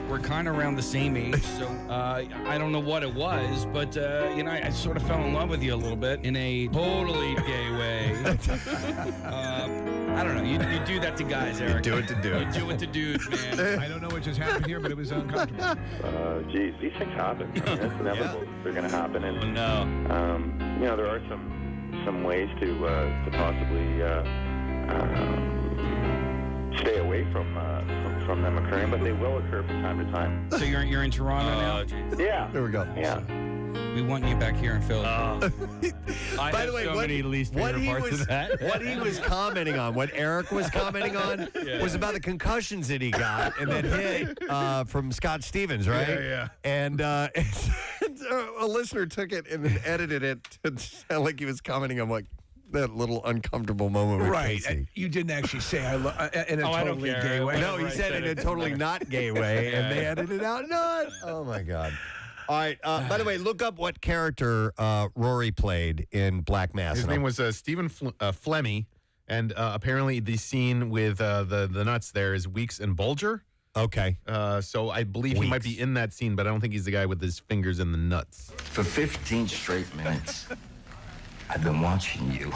we're kind of around the same age, so I don't know what it was, but I sort of fell in love with you a little bit in a totally gay way. I don't know. You do that to guys, Eric. You do it to dudes. You do it to dudes, man. I don't know what just happened here, but it was uncomfortable. Geez, these things happen. I mean, it's inevitable. They're going to happen, and there are some ways to possibly stay away from them occurring, but they will occur from time to time. So you're in Toronto now? Geez. Yeah. There we go. Yeah. We want you back here in Philly. By the way, what he was commenting on, what Eric was commenting on, was about the concussions that he got and that hit from Scott Stevens, right? Yeah. And a listener took it and then edited it to sound like he was commenting on that little uncomfortable moment with Casey. You didn't actually say in a totally gay way. No, he said it in a totally not gay way, and they edited it out. Oh, my God. All right. By the way, look up what character Rory played in Black Mass. His name was Stephen Flemmy, and apparently the scene with the nuts there is Weeks and Bulger. Okay. So I believe he might be in that scene, but I don't think he's the guy with his fingers in the nuts. For 15 straight minutes, I've been watching you,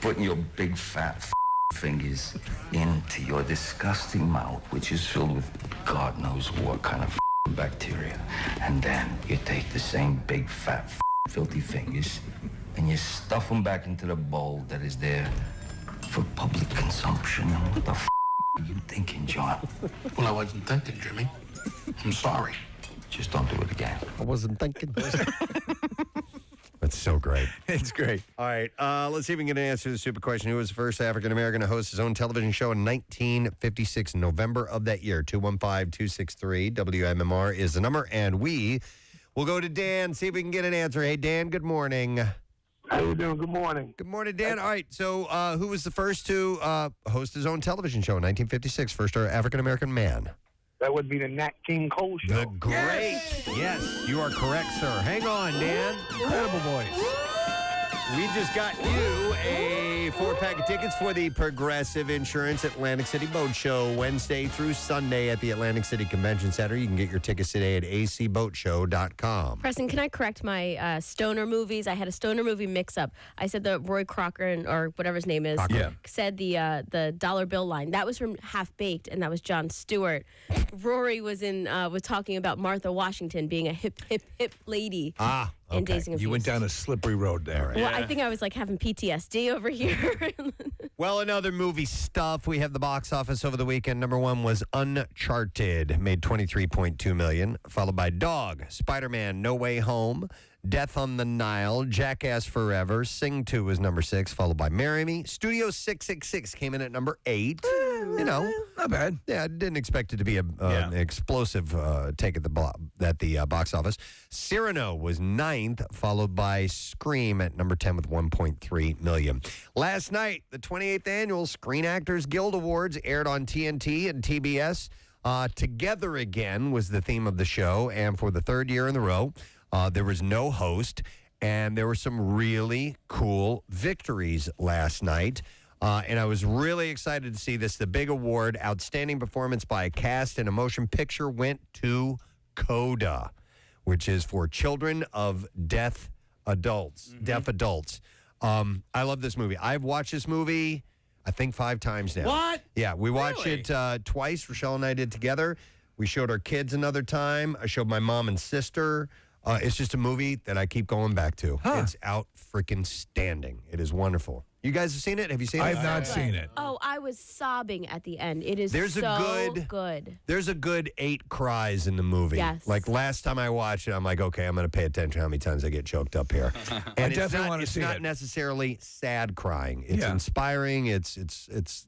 putting your big fat fingers into your disgusting mouth, which is filled with God knows what kind of bacteria. And then you take the same big fat filthy fingers and you stuff them back into the bowl that is there for public consumption. What the are you thinking, John? Well, I wasn't thinking, Jimmy. I'm sorry. Just don't do it again. I wasn't thinking. That's so great. It's great. All right. Let's see if we can get an answer to the stupid question. Who was the first African-American to host his own television show in 1956, November of that year? 215-263. WMMR is the number. And we will go to Dan, see if we can get an answer. Hey, Dan, good morning. How you doing? Good morning. Good morning, Dan. All right. So who was the first to host his own television show in 1956? First African-American man. That would be the Nat King Cole show. The great. Yes, you are correct, sir. Hang on, Dan. Incredible voice. We just got you a 4-pack of tickets for the Progressive Insurance Atlantic City Boat Show, Wednesday through Sunday at the Atlantic City Convention Center. You can get your tickets today at acboatshow.com. Preston, can I correct my stoner movies? I had a stoner movie mix-up. I said the Roy Crocker, or whatever his name is, said the dollar bill line. That was from Half Baked, and that was Jon Stewart. Rory was talking about Martha Washington being a hip, hip, hip lady. And Dazed and Confused. You went down a slippery road there. Well, I think I was like having PTSD over here. Well, in other movie stuff, we have the box office over the weekend. Number one was Uncharted, made $23.2 million, followed by Dog, Spider-Man, No Way Home, Death on the Nile, Jackass Forever, Sing 2 was number 6, followed by Marry Me. Studio 666 came in at number 8. Not bad. Yeah, I didn't expect it to be an explosive take at the box office. Cyrano was 9th, followed by Scream at number 10 with $1.3 million. Last night, the 28th annual Screen Actors Guild Awards aired on TNT and TBS. Together Again was the theme of the show, and for the third year in a row, there was no host, and there were some really cool victories last night. And I was really excited to see this. The big award, Outstanding Performance by a Cast in a Motion Picture, went to CODA, which is for Children of Deaf Adults. I love this movie. I've watched this movie, I think 5 times now. What? Yeah, we watched it twice. Rochelle and I did together. We showed our kids another time. I showed my mom and sister. It's just a movie that I keep going back to. It's out freaking standing. It is wonderful. You guys have seen it? Have you seen it? I have not seen it. Oh, I was sobbing at the end. It is There's so good. There's a good 8 cries in the movie. Yes. Like last time I watched it, I'm like, okay, I'm going to pay attention how many times I get choked up here. And I definitely want to see it. It's not necessarily sad crying. It's inspiring. It's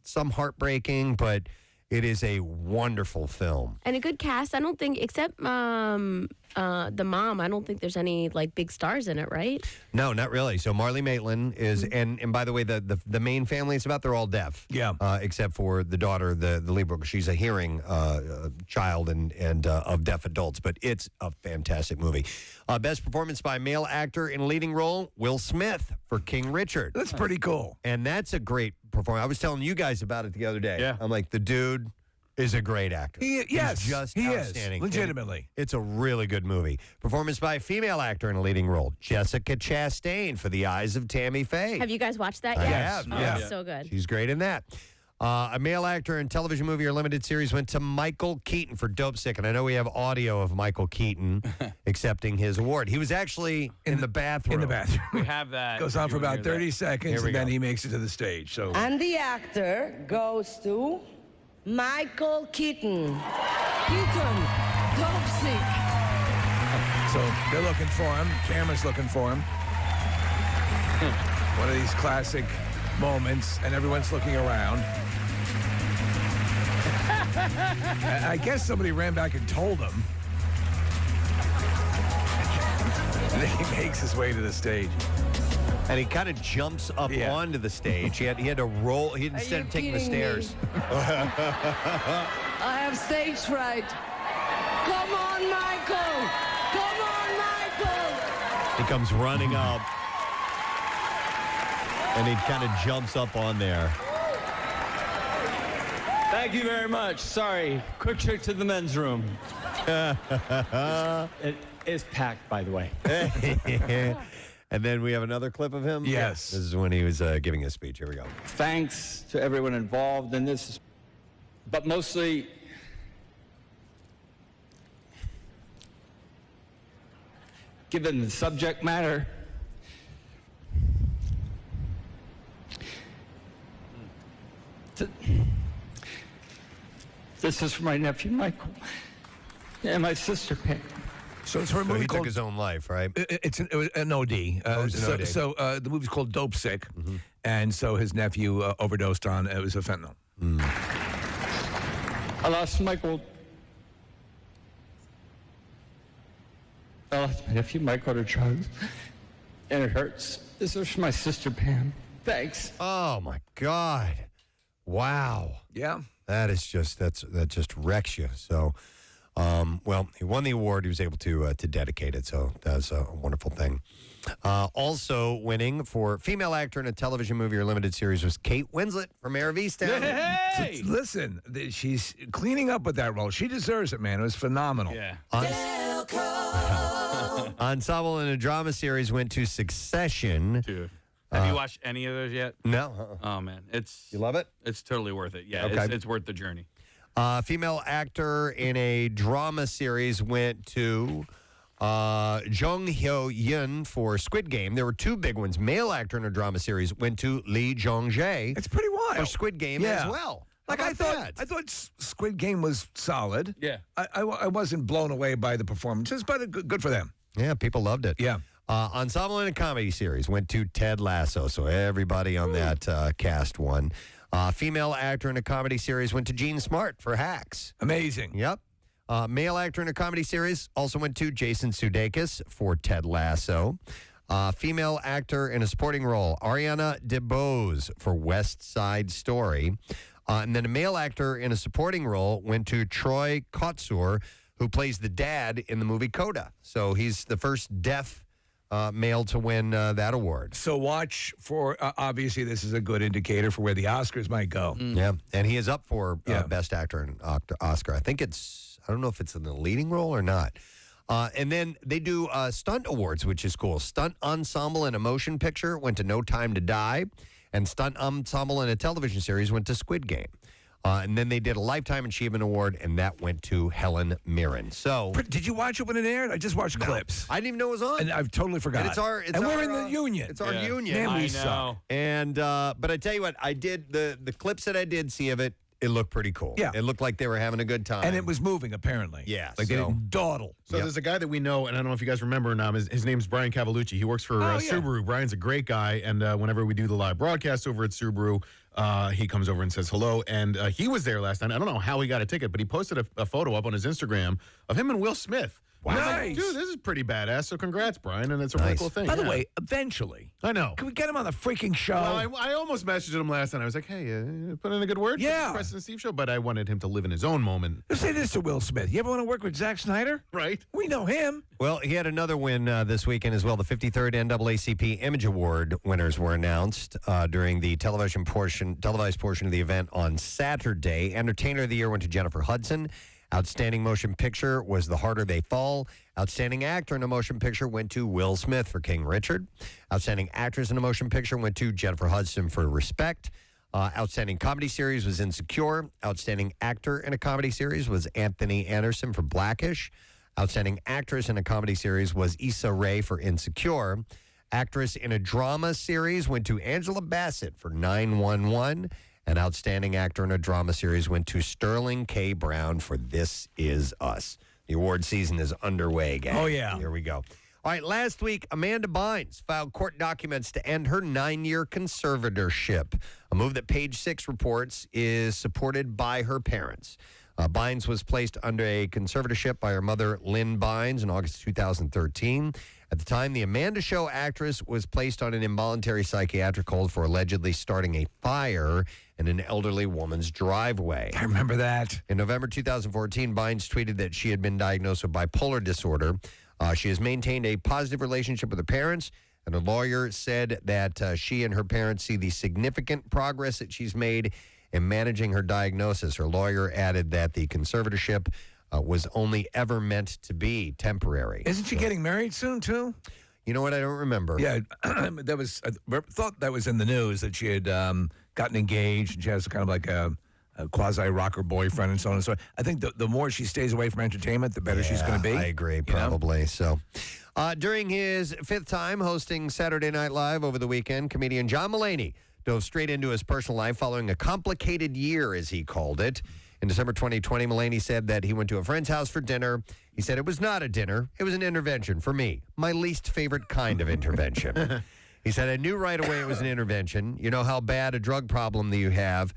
some heartbreaking, but it is a wonderful film. And a good cast. I don't think, except the mom, I don't think there's any like big stars in it, right? No, not really. So Marlee Maitland is, and by the way, the main family is about, they're all deaf. Yeah. Except for the daughter, the lead role. She's a hearing child and of deaf adults, but it's a fantastic movie. Best performance by male actor in leading role, Will Smith for King Richard. That's pretty cool. And that's a great performance. I was telling you guys about it the other day. Yeah. I'm like, the dude is a great actor. Yes, He's just he outstanding. is. Legitimately. It's a really good movie. Performance by a female actor in a leading role, Jessica Chastain for The Eyes of Tammy Faye. Have you guys watched that I yet? have, Oh, yeah. it's so good. She's great in that. A male actor in television, movie, or limited series went to Michael Keaton for Dope Sick. And I know we have audio of Michael Keaton accepting his award. He was actually in the bathroom. In the bathroom. We have that. Goes on for about 30 seconds, Here we and then go. he makes it to the stage. So And the actor goes to Michael Keaton. Keaton, Dope Sick. So they're looking for him. Camera's looking for him. One of these classic moments, and everyone's looking around. I guess somebody ran back and told him. And then he makes his way to the stage. And he kind of jumps up onto the stage. He had to roll. Instead of taking the stairs. I have stage fright. Come on, Michael. Come on, Michael. He comes running up. And he kind of jumps up on there. Thank you very much. Sorry. Quick trip to the men's room. It is packed, by the way. And then we have another clip of him. Yes. This is when he was giving his speech. Here we go. Thanks to everyone involved in this, but mostly given the subject matter, this is for my nephew Michael and my sister Pam. So it's for a So movie he called took his own life, right? It's an OD. It was an OD. So the movie's called Dope Sick, and so his nephew overdosed on it was a fentanyl. I lost Michael. I lost my nephew Michael to drugs, and it hurts. This is for my sister Pam. Thanks. Oh my God! Wow. Yeah. That just wrecks you. So, well, he won the award. He was able to dedicate it. So that's a wonderful thing. Also winning for female actor in a television movie or limited series was Kate Winslet from Mare of Easttown. Hey! Listen, she's cleaning up with that role. She deserves it, man. It was phenomenal. Yeah. Ensemble in a drama series went to Succession. Dude. Have you watched any of those yet? No. Oh, man. You love it? It's totally worth it. Yeah, Okay. it's worth the journey. Female actor in a drama series went to Jung Hyo-yeon for Squid Game. There were two big ones. Male actor in a drama series went to Lee Jong-jae. It's pretty wild. For Squid Game as well. Like How I about thought that? Squid Game was solid. Yeah. I wasn't blown away by the performances, but good for them. Yeah, people loved it. Yeah. Ensemble in a comedy series went to Ted Lasso, so everybody on that cast won. Female actor in a comedy series went to Gene Smart for Hacks. Amazing. Yep. Male actor in a comedy series also went to Jason Sudeikis for Ted Lasso. Female actor in a supporting role, Ariana DeBose for West Side Story. And then a male actor in a supporting role went to Troy Kotsur, who plays the dad in the movie Coda. So he's the first deaf male to win that award. So watch for, obviously, this is a good indicator for where the Oscars might go. Yeah, and he is up for Best Actor in Oscar. I think I don't know if it's in the leading role or not. And then they do stunt awards, which is cool. Stunt ensemble in a motion picture went to No Time to Die, and stunt ensemble in a television series went to Squid Game. And then they did a Lifetime Achievement Award, and that went to Helen Mirren. So, Did you watch it when it aired? I just watched clips. I didn't even know it was on. And I've totally forgot. And we're in the union. It's our union. Man, we I suck. know. And but I tell you what, I did the clips that I did see of it. It looked pretty cool. Yeah. It looked like they were having a good time. And it was moving, apparently. Yeah, Like they so- didn't dawdle. So there's a guy that we know, and I don't know if you guys remember him. His name's Brian Cavalucci. He works for Subaru. Brian's a great guy, and whenever we do the live broadcast over at Subaru, he comes over and says hello. And he was there last night. I don't know how he got a ticket, but he posted a photo up on his Instagram of him and Will Smith. Wow. I was like, Nice. dude, this is pretty badass. So congrats, Brian, and it's a really cool thing. By the Yeah. way, eventually, I know. can we get him on the freaking show? Well, I almost messaged him last night. I was like, hey, put in a good word for Yeah. the Preston and Steve show, but I wanted him to live in his own moment. Let's say this to Will Smith. You ever want to work with Zack Snyder? Right. We know him. Well, he had another win this weekend as well. The 53rd NAACP Image Award winners were announced during the television portion televised portion of the event on Saturday. Entertainer of the Year went to Jennifer Hudson. Outstanding Motion Picture was The Harder They Fall. Outstanding Actor in a Motion Picture went to Will Smith for King Richard. Outstanding Actress in a Motion Picture went to Jennifer Hudson for Respect. Outstanding Comedy Series was Insecure. Outstanding Actor in a Comedy Series was Anthony Anderson for Blackish. Outstanding Actress in a Comedy Series was Issa Rae for Insecure. Actress in a Drama Series went to Angela Bassett for 911. And Outstanding Actor in a Drama Series went to Sterling K. Brown for This Is Us. The award season is underway, gang. Oh, yeah. Here we go. All right, last week, Amanda Bynes filed court documents to end her 9-year conservatorship, a move that Page Six reports is supported by her parents. Bynes was placed under a conservatorship by her mother, Lynn Bynes, in August 2013. At the time, the Amanda Show actress was placed on an involuntary psychiatric hold for allegedly starting a fire in an elderly woman's driveway. I remember that. In November 2014, Bynes tweeted that she had been diagnosed with bipolar disorder. She has maintained a positive relationship with her parents, and her lawyer said that she and her parents see the significant progress that she's made in managing her diagnosis. Her lawyer added that the conservatorship was only ever meant to be temporary. Isn't she getting married soon, too? You know what? I don't remember. Yeah, that was. I thought that was in the news that she had gotten engaged. And she has kind of like a quasi-rocker boyfriend and so on and so on. I think the more she stays away from entertainment, the better she's going to be. I agree, probably. So, during his 5th time hosting Saturday Night Live over the weekend, comedian John Mulaney dove straight into his personal life following a complicated year, as he called it. In December 2020, Mulaney said that he went to a friend's house for dinner. He said it was not a dinner. It was an intervention for me, my least favorite kind of intervention. He said, I knew right away it was an intervention. You know how bad a drug problem that you have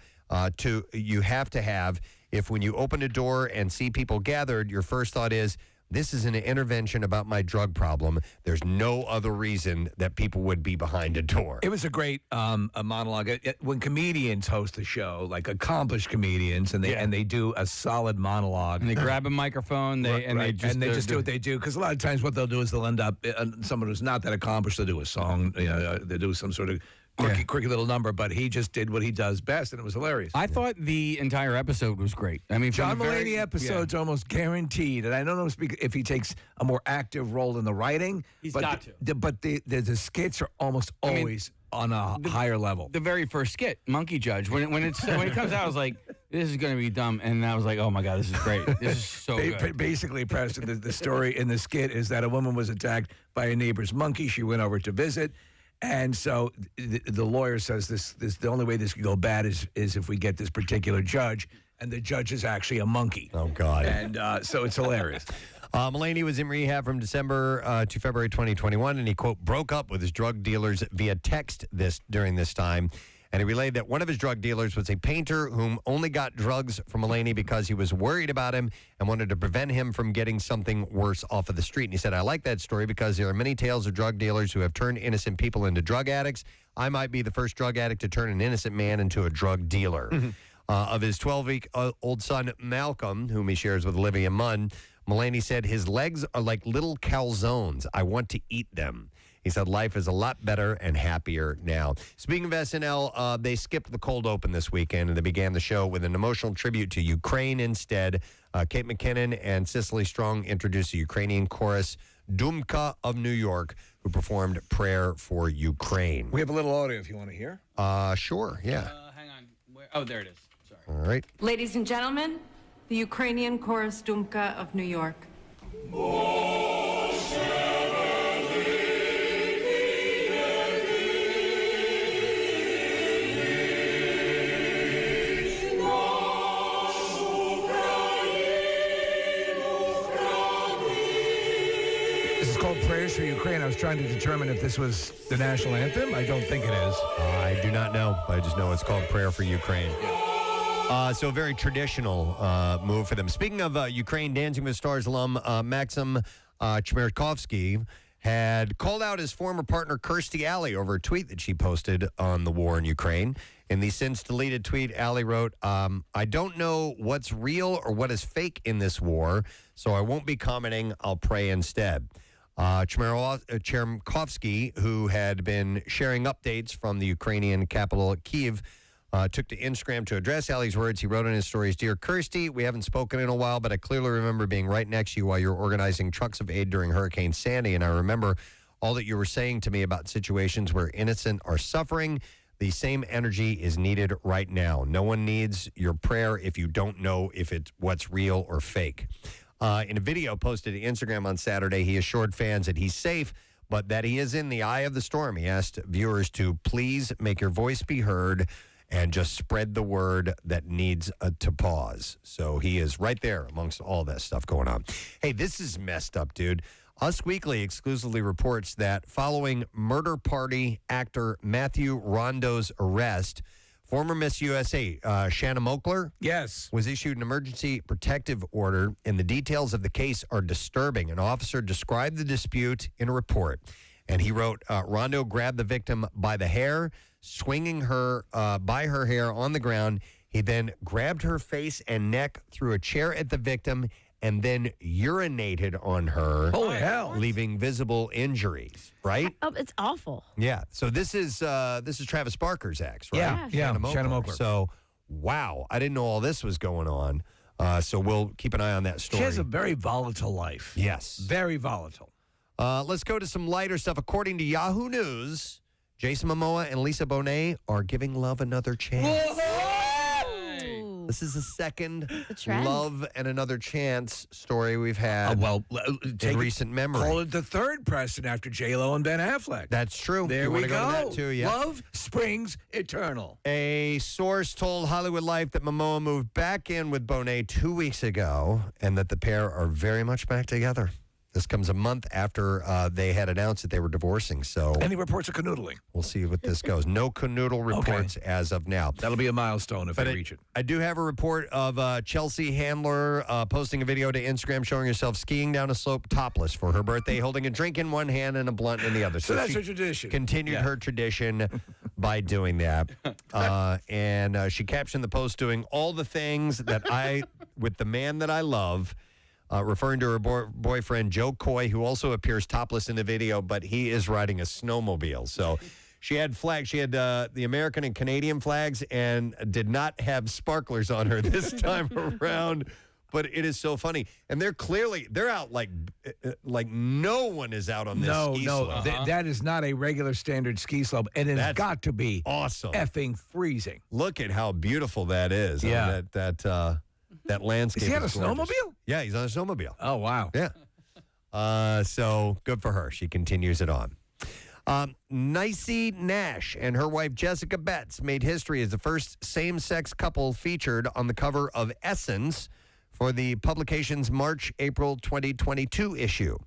to have if when you open a door and see people gathered, your first thought is, this is an intervention about my drug problem. There's no other reason that people would be behind a door. It was a great a monologue. When comedians host a show, like accomplished comedians, and they do a solid monologue. And they grab a microphone, they just do what they do. Because a lot of times what they'll do is they'll end up, someone who's not that accomplished, they'll do a song, they do some sort of quirky little number, but he just did what he does best, and it was hilarious. I thought the entire episode was great. I mean, John Mulaney episode's almost guaranteed, and I don't know if he takes a more active role in the writing. He's got to. But the skits are almost always on a higher level. The very first skit, Monkey Judge, when it comes out, I was like, this is going to be dumb, and I was like, oh my God, this is great. This is so good. Basically, Preston, the story in the skit is that a woman was attacked by a neighbor's monkey. She went over to visit. And so the lawyer says this the only way this could go bad is if we get this particular judge, and the judge is actually a monkey. Oh, God. And so it's hilarious. Mulaney was in rehab from December to February 2021, and he, quote, broke up with his drug dealers via text during this time. And he relayed that one of his drug dealers was a painter whom only got drugs from Mulaney because he was worried about him and wanted to prevent him from getting something worse off of the street. And he said, I like that story because there are many tales of drug dealers who have turned innocent people into drug addicts. I might be the first drug addict to turn an innocent man into a drug dealer. Of his 12-week-old son, Malcolm, whom he shares with Olivia Munn, Mulaney said, his legs are like little calzones. I want to eat them. He said life is a lot better and happier now. Speaking of SNL, they skipped the cold open this weekend, and they began the show with an emotional tribute to Ukraine instead. Kate McKinnon and Cicely Strong introduced the Ukrainian chorus Dumka of New York, who performed Prayer for Ukraine. We have a little audio if you want to hear. Sure, yeah. Hang on. There it is. Sorry. All right. Ladies and gentlemen, the Ukrainian chorus Dumka of New York. Prayers for Ukraine. I was trying to determine if this was the national anthem. I don't think it is. I do not know. I just know it's called Prayer for Ukraine. So a very traditional move for them. Speaking of Ukraine, Dancing with Stars alum Maxim Chmerkovsky had called out his former partner Kirstie Alley over a tweet that she posted on the war in Ukraine. In the since deleted tweet, Alley wrote, I don't know what's real or what is fake in this war, so I won't be commenting. I'll pray instead. Chmerkovsky, who had been sharing updates from the Ukrainian capital, Kyiv, took to Instagram to address Allie's words. He wrote in his stories, "Dear Kirsty, we haven't spoken in a while, but I clearly remember being right next to you while you were organizing trucks of aid during Hurricane Sandy, and I remember all that you were saying to me about situations where innocent are suffering. The same energy is needed right now. No one needs your prayer if you don't know if it's what's real or fake." In a video posted to Instagram on Saturday, he assured fans that he's safe, but that he is in the eye of the storm. He asked viewers to please make your voice be heard and just spread the word that needs to pause. So he is right there amongst all that stuff going on. Hey, this is messed up, dude. Us Weekly exclusively reports that following murder party actor Matthew Rondo's arrest, former Miss USA, Shanna Mokler, was issued an emergency protective order, and the details of the case are disturbing. An officer described the dispute in a report, and he wrote, Rondo grabbed the victim by the hair, swinging her by her hair on the ground. He then grabbed her face and neck, threw a chair at the victim, and then urinated on her. Holy hell. Leaving visible injuries, right? Oh, it's awful. Yeah. So this is Travis Barker's ex, right? Yeah. Shanna Mokler. So, wow. I didn't know all this was going on. So we'll keep an eye on that story. She has a very volatile life. Yes. Very volatile. Let's go to some lighter stuff. According to Yahoo News, Jason Momoa and Lisa Bonet are giving love another chance. This is the second love and another chance story we've had in recent memory. Call it the third, Preston, after J-Lo and Ben Affleck. That's true. There we go. To that too, yeah. Love springs eternal. A source told Hollywood Life that Momoa moved back in with Bonet 2 weeks ago and that the pair are very much back together. This comes a month after they had announced that they were divorcing. So any reports of canoodling? We'll see what this goes. No canoodle reports as of now. That'll be a milestone if they reach it. I do have a report of Chelsea Handler posting a video to Instagram showing herself skiing down a slope topless for her birthday, holding a drink in one hand and a blunt in the other. So that's her tradition. Continued her tradition by doing that. And she captioned the post doing all the things that with the man that I love. Referring to her boyfriend, Joe Coy, who also appears topless in the video, but he is riding a snowmobile. So she had flags. She had the American and Canadian flags and did not have sparklers on her this time around. But it is so funny. And they're out like no one is out on this ski slope. That is not a regular standard ski slope. And it's got to be awesome. Effing freezing. Look at how beautiful that is. Yeah. That landscape. Is he on a gorgeous. snowmobile? Yeah, he's on a snowmobile. Oh, wow. Yeah. So good for her. She continues it on. Nicey Nash and her wife Jessica Betts made history as the first same-sex couple featured on the cover of Essence for the publication's March-April 2022 issue.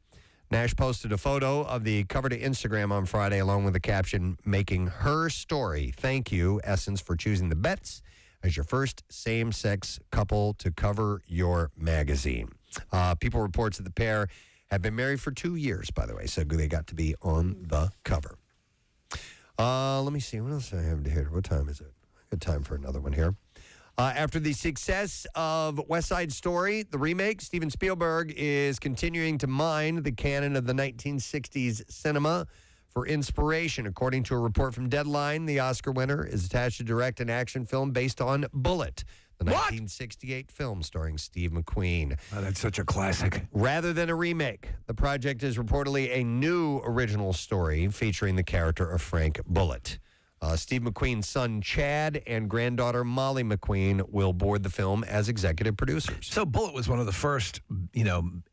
Nash posted a photo of the cover to Instagram on Friday along with the caption, "Making her story. Thank you, Essence, for choosing the Betts as your first same-sex couple to cover your magazine." People reports that the pair have been married for 2 years, by the way, so they got to be on the cover. Let me see. What else do I have to hear? What time is it? Good time for another one here. After the success of West Side Story, the remake, Steven Spielberg is continuing to mine the canon of the 1960s cinema for inspiration. According to a report from Deadline, the Oscar winner is attached to direct an action film based on Bullet, the 1968 film starring Steve McQueen. Oh, that's such a classic. Rather than a remake, the project is reportedly a new original story featuring the character of Frank Bullitt. Steve McQueen's son, Chad, and granddaughter, Molly McQueen, will board the film as executive producers. So Bullet was one of the first,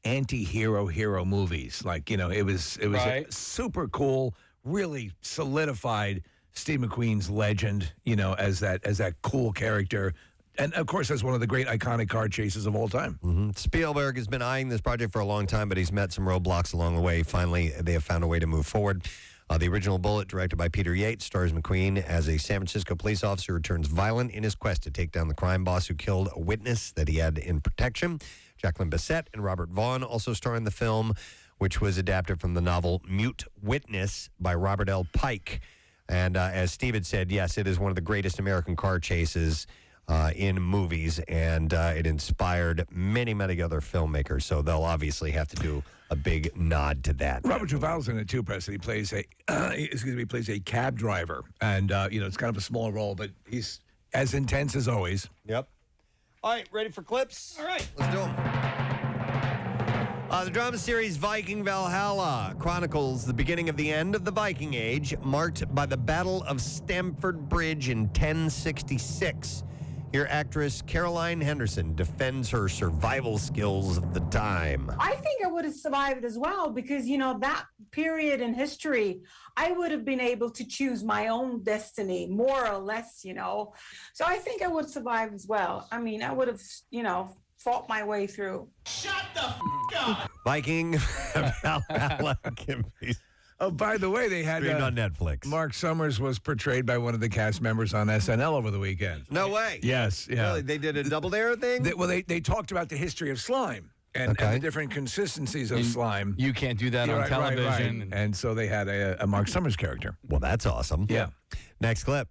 anti-hero movies. It was Right. super cool, really solidified Steve McQueen's legend, as that cool character. And, of course, as one of the great iconic car chases of all time. Mm-hmm. Spielberg has been eyeing this project for a long time, but he's met some roadblocks along the way. Finally, they have found a way to move forward. The original Bullet, directed by Peter Yates, stars McQueen as a San Francisco police officer who turns violent in his quest to take down the crime boss who killed a witness that he had in protection. Jacqueline Bisset and Robert Vaughn also star in the film, which was adapted from the novel Mute Witness by Robert L. Pike. And as Steve had said, yes, it is one of the greatest American car chases in movies, and it inspired many, many other filmmakers. So they'll obviously have to do a big nod to that. Robert Duvall's in it too, Preston. He plays a cab driver, and it's kind of a small role, but he's As intense as always. Yep. All right, ready for clips? All right. Let's do them. The drama series Viking Valhalla chronicles the beginning of the end of the Viking Age, marked by the Battle of Stamford Bridge in 1066. Here, actress Caroline Henderson defends her survival skills of the time. I think I would have survived as well because, that period in history, I would have been able to choose my own destiny, more or less, So I think I would survive as well. I mean, I would have, fought my way through. Shut the up! Viking Valhalla can be Oh, by the way, they had streamed on Netflix. Mark Summers was portrayed by one of the cast members on SNL over the weekend. No way. Yes, yeah. Really? They did a double dare thing? They talked about the history of slime and the different consistencies of slime. You can't do that on television. Right. And so they had a Mark Summers character. Well, that's awesome. Yeah. Next clip.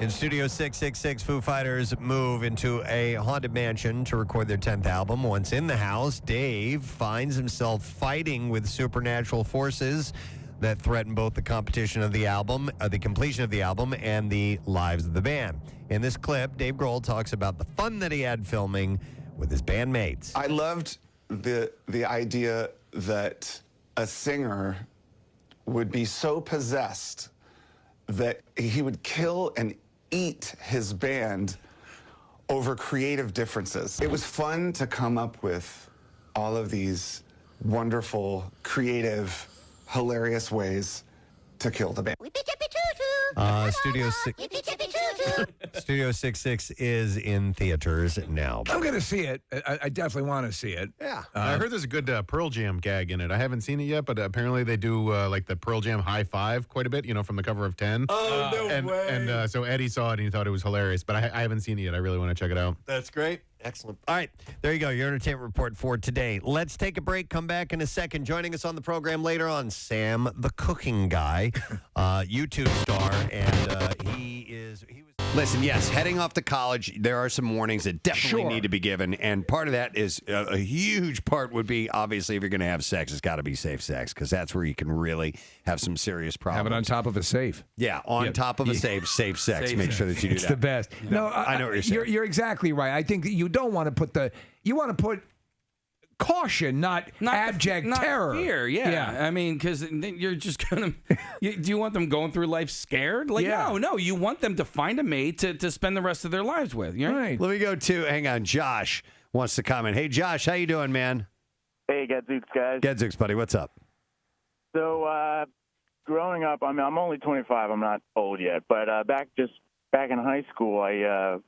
In Studio 666, Foo Fighters move into a haunted mansion to record their 10th album. Once in the house, Dave finds himself fighting with supernatural forces that threaten both the completion of the album, and the lives of the band. In this clip, Dave Grohl talks about the fun that he had filming with his bandmates. I loved the idea that a singer would be so possessed that he would kill and eat his band over creative differences. It was fun to come up with all of these wonderful, creative, hilarious ways to kill the band. Studio 66 is in theaters now. I'm going to see it. I definitely want to see it. Yeah. I heard there's a good Pearl Jam gag in it. I haven't seen it yet, but apparently they do like the Pearl Jam high five quite a bit, from the cover of 10. Oh, no way. And so Eddie saw it and he thought it was hilarious, but I haven't seen it yet. I really want to check it out. That's great. Excellent. All right, there you go. Your entertainment report for today. Let's take a break. Come back in a second. Joining us on the program later on, Sam the Cooking Guy, YouTube star, and he was. Listen, yes, heading off to college, there are some warnings that definitely need to be given, and part of that is a huge part would be, obviously, if you're going to have sex, it's got to be safe sex, because that's where you can really have some serious problems. Have it on top of a safe. Yeah, on top of a safe sex. Make sure that you do that. It's the best. No, I know what you're saying. You're exactly right. I think that you don't want to put you want to put caution, not abject terror. Fear, yeah. I mean, because you're just going to... Do you want them going through life scared? No. You want them to find a mate to spend the rest of their lives with. Right. Let me go to... Hang on. Josh wants to comment. Hey, Josh, how you doing, man? Hey, Gadzooks, guys. Gadzooks, buddy. What's up? So, growing up, I'm only 25. I'm not old yet. But back in high school, I...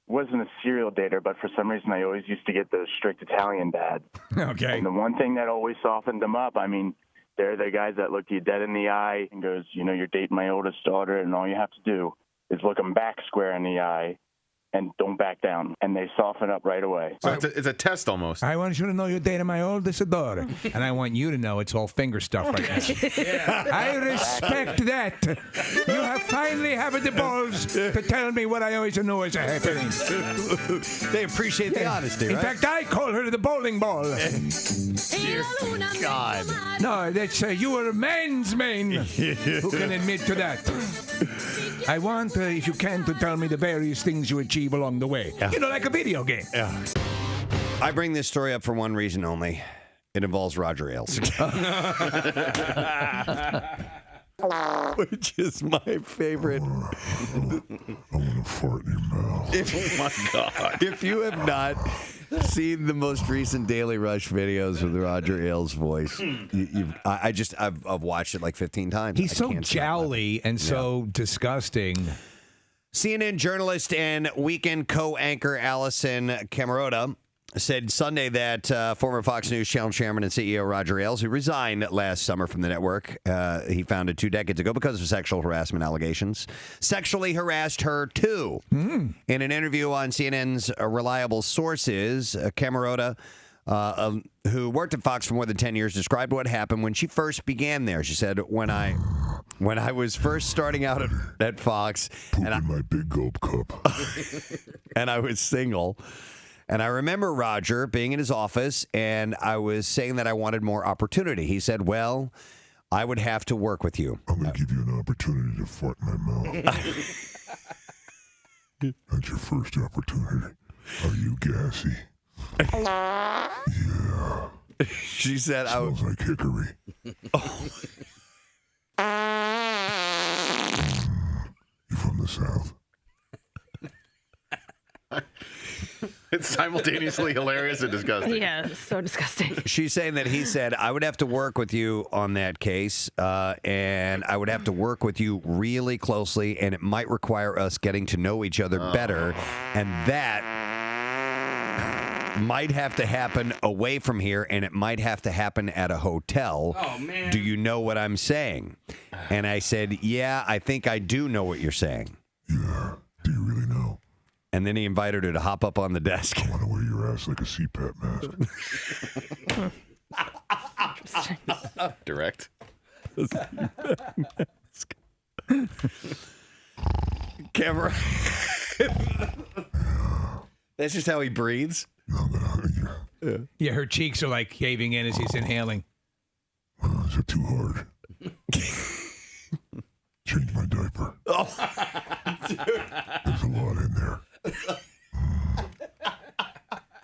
wasn't a serial dater, but for some reason I always used to get those strict Italian dads. Okay. And the one thing that always softened them up, they're the guys that look you dead in the eye and goes, you're dating my oldest daughter, and all you have to do is look them back square in the eye and don't back down. And they soften up right away. So it's a test almost. I want you to know you're dating my oldest daughter. And I want you to know it's all finger stuff right now. I respect that. You have finally have the balls to tell me what I always know is happening. They appreciate the honesty, right? In fact, I call her the bowling ball. Dear God. No, that's you are a man's man who can admit to that. I want, if you can, to tell me the various things you achieve along the way. Yeah. Like a video game. Yeah. I bring this story up for one reason only. It involves Roger Ailes. Which is my favorite. I want to fart in your mouth. Oh, my God. If you have not seen the most recent Daily Rush videos with Roger Ailes' voice, I've watched it like 15 times. He's so jowly and so disgusting. CNN journalist and weekend co-anchor Allison Camerota said Sunday that former Fox News Channel chairman and CEO Roger Ailes, who resigned last summer from the network, he founded 2 decades ago because of sexual harassment allegations, sexually harassed her too. In an interview on CNN's Reliable Sources, Camerota, who worked at Fox for more than 10 years, described what happened when she first began there. She said, when I was first starting out at Fox, and my big gulp cup, and I was single. And I remember Roger being in his office, and I was saying that I wanted more opportunity. He said, well, I would have to work with you. I'm going to give you an opportunity to fart in my mouth. That's your first opportunity. Are you gassy? Yeah. She said, Smells like hickory. You from the South? It's simultaneously hilarious and disgusting. Yeah, it's so disgusting. She's saying that he said, I would have to work with you on that case, and I would have to work with you really closely, and it might require us getting to know each other better, and that might have to happen away from here, and it might have to happen at a hotel. Oh, man. Do you know what I'm saying? And I said, yeah, I think I do know what you're saying. Yeah. Do you really know? And then he invited her to hop up on the desk. I want to wear your ass like a CPAP mask. Direct. Camera. That's just how he breathes. Yeah, her cheeks are like caving in as he's inhaling. Is it too hard? Change my diaper. Oh, There's a lot in there.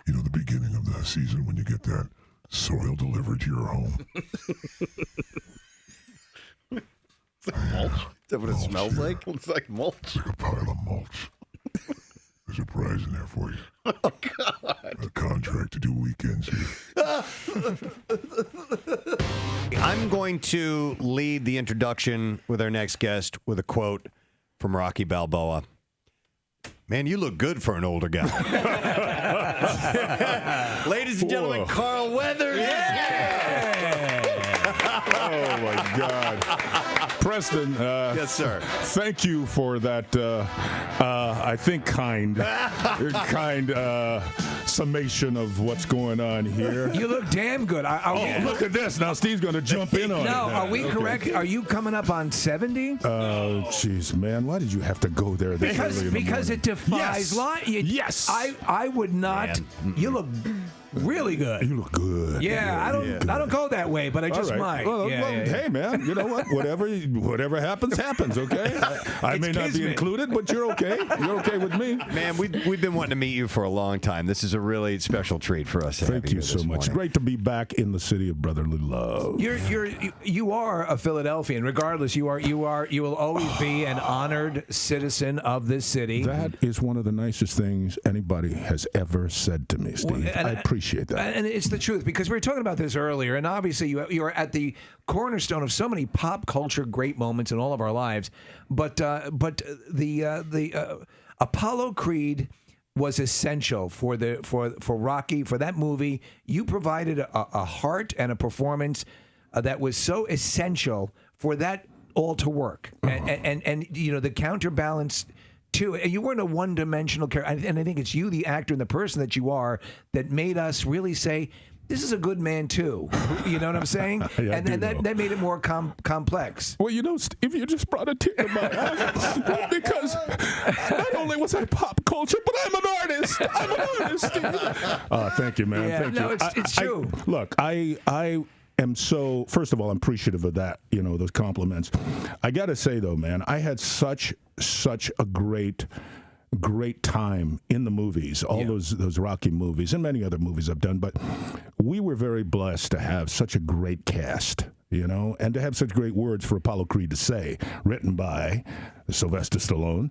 You know, the beginning of the season when you get that soil delivered to your home. It's like mulch. Is that what it smells like? It's like mulch. It's like a pile of mulch. There's a prize in there for you. Oh, God. A contract to do weekends here. I'm going to lead the introduction with our next guest with a quote from Rocky Balboa. Man, you look good for an older guy. Ladies and gentlemen, Carl Weathers. Oh, my God. Preston. Yes, sir. Thank you for that, I think, kind summation of what's going on here. You look damn good. Look at this. Now Steve's going to jump in on it. No, are we Okay. correct? Are you coming up on 70? Jeez, man. Why did you have to go there this early in the Because morning? it defies Yes. I would not. You look really good. You look good. Yeah, I don't go that way, but I just All right. might. Well, Yeah, yeah. hey, man, you know what? Whatever happens, okay? I may not be kismet. included, but you're okay. You're okay with me. Man, we've been wanting to meet you for a long time. This is a really special treat for us. Thank you so much. Great to be back in the city of brotherly love. You are a Philadelphian. Regardless, you will always be an honored citizen of this city. That is one of the nicest things anybody has ever said to me, Steve. I appreciate that. And it's the truth, because we were talking about this earlier, and obviously you are at the cornerstone of so many pop culture great moments in all of our lives. But the Apollo Creed was essential for Rocky, for that movie. You provided a heart and a performance that was so essential for that all to work, and you know, the counterbalance too. You weren't a one-dimensional character, and I think it's you, the actor and the person that you are, that made us really say, this is a good man too. You know what I'm saying? Yeah, and that made it more complex. Well, you know, Steve, you just brought a tear to my eye because not only was I pop culture, but I'm an artist. I'm an artist, Steve. Thank you, man. Yeah, Thank no, you. it's true. Look, I am so, first of all, I'm appreciative of that, you know, those compliments. I got to say, though, man, I had such a great time in the movies, all those Rocky movies and many other movies I've done, but we were very blessed to have such a great cast, you know, and to have such great words for Apollo Creed to say, written by Sylvester Stallone.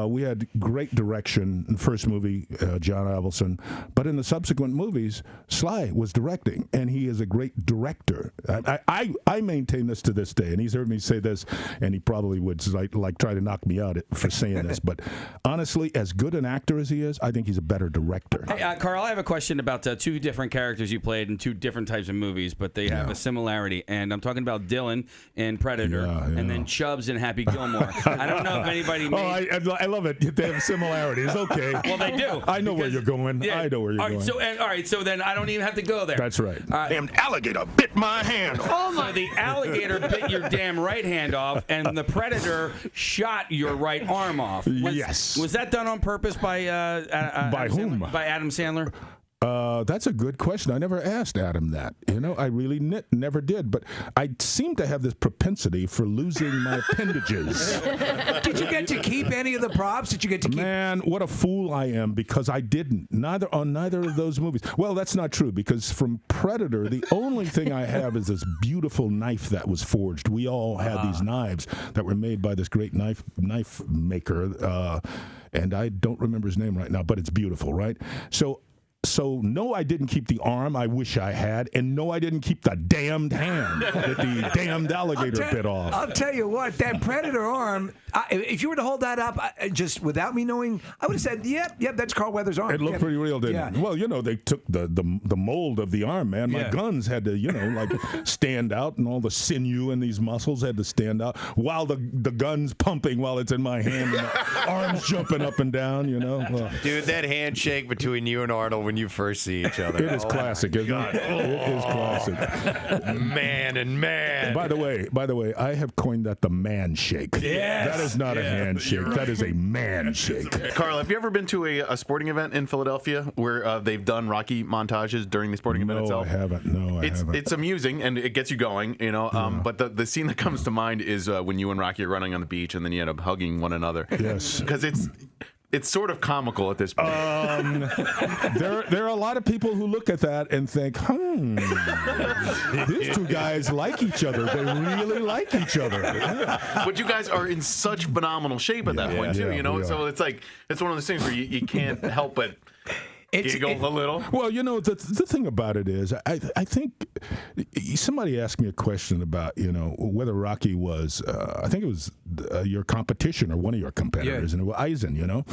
We had great direction in the first movie, John Avildsen, but in the subsequent movies, Sly was directing, and he is a great director. I maintain this to this day, and he's heard me say this, and he probably would like try to knock me out for saying this, but honestly, as good an actor as he is, I think he's a better director. Hey, Carl, I have a question about two different characters you played in two different types of movies, but they have a similarity, and I'm talking about Dylan in Predator, and then Chubbs in Happy Gilmore. I don't know if anybody made... I love it. They have similarities. Okay. Well, they do. I know where you're going. Yeah. I know where you're all right, going. All right, so then I don't even have to go there. That's right. Damn alligator bit my hand. Oh my! So the alligator bit your damn right hand off, and the predator shot your right arm off. Yes. Was that done on purpose by by Adam whom? Sandler? By Adam Sandler. That's a good question. I never asked Adam that. I really never did. But I seem to have this propensity for losing my appendages. Did you get to keep any of the props? Did you get to keep? Man, what a fool I am because I didn't. Neither of those movies. Well, that's not true because from Predator, the only thing I have is this beautiful knife that was forged. We all had these knives that were made by this great knife maker, and I don't remember his name right now, but it's beautiful, right? So no, I didn't keep the arm. I wish I had. And no, I didn't keep the damned hand that the damned alligator bit off. I'll tell you what, that Predator arm, if you were to hold that up just without me knowing, I would have said, yep, that's Carl Weathers' arm. It looked pretty real, didn't it? Well, they took the mold of the arm, man. My guns had to, stand out, and all the sinew in these muscles had to stand out while the gun's pumping while it's in my hand and the arm's jumping up and down, Well, dude, that handshake between you and Arnold when you first see each other. It is classic, isn't it? It is classic. Man and man. By the way, I have coined that the man shake. Yes. That is not a handshake. Right. That is a man shake. Carl, have you ever been to a sporting event in Philadelphia where they've done Rocky montages during the sporting event itself? I haven't. No, I haven't. It's amusing and it gets you going, But the scene that comes to mind is when you and Rocky are running on the beach and then you end up hugging one another. Yes. Because it's sort of comical at this point. There are a lot of people who look at that and think, these two guys like each other. They really like each other. But you guys are in such phenomenal shape at that point, too, So it's one of those things where you can't help but giggle a little. Well, the thing about it is, I think somebody asked me a question about, whether Rocky was, I think it was your competition or one of your competitors, and it was Eisen,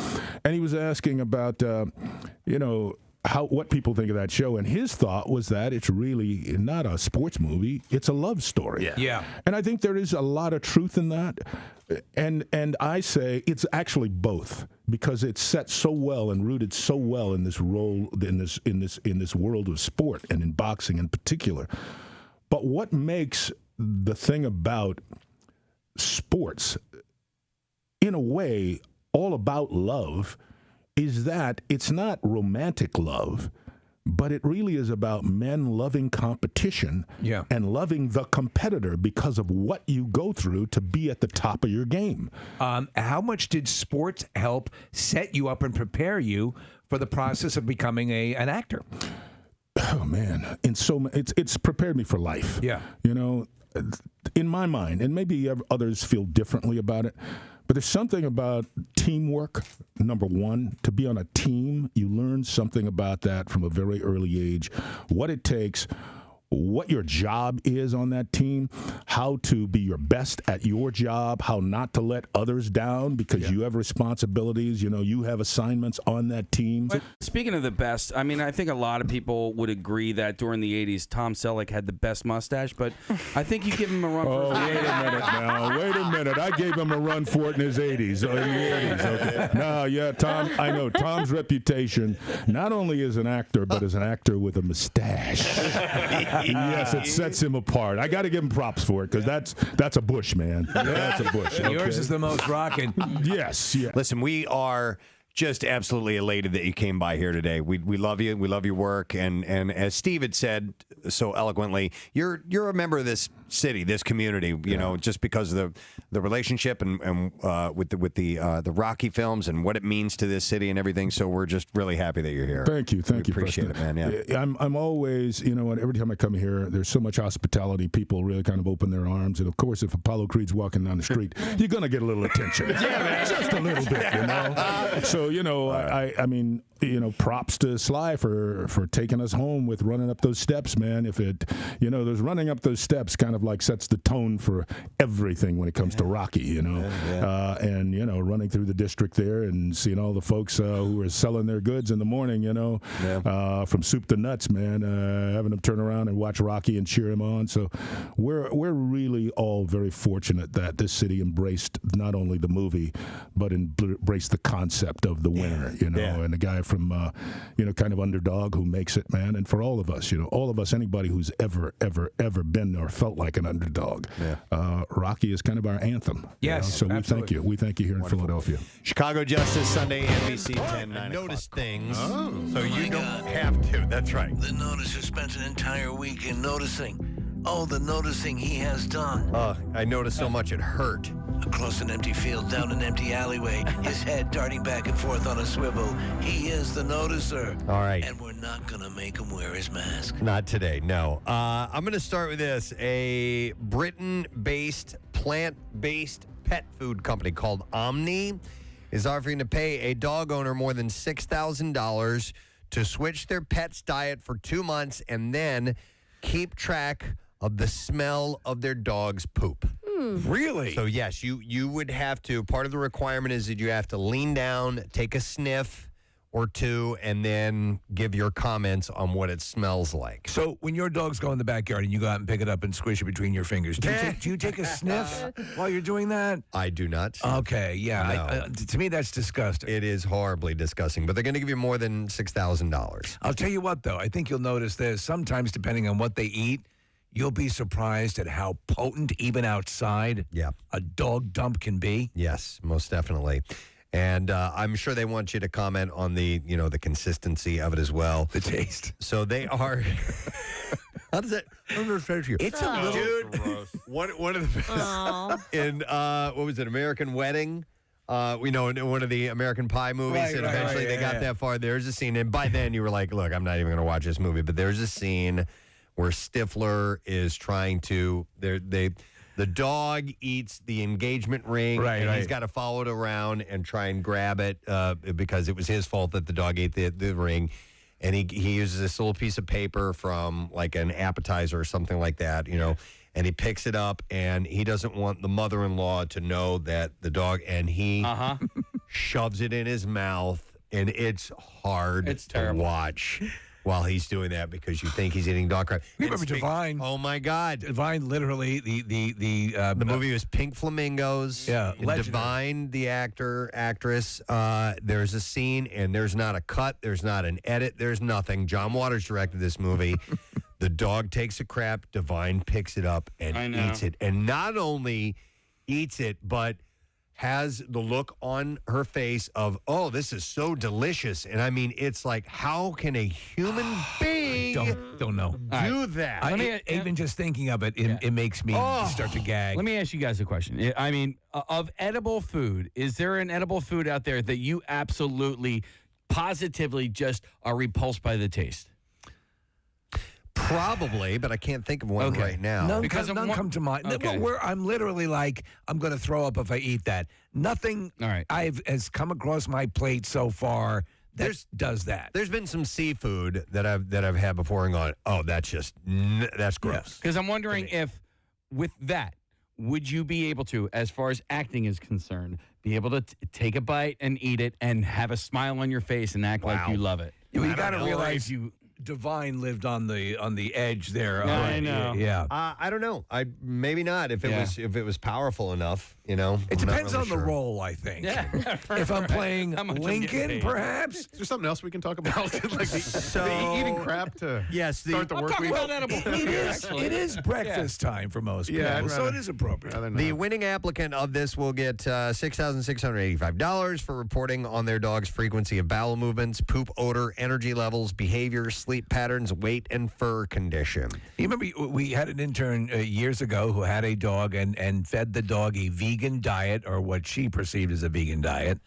and he was asking about, what people think of that show, and his thought was that it's really not a sports movie; it's a love story. Yeah. And I think there is a lot of truth in that, and I say it's actually both because it's set so well and rooted so well in this role in this world of sport and in boxing in particular. But what makes the thing about sports, in a way, all about love, is that it's not romantic love, but it really is about men loving competition and loving the competitor because of what you go through to be at the top of your game. How much did sports help set you up and prepare you for the process of becoming an actor? Oh, man. It's prepared me for life. Yeah. In my mind, and maybe others feel differently about it, but there's something about teamwork, number one. To be on a team, you learn something about that from a very early age, what it takes, what your job is on that team, how to be your best at your job, how not to let others down because you have responsibilities, you have assignments on that team. But speaking of the best, I mean, I think a lot of people would agree that during the 80s, Tom Selleck had the best mustache, but I think you give him a run for wait a minute now. Wait a minute. I gave him a run for it in his 80s. Okay. No, Tom, I know Tom's reputation, not only as an actor, but as an actor with a mustache. Yes, it sets him apart. I got to give him props for it because that's a bush, man. That's a bush. Okay? Yours is the most rocking. Yes. Yeah. Listen, we are just absolutely elated that you came by here today. We love you. We love your work. And as Steve had said so eloquently, you're a member of this city, this community, just because of the relationship and with the Rocky films and what it means to this city and everything. So we're just really happy that you're here. Thank you. Thank you. Appreciate Preston. it, man. Yeah. I'm always, every time I come here, there's so much hospitality. People really kind of open their arms. And of course, if Apollo Creed's walking down the street, you're going to get a little attention. Just a little bit, So, I mean, props to Sly for taking us home with running up those steps, man. If it, there's running up those steps kind of like sets the tone for everything when it comes to Rocky, and, running through the district there and seeing all the folks who are selling their goods in the morning, from soup to nuts, man, having them turn around and watch Rocky and cheer him on. So we're really all very fortunate that this city embraced not only the movie, but embraced the concept of the winner, you know, and a guy from, kind of underdog who makes it, man. And for all of us, anybody who's ever been or felt like an underdog, Rocky is kind of our anthem. Yes, so absolutely. we thank you here in Philadelphia. Chicago Justice Sunday, NBC 10, 9 notice things, so you don't have to. That's right. The noticer spent an entire weekend noticing. Oh, the noticing he has done. I noticed so much it hurt. Across an empty field, down an empty alleyway, his head darting back and forth on a swivel. He is the noticer. All right. And we're not going to make him wear his mask. Not today, no. I'm going to start with this. A Britain-based, plant-based pet food company called Omni is offering to pay a dog owner more than $6,000 to switch their pet's diet for 2 months and then keep track of the smell of their dog's poop. Really? So, yes, you would have to. Part of the requirement is that you have to lean down, take a sniff or two, and then give your comments on what it smells like. So when your dogs go in the backyard and you go out and pick it up and squish it between your fingers, do you take a sniff while you're doing that? I do not. Okay, yeah. No. To me, that's disgusting. It is horribly disgusting, but they're going to give you more than $6,000. I'll tell you what, though. I think you'll notice this. Sometimes, depending on what they eat, you'll be surprised at how potent, even outside, a dog dump can be. Yes, most definitely. And I'm sure they want you to comment on the consistency of it as well. The taste. So they are. How does that? It's a little dude. One of the best in what was it? American Wedding. We know in one of the American Pie movies, and eventually they got that far. There's a scene, and by then you were like, "Look, I'm not even going to watch this movie." But there's a scene where Stifler is trying to. The dog eats the engagement ring, and he's got to follow it around and try and grab it because it was his fault that the dog ate the ring. And he uses this little piece of paper from like an appetizer or something like that, and he picks it up, and he doesn't want the mother-in-law to know that the dog, and he shoves it in his mouth, and it's hard to watch. While he's doing that, because you think he's eating dog crap. You remember Divine? Oh my God, Divine! Literally, the movie was Pink Flamingos. Yeah, Divine, the actress. There's a scene, and there's not a cut. There's not an edit. There's nothing. John Waters directed this movie. The dog takes a crap. Divine picks it up and eats it, and not only eats it, but has the look on her face of, oh, this is so delicious. And I mean, it's like, how can a human being don't know do that? Even just thinking of it, it makes me start to gag. Let me ask you guys a question. I mean, of edible food, is there an edible food out there that you absolutely, positively just are repulsed by the taste? Probably, but I can't think of one right now. None come to mind. Okay. Where I'm literally like, I'm going to throw up if I eat that. Nothing has come across my plate so far that does that. There's been some seafood that I've had before and gone, oh, that's gross. Because I'm wondering if with that, would you be able to, as far as acting is concerned, be able to take a bite and eat it and have a smile on your face and act like you love it? You got to realize Divine lived on the edge there. I know. Yeah. I don't know. Maybe not. If it was powerful enough, It depends on the role, I think. Yeah. If I'm playing Lincoln, perhaps. Is there something else we can talk about? Like the eating crap to start the work week? It is breakfast time for most people, so it is appropriate. The winning applicant of this will get $6,685 for reporting on their dog's frequency of bowel movements, poop odor, energy levels, behavior, sleep patterns, weight, and fur condition. You remember we had an intern years ago who had a dog and fed the dog a vegan diet, or what she perceived as a vegan diet.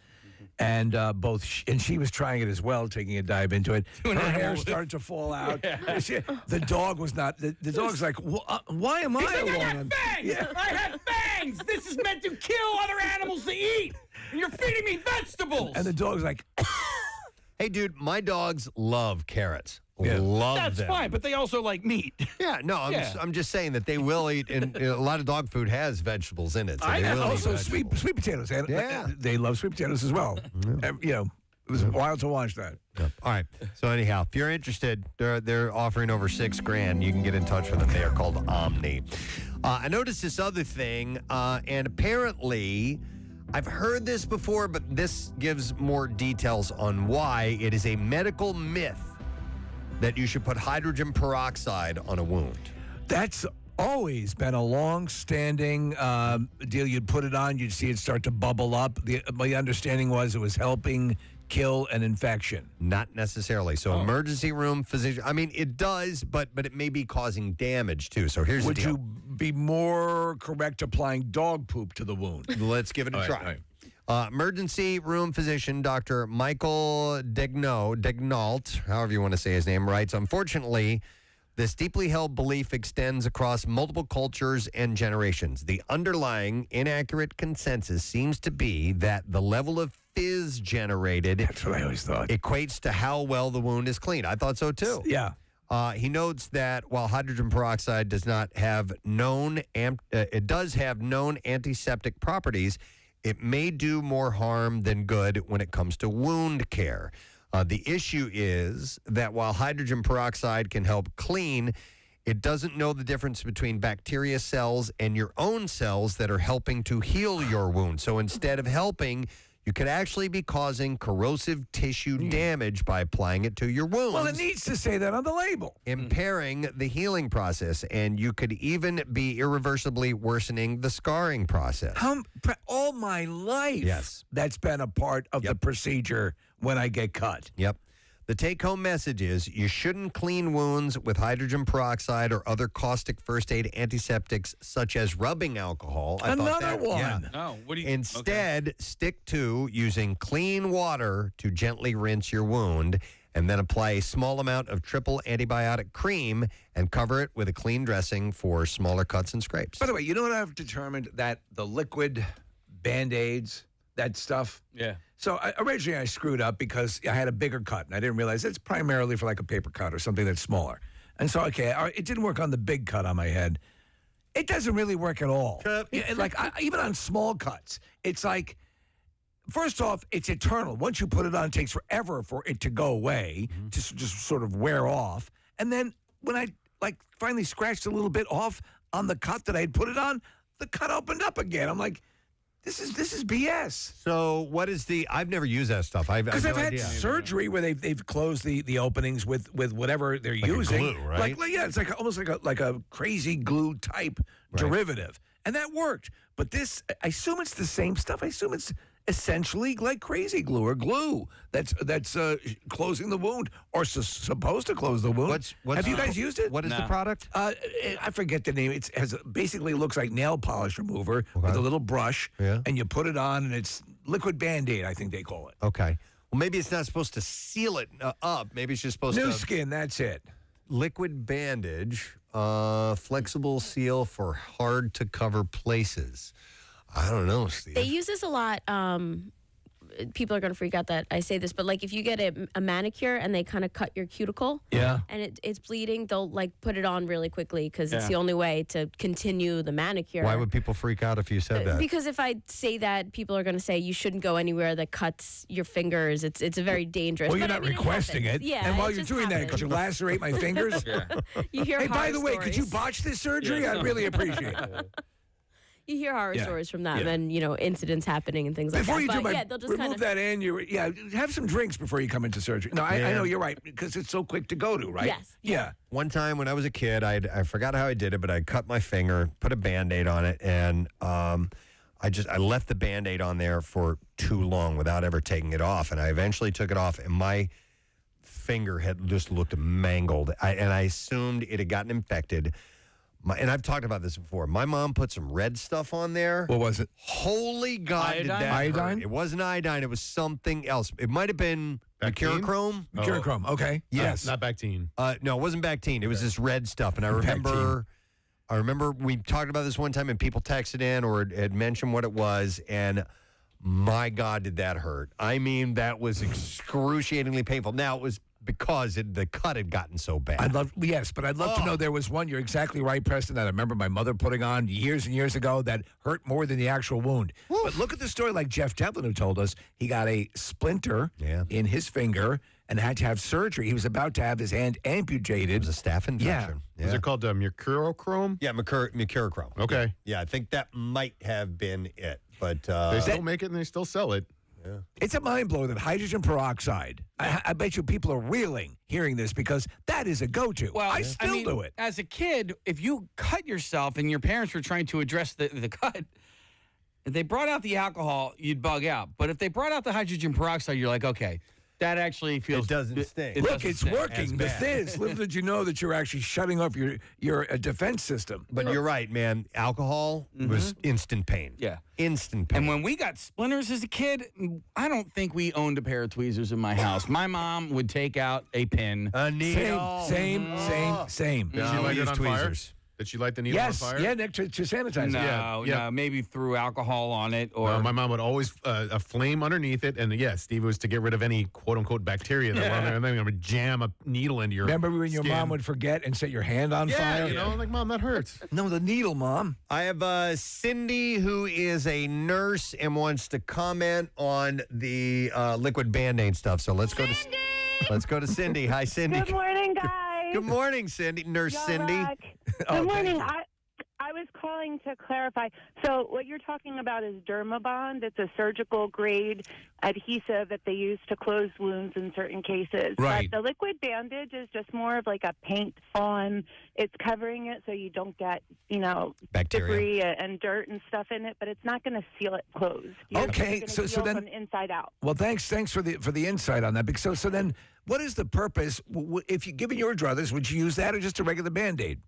And and she was trying it as well, taking a dive into it. Her hair started to fall out. The dog was not. The dog's like, why am I alone? I have fangs. I have fangs. This is meant to kill other animals to eat, and you're feeding me vegetables. And the dog's like, hey, dude, my dogs love carrots. Yeah. Love That's them. fine, but they also like meat. Yeah, no, I'm just saying that they will eat, and a lot of dog food has vegetables in it. So I they will also eat sweet potatoes. They love sweet potatoes as well. It was wild to watch that. All right. So anyhow, if you're interested, they're offering over $6,000. You can get in touch with them. They are called Omni. I noticed this other thing, and apparently, I've heard this before, but this gives more details on why it is a medical myth that you should put hydrogen peroxide on a wound. That's always been a long-standing deal. You'd put it on, you'd see it start to bubble up. My understanding was it was helping kill an infection. Not necessarily. So emergency room physician, I mean, it does, but it may be causing damage too. So here's the deal. Would you be more correct applying dog poop to the wound? Let's give it a All try. right. Emergency room physician Dr. Michael Degnault, however you want to say his name, writes, unfortunately, this deeply held belief extends across multiple cultures and generations. The underlying inaccurate consensus seems to be that the level of fizz generated, that's what I always thought, equates to how well the wound is cleaned. I thought so too. Yeah. He notes that while hydrogen peroxide does not have it does have known antiseptic properties, it may do more harm than good when it comes to wound care. The issue is that while hydrogen peroxide can help clean, it doesn't know the difference between bacteria cells and your own cells that are helping to heal your wound. So instead of helping, you could actually be causing corrosive tissue damage by applying it to your wounds. Well, it needs to say that on the label. Impairing the healing process, and you could even be irreversibly worsening the scarring process. All my life, yes, that's been a part of the procedure when I get cut. Yep. The take-home message is you shouldn't clean wounds with hydrogen peroxide or other caustic first aid antiseptics such as rubbing alcohol. Another one. Yeah. Oh, what do you? Instead, stick to using clean water to gently rinse your wound and then apply a small amount of triple antibiotic cream and cover it with a clean dressing for smaller cuts and scrapes. By the way, you know what I've determined? That the liquid BandAids, that stuff. Yeah. So originally I screwed up because I had a bigger cut, and I didn't realize it's primarily for like a paper cut or something that's smaller. And so, it didn't work on the big cut on my head. It doesn't really work at all. Even on small cuts, it's like, first off, it's eternal. Once you put it on, it takes forever for it to go away, to just sort of wear off. And then when I finally scratched a little bit off on the cut that I had put it on, the cut opened up again. I'm like, This is BS. So what is I've never used that stuff. Because I've had surgery where they've closed the openings with whatever they're using. Glue, right? It's almost like a crazy glue type derivative. And that worked. But this, I assume it's the same stuff. I assume it's essentially like crazy glue or glue that's closing the wound or supposed to close the wound. Have you guys used it? What is the product? I forget the name. It basically looks like nail polish remover with a little brush, and you put it on, and it's liquid BandAid, I think they call it. Okay. Well, maybe it's not supposed to seal it up. Maybe it's just supposed to... New skin, that's it. Liquid bandage, flexible seal for hard-to-cover places. I don't know, Steve. They use this a lot. People are going to freak out that I say this, but like if you get a manicure and they kind of cut your cuticle and it's bleeding, they'll put it on really quickly because it's the only way to continue the manicure. Why would people freak out if you said that? Because if I say that, people are going to say you shouldn't go anywhere that cuts your fingers. It's a very dangerous. Well, you're not requesting it. Yeah, and while you're doing that, could you lacerate my fingers? You hear hey, by horror the way, stories. could you botch this surgery? I'd really appreciate it. You hear horror stories from that, and then incidents happening and things like before that. Before you they'll just remove that aneurysm. Have some drinks before you come into surgery. No, I know you're right because it's so quick to go to, right? Yes. Yeah. One time when I was a kid, I forgot how I did it, but I cut my finger, put a Band-Aid on it, and I left the Band-Aid on there for too long without ever taking it off, and I eventually took it off, and my finger had just looked mangled, and I assumed it had gotten infected. And I've talked about this before. My mom put some red stuff on there. What was it? Holy God, iodine? did that Iodine? hurt. It wasn't iodine. It was something else. It might have been mercurochrome. Mercurochrome, okay. Yes. Not Bactine. No, it wasn't Bactine. It was this red stuff. And I remember we talked about this one time and people texted in or had mentioned what it was. And my God, did that hurt. I mean, that was excruciatingly painful. Now, it was because the cut had gotten so bad. I'd love to know there was one. You're exactly right, Preston, that I remember my mother putting on years and years ago that hurt more than the actual wound. Woo. But look at the story like Jeff Devlin, who told us he got a splinter in his finger and had to have surgery. He was about to have his hand amputated. It was a staph infection. Yeah. Is it called mercurochrome? Yeah, mercurochrome. Okay. Yeah, I think that might have been it. But they still make it and they still sell it. Yeah. It's a mind blower that hydrogen peroxide. I bet you people are reeling hearing this because that is a go-to. Well, I still do it. As a kid, if you cut yourself and your parents were trying to address the cut, if they brought out the alcohol, you'd bug out. But if they brought out the hydrogen peroxide, you're like, okay, that actually feels... It doesn't sting. Look, it's working. The fizz. Little did you know that you're actually shutting off your defense system. But you're right, man. Alcohol was instant pain. Yeah. Instant pain. And when we got splinters as a kid, I don't think we owned a pair of tweezers in my house. My mom would take out a pin. A needle. Same. Did she light it on fire? Did she light the needle on fire? Yeah, to sanitize it. No, maybe threw alcohol on it. Or my mom would always a flame underneath it, and Steve, was to get rid of any quote-unquote bacteria that were on there, and then I would jam a needle into your Remember when your skin. mom would forget and set your hand on fire? You know, like, Mom, that hurts. No, the needle, Mom. I have Cindy, who is a nurse and wants to comment on the liquid BandAid stuff. So let's go to Cindy. Hi, Cindy. Good morning, guys. Good morning, Cindy. Nurse Cindy. Good morning. I was calling to clarify. So what you're talking about is Dermabond. It's a surgical grade adhesive that they use to close wounds in certain cases. Right. But the liquid bandage is just more of like a paint on. It's covering it so you don't get, bacteria, debris and dirt and stuff in it, but it's not going to seal it closed. Okay, It's so gonna heal then from the inside out. Well, thanks for the insight on that. So then, what is the purpose? If you given your druthers, would you use that or just a regular Band-Aid?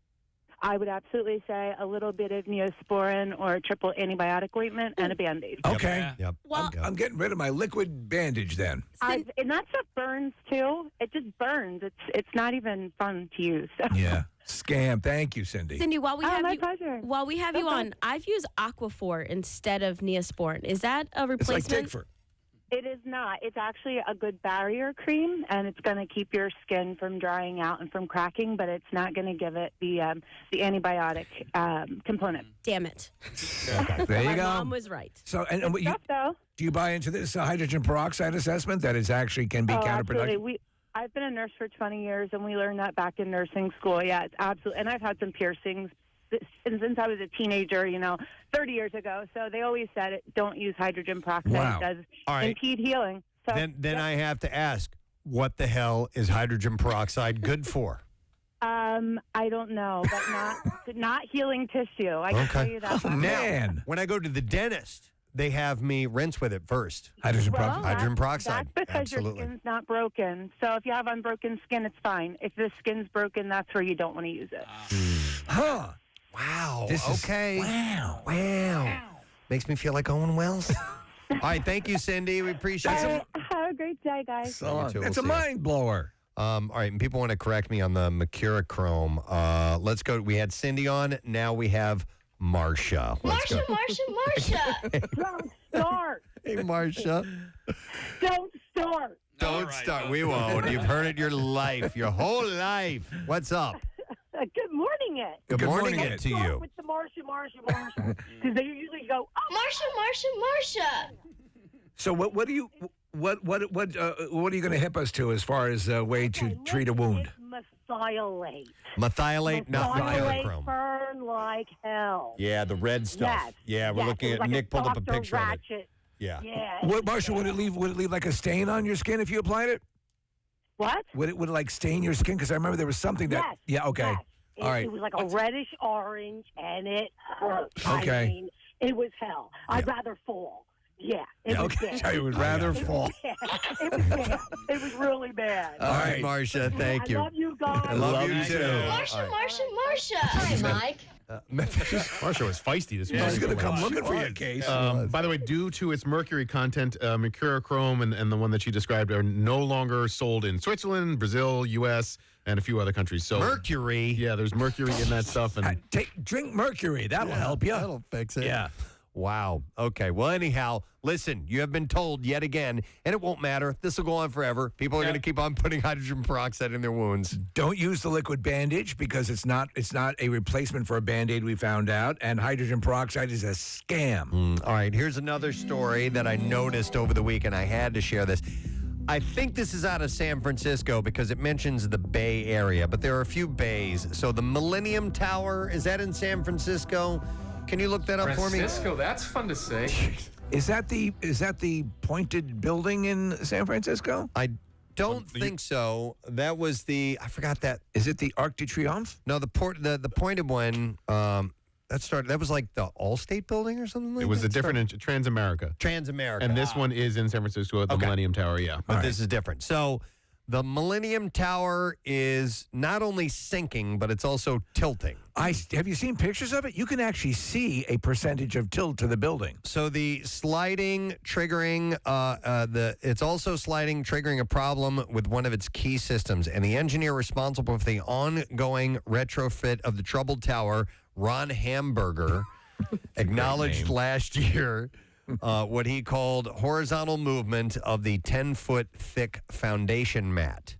I would absolutely say a little bit of Neosporin or triple antibiotic ointment and a Band-Aid. Okay. Yep. Well, I'm getting rid of my liquid bandage then. And that stuff burns too. It just burns. It's not even fun to use. Yeah. Scam. Thank you, Cindy. Cindy, while we have my you, pleasure. while we have you on, I've used Aquaphor instead of Neosporin. Is that a It's like replacement? Digford. It is not. It's actually a good barrier cream, and it's going to keep your skin from drying out and from cracking, but it's not going to give it the antibiotic component. Damn it. There you My go. mom was right. So, and Good stuff, though. do you buy into this hydrogen peroxide assessment that is actually can be counterproductive? Absolutely. I've been a nurse for 20 years, and we learned that back in nursing school. Yeah, it's absolutely. And I've had some piercings since I was a teenager, 30 years ago. So they always said, don't use hydrogen peroxide. Wow. It does All right. impede healing. So, Then I have to ask, what the hell is hydrogen peroxide good for? I don't know, but not healing tissue. I can tell you that. Now, when I go to the dentist, they have me rinse with it first. Hydrogen Well, Hydrogen peroxide. That's because Absolutely. your skin's not broken. So if you have unbroken skin, it's fine. If the skin's broken, that's where you don't want to use it. Huh. Wow. This is- Okay. Wow. Makes me feel like Owen Wells. All right. Thank you, Cindy. We appreciate it. Have a great day, guys. So you too. It's We'll a see you. mind blower. All right, and people want to correct me on the mercurochrome. Let's go. We had Cindy on. Now we have Marcia. Let's go. Marsha. Don't start. Hey, Marcia. Don't start. Don't start. We won't. You've heard it your life, your whole life. What's up? Good morning, it. Good morning morning, it to Start you. with the Marcia. Because they usually go, Marsha. So what are you going to hip us to as far as a way to treat a wound? methylate. Methylate, not Methylate mercurochrome. burn like hell. Yeah, the red stuff. Yes. Yeah, we're Yes, looking it at was like Nick pulled up a Dr. picture of it. Ratchet. Yeah. Yeah. What, Marcia, would it leave like a stain on your skin if you applied it? What? Would it like stain your skin? Because I remember there was something that. Yes. Yeah. Okay. Yes. All right. It was like a reddish orange, and it hurt. Okay. I mean, it was hell. I'd rather fall. Yeah. It was Okay. bad. So you would rather fall. Yeah, it was bad. It was really bad. All right, Marcia, thank you. I love you guys. I love you too. Marsha. Hi, Mike. Marcia was feisty this morning. She's going to come looking for your case. By the way, due to its mercury content, mercurochrome and the one that she described are no longer sold in Switzerland, Brazil, U.S., and a few other countries. So Mercury? Yeah, there's mercury in that stuff. And drink mercury. That'll help you. That'll fix it. Yeah. Wow. Okay. Well, anyhow, listen, you have been told yet again, and it won't matter. This will go on forever. People are going to keep on putting hydrogen peroxide in their wounds. Don't use the liquid bandage because it's not a replacement for a Band-Aid, we found out, and hydrogen peroxide is a scam. All right, here's another story that I noticed over the week, and I had to share this. I think this is out of San Francisco because it mentions the Bay Area, but there are a few bays. So the Millennium Tower, is that in San Francisco? Can you look that up for me? Francisco, that's fun to say. Is that the pointed building in San Francisco? I don't think so. That was I forgot that. Is it the Arc de Triomphe? No, the pointed one. That was like the Allstate building or something like that? It was a different Transamerica. Transamerica. And this one is in San Francisco at the Millennium Tower, yeah. But this is different. So the Millennium Tower is not only sinking, but it's also tilting. Have you seen pictures of it? You can actually see a percentage of tilt to the building. So the sliding triggering, it's also sliding, triggering a problem with one of its key systems. And the engineer responsible for the ongoing retrofit of the troubled tower, Ron Hamburger, acknowledged last year what he called horizontal movement of the 10-foot thick foundation mat.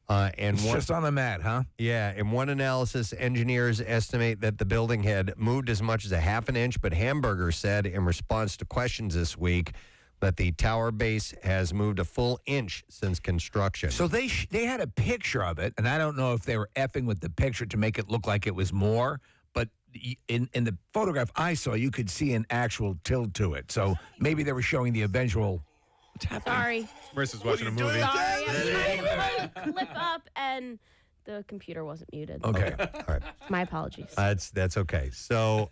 It's just on the mat, huh? Yeah. In one analysis, engineers estimate that the building had moved as much as a half an inch, but Hamburger said in response to questions this week that the tower base has moved a full inch since construction. So they had a picture of it, and I don't know if they were effing with the picture to make it look like it was more, but in the photograph I saw, you could see an actual tilt to it. So maybe they were showing the eventual... What's happening? Sorry. Marissa's watching a movie. Sorry, I'm trying to clip up, and the computer wasn't muted. Okay. All right. My apologies. That's okay. So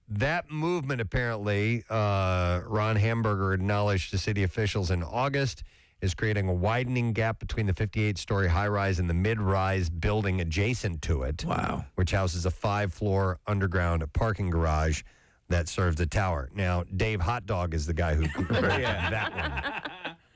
that movement, apparently, Ron Hamburger acknowledged to city officials in August, is creating a widening gap between the 58-story high-rise and the mid-rise building adjacent to it. Wow. Which houses a 5-floor underground parking garage that serves the tower. Now, Dave Hot Dog is the guy who created that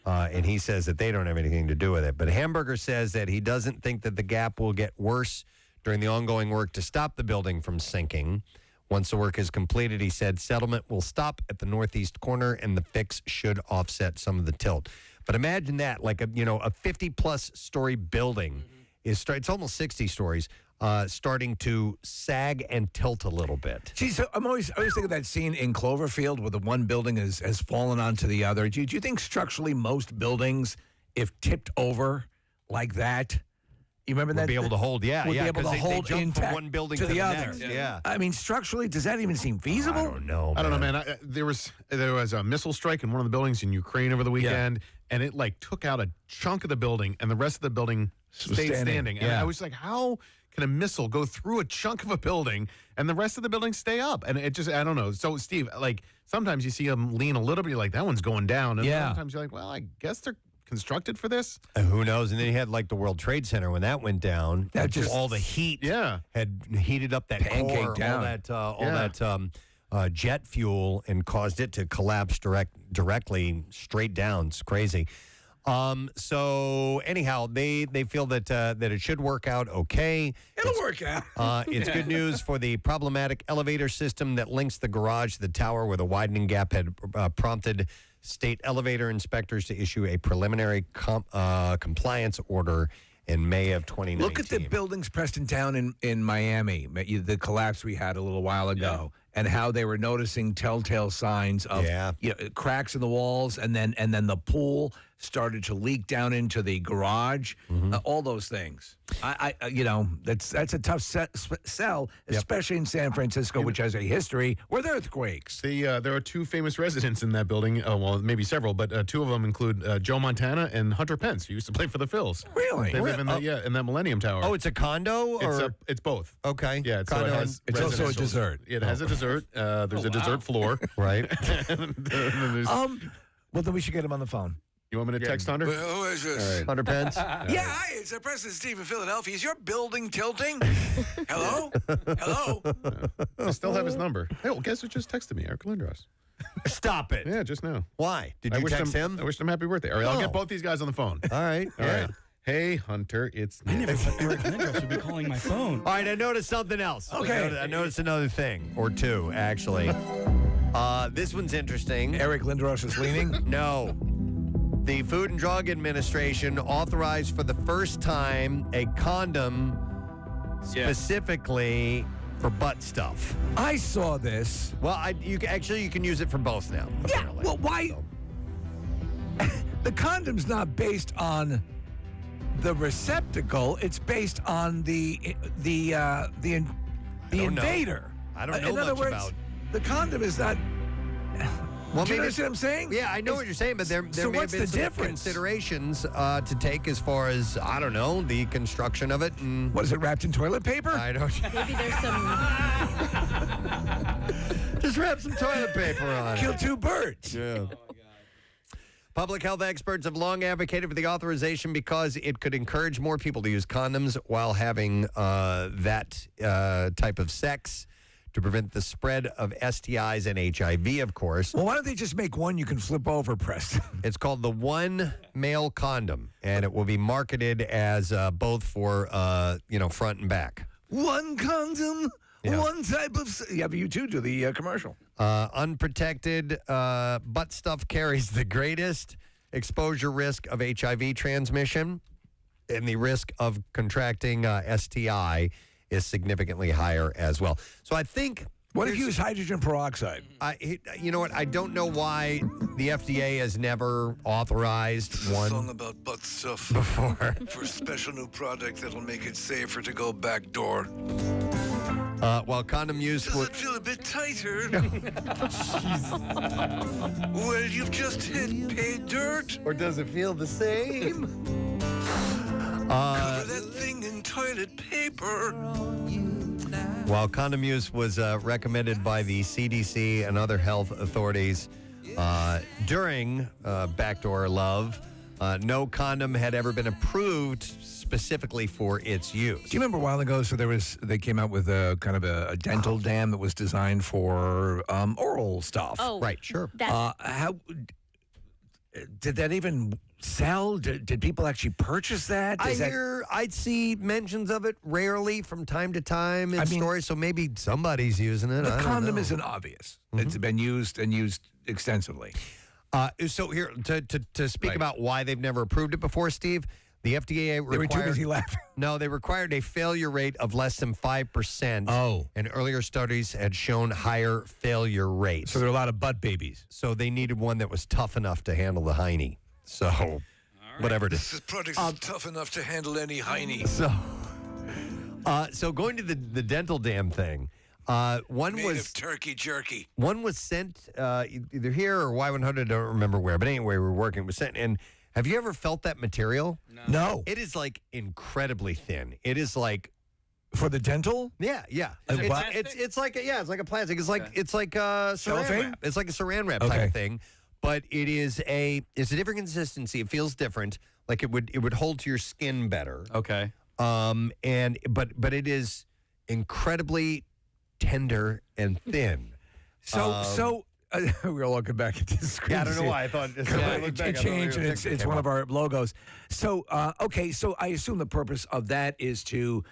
one. And he says that they don't have anything to do with it. But Hamburger says that he doesn't think that the gap will get worse during the ongoing work to stop the building from sinking. Once the work is completed, he said settlement will stop at the northeast corner and the fix should offset some of the tilt. But imagine that, like a 50-plus story building it's almost 60 stories, starting to sag and tilt a little bit. Gee, so I always think of that scene in Cloverfield where the one building has fallen onto the other. Do you think structurally most buildings, if tipped over like that, you remember that? Would be able to hold, yeah. Would be able to they hold jump intact from one building to the other. next. Yeah. I mean, structurally, does that even seem feasible? I don't know, I don't know, man. There was a missile strike in one of the buildings in Ukraine over the weekend, and it took out a chunk of the building, and the rest of the building stayed standing. And I was like, how can a missile go through a chunk of a building and the rest of the building stay up? And it just, I don't know. So, Steve, sometimes you see them lean a little bit, you're like, that one's going down. And sometimes you're like, well, I guess they're constructed for this. Who knows? And then you had the World Trade Center when that went down. That just all the heat had heated up that core, down. all that jet fuel, and caused it to collapse directly straight down. It's crazy. So anyhow, they feel that it should work out okay. It'll work out. It's good news for the problematic elevator system that links the garage to the tower, where the widening gap had prompted state elevator inspectors to issue a preliminary compliance order in May of 2019. Look at the buildings, Preston Town in Miami, the collapse we had a little while ago, and how they were noticing telltale signs of cracks in the walls, and then the pool started to leak down into the garage. All those things. That's a tough sell, especially in San Francisco, which has a history with earthquakes. There are two famous residents in that building. Well, maybe several, but two of them include Joe Montana and Hunter Pence, who used to play for the Phils. Really? They live in that Millennium Tower. Oh, it's a condo, or it's both. Okay. Yeah, it's also a dessert. It has a dessert. There's a dessert floor, right? Well, then we should get him on the phone. You want me to text Hunter? Who is this? Hunter Pence? Hi, it's Preston Steve in Philadelphia. Is your building tilting? Hello? Hello? I still have his number. Hey, well, guess who just texted me? Eric Lindros. Stop it. Yeah, just now. Why? Did you text him? I wished him happy birthday. All right, I'll get both these guys on the phone. All right. All right. Hey, Hunter, it's I never thought Eric Lindros would be calling my phone. All right, I noticed something else. Okay. I noticed another thing, or two, actually. This one's interesting. Eric Lindros is leaning? No. The Food and Drug Administration authorized for the first time a condom specifically for butt stuff. I saw this. Well, you can use it for both now. Yeah. Apparently. Well, why? The condom's not based on the receptacle. It's based on the invader. I don't know in other much words, about the condom is not. Well, Do you maybe- understand what I'm saying? Yeah, I know what you're saying, but there So may what's have been the some difference? considerations to take as far as, I don't know, the construction of it. And What is it, wrapped in toilet paper? I don't. Maybe there's some. Just wrap some toilet paper on Kill it. 2 birds. Yeah. Public health experts have long advocated for the authorization because it could encourage more people to use condoms while having that type of sex to prevent the spread of STIs and HIV, of course. Well, why don't they just make one you can flip over, Preston? It's called the One Male Condom, and it will be marketed as both for, front and back. One condom, Yeah. one type of. Yeah, but you too do the commercial. Unprotected butt stuff carries the greatest exposure risk of HIV transmission, and the risk of contracting STI is significantly higher as well. So I think. What if you use hydrogen peroxide? You know what? I don't know why the FDA has never authorized one Song about butt stuff before. for a special new product that'll make it safer to go back door. While condom use Does would. it feel a bit tighter? Well, you've just hit pay dirt. Or does it feel the same? Cover that thing in toilet paper. While condom use was recommended by the CDC and other health authorities during backdoor love, no condom had ever been approved specifically for its use. Do you remember a while ago? So they came out with a kind of a dental dam that was designed for oral stuff. Oh, right, sure. How did that even sell? Did people actually purchase that? I'd see mentions of it rarely from time to time in stories, so maybe somebody's using it. The I don't condom know. isn't obvious. It's been used and used extensively. So here, to speak about why they've never approved it before, Steve, the FDA required... They were too busy laughing. No, they required a failure rate of less than 5%. Oh. And earlier studies had shown higher failure rates. So there are a lot of butt babies. So they needed one that was tough enough to handle the hiney. So, whatever it is. This product's tough enough to handle any hiney. So going to the dental dam thing, one Made was of turkey jerky. One was sent either here or Y100, I don't remember where, but anyway, we were working. It was sent. And have you ever felt that material? No. It is like incredibly thin. It is like for the dental. Yeah. It's like a plastic. It's like saran Cellophane? wrap. It's like a saran wrap Okay. type of thing. But it's a different consistency. It feels different. Like it would hold to your skin better. Okay. But it is incredibly tender and thin. We're looking back at this screen. Yeah, I don't know why I thought it changed, and it's one of our logos. So I assume the purpose of that is to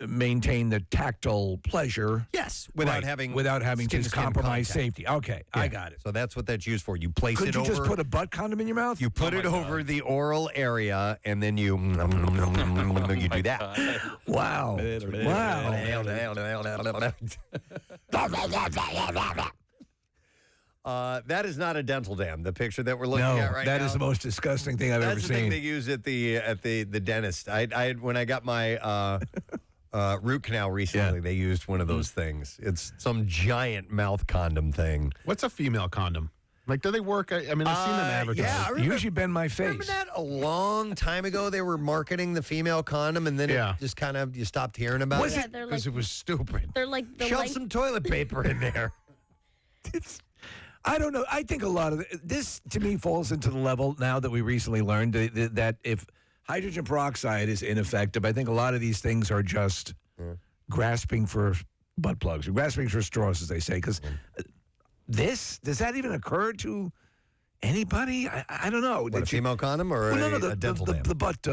maintain the tactile pleasure. Yes, without having to compromise contact. safety. Okay, Yeah. I got it. So that's what that's used for. You place Could it you over. just put a butt condom in your mouth? You put it over the oral area, and then you you do that. Wow! That is not a dental dam. The picture that we're looking No, at right now. that is the most disgusting thing I've ever That's the thing seen. they use at the dentist. I when I got my root canal recently, they used one of those things. It's some giant mouth condom thing. What's a female condom? Like, do they work? I mean, I've seen them advertised. Yeah, I remember- Usually bend my face. Remember that a long time ago? They were marketing the female condom, and then it just kind of you stopped hearing about Was it it- they're because like- it was stupid. They're like the Shove length. some toilet paper in there. I don't know. I think a lot of this, to me, falls into the level now that we recently learned that if hydrogen peroxide is ineffective, I think a lot of these things are just grasping for butt plugs or grasping for straws, as they say. Because does that even occur to anybody? I don't know. What, a female condom or a dental dam? The butt.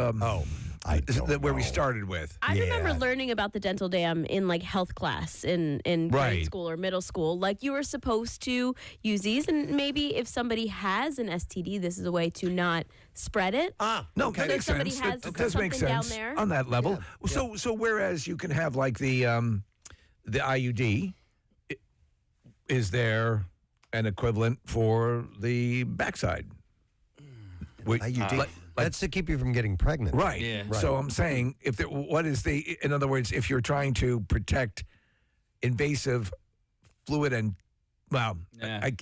I don't where we know. started with. I remember learning about the dental dam in like health class in Right. grade school or middle school. Like you were supposed to use these, and maybe if somebody has an STD, this is a way to not spread it. No, So that if makes somebody sense. has It does make something down sense there. on that level. So whereas you can have like the IUD, is there an equivalent for the backside? IUD. That's to keep you from getting pregnant. Right. Yeah. So I'm saying, in other words, if you're trying to protect invasive fluid and Well,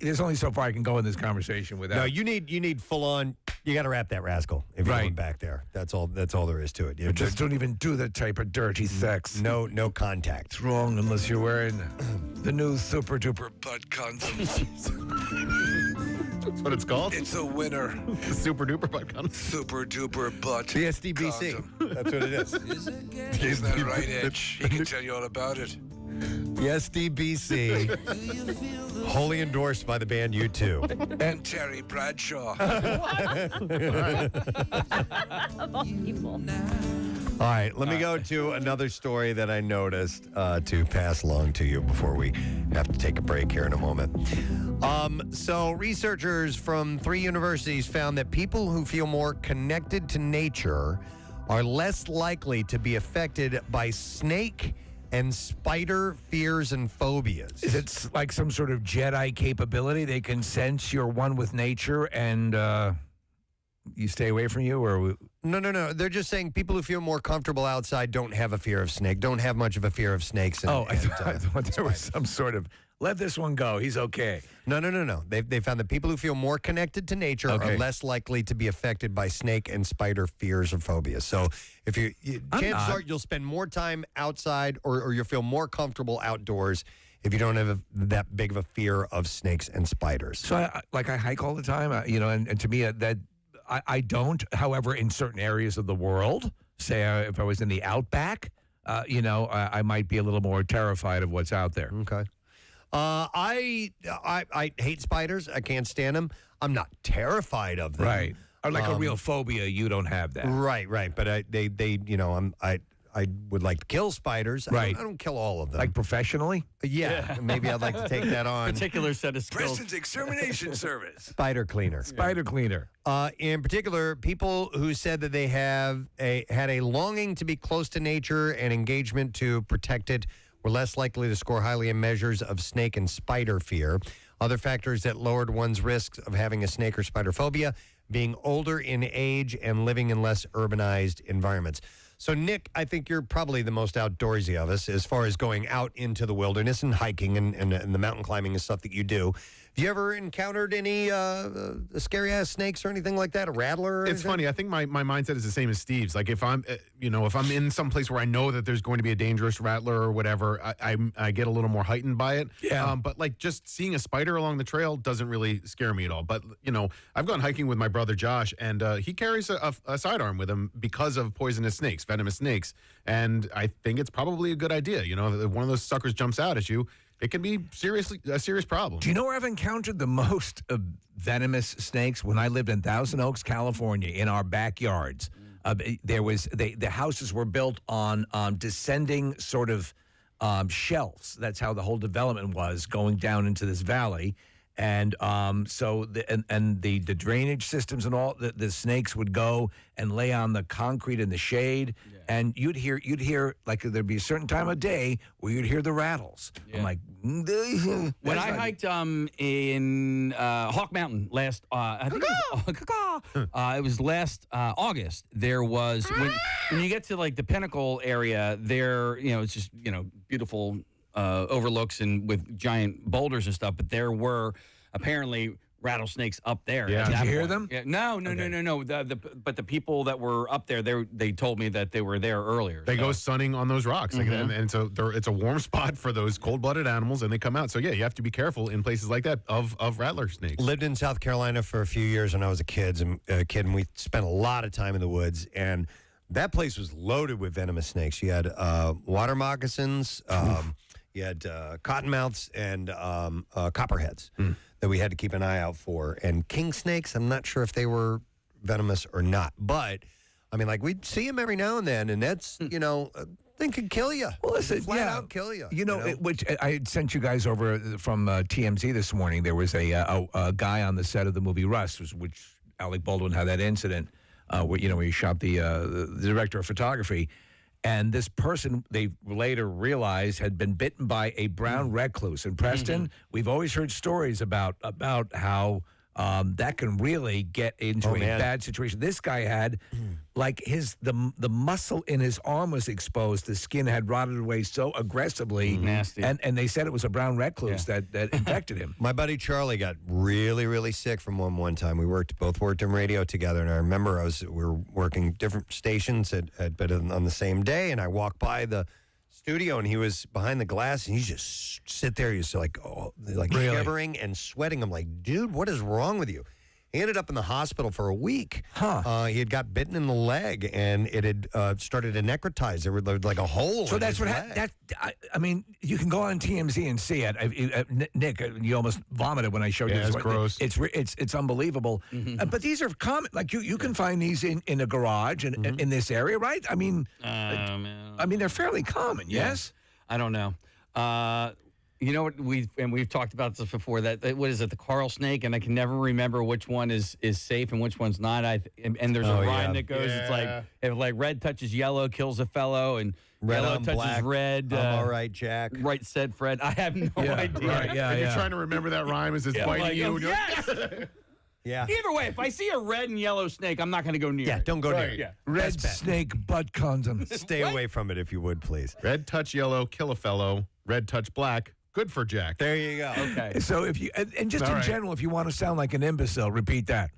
there's only so far I can go in this conversation without. No, you need full on. You got to wrap that rascal if you're going back there. That's all there is to it. You just don't even do that type of dirty sex. No contact. It's wrong unless you're wearing the new super duper butt condom. That's what it's called? It's a winner. The super duper butt condom. Super duper butt. The SDBC. That's what it is. Isn't that right, Edge? He can tell you all about it. The SDBC. Wholly endorsed by the band U2. And Terry Bradshaw. Of all people. All right, let me go to another story that I noticed to pass along to you before we have to take a break here in a moment. So researchers from 3 universities found that people who feel more connected to nature are less likely to be affected by snake and spider fears and phobias. Is it like some sort of Jedi capability? They can sense you're one with nature and you stay away from you? Or No. They're just saying people who feel more comfortable outside don't have a fear of snake, don't have much of a fear of snakes. I thought there was some sort of, let this one go, he's okay. No. They found that people who feel more connected to nature are less likely to be affected by snake and spider fears or phobias. So if chances are you'll spend more time outside or you'll feel more comfortable outdoors if you don't have that big of a fear of snakes and spiders. So I hike all the time, and to me that I don't. However, in certain areas of the world, say if I was in the outback, I might be a little more terrified of what's out there. Okay. I hate spiders. I can't stand them. I'm not terrified of them. Right. Or like a real phobia, you don't have that. Right. But I would like to kill spiders. Right. I don't kill all of them. Like professionally? Yeah. Maybe I'd like to take that on. Particular set of skills. Preston's Extermination Service. Spider cleaner. Spider cleaner. In particular, people who said that they had a longing to be close to nature and engagement to protect it were less likely to score highly in measures of snake and spider fear. Other factors that lowered one's risks of having a snake or spider phobia, being older in age and living in less urbanized environments. So, Nick, I think you're probably the most outdoorsy of us as far as going out into the wilderness and hiking and the mountain climbing and stuff that you do. Have you ever encountered any scary-ass snakes or anything like that? A rattler? Or it's funny. I think my mindset is the same as Steve's. Like if I'm, if I'm in some place where I know that there's going to be a dangerous rattler or whatever, I get a little more heightened by it. Yeah. But like just seeing a spider along the trail doesn't really scare me at all. But I've gone hiking with my brother Josh, and he carries a sidearm with him because of poisonous snakes, venomous snakes, and I think it's probably a good idea. If one of those suckers jumps out at you, it can be a serious problem. Do you know where I've encountered the most venomous snakes? When I lived in Thousand Oaks, California, in our backyards. The houses were built on descending sort of shelves. That's how the whole development was, going down into this valley. And so the drainage systems and all, the snakes would go and lay on the concrete in the shade. Yeah. And you'd hear like there'd be a certain time of day where you'd hear the rattles. Yeah. I'm like, when I hiked in Hawk Mountain last, I think it was last August. There was when you get to like the Pinnacle area, there it's just beautiful overlooks and with giant boulders and stuff. But there were apparently rattlesnakes up there. Yeah. Did you hear them? Yeah. No. But the people that were up there, they told me that they were there earlier. They go sunning on those rocks, and so it's a warm spot for those cold-blooded animals, and they come out. So yeah, you have to be careful in places like that of rattler snakes. Lived in South Carolina for a few years when I was a kid, and we spent a lot of time in the woods, and that place was loaded with venomous snakes. You had water moccasins. You had cottonmouths and copperheads that we had to keep an eye out for. And king snakes, I'm not sure if they were venomous or not. But, I mean, like, we'd see them every now and then, and that's, they could kill you. Well, listen, flat out kill you. Which I had sent you guys over from TMZ this morning. There was a guy on the set of the movie Rust, which Alec Baldwin had that incident where he shot the director of photography. And this person, they later realized, had been bitten by a brown recluse. In Preston, we've always heard stories about how that can really get into a bad situation. This guy had, like, the muscle in his arm was exposed. The skin had rotted away so aggressively. Nasty. And they said it was a brown recluse that infected him. My buddy Charlie got really, really sick from one time. We both worked in radio together, and I remember we were working different stations but on the same day, and I walked by the studio, and he was behind the glass, and he just sit there. He was like Really? shivering and sweating. I'm like, dude, what is wrong with you? He ended up in the hospital for a week. He had got bitten in the leg, and it had started to necrotize. There was like a hole. So in that's his what leg. I mean, you can go on TMZ and see it. Nick, you almost vomited when I showed you. It's gross. It's unbelievable. But these are common. Like you can find these in a garage and in this area, right? I mean, they're fairly common. Yes. I don't know. You know what we've talked about this before. That what is it? The coral snake, and I can never remember which one is safe and which one's not. And there's a rhyme that goes. It's like if red touches yellow, kills a fellow, and Red yellow on touches black. red. I'm all right, Jack. Right said Fred. I have no idea. Right, and you're trying to remember that rhyme as it's biting like, you. oh, and you're yes! Yeah. Either way, if I see a red and yellow snake, I'm not going to go near it. Don't go near it. Yeah. Red snake butt condom. Stay away from it if you would, please. Red touch yellow, kill a fellow. Red touch black, good for Jack. There you go. Okay. So if you and just in general, if you want to sound like an imbecile, repeat that.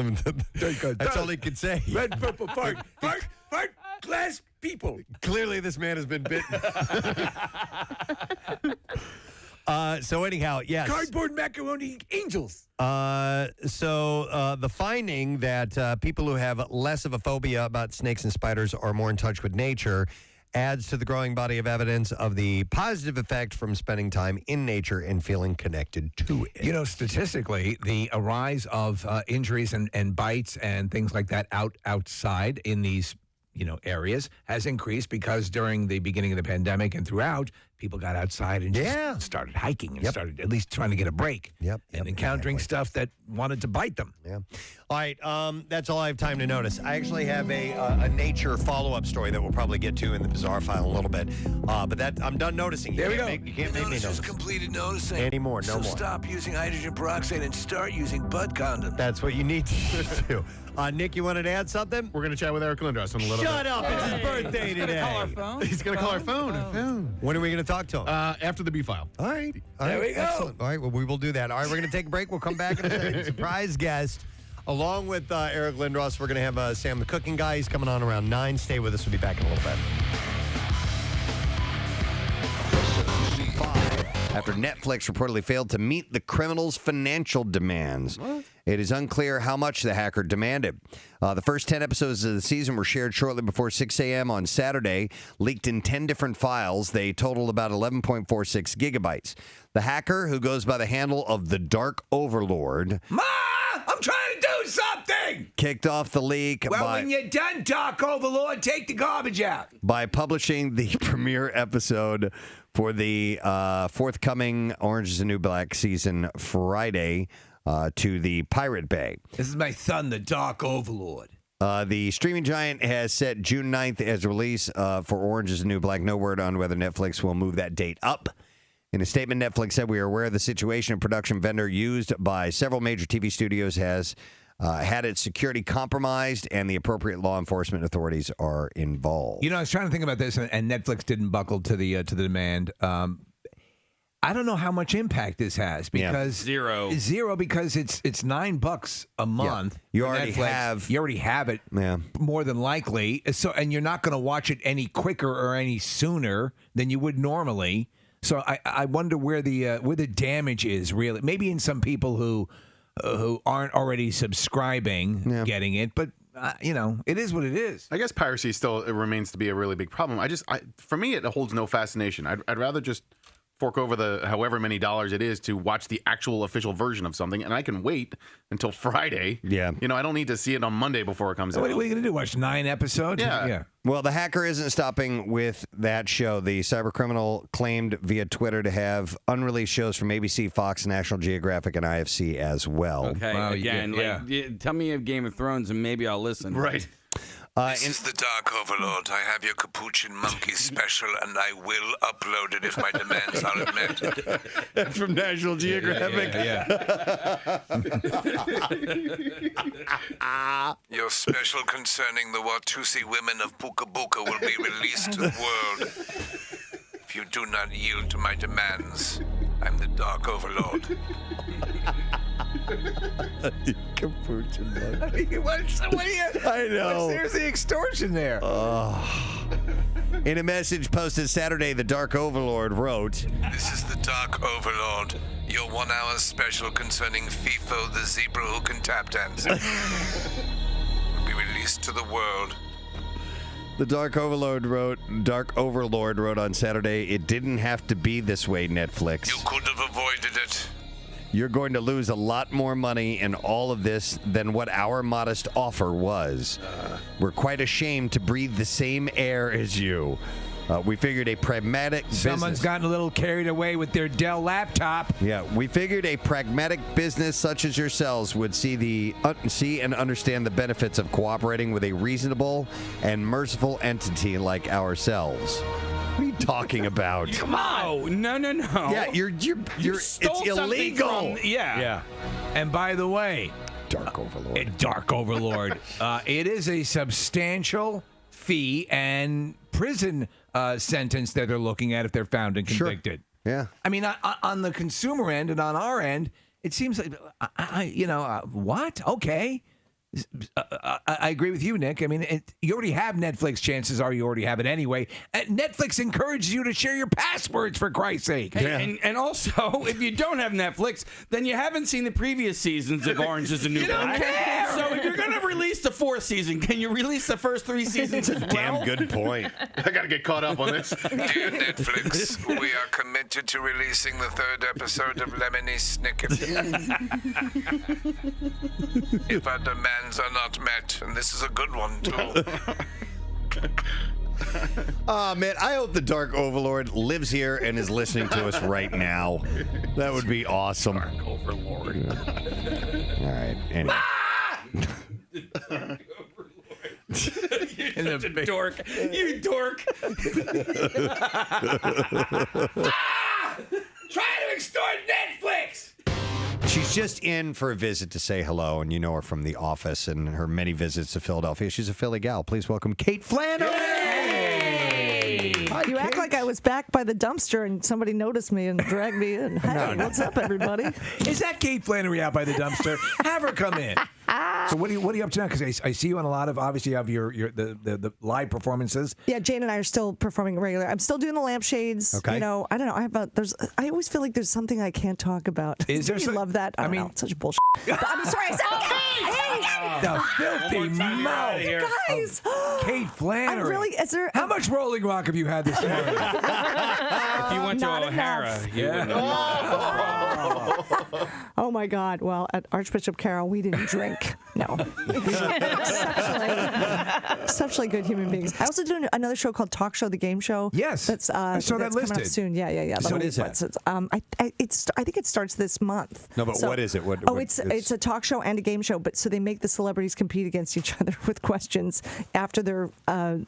That's all he could say. Red purple fart glass people. Clearly, this man has been bitten. So anyhow, yes. Cardboard macaroni angels. The finding that people who have less of a phobia about snakes and spiders are more in touch with nature adds to the growing body of evidence of the positive effect from spending time in nature and feeling connected to it. You know, statistically, the rise of injuries and bites and things like that outside in these areas has increased because during the beginning of the pandemic and throughout, people got outside and just started hiking and started at least trying to get a break. And encountering stuff that wanted to bite them. Yeah. All right. That's all I have time to notice. I actually have a nature follow-up story that we'll probably get to in the bizarre file in a little bit. But I'm done noticing. There we go. You can't make me notice. Completed noticing. Anymore. No more. So stop using hydrogen peroxide and start using butt condoms. That's what you need to do. Nick, you wanted to add something? We're going to chat with Eric Lindros in a little bit. Shut up. It's his birthday today. Call our phone. He's going to call our phone. When are we going to talk to him? After the B file. All right. There we go. Excellent. All right. Well, we will do that. All right. We're going to take a break. We'll come back in a second. Surprise guest. Along with Eric Lindros, we're going to have Sam the cooking guy. He's coming on around 9. Stay with us. We'll be back in a little bit. After Netflix reportedly failed to meet the criminal's financial demands. What? It is unclear how much the hacker demanded. The first 10 episodes of the season were shared shortly before 6 a.m. on Saturday, leaked in 10 different files. They totaled about 11.46 gigabytes. The hacker, who goes by the handle of the Dark Overlord... Ma! I'm trying to do something! Kicked off the leak when you're done, Dark Overlord, take the garbage out. By publishing the premiere episode for the forthcoming Orange is the New Black season Friday to the Pirate Bay. This is my son, the Dark Overlord. The streaming giant has set June 9th as release for Orange is the New Black. No word on whether Netflix will move that date up. In a statement, Netflix said, "We are aware of the situation. A production vendor used by several major TV studios has had its security compromised, and the appropriate law enforcement authorities are involved." You know, I was trying to think about this, and Netflix didn't buckle to the demand. I don't know how much impact this has because Zero because it's $9 a month. You for already Netflix. You already have it. More than likely. So, and you're not going to watch it any quicker or any sooner than you would normally. So I wonder where the damage is really. Maybe in some people who aren't already subscribing, getting it, but it is what it is. I guess piracy still remains to be a really big problem. For me, it holds no fascination. I'd rather just fork over the however many dollars it is to watch the actual official version of something, and I can wait until Friday. Yeah. I don't need to see it on Monday before it comes out. What are you going to do? Watch 9 episodes? Yeah. Well, the hacker isn't stopping with that show. The cybercriminal claimed via Twitter to have unreleased shows from ABC, Fox, National Geographic, and IFC as well. Okay, Wow, again, yeah. tell me of Game of Thrones and maybe I'll listen. Right. This is the Dark Overlord. I have your Capuchin Monkey special, and I will upload it if my demands are met. That's from National Geographic. Your special concerning the Watusi women of Puka Buka will be released to the world. If you do not yield to my demands, I'm the Dark Overlord. Capuchin Monkey. I mean, what are you? I know. There's the extortion there. In a message posted Saturday, the Dark Overlord wrote, This is the Dark Overlord, your 1 hour special concerning FIFO, the zebra who can tap dance. Will be released to the world. The Dark Overlord wrote on Saturday, it didn't have to be this way, Netflix. You could have avoided it. You're going to lose a lot more money in all of this than what our modest offer was. We're quite ashamed to breathe the same air as you. We figured a pragmatic Someone's gotten a little carried away with their Dell laptop. Yeah, we figured a pragmatic business such as yourselves would see and understand the benefits of cooperating with a reasonable and merciful entity like ourselves. What are you talking about? Come on! No. Yeah, it's illegal. Yeah. And by the way, Dark Overlord. Dark Overlord. It is a substantial fee and prison sentence that they're looking at if they're found and convicted. Sure. Yeah. I mean, on the consumer end and on our end, it seems like, what? Okay. I agree with you, Nick. I mean, you already have Netflix. Chances are you already have it anyway. Netflix encourages you to share your passwords, for Christ's sake. Hey, and also, if you don't have Netflix, then you haven't seen the previous seasons of Orange is the New Black. So if you're going to release the 4th season, can you release the first 3 seasons as well? Damn good point. I got to get caught up on this. Dear Netflix, we are committed to releasing the 3rd episode of Lemony Snicket. If our demands are not met, and this is a good one, too. Oh, man, I hope the Dark Overlord lives here and is listening to us right now. That would be awesome. Dark Overlord. All right, anyway. You're such a dork. You dork. Try to extort Netflix! She's just in for a visit to say hello, and you know her from The Office and her many visits to Philadelphia. She's a Philly gal. Please welcome Kate Flannery. Hi, you act like I was back by the dumpster and somebody noticed me and dragged me in. Hey, what's up, everybody? Is that Kate Flannery out by the dumpster? Have her come in. So what are you up to now? Because I see you on a lot of, obviously you have the live performances. Yeah, Jane and I are still performing regular. I'm still doing the lampshades. Okay. You know, I don't know. I always feel like there's something I can't talk about. Is there? You love that? I mean, know. It's such bullshit. But I'm sorry. I said the filthy mouth. Guys. Kate Flannery. How much Rolling Rock have you had this morning? If you went to O'Hara, you wouldn't have. Oh my God. Well, at Archbishop Carroll, we didn't drink. No. Exceptionally good human beings. I also do another show called Talk Show, the Game Show. Yes. That's I saw that coming listed. up soon. Yeah. So what is that? I think it starts this month. No, but what is it? It's a talk show and a game show, but so they make the celebrities compete against each other with questions after their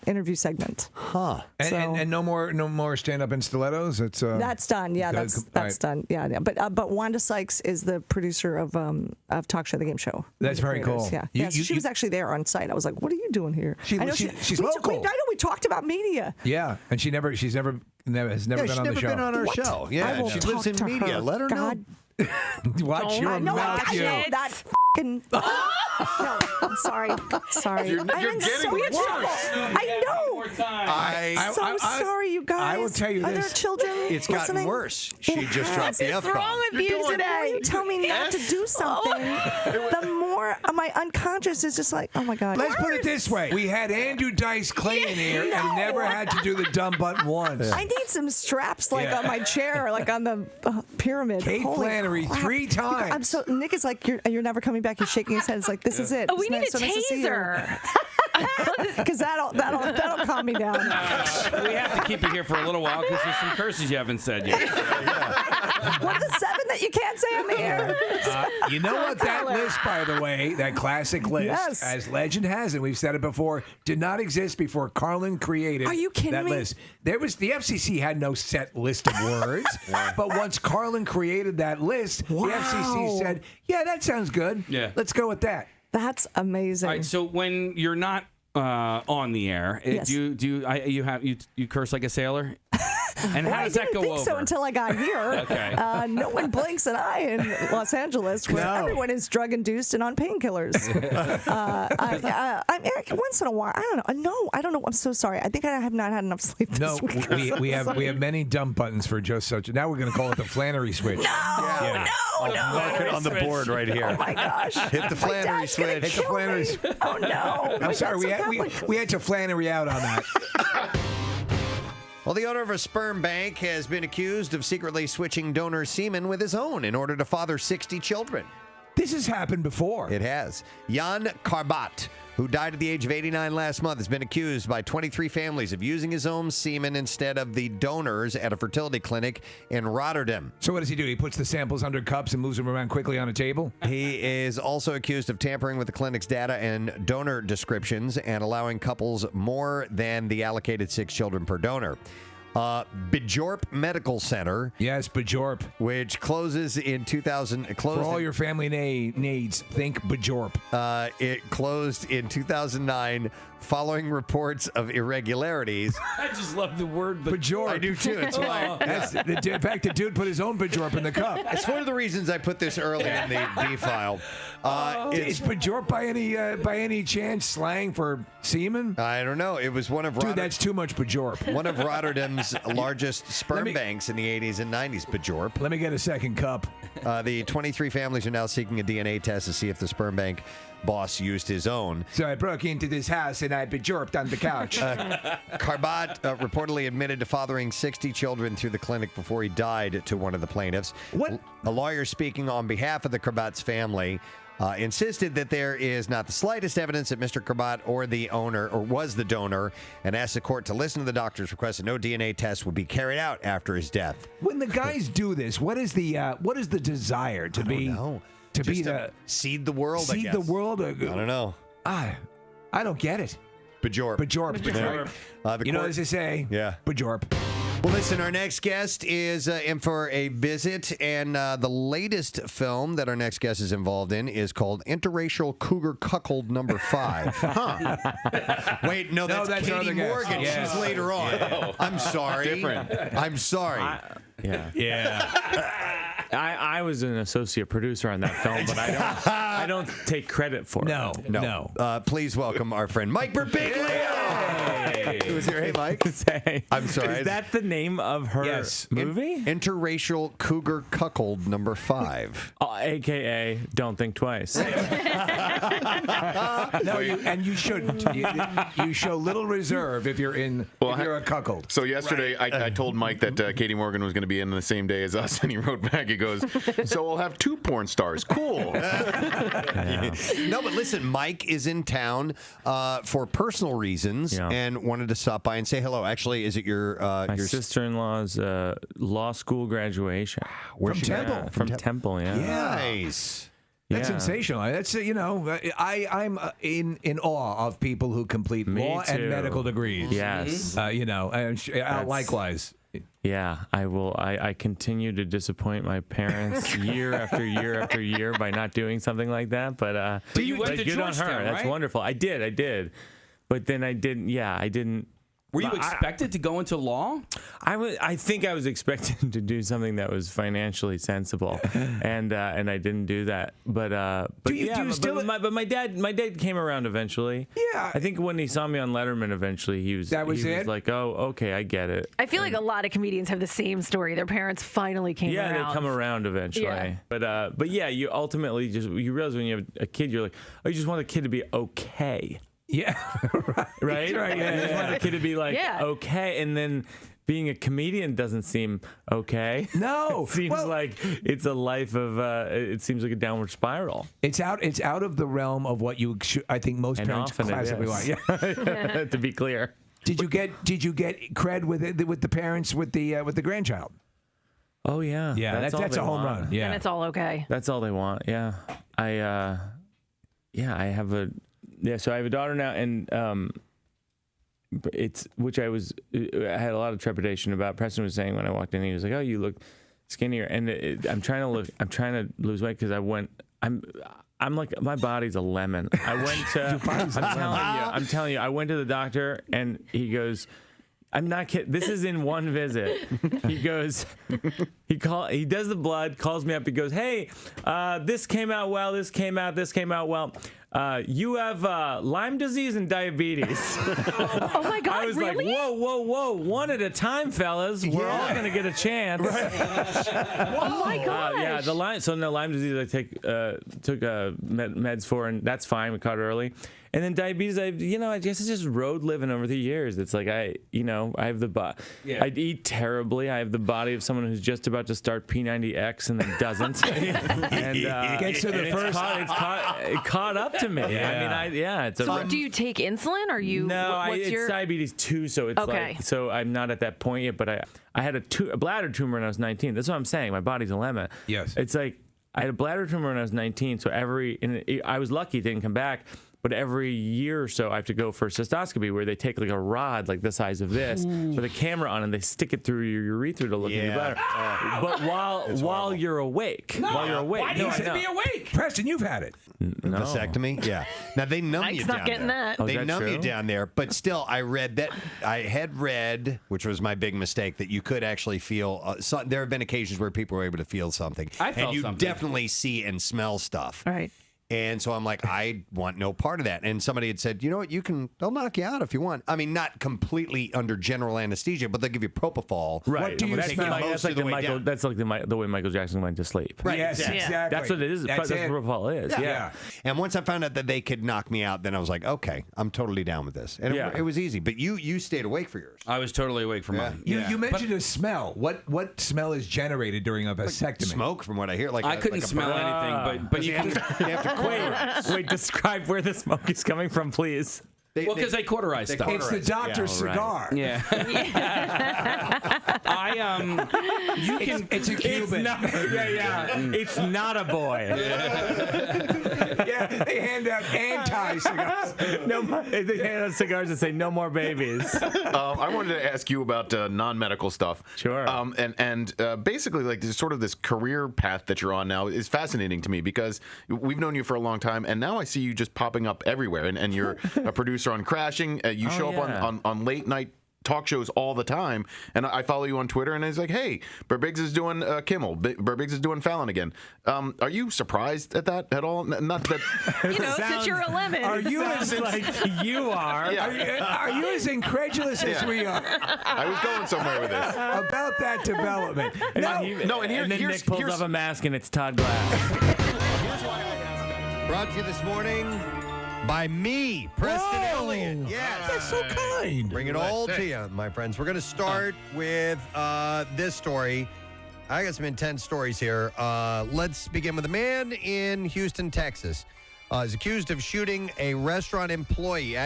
interview segment. Huh. And no more stand-up in stilettos? That's done. Yeah, that's done. Yeah. But Wanda Sykes is the producer of Talk Show, the Game Show. That's very cool. Yeah. She was actually there on site. I was like, "What are you doing here?" She's local. I know we talked about media. Yeah, and she's never been on the show. She's never been on our show. Yeah, she lives in media. Let her know. Watch your mouth, you. That fucking. No, I'm sorry. You're getting so worse. I know. I'm so sorry, you guys. I will tell you Are this. there children It's listening? gotten worse. She just dropped the F-bomb. What's wrong with you today? You tell me not to do something. The more my unconscious is just like, oh my God. Let's put it this way: we had Andrew Dice Clay in here and never had to do the dumb button once. I need some straps on my chair, like on the pyramid. Kate Flannery, crap. 3 times. Nick is like, you're never coming back. He's shaking his head. It's like, this is it. Oh, we need a taser. Because that'll calm me down. We have to keep you here for a little while because there's some curses you haven't said yet. What are the 7 that you can't say I'm here? You know what? That list, by the way, that classic list, Yes. as legend has it, we've said it before, did not exist before Carlin created Are you kidding that me? list. There was the FCC had no set list of words, but once Carlin created that list, the FCC said, "Yeah, that sounds good. Yeah. Let's go with that." That's amazing. All right, so when you're not on the air, Yes. you curse like a sailor? And how Well, does that go I didn't think so over? until I got here. Okay. No one blinks an eye in Los Angeles, where everyone is drug-induced and on painkillers. I mean, once in a while, I don't know. No, I don't know. I'm so sorry. I think I have not had enough sleep this No, week. we have many dump buttons for just such. Now we're going to call it the Flannery switch. No. Mark it on the board right here. Oh my gosh! Hit the Flannery switch. Hit the Flannery switch. Oh no! I'm sorry, we had to Flannery out on that. Well, the owner of a sperm bank has been accused of secretly switching donor semen with his own in order to father 60 children. This has happened before. It has. Jan Karbat, who died at the age of 89 last month, has been accused by 23 families of using his own semen instead of the donors at a fertility clinic in Rotterdam. So what does he do? He puts the samples under cups and moves them around quickly on a table? He is also accused of tampering with the clinic's data and donor descriptions and allowing couples more than the allocated 6 children per donor. Bajorp Medical Center. Yes, Bajorp. Which closes in 2000. For all your family needs, think Bajorp. It closed in 2009 following reports of irregularities. I just love the word Bajorp. I do too. It's why. In fact, the dude put his own Bajorp in the cup. It's one of the reasons I put this early in the D file. Is Bajorp by any chance slang for semen? I don't know. It was one of Dude, that's too much Bajorp. One of Rotterdam's largest sperm banks in the 80s and 90s, Bajorp. Let me get a second cup. The 23 families are now seeking a DNA test to see if the sperm bank boss used his own. So I broke into this house and I Bajorped on the couch. Karbat reportedly admitted to fathering 60 children through the clinic before he died to one of the plaintiffs. What? A lawyer speaking on behalf of the Karbat's family insisted that there is not the slightest evidence that Mr. Karbat or the owner or was the donor, and asked the court to listen to the doctor's request that no DNA test would be carried out after his death. When the guys do this, what is the desire to be? To Just be to the seed the world. I seed guess. the world. I don't know. I don't get it. Bajorp. You know, as they say. Yeah. Bajorp. Well, listen, our next guest is in for a visit, and the latest film that our next guest is involved in is called Interracial Cougar Cuckold Number 5. Wait, no, that's our Katie other guest. Morgan. Yeah. She's later on. Yeah. I'm sorry. Different. I'm sorry. I was an associate producer on that film, but I don't take credit for it. No. Please welcome our friend Mike Birbiglia. Who was here? Hey, Mike. Hey. I'm sorry. Is that the name of her movie? Interracial Cougar Cuckold Number 5. AKA Don't Think Twice. No, you shouldn't. You show little reserve if you're if you're a cuckold. So yesterday, I told Mike that Katie Morgan was going to be in the same day as us, and he wrote back. He goes, "So we'll have 2 porn stars. Cool." No, but listen, Mike is in town for personal reasons and wanted to stop by and say hello. Actually, is it your My sister-in-law's law school graduation? Where's From she Temple. at? From Temple, yeah. Nice. That's Yeah. sensational. That's I'm in awe of people who complete law and too. medical degrees. Yes. Likewise. Yeah, I will. I continue to disappoint my parents year after year after year by not doing something like that. But you went to good on her. Georgetown, That's right? wonderful. I did. But then I didn't. Yeah, I didn't. Were you expected to go into law? I think I was expected to do something that was financially sensible, and I didn't do that. But my dad came around eventually. Yeah, I think when he saw me on Letterman, eventually he was like, oh, okay, I get it. I feel like a lot of comedians have the same story. Their parents finally came around. Yeah, they come around eventually. Yeah. But yeah, you ultimately you realize when you have a kid, you're like, oh, you just want the kid to be okay. Yeah, right. Yeah. You just want the kid to be like okay, and then being a comedian doesn't seem okay. No, it seems like it's a life of. It seems like a downward spiral. It's out of the realm of what I think most And parents often it classically is. want. Yeah. To be clear. Did you get cred with the parents with the grandchild? Oh yeah, Yeah, that's a home run. Yeah, And it's all okay. That's all they want. Yeah, I have a So I have a daughter now, and I had a lot of trepidation about. Preston was saying when I walked in, he was like, "Oh, you look skinnier," and I'm trying to lose weight because I'm like, my body's a lemon. I went to. I'm telling you, I went to the doctor, and he goes, I'm not kidding. This is in one visit. He goes, he does the blood, calls me up. He goes, hey, this came out well. This came out well. You have Lyme disease and diabetes. Oh my God! I was really? like, whoa, one at a time, fellas. We're all gonna get a chance. Oh my gosh! Yeah, the Lyme. So no, Lyme disease. I took meds for, and that's fine. We caught it early. And then diabetes, I guess it's just road living over the years. It's like I have the body. Yeah. I eat terribly. I have the body of someone who's just about to start P90X and then doesn't. And gets to the first. It caught up to me. Yeah. I mean, it's So do you take insulin? Or you? No, it's diabetes 2, so it's Okay. like so I'm not at that point yet. But I had a bladder tumor when I was 19. That's what I'm saying. My body's a lemon. Yes. It's like I had a bladder tumor when I was 19. So I was lucky it didn't come back. But every year or so, I have to go for a cystoscopy where they take like a rod like the size of this with a camera on and they stick it through your urethra to look in your bladder. But while you're awake, why do you have to be awake? Preston, you've had it. No. Vasectomy? Yeah. Now they numb Mike's you not down getting there. that. Oh, They is that numb you true? down there, but still, I had read, which was my big mistake, that you could actually feel. There have been occasions where people were able to feel something, I felt and you something. definitely see and smell stuff. Right. And so I'm like, I want no part of that. And somebody had said, you know what, they'll knock you out if you want. I mean, not completely under general anesthesia, but they'll give you propofol. Right. What do you that's smell? That's like the way Michael Jackson went to sleep. Right. Yes, exactly. That's what it is. That's what propofol is. Yeah. And once I found out that they could knock me out, then I was like, okay, I'm totally down with this. And it was easy. But you stayed awake for yours. I was totally awake for mine. You mentioned a smell. What smell is generated during a vasectomy? Smoke, from what I hear. I couldn't smell anything, but you can. You have to Wait, describe where the smoke is coming from, please. Because they cauterize stuff. It's the doctor's cigar. Yeah. You can. It's a Cuban. It's not a boy. Yeah, they hand out anti-cigars. They hand out cigars and say no more babies. I wanted to ask you about non-medical stuff. Sure. And basically, like, this sort of this career path that you're on now is fascinating to me because we've known you for a long time, and now I see you just popping up everywhere. And you're a producer on Crashing. You show up on late night talk shows all the time, and I follow you on Twitter, and it's like, hey, Burbiggs is doing Kimmel, Burbiggs is doing Fallon again. Are you surprised at that at all? Not that since you're 11. Are you like you are? Yeah. Are you as incredulous as we are? I was going somewhere with this about that development. And then Nick pulls off a mask, and it's Todd Glass. Brought to you this morning by me, Preston Elliott. Yes. That's so kind. Bring it all to you, my friends. We're going to start with this story. I got some intense stories here. Let's begin with a man in Houston, Texas. Is accused of shooting a restaurant employees,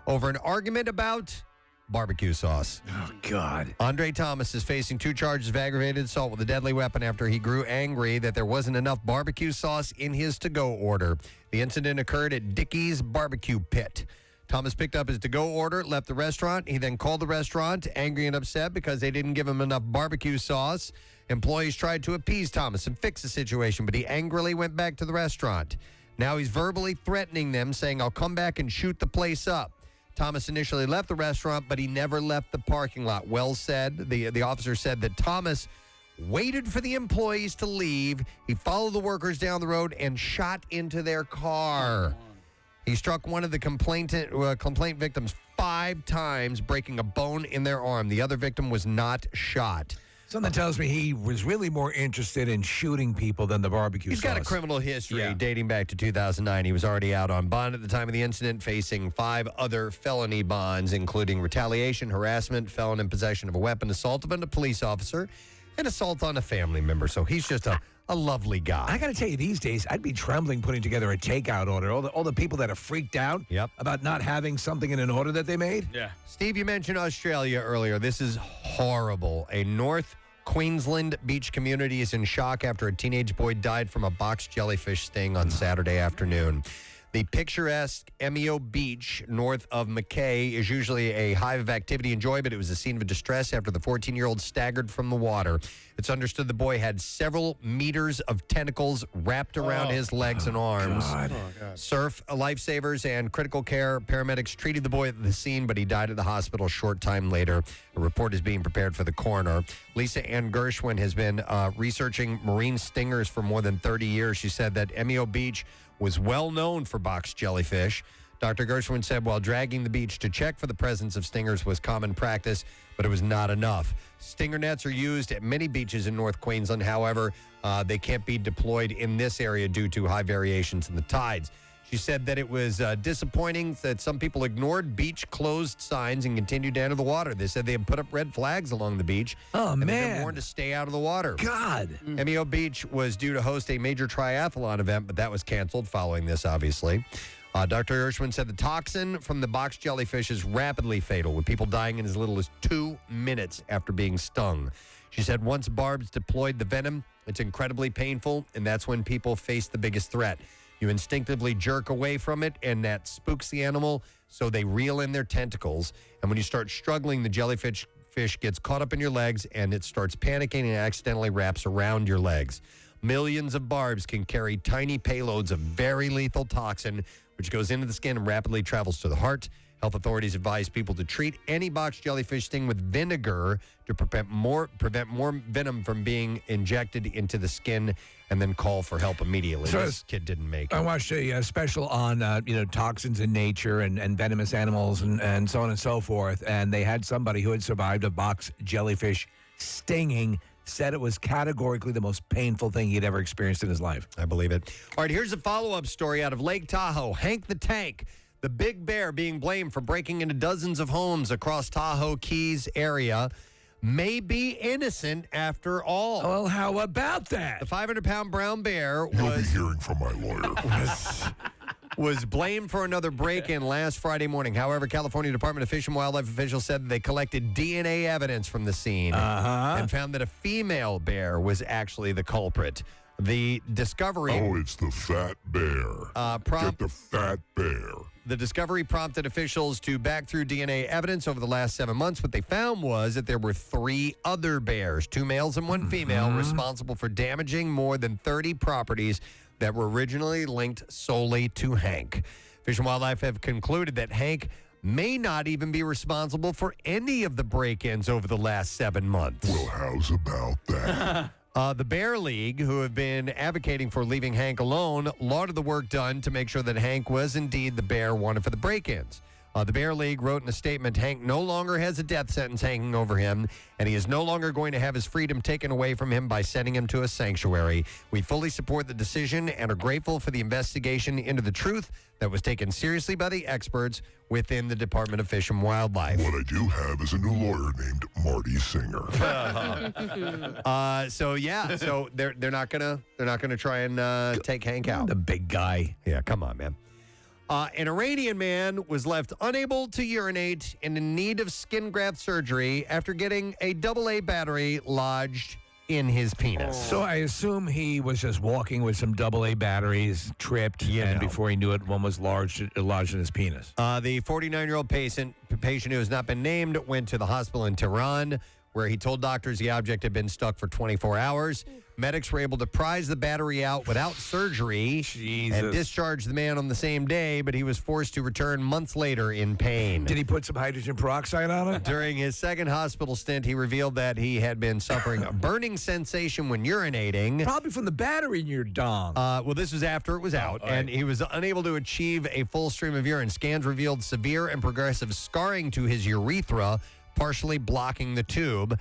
over an argument about barbecue sauce. Oh, God. Andre Thomas is facing 2 charges of aggravated assault with a deadly weapon after he grew angry that there wasn't enough barbecue sauce in his to-go order. The incident occurred at Dickey's Barbecue Pit. Thomas picked up his to-go order, left the restaurant. He then called the restaurant, angry and upset because they didn't give him enough barbecue sauce. Employees tried to appease Thomas and fix the situation, but he angrily went back to the restaurant. Now he's verbally threatening them, saying, I'll come back and shoot the place up. Thomas initially left the restaurant, but he never left the parking lot. Well said. The officer said that Thomas waited for the employees to leave. He followed the workers down the road and shot into their car. He struck one of the complaint victims 5 times, breaking a bone in their arm. The other victim was not shot. Something tells me he was really more interested in shooting people than the barbecue He's sauce. got a criminal history dating back to 2009. He was already out on bond at the time of the incident, facing 5 other felony bonds, including retaliation, harassment, felon in possession of a weapon, assault on a police officer, and assault on a family member. So he's just a lovely guy. I got to tell you, these days, I'd be trembling putting together a takeout order. All the people that are freaked out about not having something in an order that they made. Yeah. Steve, you mentioned Australia earlier. This is horrible. A North Queensland beach community is in shock after a teenage boy died from a box jellyfish sting on Saturday afternoon. The picturesque Emeo Beach north of Mackay is usually a hive of activity and joy, but it was a scene of distress after the 14-year-old staggered from the water. It's understood the boy had several meters of tentacles wrapped around his legs and arms. Surf lifesavers and critical care paramedics treated the boy at the scene, but he died at the hospital a short time later. A report is being prepared for the coroner. Lisa Ann Gershwin has been researching marine stingers for more than 30 years. She said that Emeo Beach was well known for box jellyfish. Dr. Gershwin said while dragging the beach to check for the presence of stingers was common practice, but it was not enough. Stinger nets are used at many beaches in North Queensland. However, they can't be deployed in this area due to high variations in the tides. She said that it was disappointing that some people ignored beach closed signs and continued to enter the water. They said they had put up red flags along the beach. Oh, and man. they've been warned to stay out of the water. God. Emeo Beach was due to host a major triathlon event, but that was canceled following this, obviously. Dr. Gershwin said the toxin from the box jellyfish is rapidly fatal, with people dying in as little as 2 minutes after being stung. She said once barbs deployed the venom, it's incredibly painful, and that's when people face the biggest threat. You instinctively jerk away from it, and that spooks the animal, so they reel in their tentacles. And when you start struggling, the jellyfish gets caught up in your legs, and it starts panicking and accidentally wraps around your legs. Millions of barbs can carry tiny payloads of very lethal toxin, which goes into the skin and rapidly travels to the heart. Health authorities advise people to treat any box jellyfish sting with vinegar to prevent more venom from being injected into the skin, and then call for help immediately. So this kid didn't make it. I watched a special on toxins in nature and venomous animals and so on and so forth, and they had somebody who had survived a box jellyfish stinging, said it was categorically the most painful thing he'd ever experienced in his life. I believe it. All right, here's a follow-up story out of Lake Tahoe. Hank the Tank, the big bear being blamed for breaking into dozens of homes across Tahoe Keys area, may be innocent after all. Well, how about that? The 500-pound brown bear You'll be hearing from my lawyer. was blamed for another break-in last Friday morning. However, California Department of Fish and Wildlife officials said that they collected DNA evidence from the scene and found that a female bear was actually the culprit. The discovery... Oh, it's the fat bear. Get the fat bear. The discovery prompted officials to back through DNA evidence over the last 7 months. What they found was that there were 3 other bears, 2 males and 1 female, responsible for damaging more than 30 properties that were originally linked solely to Hank. Fish and Wildlife have concluded that Hank may not even be responsible for any of the break-ins over the last 7 months. Well, how's about that? The Bear League, who have been advocating for leaving Hank alone, lauded the work done to make sure that Hank was indeed the bear wanted for the break-ins. The Bear League wrote in a statement, Hank no longer has a death sentence hanging over him, and he is no longer going to have his freedom taken away from him by sending him to a sanctuary. We fully support the decision and are grateful for the investigation into the truth that was taken seriously by the experts within the Department of Fish and Wildlife. What I do have is a new lawyer named Marty Singer. So they're not gonna try and take Hank out. The big guy. Yeah, come on, man. An Iranian man was left unable to urinate and in need of skin graft surgery after getting a AA battery lodged in his penis. So I assume he was just walking with some AA batteries, tripped, and before he knew it, one was lodged in his penis. The 49-year-old patient who has not been named went to the hospital in Tehran, where he told doctors the object had been stuck for 24 hours. Medics were able to prise the battery out without surgery and discharge the man on the same day, but he was forced to return months later in pain. Did he put some hydrogen peroxide on it? During his second hospital stint, he revealed that he had been suffering a burning sensation when urinating. Probably from the battery in your dong. Well, this was after it was out, and he was unable to achieve a full stream of urine. Scans revealed severe and progressive scarring to his urethra, partially blocking the tube.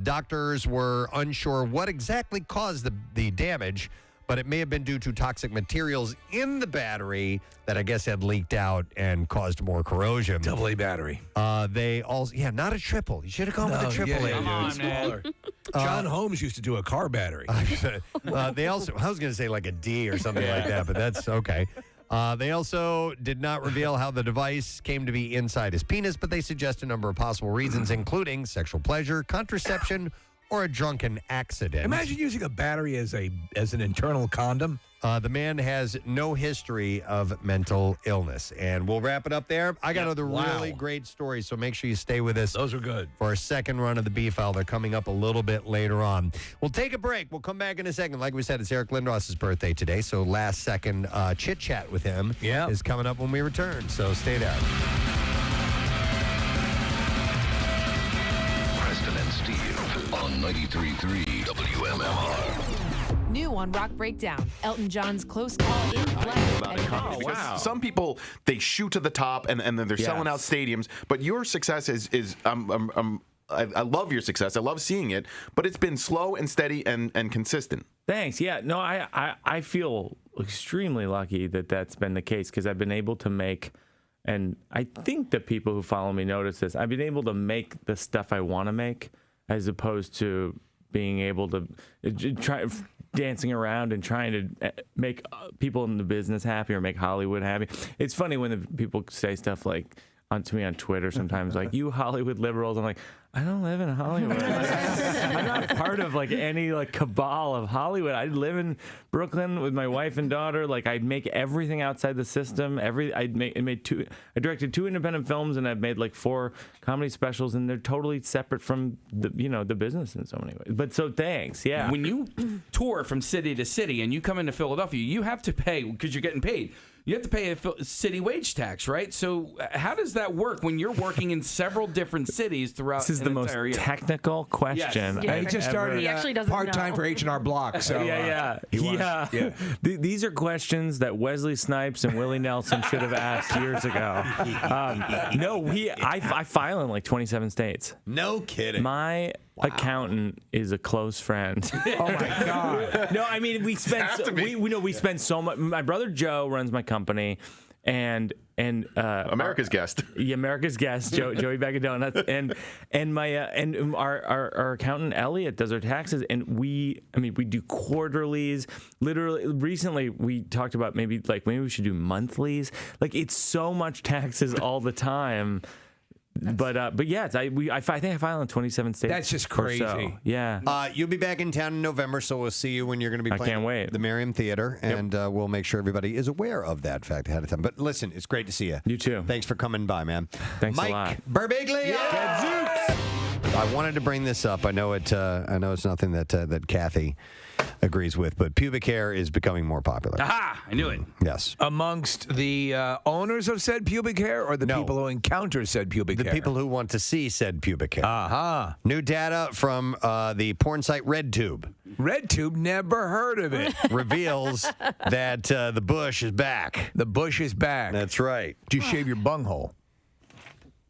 Doctors were unsure what exactly caused the damage, but it may have been due to toxic materials in the battery that I guess had leaked out and caused more corrosion. AA battery. They also, not a triple. You should have gone with a triple A. Come on, man. John Holmes used to do a car battery. They also, I was going to say like a D or something like that, but that's okay. They also did not reveal how the device came to be inside his penis, but they suggest a number of possible reasons, including sexual pleasure, contraception, or a drunken accident. Imagine using a battery as an internal condom. The man has no history of mental illness. And we'll wrap it up there. I got other really great stories, so make sure you stay with us. Those are good. For our second run of the B-File. They're coming up a little bit later on. We'll take a break. We'll come back in a second. Like we said, it's Eric Lindros's birthday today, so last second chit-chat with him is coming up when we return. So stay there. Preston and Steve on 93.3 WMMR. New on Rock Breakdown, Elton John's Close Call in Flight. Wow. Some people, they shoot to the top and then they're selling out stadiums. But your success is I love your success. I love seeing it. But it's been slow and steady and consistent. Thanks. Yeah. No, I feel extremely lucky that that's been the case because I've been able to make, and I think the people who follow me notice this, I've been able to make the stuff I want to make as opposed to being able to try dancing around and trying to make people in the business happy or make Hollywood happy. It's funny when the people say stuff like to me on Twitter sometimes, like, you Hollywood liberals. I'm like, I don't live in Hollywood. I'm not part of any cabal of Hollywood. I live in Brooklyn with my wife and daughter. I'd make everything outside the system. I directed 2 independent films and I've made 4 comedy specials, and they're totally separate from the business in so many ways. But so thanks, yeah. When you tour from city to city and you come into Philadelphia, you have to pay because you're getting paid. You have to pay a city wage tax, right? So how does that work when you're working in several different cities throughout? This is the most technical question. Yes. He just started part-time for H&R Block. So These are questions that Wesley Snipes and Willie Nelson should have asked years ago. I file in 27 states. No kidding. My accountant is a close friend. Oh my God! No, I mean we spend so much. My brother Joe runs my company, and America's Guest. Yeah, America's Guest, Joey Bag of Donuts, and my and our accountant Elliot does our taxes, and we do quarterlies. Literally, recently we talked about maybe we should do monthlies. It's so much taxes all the time. But yeah, I think I file in 27 states. That's just crazy. So. Yeah. You'll be back in town in November, so we'll see you when you're going to be playing the Merriam Theater, and we'll make sure everybody is aware of that fact ahead of time. But listen, it's great to see you. You too. Thanks for coming by, man. Thanks Mike a lot. Birbiglia. I wanted to bring this up. I know it's nothing that Kathy agrees with, but pubic hair is becoming more popular. Aha! I knew it. Yes. Amongst the owners of said pubic hair, or the people who encounter said pubic hair? The people who want to see said pubic hair. Aha. New data from the porn site RedTube. RedTube, never heard of it. Reveals that the bush is back. The bush is back. That's right. Do you shave your bunghole?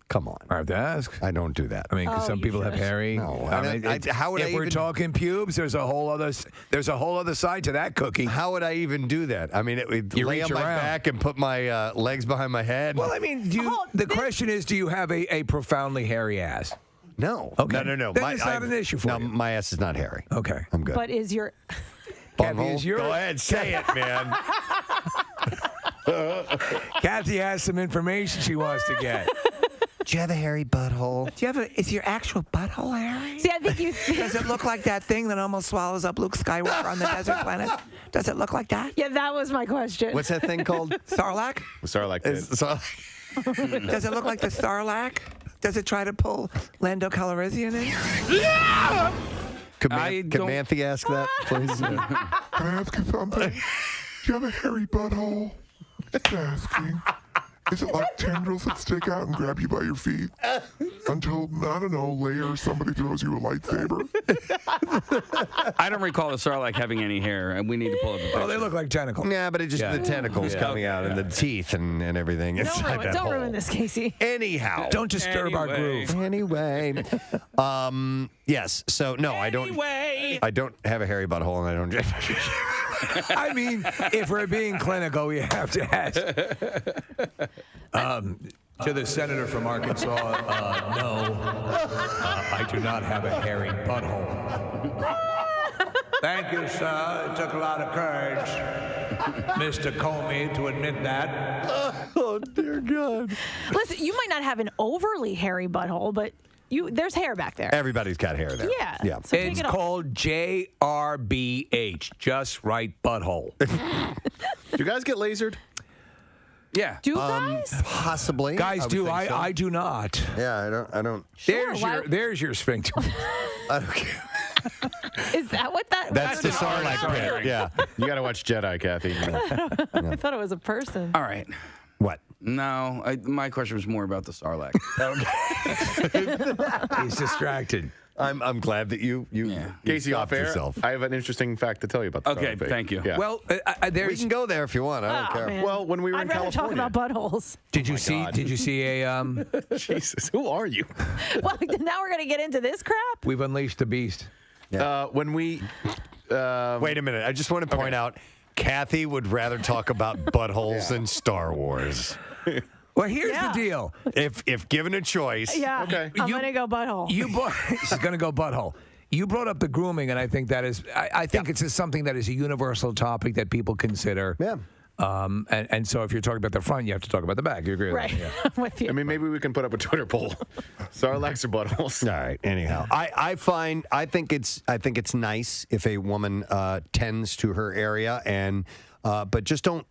Come on. I have to ask. I don't do that. I mean, because some people have hairy. No. How would if we're talking pubes, there's a whole other side to that cookie. How would I even do that? I mean, you lay on my back and put my legs behind my head. Well, I mean, the question is, do you have a profoundly hairy ass? No. Okay. No. Then it's not an issue for you. No, my ass is not hairy. Okay. I'm good. But is your... Kathy, go ahead, say it, man. Kathy has some information she wants to get. Do you have a hairy butthole? Is your actual butthole hairy? See, I think you... Does it look like that thing that almost swallows up Luke Skywalker on the desert planet? Does it look like that? Yeah, that was my question. What's that thing called? Sarlacc? Sarlacc. Does it look like the Sarlacc? Does it try to pull Lando Calrissian in? Yeah! Can Manthe ask that, please? Can I ask you something? Do you have a hairy butthole? Just asking. Is it like tendrils that stick out and grab you by your feet until, I don't know, later somebody throws you a lightsaber? I don't recall the Sarlacc having any hair, and we need to pull up a picture. Oh, they look like tentacles. Yeah, but it's just the tentacles coming out and the teeth and everything. Don't ruin this, Casey. Anyhow. Don't disturb our groove. Anyway. Yes. So, no, I don't. I don't have a hairy butthole, and I don't. I mean, if we're being clinical, we have to ask. To the senator from Arkansas, no, I do not have a hairy butthole. Thank you, sir. It took a lot of courage, Mr. Comey, to admit that. Oh, dear God. Listen, you might not have an overly hairy butthole, but There's hair back there. Everybody's got hair there. Yeah. Yeah. So take It's it off. called JRBH, just right butthole. Do you guys get lasered? Yeah. Do guys? Possibly. Guys do. would think so. I do not. Yeah, I don't. There's your sphincter. I don't care. Is that what that? That's the Sarlacc pit. Yeah. You got to watch Jedi, Kathy. I thought it was a person. All right. What? No, my question was more about the Sarlacc. He's distracted. I'm glad that you Casey, off stopped air, yourself. I have an interesting fact to tell you about the Okay, Sarlacc. thank you. Yeah. Well, We can go there if you want. I don't care. Man. Well, when we were I'd in rather talk California. about buttholes. Did you see? God. Did you see a? Jesus, who are you? Well, now we're gonna get into this crap. We've unleashed the beast. When we. Wait a minute. I just want to point out, Kathy would rather talk about buttholes than Star Wars. Well, here's the deal. If given a choice. Yeah. Okay. I'm gonna go butthole. She's gonna go butthole. You brought up the grooming, and I think that is. I think it's just something that is a universal topic that people consider. Yeah. And so if you're talking about the front, you have to talk about the back. You agree with Right. that? Yeah. I'm with you. I mean, maybe we can put up a Twitter poll. Sarlaccs or buttholes? All right. Anyhow, I think it's nice if a woman tends to her area and but just don't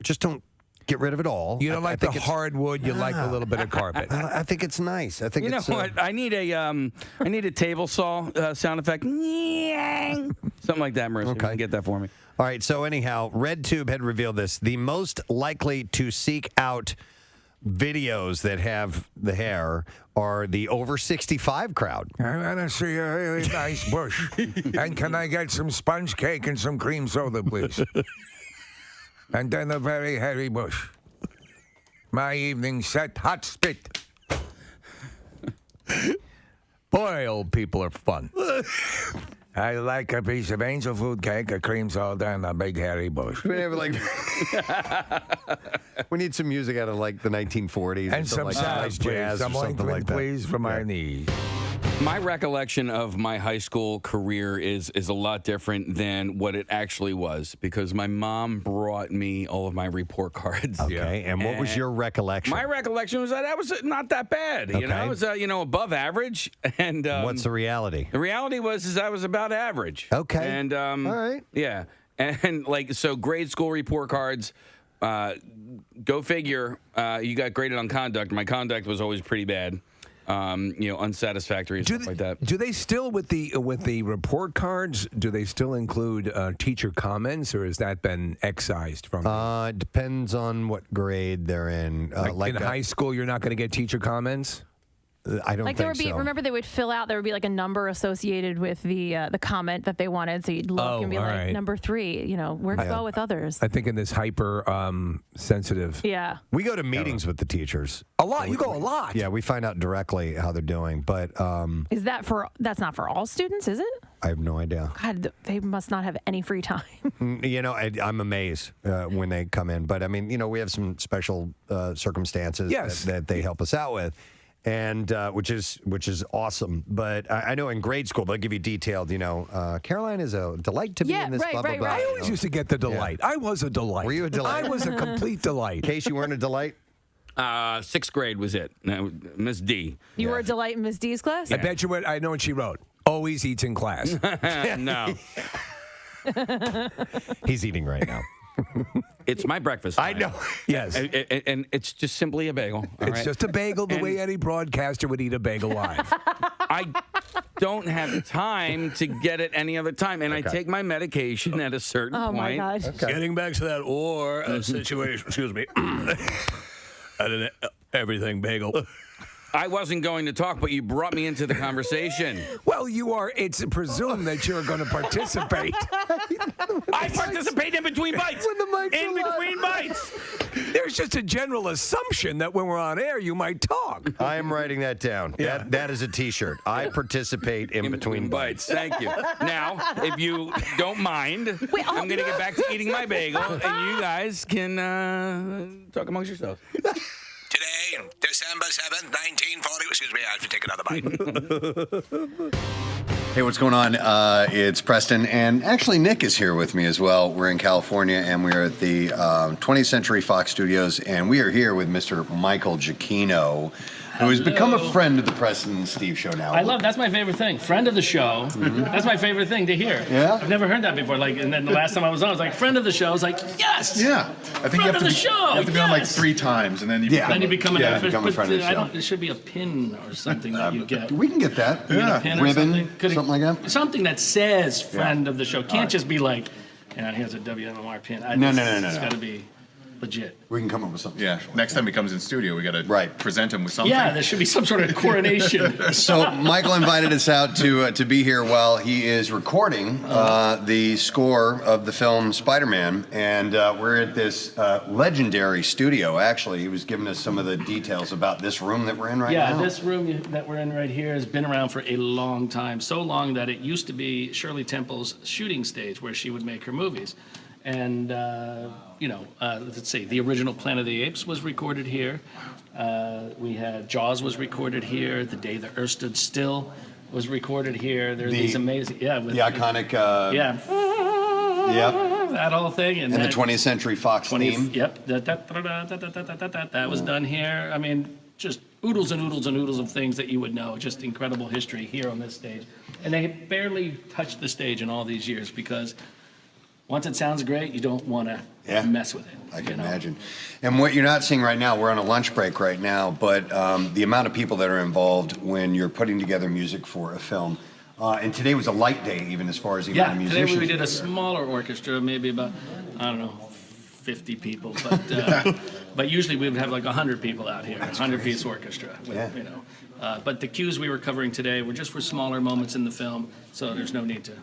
get rid of it all. You don't I like the think it's- hardwood. You like a little bit of carpet. I think it's nice. I think You know it's what? I need a table saw sound effect. Something like that, Marissa. Okay. You can get that for me. All right. So anyhow, RedTube had revealed this: the most likely to seek out videos that have the hair are the over 65 crowd. I want to see a really nice bush. And can I get some sponge cake and some cream soda, please? And then a very hairy bush. My evening set, hot spit. Boy, old people are fun. I like a piece of angel food cake, a cream soda, and a big hairy bush. We have we need some music out of like the 1940s And some like jazz, jazz some or something like that. please, from my knees. My recollection of my high school career is a lot different than what it actually was because my mom brought me all of my report cards. Okay, and what was your recollection? My recollection was that I was not that bad. You know, I was above average. And what's the reality? The reality was I was about average. Okay, and all right, yeah, and so grade school report cards. Go figure. You got graded on conduct. My conduct was always pretty bad. Unsatisfactory and stuff like that. Do they still with the report cards? Do they still include teacher comments, or has that been excised from? It depends on what grade they're in. Like in high school, you're not going to get teacher comments. I don't Like there think would be, so. remember they would fill out. There would be like a number associated with the comment that they wanted. So you'd look and be all like, right. number 3. Works well with others. I think in this hyper sensitive. Yeah. We go to meetings with the teachers a lot. You go a lot. Yeah, we find out directly how they're doing, but Is that that's not for all students, is it? I have no idea. God, they must not have any free time. I'm amazed when they come in, but I mean, we have some special circumstances that they help us out with. And which is awesome, but I know in grade school they'll give you detailed. Caroline is a delight to be in this. Blah, blah, blah. I always used to get the delight. Yeah. I was a delight. Were you a delight? I was a complete delight. In case you weren't a delight. 6th grade was it. Miss D. You were a delight in Miss D's class? I bet you I know what she wrote. Always eats in class. No. He's eating right now. It's my breakfast. I know. Yes. And it's just simply a bagel. It's just a bagel the way any broadcaster would eat a bagel live. I don't have time to get it any other time, and I take my medication at a certain point. Oh, my God. Okay. Getting back to that war situation, excuse me, at an everything bagel. I wasn't going to talk, but you brought me into the conversation. Well, it's presumed that you're going to participate. I participate in between bites. In between bites. There's just a general assumption that when we're on air, you might talk. I am writing that down. Yeah. That is a T-shirt. I participate in between bites. Thank you. Now, if you don't mind, I'm going to get back to eating my bagel, and you guys can talk amongst yourselves. Today, December 7th, 1940. Excuse me, I have to take another bite. Hey, what's going on? It's Preston, and actually Nick is here with me as well. We're in California, and we're at the 20th Century Fox Studios, and we are here with Mr. Michael Giacchino. who has become a friend of the Preston and Steve show now. That's my favorite thing. Friend of the show. That's my favorite thing to hear. Yeah? I've never heard that before. Like, and then the last time I was on, I was like, friend of the show. I was like, yes. Yeah. I think friend of the show. You have to be on like yes. 3 times, and then you Then you become an become a friend of the show. It should be a pin or something that you get. We can get that. You get a pin or Ribbon, something like that. Something that says friend of the show. Can't just be like, here's a WMMR pin. No. It's got to be legit. We can come up with something. Yeah. Next time he comes in studio, we got to present him with something. Yeah, there should be some sort of coronation. So Michael invited us out to be here while he is recording the score of the film Spider-Man, and we're at this legendary studio. Actually, he was giving us some of the details about this room that we're in right now. Yeah, this room that we're in right here has been around for a long time, so long that it used to be Shirley Temple's shooting stage where she would make her movies. And, let's see, the original Planet of the Apes was recorded here. We had Jaws was recorded here. The Day the Earth Stood Still was recorded here. There's these amazing, the iconic, Yep. That whole thing. And the 20th Century Fox theme. Yep. That was done here. I mean, just oodles and oodles and oodles of things that you would know. Just incredible history here on this stage. And they barely touched the stage in all these years because once it sounds great, you don't want to mess with it. I can imagine. And what you're not seeing right now, we're on a lunch break right now, but the amount of people that are involved when you're putting together music for a film. And today was a light day, even as far as the amount of musicians. Today we did a smaller orchestra, maybe about, 50 people. But usually we would have like 100 people out here, 100-piece orchestra. But the cues we were covering today were just for smaller moments in the film, so there's no need to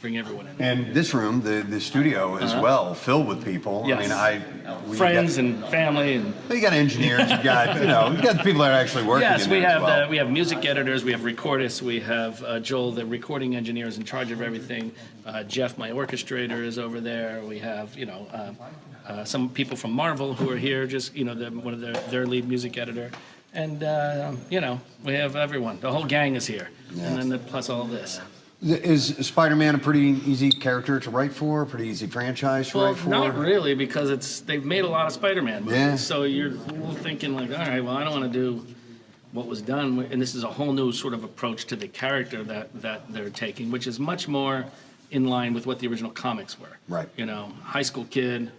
bring everyone in. And this room, the studio as well, filled with people. Yes. I mean, friends and family and. You got engineers. You got you got the people that are actually working. Yes, in we there have as well. we have music editors, we have recordists, we have Joel, the recording engineer, is in charge of everything. Jeff, my orchestrator, is over there. We have some people from Marvel who are here, just one of their lead music editor. And, we have everyone. The whole gang is here. And then plus all of this. Is Spider-Man a pretty easy character to write for? A pretty easy franchise to write for? Not really, because they've made a lot of Spider-Man movies. Yeah. So you're thinking like, all right, well, I don't want to do what was done. And this is a whole new sort of approach to the character that they're taking, which is much more in line with what the original comics were. Right. High school kid,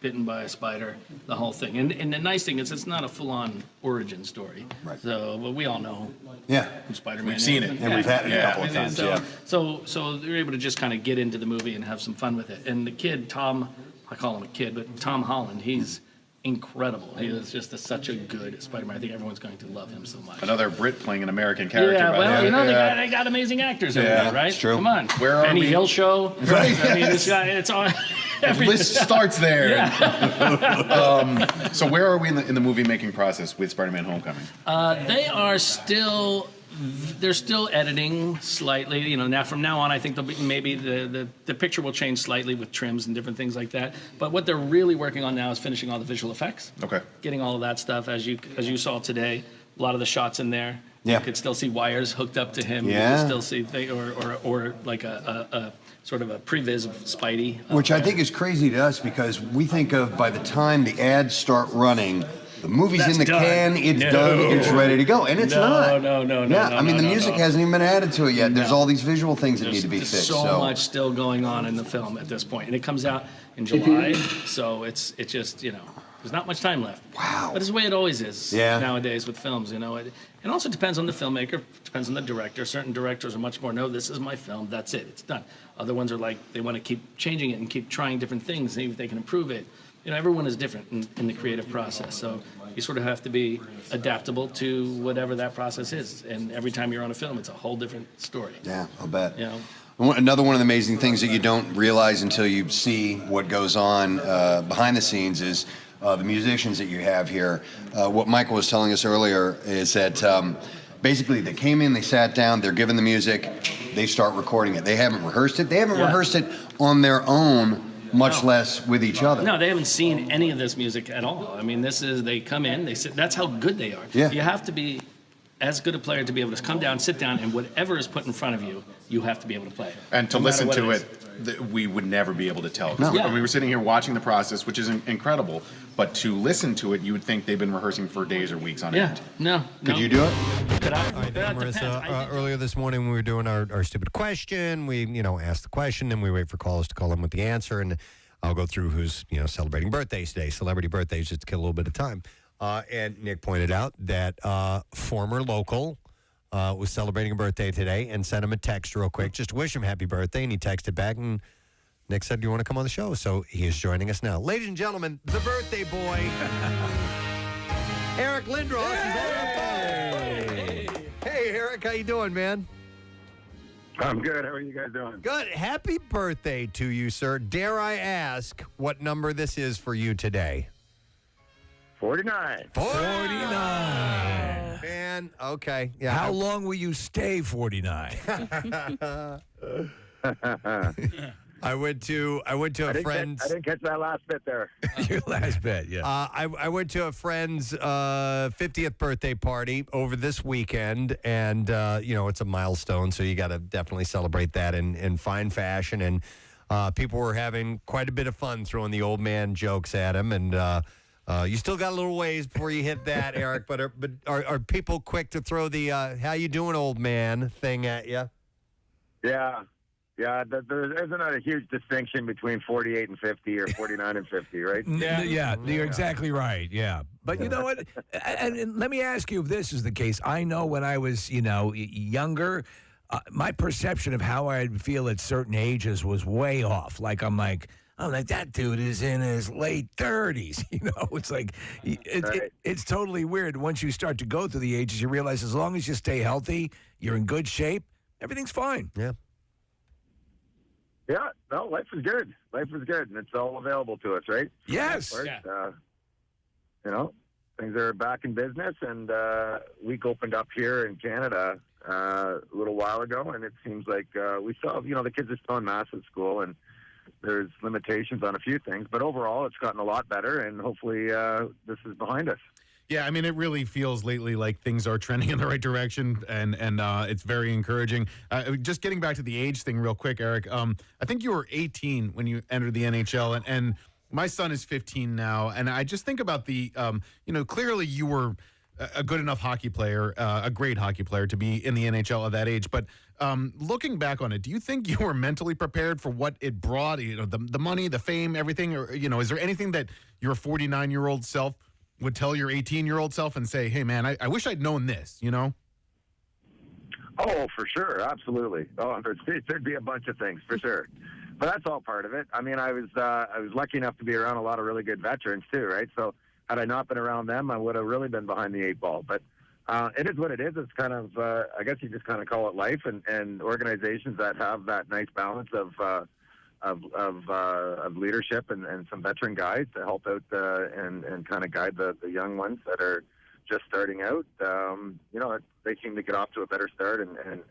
bitten by a spider, the whole thing. And the nice thing is it's not a full-on origin story. Right. So, well, we all know who Spider-Man We've is. seen it. And we've had it a couple of times, So they're able to just kind of get into the movie and have some fun with it. And the kid, Tom, I call him a kid, but Tom Holland, he's incredible. He is just such a good Spider-Man. I think everyone's going to love him so much. Another Brit playing an American character. Yeah, well, they they got amazing actors over there, right? It's true. Come on. Where are Penny we? Hill show. Right, I mean, yes. it's all. The list starts there. Yeah. So where are we in the movie making process with Spider-Man: Homecoming? They are still. They're still editing slightly. Now from now on, I think maybe the picture will change slightly with trims and different things like that. But what they're really working on now is finishing all the visual effects. Okay. Getting all of that stuff, as you saw today, a lot of the shots in there. Yeah. You could still see wires hooked up to him. Yeah. You could still see or like a sort of a previs of Spidey. Which I think is crazy to us because we think of by the time the ads start running, the movie's in the can, it's done, it's ready to go. And it's not. No. Yeah, I mean, the music hasn't even been added to it yet. There's all these visual things that need to be There's fixed. so much still going on in the film at this point. And it comes out in July, so it's just, there's not much time left. Wow. But it's the way it always is Yeah. nowadays with films, It also depends on the filmmaker, depends on the director. Certain directors are much more, no, this is my film, that's it, it's done. Other ones are like, they want to keep changing it and keep trying different things, see if they can improve it. Everyone is different in the creative process, so you sort of have to be adaptable to whatever that process is. And every time you're on a film, it's a whole different story. Yeah, I'll bet. Another one of the amazing things that you don't realize until you see what goes on behind the scenes is the musicians that you have here. What Michael was telling us earlier is that basically they came in, they sat down, they're given the music, they start recording it. They haven't rehearsed it. They haven't rehearsed it on their own, much less with each other. No, they haven't seen any of this music at all. I mean, they come in, they sit, that's how good they are. Yeah. You have to be as good a player to be able to come down, sit down, and whatever is put in front of you, you have to be able to play. And to no matter listen what to is. it we would never be able to tell. 'Cause we were sitting here watching the process, which is incredible. But to listen to it, you would think they've been rehearsing for days or weeks on end. No. Could you do it? Could I? I think Marissa, earlier this morning when we were doing our stupid question, we asked the question and we wait for callers to call in with the answer, and I'll go through who's celebrating birthdays today, celebrity birthdays, just to kill a little bit of time. And Nick pointed out that former local was celebrating a birthday today and sent him a text real quick just to wish him happy birthday, and he texted back and Nick said, "Do you want to come on the show?" So he is joining us now. Ladies and gentlemen, the birthday boy, Eric Lindros is on the phone. Hey, Eric, how you doing, man? I'm good. How are you guys doing? Good. Happy birthday to you, sir. Dare I ask what number this is for you today? 49. 49. Man, okay. Yeah. How long will you stay 49? I went to a friend's. I didn't catch that last bit there. Your last bit, yeah. I went to a friend's 50th birthday party over this weekend, and it's a milestone, so you got to definitely celebrate that in fine fashion. And people were having quite a bit of fun throwing the old man jokes at him, and you still got a little ways before you hit that, Eric. But are people quick to throw the "How you doing, old man" thing at you? Yeah. Yeah, there's not a huge distinction between 48 and 50 or 49 and 50, right? Yeah, you're exactly right. Yeah. But you know what? And let me ask you if this is the case. I know when I was, younger, my perception of how I'd feel at certain ages was way off. I'm like, that dude is in his late 30s. It's like, it's totally weird. Once you start to go through the ages, you realize as long as you stay healthy, you're in good shape, everything's fine. Yeah. Yeah, no, life is good. Life is good, and it's all available to us, right? Yes. Things are back in business, and week opened up here in Canada a little while ago, and it seems like we still, the kids are still en masse at school, and there's limitations on a few things, but overall it's gotten a lot better, and hopefully this is behind us. Yeah, I mean, it really feels lately like things are trending in the right direction, and it's very encouraging. Just getting back to the age thing real quick, Eric, I think you were 18 when you entered the NHL, and my son is 15 now, and I just think about the, clearly you were a good enough hockey player, a great hockey player to be in the NHL at that age, but looking back on it, do you think you were mentally prepared for what it brought, the money, the fame, everything, or, is there anything that your 49-year-old self would tell your 18-year-old self and say, hey, man, I wish I'd known this, Oh, for sure. Absolutely. Oh, there'd be a bunch of things, for sure. But that's all part of it. I mean, I was lucky enough to be around a lot of really good veterans, too, right? So had I not been around them, I would have really been behind the 8 ball. But it is what it is. It's kind of, I guess you just kind of call it life, and organizations that have that nice balance of leadership and some veteran guys to help out and kind of guide the young ones that are just starting out. They seem to get off to a better start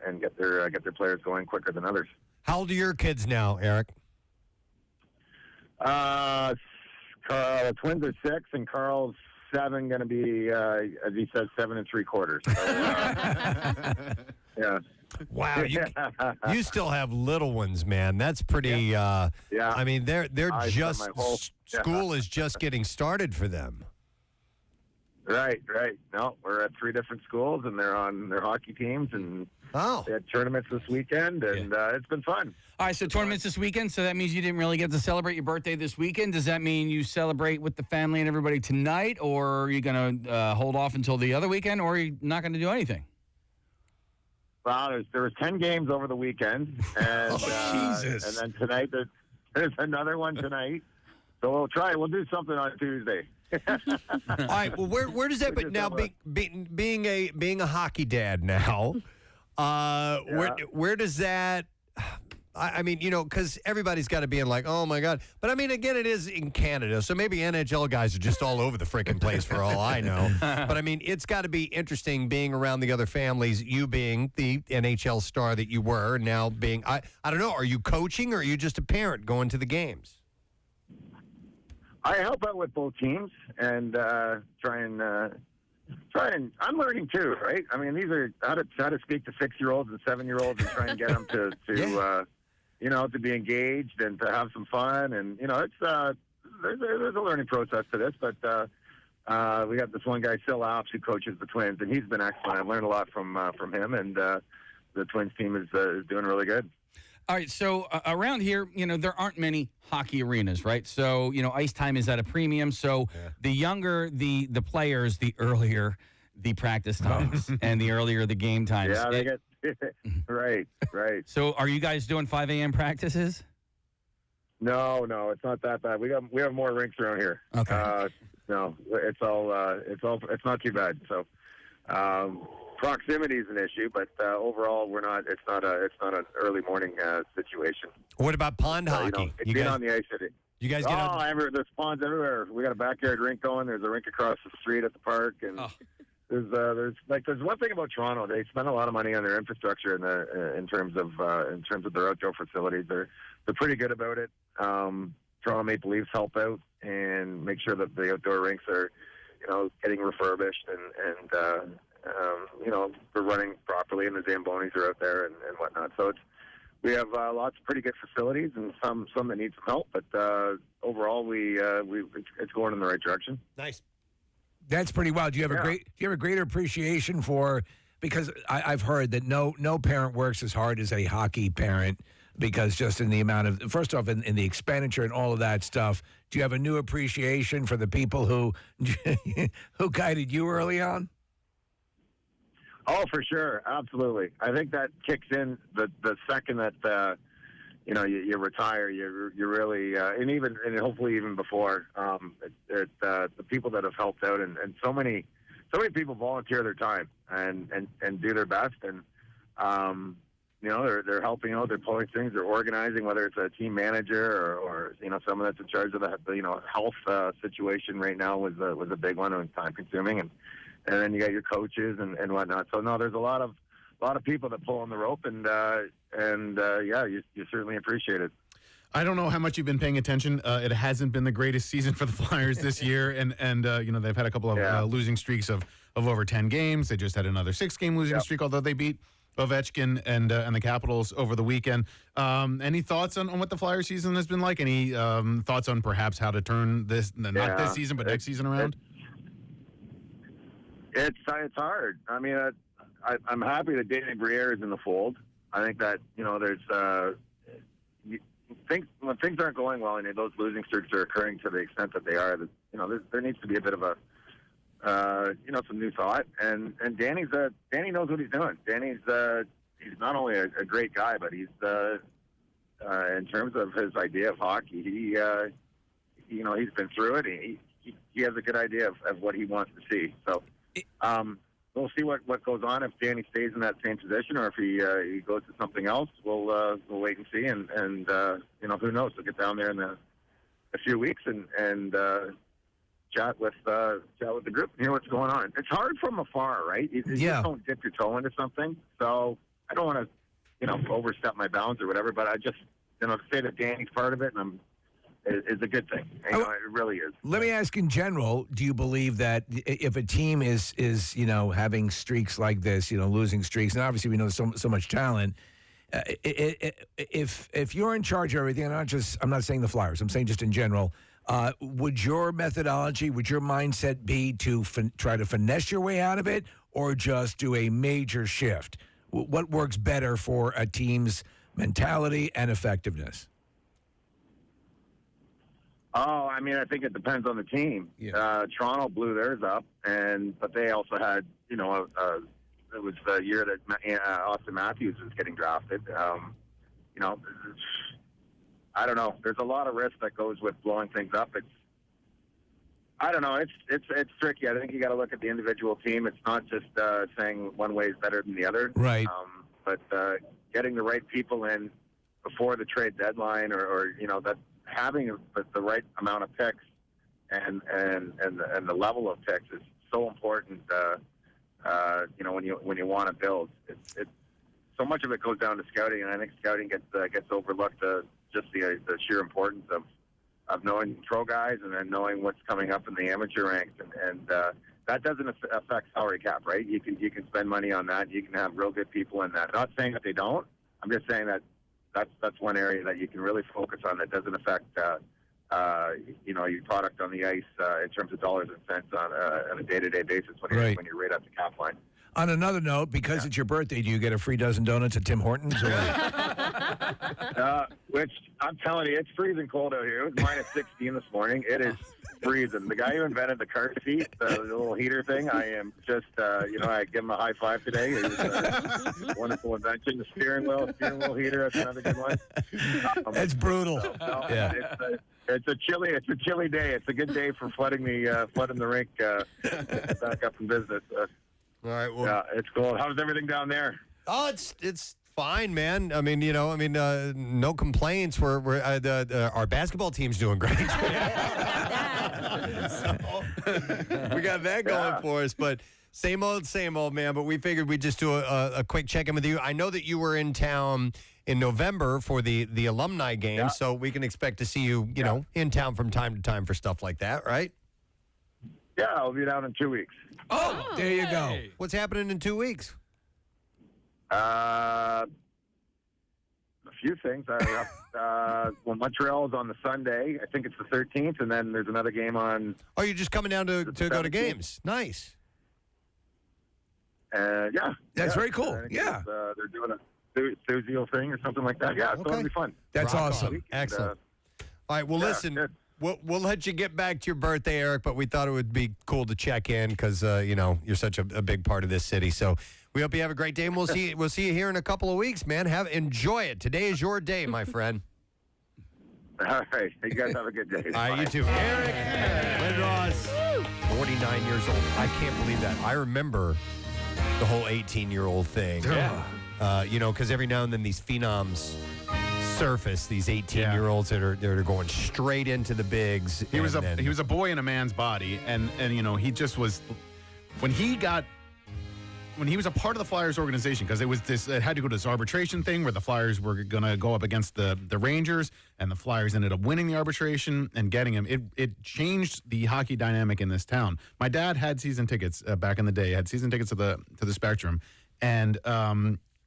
and get their players going quicker than others. How old are your kids now, Eric? The twins are 6, and Carl's 7, going to be, as he says, 7 3/4. So, yeah. Wow, you still have little ones, man. That's pretty. Yeah. I mean, they're just school is just getting started for them. Right. No, we're at 3 different schools, and they're on their hockey teams, and they had tournaments this weekend, and it's been fun. All right, so tournaments this weekend, so that means you didn't really get to celebrate your birthday this weekend. Does that mean you celebrate with the family and everybody tonight, or are you going to hold off until the other weekend, or are you not going to do anything? Well, there was 10 games over the weekend, and Jesus! And then tonight there's another one tonight. So we'll try. We'll do something on Tuesday. All right. Well, where does that? But now, being a hockey dad now, where does that? I mean, because everybody's got to be in like, oh my God. But I mean, again, it is in Canada, so maybe NHL guys are just all over the freaking place for all I know. But I mean, it's got to be interesting being around the other families. You being the NHL star that you were, now being I don't know. Are you coaching, or are you just a parent going to the games? I help out with both teams and try and I'm learning too, right? I mean, these are how to speak to 6-year-olds and 7-year-olds and try and get them to to be engaged and to have some fun. And, it's there's a learning process to this, but we got this one guy, Sil Alps, who coaches the Twins, and he's been excellent. I've learned a lot from him, and the Twins team is doing really good. All right, so around here, there aren't many hockey arenas, right? So, ice time is at a premium. So the younger the players, the earlier the practice times and the earlier the game times. Yeah, they get right. So are you guys doing 5 a.m. practices? No, it's not that bad. We have more rinks around here. Okay. No, it's not too bad. So proximity is an issue, but overall it's not an early morning situation. What about pond hockey? It's being on the ice. You guys get on? There's ponds everywhere. We got a backyard rink going. There's a rink across the street at the park, and there's one thing about Toronto. They spend a lot of money on their infrastructure in terms of their outdoor facilities. They're pretty good about it. Toronto Maple Leafs help out and make sure that the outdoor rinks are, getting refurbished and we're running properly, and the Zambonis are out there and whatnot. So we have lots of pretty good facilities and some that need some help, but overall it's going in the right direction. Nice. That's pretty wild. Do you have a greater appreciation for, because I've heard that no parent works as hard as a hockey parent, because just in the amount of, first off, in the expenditure and all of that stuff. Do you have a new appreciation for the people who guided you early on? Oh, for sure. Absolutely. I think that kicks in the second that, you retire, you're really, and hopefully even before, the people that have helped out and so many people volunteer their time and do their best. And, they're helping out, they're pulling things, they're organizing, whether it's a team manager or someone that's in charge of the health situation right now was a big one and time consuming. And then you got your coaches and whatnot. So no, there's a lot of people that pull on the rope, and you certainly appreciate it. I don't know how much you've been paying attention. It hasn't been the greatest season for the Flyers this year, and they've had a couple of losing streaks of over 10 games. They just had another 6-game losing streak, although they beat Ovechkin and the Capitals over the weekend. Any thoughts on what the Flyers season has been like? Any thoughts on perhaps how to turn this, not this season, but next season around? It's hard. I mean, I'm happy that Danny Briere is in the fold. I think that there's when things aren't going well and those losing streaks are occurring to the extent that they are, that there needs to be a bit of a some new thought. And Danny knows what he's doing. Danny's he's not only a great guy, but he's in terms of his idea of hockey, he's been through it. He has a good idea of what he wants to see. So. We'll see what goes on if Danny stays in that same position or if he goes to something else. We'll wait and see, and who knows? We'll get down there in a few weeks and chat with the group and hear what's going on. It's hard from afar, right? You just don't dip your toe into something. So I don't want to overstep my bounds or whatever. But I just to say that Danny's part of it and is a good thing. It really is. Let me ask in general, do you believe that if a team is having streaks like this, losing streaks, and obviously we know so much talent, if you're in charge of everything, and I'm not saying the Flyers, I'm saying just in general, would your methodology, would your mindset be to try to finesse your way out of it, or just do a major shift? What works better for a team's mentality and effectiveness? Oh, I mean, I think it depends on the team. Yeah. Toronto blew theirs up, but they also had, it was the year that Austin Matthews was getting drafted. I don't know. There's a lot of risk that goes with blowing things up. I don't know. It's tricky. I think you got to look at the individual team. It's not just saying one way is better than the other. Right. But getting the right people in before the trade deadline, or that. Having the right amount of picks and the level of picks is so important. When you want to build, it's so much of it goes down to scouting, and I think scouting gets overlooked. Just the sheer importance of knowing pro guys and then knowing what's coming up in the amateur ranks, and that doesn't affect salary cap, right? You can spend money on that. You can have real good people in that. Not saying that they don't. I'm just saying that that's one area that you can really focus on that doesn't affect your product on the ice in terms of dollars and cents on a day-to-day basis when you're right at the cap line. On another note, because it's your birthday, do you get a free dozen donuts at Tim Hortons? Or? Which I'm telling you, it's freezing cold out here. It was minus 16 this morning. It is freezing. The guy who invented the car seat, the little heater thing, I am just, I give him a high five today. It was a wonderful invention. The steering wheel heater, that's another good one. That's brutal. It's a chilly day. It's a good day for flooding the rink back up in business. All right. Well, yeah, it's cool. How's everything down there? Oh, it's fine, man. I mean, no complaints. We're our basketball team's doing great. We got that going for us, but same old, man. But we figured we'd just do a quick check-in with you. I know that you were in town in November for the alumni game, so we can expect to see you, in town from time to time for stuff like that, right? Yeah, I'll be down in 2 weeks. Oh, there you go. What's happening in 2 weeks? A few things. Montreal's on the Sunday. I think it's the 13th, and then there's another game on. Oh, you're just coming down to go to games. Nice. Yeah. That's very cool. Yeah. They're doing a Thursday thing or something like that. Yeah, so it'll be fun. That's awesome. Excellent. All right, well, listen, we'll let you get back to your birthday, Eric, but we thought it would be cool to check in because, you're such a big part of this city. So we hope you have a great day, and we'll see you here in a couple of weeks, man. Enjoy it. Today is your day, my friend. All right. You guys have a good day. All right, you too. Eric Lindros, 49 years old. I can't believe that. I remember the whole 18-year-old thing. Yeah. Because every now and then these phenoms surface, these 18-year-olds that are going straight into the bigs. He was a boy in a man's body, and he just was when he was a part of the Flyers organization, because it had to go to this arbitration thing where the Flyers were going to go up against the Rangers, and the Flyers ended up winning the arbitration and getting him. It changed the hockey dynamic in this town. My dad had season tickets back in the day. Had season tickets to the Spectrum, and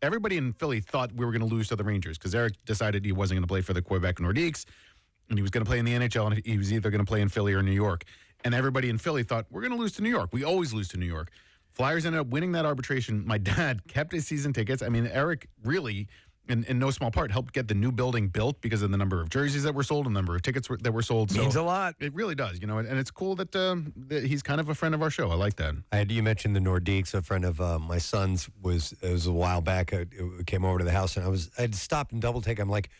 everybody in Philly thought we were going to lose to the Rangers because Eric decided he wasn't going to play for the Quebec Nordiques, and he was going to play in the NHL, and he was either going to play in Philly or New York. And everybody in Philly thought, we're going to lose to New York. We always lose to New York. Flyers ended up winning that arbitration. My dad kept his season tickets. I mean, Eric really, in no small part, helped get the new building built because of the number of jerseys that were sold and the number of tickets that were sold. Means a lot. It really does, and it's cool that he's kind of a friend of our show. I like that. You mentioned the Nordiques. A friend of my son's it was a while back. It came over to the house, and I'd stopped and double take. I'm like,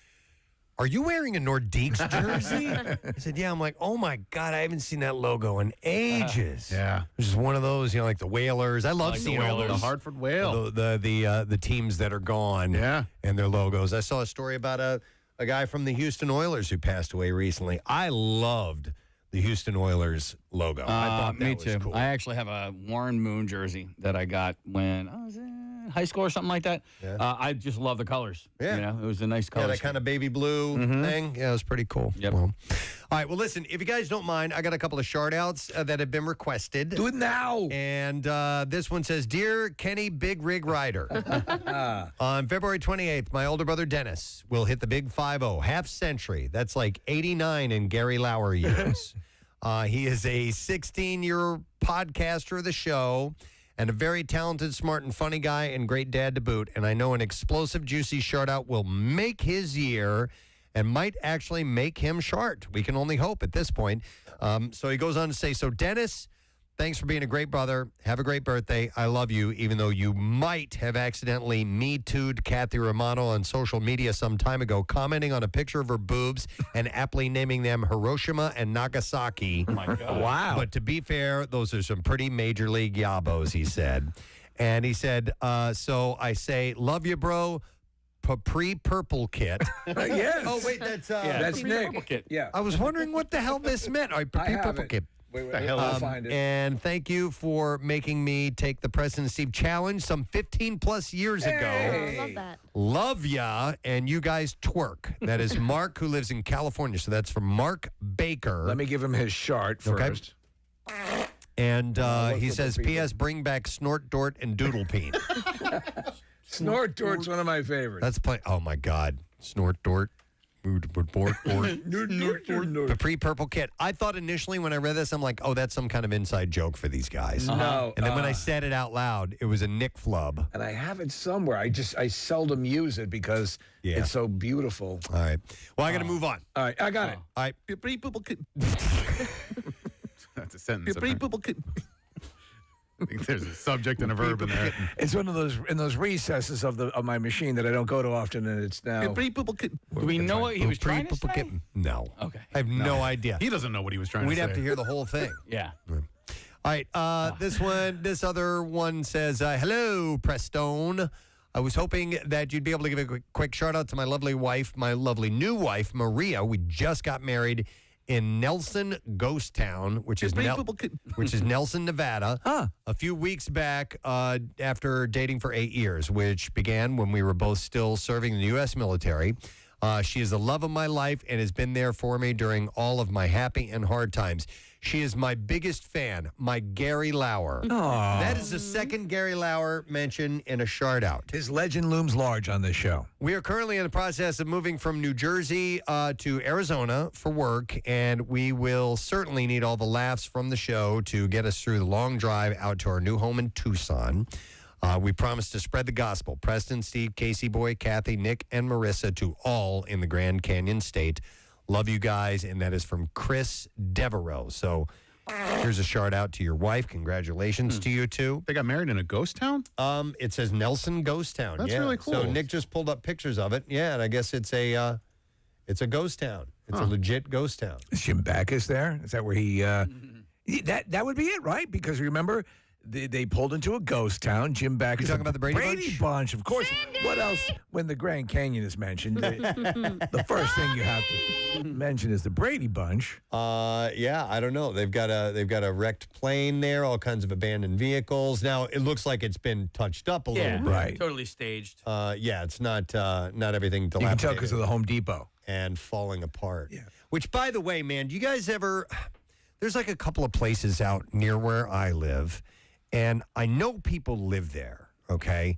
are you wearing a Nordiques jersey? I said, yeah. I'm like, oh my God, I haven't seen that logo in ages. Yeah. It's just one of those, like the Whalers. I love seeing all those. The Hartford Whale. The teams that are gone. Yeah. And their logos. I saw a story about a guy from the Houston Oilers who passed away recently. I loved the Houston Oilers logo. I thought that me was too. cool. I actually have a Warren Moon jersey that I got when I was in high school or something like that. Yeah. I just love the colors. Yeah. It was a nice color. Yeah, that kind of baby blue thing. Yeah, it was pretty cool. Yep. Well, all right, well, listen, if you guys don't mind, I got a couple of shout-outs that have been requested. Do it now. And this one says, Dear Kenny Big Rig Rider, on February 28th, my older brother Dennis will hit the big 50, half century. That's like 89 in Gary Lauer years. He is a 16-year podcaster of the show and a very talented, smart, and funny guy and great dad to boot. And I know an explosive, juicy shout-out will make his year and might actually make him short. We can only hope at this point. So he goes on to say, so Dennis, thanks for being a great brother. Have a great birthday. I love you, even though you might have accidentally Me Too'd Kathy Romano on social media some time ago, commenting on a picture of her boobs and aptly naming them Hiroshima and Nagasaki. Oh, my God. Wow. But to be fair, those are some pretty major league yabos, he said. And he said, so I say, love you, bro. Purple Kit. Yes. Oh, wait, that's Nick. Kit. Yeah. I was wondering what the hell this meant. All right, Purple Kit. Wait, I'll find it. And thank you for making me take the Preston and Steve challenge some 15-plus years ago. I love that. Love ya, and you guys twerk. That is Mark, who lives in California. So that's from Mark Baker. Let me give him his chart first. Okay. And he says, P.S. Bring back Snort, Dort, and Doodle Peen. Snort Dort's one of my favorites. That's oh my God. Snort Dort. Capri Purple Kit. I thought initially when I read this, I'm like, oh, that's some kind of inside joke for these guys. No. And then when I said it out loud, it was a Nick flub. And I have it somewhere. I seldom use it because it's so beautiful. All right. Well, I got to move on. All right. I got it. All right. That's a sentence. I think there's a subject and a verb in there. It's one of those in those recesses of my machine that I don't go to often, and it's now. Do we know what he was trying to say? No. Okay. I have no idea. He doesn't know what he was trying We'd to say. have to hear the whole thing. Yeah. All right. This other one says, hello, Preston. I was hoping that you'd be able to give a quick shout out to my lovely wife, my lovely new wife, Maria. We just got married in Nelson Ghost Town, which is Nelson, Nevada, a few weeks back after dating for 8 years, which began when we were both still serving in the U.S. military. She is the love of my life and has been there for me during all of my happy and hard times. She is my biggest fan, my Gary Lauer. Aww. That is the second Gary Lauer mention in a shout out. His legend looms large on this show. We are currently in the process of moving from New Jersey to Arizona for work, and we will certainly need all the laughs from the show to get us through the long drive out to our new home in Tucson. We promise to spread the gospel. Preston, Steve, Casey Boy, Kathy, Nick, and Marissa to all in the Grand Canyon State. Love you guys, and that is from Chris Devereaux. So here's a shout out to your wife. Congratulations to you two. They got married in a ghost town? It says Nelson Ghost Town. That's really cool. So Nick just pulled up pictures of it. Yeah, and I guess it's a ghost town. It's a legit ghost town. Is Jim Backus there? Is that where he? That would be it, right? Because remember. They pulled into a ghost town. Jim Backus. You talking about the Brady Bunch? Of course. What else? When the Grand Canyon is mentioned, the first thing you have to mention is the Brady Bunch. Yeah, I don't know. They've got a wrecked plane there, all kinds of abandoned vehicles. Now it looks like it's been touched up a little bit. Right. Totally staged. Yeah, it's not everything dilapidated. You can tell because of the Home Depot and falling apart. Yeah. Which, by the way, man, do you guys ever? There's like a couple of places out near where I live. And I know people live there, okay?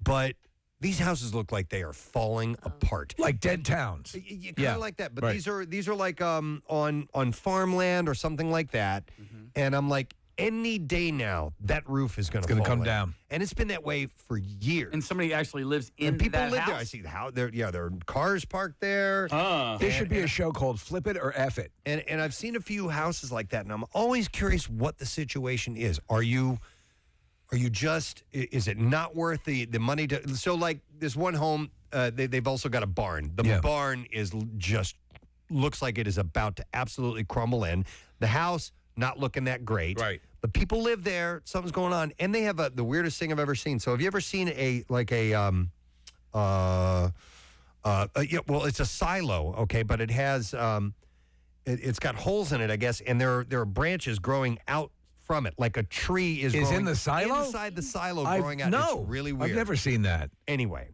But these houses look like they are falling apart. Like dead towns. Kind of like that. But these are like on farmland or something like that. Mm-hmm. And I'm like, any day now, that roof is going to come down. And it's been that way for years. And somebody actually lives in and people that live house? there. I see how there are cars parked there. There should be a show called Flip It or F It. And I've seen a few houses like that, and I'm always curious what the situation is. Are you just, is it not worth the money to, so like this one home, they've also got a barn. The barn is just, looks like it is about to absolutely crumble in. The house, not looking that great. Right. But people live there, something's going on, and they have the weirdest thing I've ever seen. So have you ever seen well, it's a silo, okay, but it has, it's got holes in it, I guess, and there are branches growing out from it, like a tree is growing in the silo? inside the silo growing out. No, it's really weird. I've never seen that. Anyway,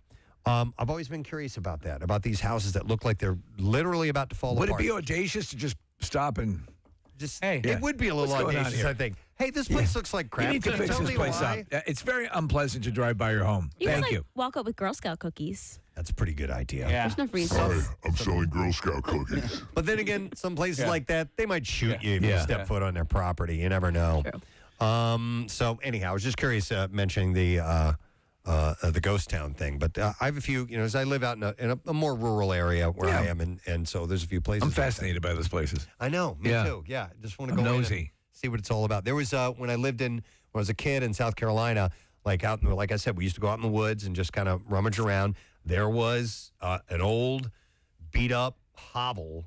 I've always been curious about that, about these houses that look like they're literally about to fall apart. Would it be audacious to just stop and just? Hey, it would be a little audacious, I think. Hey, this place looks like crap. You need to fix this place up. It's very unpleasant to drive by your home. Thank you. Walk up with Girl Scout cookies. That's a pretty good idea. Yeah. There's no reason. Sorry, I'm selling Girl Scout cookies. But then again, some places like that, they might shoot you if you step foot on their property. You never know. True. So anyhow, I was just curious mentioning the ghost town thing, but I have a few, as I live out in a more rural area where I am, and so there's a few places. I'm fascinated by those places. I know, me too. Yeah, just want to go nosy. in and see what it's all about. There was when I was a kid in South Carolina, like I said, we used to go out in the woods and just kind of rummage around. There was an old, beat up hovel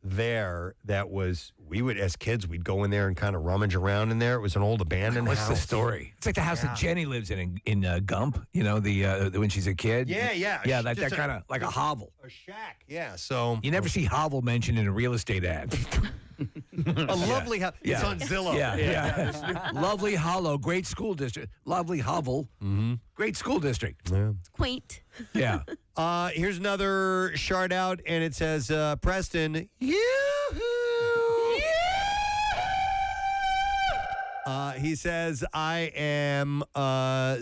there that was, we would, as kids, we'd go in there and kind of rummage around in there. It was an old abandoned house. What's the story? It's like the house that Jenny lives in Gump, the when she's a kid. Yeah. Yeah, that kind of like a hovel. A shack. Yeah, so. You never see hovel mentioned in a real estate ad. A lovely house. It's on Zillow. Yeah. Lovely hollow, great school district. Lovely hovel, great school district. Yeah. It's quaint. Yeah. Here's another shout out, and it says, Preston, yoo-hoo! He says, I am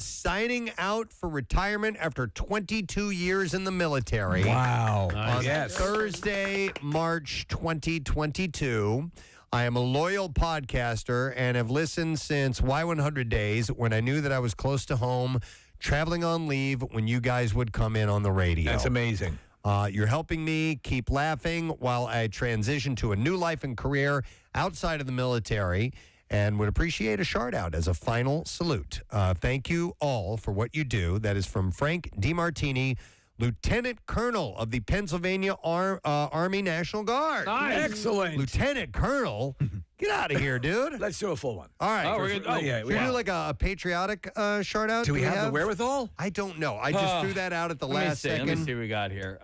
signing out for retirement after 22 years in the military. Wow. On Yes. Thursday, March 2022. I am a loyal podcaster and have listened since Y100 days when I knew that I was close to home, traveling on leave when you guys would come in on the radio. That's amazing. You're helping me keep laughing while I transition to a new life and career outside of the military, and would appreciate a shout out as a final salute. Thank you all for what you do. That is from Frank DiMartini, Lieutenant Colonel of the Pennsylvania Army National Guard. Nice. Excellent. Lieutenant Colonel. Get out of here, dude. Let's do a full one. All right. Oh, we're gonna- Should we do like a patriotic shout out? Do we have the wherewithal? I don't know. I just threw that out at the last second. Let me see what we got here.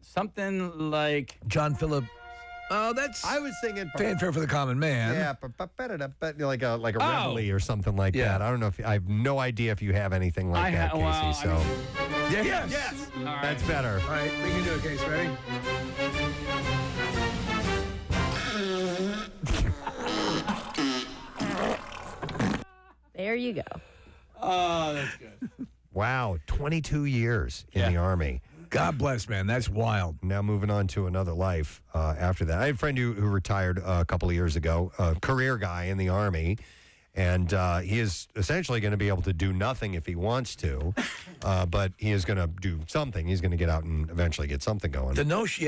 Something like John Philip. Oh, that's. I was thinking fanfare for the common man. Yeah, but like a reveille or something like that. I don't know if I have no idea if you have anything like that, Casey. Yes. All right. That's better. All right, we can do it, Case. Ready? There you go. Oh, that's good. Wow, 22 years in the Army. God bless, man. That's wild. Now moving on to another life after that. I had a friend who retired a couple of years ago, a career guy in the Army, and he is essentially going to be able to do nothing if he wants to, but he is going to do something. He's going to get out and eventually get something going. The notion,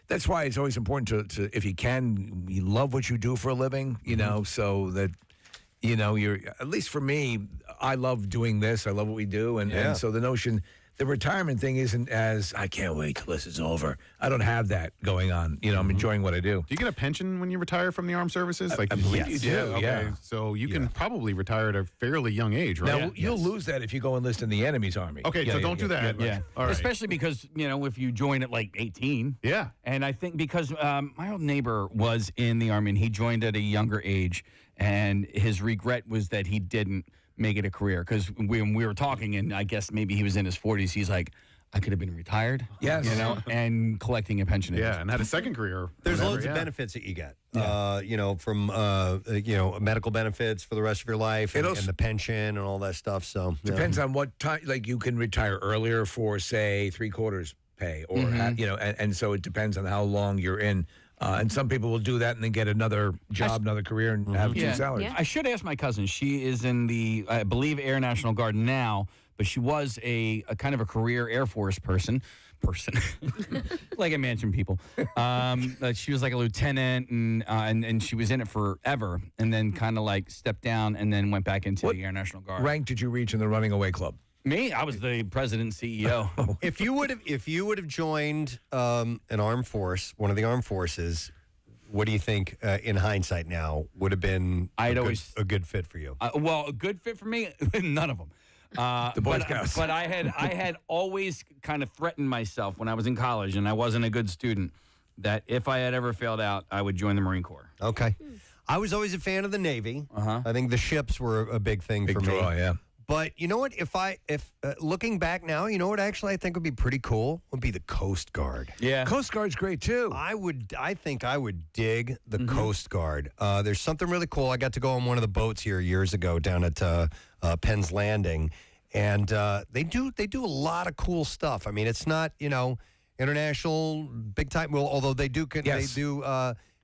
that's why it's always important to if you can, you love what you do for a living, you know, so that, you know, you're, at least for me, I love doing this. I love what we do. And so the notion, the retirement thing isn't as, I can't wait till this is over. I don't have that going on. You know, I'm enjoying what I do. Do you get a pension when you retire from the armed services? I believe you do, Okay. yeah. So you can probably retire at a fairly young age, right? Now, you'll lose that if you go enlist in the enemy's army. Okay, so don't do that. Yeah. All right. Especially because, you know, if you join at like 18. Yeah. And I think because my old neighbor was in the Army and he joined at a younger age, and his regret was that he didn't make it a career. Because when we were talking, and I guess maybe he was in his 40s, he's like, I could have been retired. Yes. You know, and collecting a pension. Yeah, and had a second career. There's whatever, loads of yeah. benefits that you get, you know, from, you know, medical benefits for the rest of your life and the pension and all that stuff. So Depends on what time, like you can retire earlier for, say, 3/4 pay or, you know, and so it depends on how long you're in. And some people will do that and then get another job, another career, and have two salaries. I should ask my cousin. She is in the, I believe, Air National Guard now, but she was a kind of a career Air Force person, like I mentioned people. She was like a lieutenant, and she was in it forever, and then kind of like stepped down, and then went back into the Air National Guard. Rank did you reach in the running away club? Me, I was the president and CEO. if you would have joined an armed force, one of the armed forces, what do you think in hindsight now would have been a good fit for you? Well, a good fit for me, none of them. The Boy Scouts. But I had always kind of threatened myself when I was in college and I wasn't a good student that if I had ever failed out, I would join the Marine Corps. Okay. I was always a fan of the Navy. I think the ships were a big thing for draw, me. yeah. But you know what? If looking back now, you know what actually I think would be pretty cool would be the Coast Guard. Yeah, Coast Guard's great too. I think I would dig the Coast Guard. There's something really cool. I got to go on one of the boats here years ago down at Penn's Landing, and they do a lot of cool stuff. I mean, it's not international big time. Well, although they do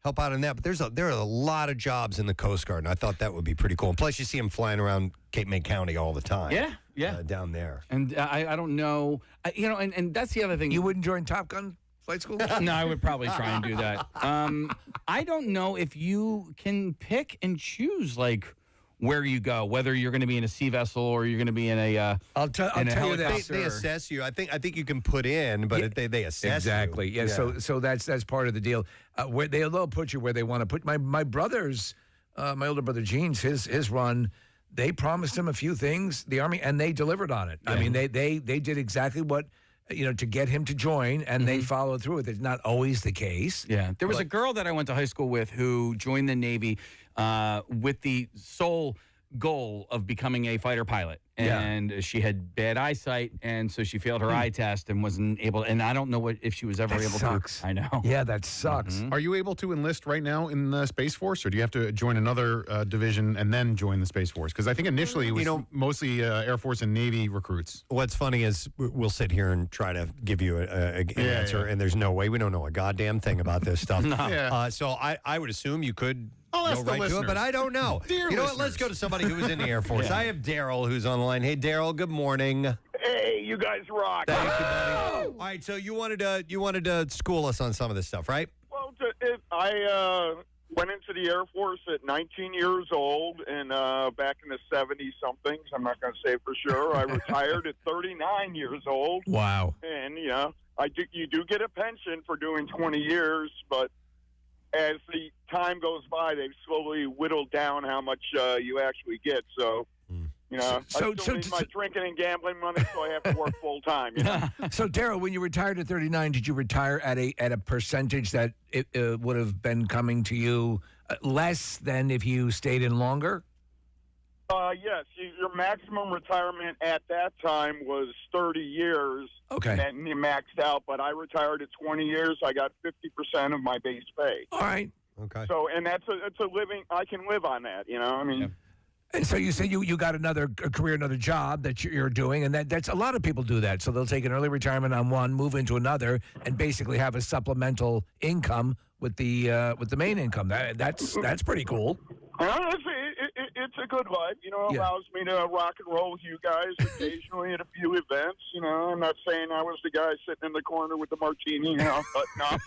help out in that. But there are a lot of jobs in the Coast Guard, and I thought that would be pretty cool. And plus, you see them flying around Cape May County all the time. Yeah. Down there. And I don't know, and that's the other thing. You wouldn't join Top Gun flight school? No, I would probably try and do that. I don't know if you can pick and choose, like, where you go, whether you're going to be in a sea vessel or you're going to be in a. I'll tell you that they assess you. I think you can put in, but they assess exactly. you. Yeah. So that's part of the deal. Where they'll put you where they want to put. My brother's, my older brother Gene's, his run. They promised him a few things, the Army, and they delivered on it. Yeah. I mean, they did exactly what. To get him to join, and they followed through with it. It's not always the case. Yeah. There was a girl that I went to high school with who joined the Navy with the sole goal of becoming a fighter pilot. and she had bad eyesight, and so she failed her eye test and wasn't able. And I don't know if she was ever able to. I know. Yeah, that sucks. Are you able to enlist right now in the Space Force, or do you have to join another division and then join the Space Force? Because I think initially it was mostly Air Force and Navy recruits. What's funny is we'll sit here and try to give you an answer, and there's no way. We don't know a goddamn thing about this stuff. So I would assume you could go right to it, but I don't know. Dear you know what? Let's go to somebody who was in the Air Force. I have Daryl who's on the line. Hey, Daryl. Good morning. Hey, you guys rock. Thank you, buddy. All right, so you wanted to school us on some of this stuff, right? Well, I went into the Air Force at 19 years old, and back in the 70-somethings, I'm not going to say for sure. I retired at 39 years old. Wow. And, you do get a pension for doing 20 years, but as the time goes by, they've slowly whittled down how much you actually get. So, I still need my drinking and gambling money, so I have to work full time. So, Daryl, when you retired at 39, did you retire at a percentage that it would have been coming to you less than if you stayed in longer? Yes, your maximum retirement at that time was 30 years. Okay. And you maxed out, but I retired at 20 years. I got 50% of my base pay. All right. Okay. So, and it's a living. I can live on that. And so you say you got another career, another job that you're doing, and that's a lot of people do that. So they'll take an early retirement on one, move into another, and basically have a supplemental income with the main income. That's pretty cool. It's a good life. It allows me to rock and roll with you guys occasionally at a few events. I'm not saying I was the guy sitting in the corner with the martini, but no.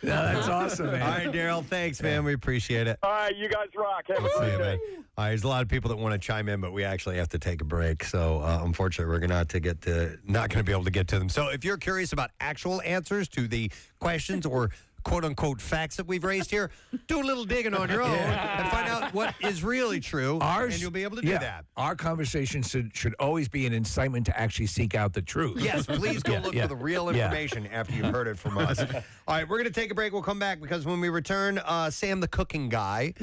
That's awesome, man. All right, Daryl, thanks, man. We appreciate it. All right, you guys rock. Have a great day. All right, there's a lot of people that want to chime in, but we actually have to take a break. So, unfortunately, we're not going to be able to get to them. So, if you're curious about actual answers to the questions or quote-unquote facts that we've raised here, do a little digging on your own and find out what is really true, and you'll be able to do that. Our conversation should always be an incitement to actually seek out the truth. Yes, please go look for the real information after you've heard it from us. All right, we're going to take a break. We'll come back because when we return, Sam the Cooking Guy,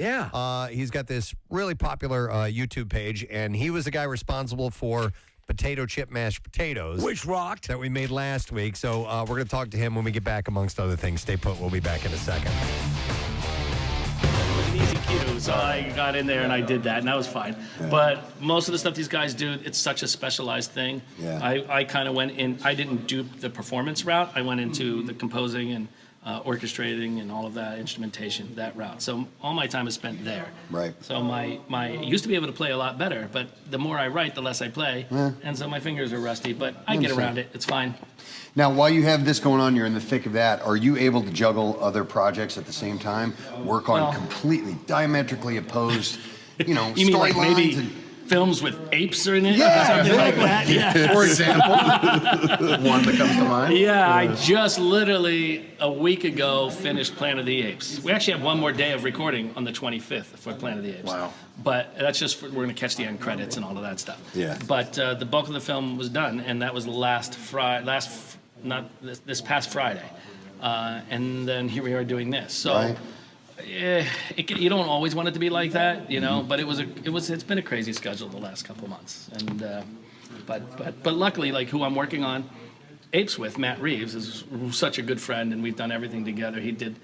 he's got this really popular YouTube page, and he was the guy responsible for potato chip mashed potatoes, which rocked, that we made last week. So we're going to talk to him when we get back, amongst other things. Stay put. We'll be back in a second. It was an easy cue, so I got in there and I did that, and that was fine. But most of the stuff these guys do, it's such a specialized thing. I kind of went in. I didn't do the performance route. I went into the composing and orchestrating and all of that instrumentation, that route. So all my time is spent there. Right. So I used to be able to play a lot better, but the more I write, the less I play, and so my fingers are rusty. But I get around it. It's fine. Now, while you have this going on, you're in the thick of that. Are you able to juggle other projects at the same time? Work on completely diametrically opposed, You mean like maybe films with apes in it? Yeah, or something like that? Yeah. For example, one that comes to mind. Yeah, I just literally a week ago finished Planet of the Apes. We actually have one more day of recording on the 25th for Planet of the Apes. Wow. But that's just we're going to catch the end credits and all of that stuff. Yeah. But the bulk of the film was done, and that was this past Friday, and then here we are doing this. So. Right. You don't always want it to be like that, but it's been a crazy schedule the last couple months, and but luckily, like who I'm working on Apes with, Matt Reeves, is such a good friend, and we've done everything together. He did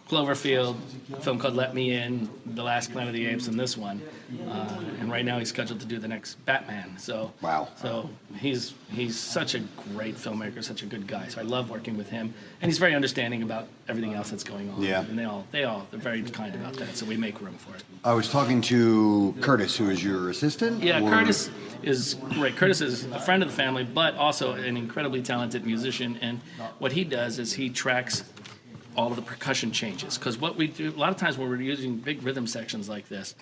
Cloverfield, a film called Let Me In, the last Planet of the Apes, and this one, and right now he's scheduled to do the next Batman. So wow. So he's such a great filmmaker, such a good guy. So I love working with him, and he's very understanding about everything else that's going on. Yeah. And they're very kind about that. So we make room for it. I was talking to Curtis, who is your assistant. Yeah, Curtis is great. Curtis is a friend of the family, but also an incredibly talented musician. And what he does is he tracks all of the percussion changes, because what we do a lot of times when we're using big rhythm sections like this,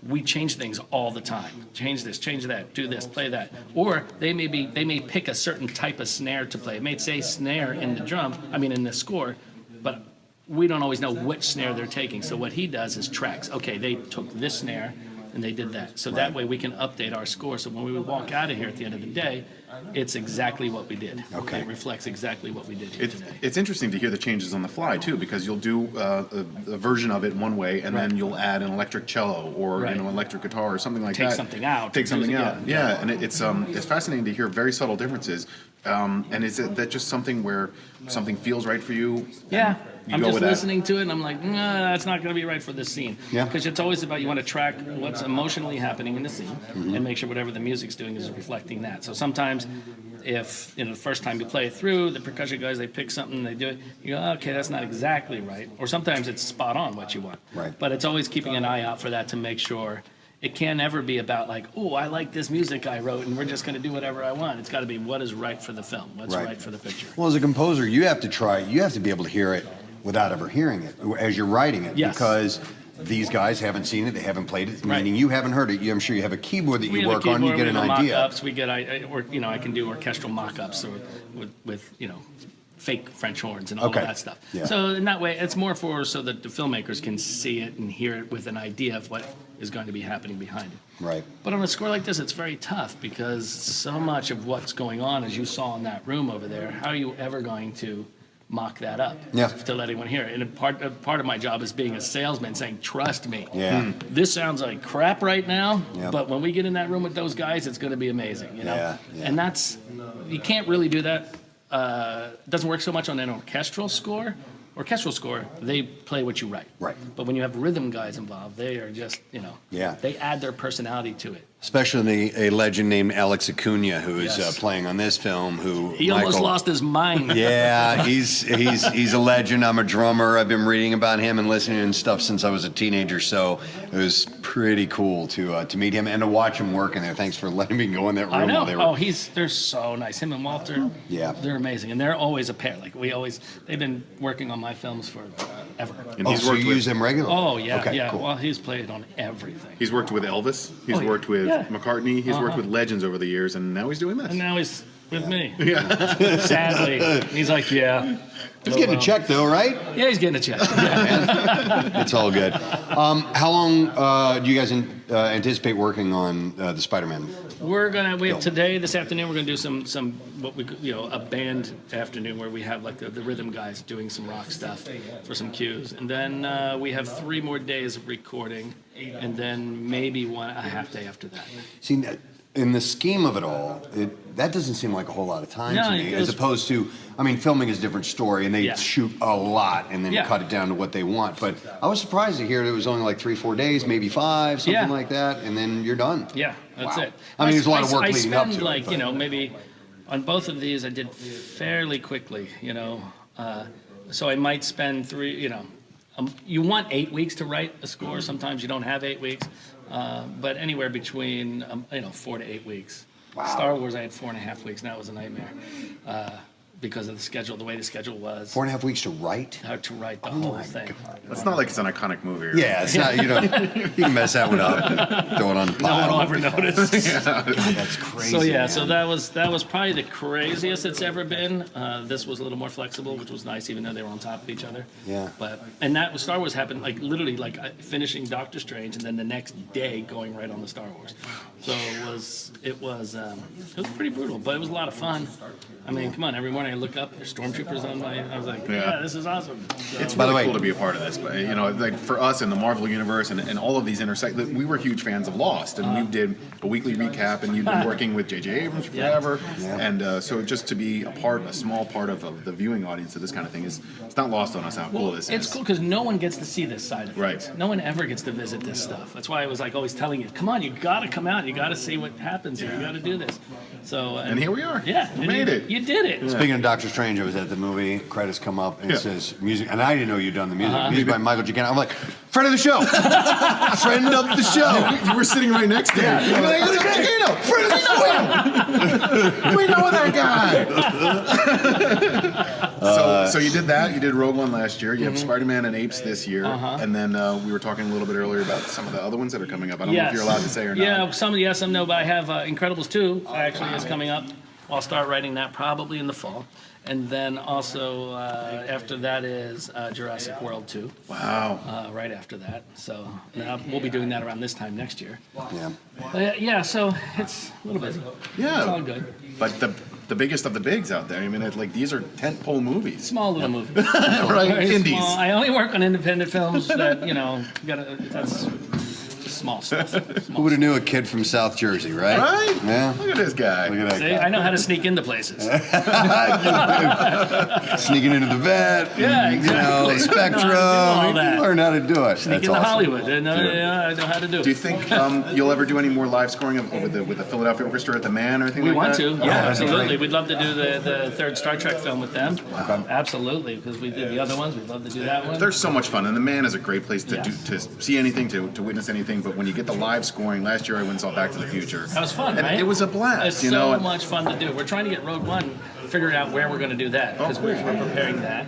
we change things all the time. Change this, change that, do this, play that. Or they may pick a certain type of snare to play. It may say snare in the score, but we don't always know which snare they're taking. So what he does is tracks. Okay, they took this snare, and they did that. So that way we can update our score. So when we walk out of here at the end of the day, it's exactly what we did. Okay. It reflects exactly what we did here today. It's interesting to hear the changes on the fly too, because you'll do a version of it one way, and then you'll add an electric cello or electric guitar or something like Take that. something out. Take something out. Yeah. Yeah, and it's fascinating to hear very subtle differences. And is that just something where something feels right for you? Yeah. You I'm go just with that? listening to it, and I'm like, nah, that's not going to be right for this scene. Yeah. Because it's always about you want to track what's emotionally happening in the scene and make sure whatever the music's doing is reflecting that. So sometimes if, the first time you play it through, the percussion guys, they pick something, they do it, you go, okay, that's not exactly right. Or sometimes it's spot on what you want. Right. But it's always keeping an eye out for that to make sure it can't ever be about like, oh, I like this music I wrote, and we're just going to do whatever I want. It's got to be what is right for the film, what's right for the picture. Well, as a composer, you have to be able to hear it without ever hearing it as you're writing it, because these guys haven't seen it, they haven't played it, meaning you haven't heard it. I'm sure you have a keyboard that you work on, you get an idea. Mock-ups, we get, I can do orchestral mock-ups with fake French horns and all of that stuff. Yeah. So in that way, it's more so that the filmmakers can see it and hear it with an idea of what is going to be happening behind it. Right. But on a score like this, it's very tough because so much of what's going on, as you saw in that room over there, how are you ever going to mock that up to let anyone hear it? And part of my job is being a salesman, saying, trust me, this sounds like crap right now, but when we get in that room with those guys, it's going to be amazing. And you can't really do that. It doesn't work so much on an orchestral score. Orchestral score, they play what you write. Right. But when you have rhythm guys involved, they are just, they add their personality to it. Especially a legend named Alex Acuna, who is playing on this film. He almost lost his mind. Yeah, he's a legend. I'm a drummer. I've been reading about him and listening and stuff since I was a teenager. So it was pretty cool to meet him and to watch him work in there. Thanks for letting me go in that room. I know. While they were... They're so nice. Him and Walter. They're amazing, and they're always a pair. Like they've been working on my films for ever. And so you use them regularly? Oh yeah, okay, cool. Well, he's played on everything. He's worked with Elvis. He's worked with McCartney. He's worked with legends over the years, and now he's doing this. And now he's with me. Sadly, he's like, He's getting a check though, right? Yeah, he's getting a check. It's all good. How long do you guys anticipate working on the Spider-Man? We have today, this afternoon, we're gonna do some a band afternoon where we have like the rhythm guys doing some rock stuff for some cues, and then we have 3 more days of recording, and then maybe a half day after that. See, in the scheme of it all, that doesn't seem like a whole lot of time to me, as opposed to, filming is a different story, and they shoot a lot and then cut it down to what they want. But I was surprised to hear it was only like 3-4 days, maybe 5, something like that, and then you're done. Yeah, that's it. There's a lot of work leading up to it. Maybe on both of these I did fairly quickly, so I might spend 3, you want 8 weeks to write a score. Sometimes you don't have 8 weeks. But anywhere between 4 to 8 weeks. Wow. Star Wars, I had 4.5 weeks. That was a nightmare because of the schedule, the way the schedule was. 4.5 weeks to write? To write the whole thing. It's not like it's an iconic movie. Yeah, it's not. You can mess that one up and throw it on the pile. No one will ever notice. God, that's crazy. So that was probably the craziest it's ever been. This was a little more flexible, which was nice, even though they were on top of each other. Yeah. And that Star Wars happened literally finishing Doctor Strange and then the next day going right on the Star Wars. So it was pretty brutal, but it was a lot of fun. Come on, every morning I look up, there's stormtroopers on I was like, this is awesome. So, it's really cool to be a part of this. But, for us in the Marvel Universe and all of these we were huge fans of Lost, and we did a weekly recap, and you've been working with J.J. Abrams forever. And so just to be a small part of the viewing audience of this kind of thing it's not lost on us how cool this is. It's cool because no one gets to see this side of it. Right. No one ever gets to visit this stuff. That's why I was always telling you, come on, you got to come out. You got to see what happens here. You got to do this. So and here we are. Yeah, we made it. You did it. Speaking of Doctor Strange, I was at the movie. Credits come up and it says music, and I didn't know you'd done the music. Music by Michael Giacchino. I'm like, friend of the show, friend of the show. You were sitting right next to me. You're like, Giacchino, friend of the show. We know that guy. So you did that. You did Rogue One last year. You have Spider-Man and Apes this year, and then we were talking a little bit earlier about some of the other ones that are coming up. I don't know if you're allowed to say or not. Yeah, some no, but I have Incredibles 2 actually is coming up. I'll start writing that probably in the fall. And then also after that is Jurassic World 2. Wow. Right after that. So we'll be doing that around this time next year. Yeah. Yeah, so it's a little busy. Yeah. It's all good. But the biggest of the bigs out there. I mean, these are tentpole movies. Small little movies. Right, Very indies. small. I only work on independent films that, that's small stuff. Who would have knew a kid from South Jersey, right? Right? Yeah. Look at this guy. Look at that See, guy. I know how to sneak into places. Sneaking into the vet. Yeah, and, exactly. Spectrum. all that. Learn how to do it. Sneak That's into awesome. Hollywood. I know how to do it. Do you think you'll ever do any more live scoring with the Philadelphia Orchestra at the Man or anything We like want that? to, Oh, yeah, that'd be absolutely. great. We'd love to do the third Star Trek film with them. Absolutely, because we did the other ones. We'd love to do that one. They're so much fun, and the Man is a great place to Yes. to see anything, to witness anything. But when you get the live scoring, last year I went and saw Back to the Future. That was fun, and right? It was a blast. It's you know. so much fun to do. We're trying to get Rogue One figured out where we're going to do that because we're preparing that.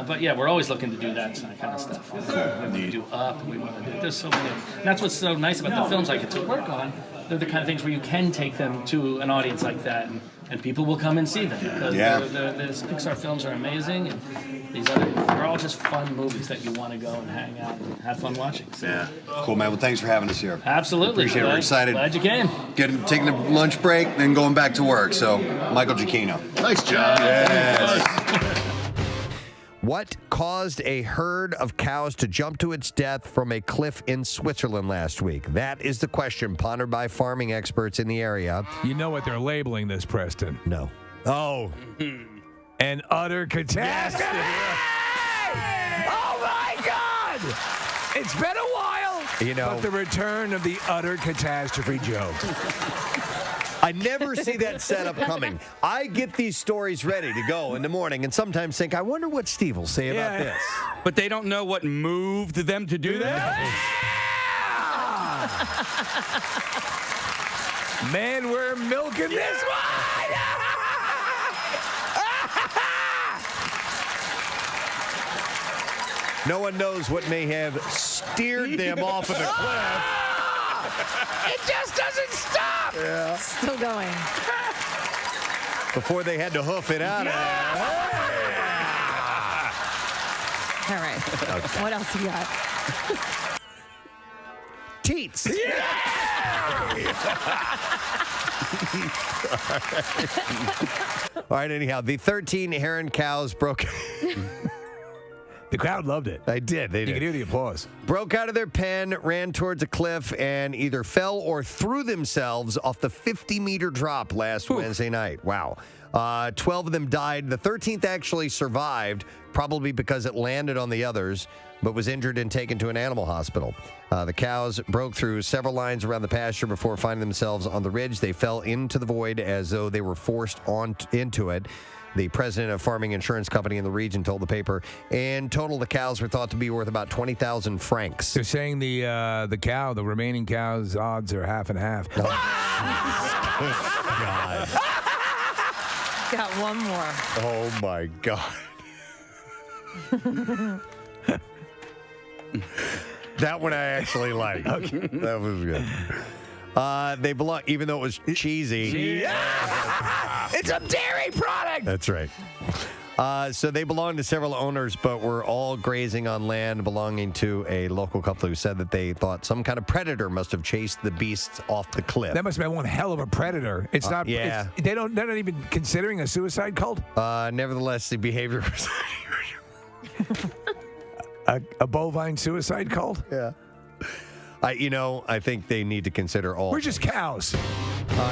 But yeah, we're always looking to do that kind of stuff. We want to do Up. We want to do. There's so many. And that's what's so nice about the films I get to work on. They're the kind of things where you can take them to an audience like that, and people will come and see them because the Pixar films are amazing, and these other they're all just fun movies that you want to go and hang out and have fun watching. So. Yeah. Cool, man. Well, thanks for having us here. Absolutely. Appreciate it. We're excited. Glad you came. Taking a lunch break, then going back to work. So, Michael Giacchino. Nice job. Yes. What caused a herd of cows to jump to its death from a cliff in Switzerland last week? That is the question pondered by farming experts in the area. You know what they're labeling this, Preston? No. Oh. An utter catastrophe. Oh, my God! It's been a while, but the return of the utter catastrophe joke. I never see that setup coming. I get these stories ready to go in the morning and sometimes think, I wonder what Steve will say about this. But they don't know what moved them to do that? Man, we're milking this one! No one knows what may have steered them off of the cliff. It just doesn't stop! Yeah. Still going. Before they had to hoof it out of there. All right. Okay. What else you got? Teats. All right, anyhow, the 13 Heron cows broke. The crowd loved it. I did. They did. You can hear the applause. Broke out of their pen, ran towards a cliff, and either fell or threw themselves off the 50-meter drop last Wednesday night. Wow. 12 of them died. The 13th actually survived, probably because it landed on the others, but was injured and taken to an animal hospital. The cows broke through several lines around the pasture before finding themselves on the ridge. They fell into the void as though they were forced into it. The president of Farming Insurance Company in the region told the paper, in total, the cows were thought to be worth about 20,000 francs. They're saying the remaining cow's odds are half and half. God. Got one more. Oh, my God. That one I actually like. Okay. That was good. They belong, even though it was cheesy. It's a dairy product! That's right. So they belonged to several owners, but were all grazing on land belonging to a local couple who said that they thought some kind of predator must have chased the beasts off the cliff. That must have been one hell of a predator. It's not. Yeah. They're not even considering a suicide cult. Nevertheless, the behavior was a bovine suicide cult. Yeah. I think they need to consider all. We're just cows.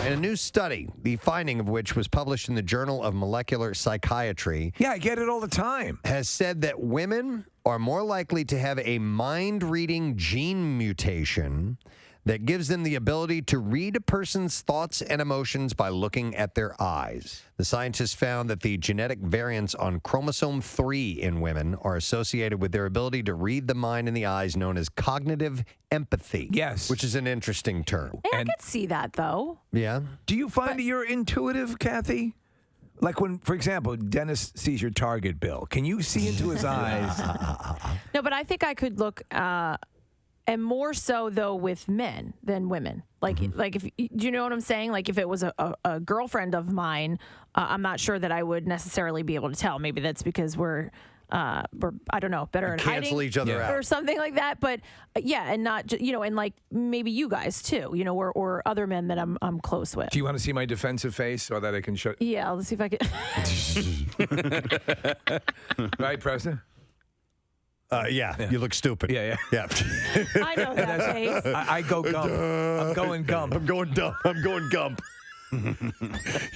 In a new study, the finding of which was published in the Journal of Molecular Psychiatry. Yeah, I get it all the time. Has said that women are more likely to have a mind-reading gene mutation that gives them the ability to read a person's thoughts and emotions by looking at their eyes. The scientists found that the genetic variants on chromosome 3 in women are associated with their ability to read the mind and the eyes, known as cognitive empathy. Yes. Which is an interesting term. I could see that, though. Yeah. Do you find that you're intuitive, Kathy? Like when, for example, Dennis sees your Target bill. Can you see into his eyes? No, but I think I could look at and more so though with men than women. Like if do you know what I'm saying? Like if it was a girlfriend of mine, I'm not sure that I would necessarily be able to tell. Maybe that's because we're I don't know, better at cancel hiding each other out or something like that. But and not and like maybe you guys too, or other men that I'm close with. Do you want to see my defensive face so that I can show? Yeah, let's see if I can. Right, Preston? Yeah, you look stupid. Yeah. I know that face. I go gump. I'm going gump. I'm going dumb. I'm going gump.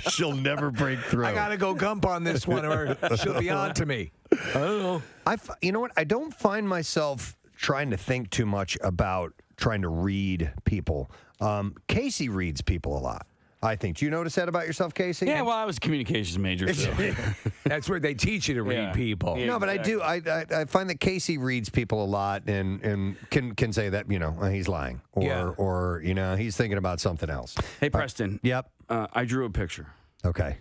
She'll never break through. I gotta go gump on this one, or she'll be on to me. I don't know. You know what? I don't find myself trying to think too much about trying to read people. Casey reads people a lot, I think. Do you notice that about yourself, Casey? Yeah, well, I was a communications major. So. That's where they teach you to read people. No, but I do. I find that Casey reads people a lot and can say that he's lying or he's thinking about something else. Hey, Preston. Yep. I drew a picture. Okay.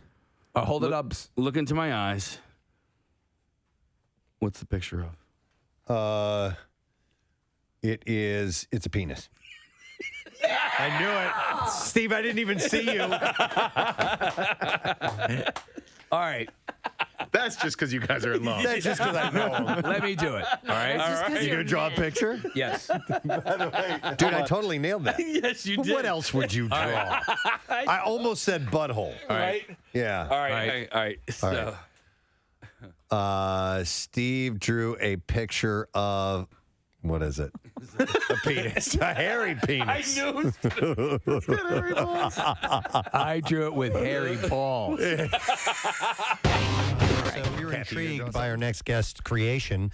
Hold it up. Look into my eyes. What's the picture of? It's a penis. I knew it. Steve, I didn't even see you. All right. That's just because you guys are in love. That's just because I know. Let me do it. All right. You gonna draw a picture? Yes. Dude, I totally nailed that. Yes, you did. What else would you draw? I almost said butthole. All right. Yeah. All right. So. Steve drew a picture of. What is it? A penis. A hairy penis. I knew it was I drew it with hairy balls. So we were intrigued by our next guest's creation,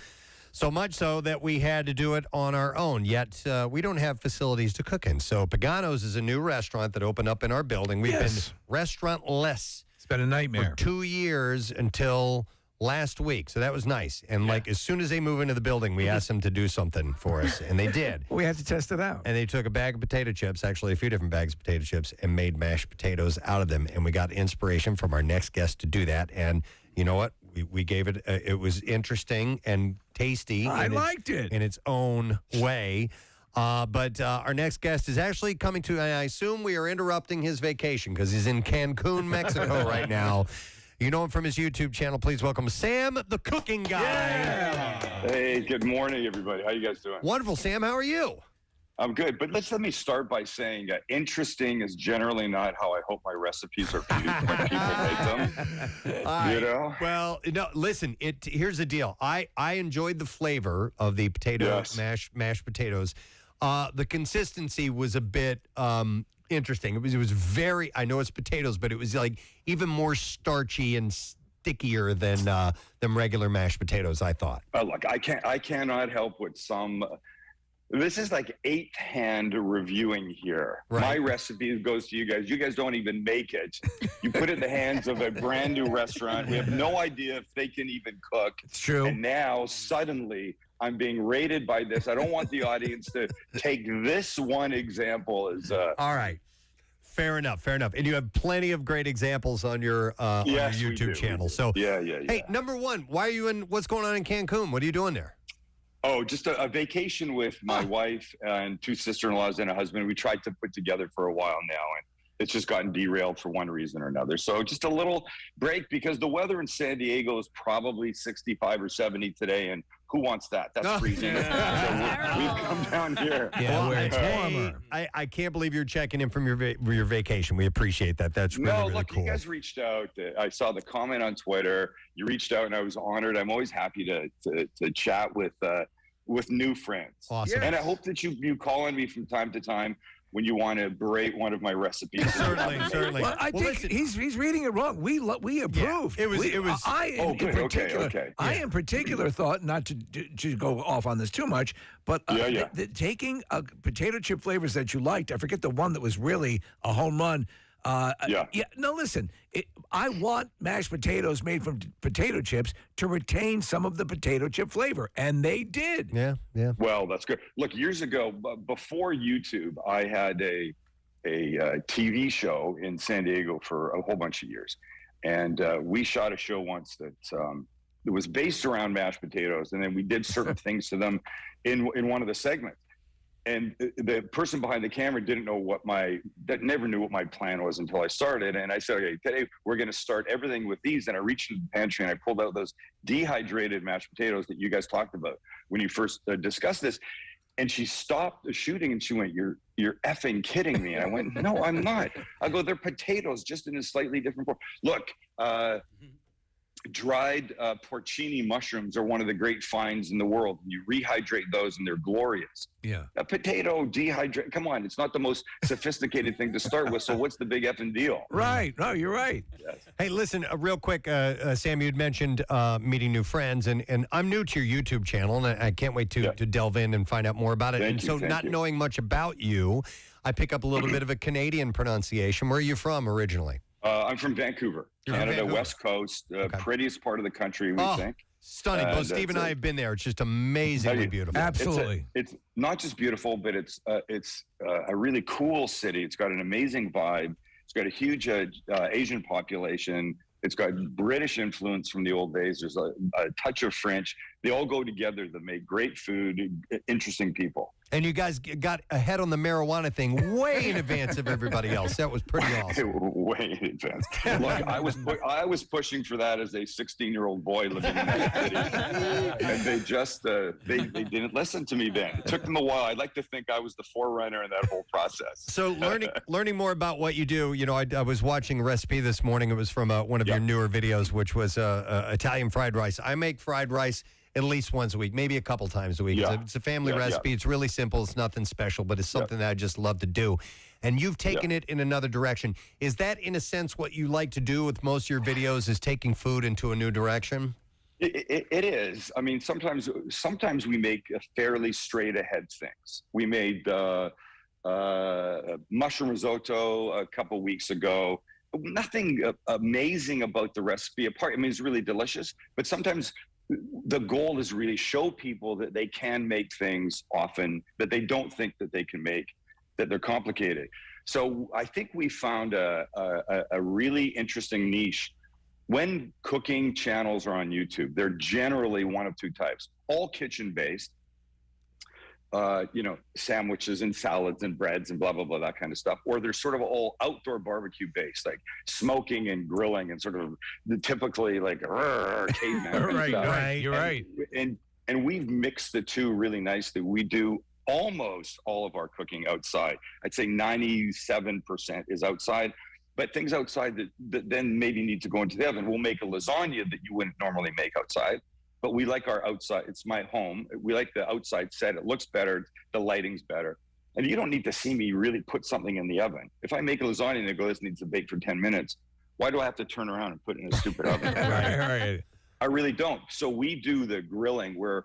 so much so that we had to do it on our own, yet we don't have facilities to cook in. So Pagano's is a new restaurant that opened up in our building. We've been restaurant-less. It's been a nightmare. For 2 years until last week, so that was nice. And as soon as they move into the building, we asked them to do something for us, and they did. We had to test it out. And they took a bag of potato chips, actually a few different bags of potato chips, and made mashed potatoes out of them. And we got inspiration from our next guest to do that. And you know what? We gave it. It was interesting and tasty. I liked it in its own way. But our next guest is actually coming to. I assume we are interrupting his vacation because he's in Cancun, Mexico right now. You know him from his YouTube channel. Please welcome Sam, the cooking guy. Yeah. Hey, good morning, everybody. How you guys doing? Wonderful, Sam. How are you? I'm good. But let me start by saying interesting is generally not how I hope my recipes are viewed when people make them. You know? Well, no, listen, here's the deal. I enjoyed the flavor of the potato mashed potatoes. The consistency was a bit interesting. It was very, I know it's potatoes, but it was like even more starchy and stickier than regular mashed potatoes, I thought. Look, I cannot help with some. This is like eighth hand reviewing here. Right. My recipe goes to you guys. You guys don't even make it. You put it in the hands of a brand new restaurant. We have no idea if they can even cook. It's true. And now suddenly I'm being rated by this. I don't want the audience to take this one example as all right. Fair enough. And you have plenty of great examples on your YouTube channel. So yeah. Hey, number one, why are you in? What's going on in Cancun? What are you doing there? Oh, just a vacation with my wife and two sister-in-laws and a husband. We tried to put together for a while now, and it's just gotten derailed for one reason or another. So just a little break because the weather in San Diego is probably 65 or 70 today, and who wants that? That's freezing. So we've come down here. Yeah, where it's warmer. I can't believe you're checking in from your vacation. We appreciate that. That's really cool. You guys reached out. I saw the comment on Twitter. You reached out, and I was honored. I'm always happy to chat with new friends. Awesome. And I hope that you call on me from time to time when you want to berate one of my recipes. Certainly. Well, I think he's reading it wrong. We approved. Yeah, it was. I in particular thought, not to go off on this too much, but taking potato chip flavors that you liked. I forget the one that was really a home run. No, listen. I want mashed potatoes made from potato chips to retain some of the potato chip flavor, and they did. Yeah. Well, that's good. Look, years ago, before YouTube, I had a TV show in San Diego for a whole bunch of years, and we shot a show once that was based around mashed potatoes, and then we did certain things to them in one of the segments. And the person behind the camera never knew what my plan was until I started. And I said, okay, today we're going to start everything with these. And I reached into the pantry and I pulled out those dehydrated mashed potatoes that you guys talked about when you first discussed this. And she stopped the shooting and she went, you're effing kidding me. And I went, no, I'm not. I go, they're potatoes, just in a slightly different form. Look, dried porcini mushrooms are one of the great finds in the world. You rehydrate those and they're glorious. Yeah. A potato dehydrate. Come on, it's not the most sophisticated thing to start with. So what's the big effing deal? Right. No, you're right. Yes. Hey, listen, real quick, Sam, you'd mentioned meeting new friends, and I'm new to your YouTube channel, and I can't wait to delve in and find out more about it. Thank you, not knowing much about you, I pick up a little bit of a Canadian pronunciation. Where are you from originally? I'm from Vancouver, Canada, West Coast, prettiest part of the country, we think. Stunning. Both Steve and I have been there. It's just amazingly beautiful. Absolutely. It's not just beautiful, but it's a really cool city. It's got an amazing vibe. It's got a huge Asian population. It's got British influence from the old days. There's a touch of French. They all go together. They make great food, interesting people. And you guys got ahead on the marijuana thing way in advance of everybody else. That was pretty awesome. Way in advance. Look, I was pushing for that as a 16-year-old boy living in that city, and they just they didn't listen to me then. It took them a while. I'd like to think I was the forerunner in that whole process. So learning more about what you do. You know, I was watching a recipe this morning. It was from one of your newer videos, which was Italian fried rice. I make fried rice at least once a week, maybe a couple times a week. Yeah. It's a family recipe. It's really simple. It's nothing special, but it's something that I just love to do. And you've taken it in another direction. Is that, in a sense, what you like to do with most of your videos, is taking food into a new direction? It is. I mean, sometimes we make fairly straight ahead things. We made mushroom risotto a couple weeks ago. Nothing amazing about the recipe. I mean, it's really delicious, but sometimes the goal is really show people that they can make things often that they don't think that they can make, that they're complicated. So I think we found a really interesting niche. When cooking channels are on YouTube, they're generally one of two types: all kitchen-based, sandwiches and salads and breads and blah, blah, blah, that kind of stuff. Or they're sort of all outdoor barbecue based, like smoking and grilling and sort of typically like caveman. Right. You're right. And we've mixed the two really nicely. We do almost all of our cooking outside. I'd say 97% is outside, but things outside that then maybe need to go into the oven. We'll make a lasagna that you wouldn't normally make outside. But we like our outside. It's my home. We like the outside set. It looks better. The lighting's better. And you don't need to see me really put something in the oven. If I make a lasagna and I go, this needs to bake for 10 minutes, why do I have to turn around and put it in a stupid oven? Right. I really don't. So we do the grilling where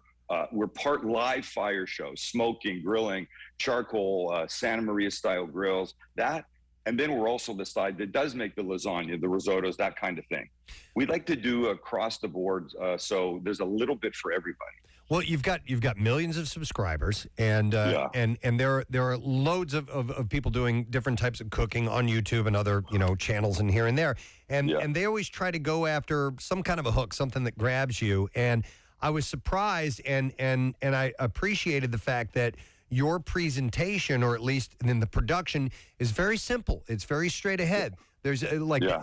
we're part live fire show, smoking, grilling, charcoal, Santa Maria style grills, that. And then we're also the side that does make the lasagna, the risottos, that kind of thing. We like to do across the board, so there's a little bit for everybody. Well, you've got millions of subscribers, and there are loads of people doing different types of cooking on YouTube and other channels and here and there, and they always try to go after some kind of a hook, something that grabs you. And I was surprised, and I appreciated the fact that your presentation, or at least in the production, is very simple. It's very straight ahead. There's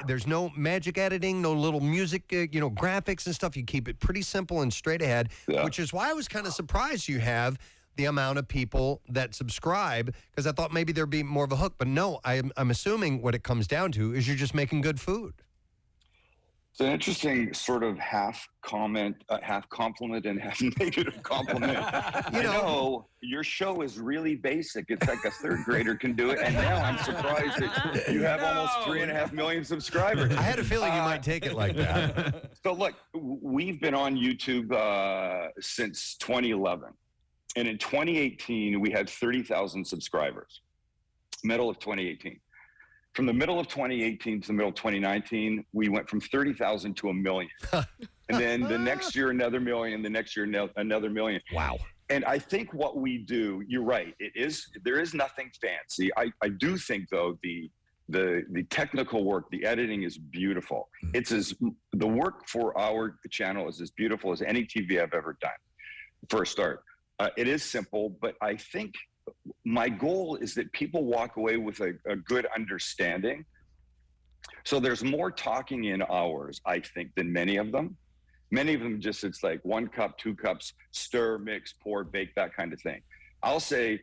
there's no magic editing, no little music, graphics and stuff. You keep it pretty simple and straight ahead, which is why I was kind of surprised you have the amount of people that subscribe, because I thought maybe there'd be more of a hook. But no, I'm assuming what it comes down to is you're just making good food. It's an interesting sort of half compliment and half negative compliment. You know, your show is really basic. It's like a third grader can do it. And now I'm surprised that you have almost 3.5 million subscribers. I had a feeling you might take it like that. So look, we've been on YouTube since 2011. And in 2018, we had 30,000 subscribers, middle of 2018. From the middle of 2018 to the middle of 2019, we went from 30,000 to 1 million. And then the next year, another million. The next year, another million. Wow. And I think what we do, you're right, there is nothing fancy. I do think, though, the technical work, the editing is beautiful. The work for our channel is as beautiful as any TV I've ever done, for a start. It is simple, but I think my goal is that people walk away with a good understanding. So there's more talking in hours, I think, than many of them. Many of them just, it's like 1 cup, 2 cups, stir, mix, pour, bake, that kind of thing. I'll say,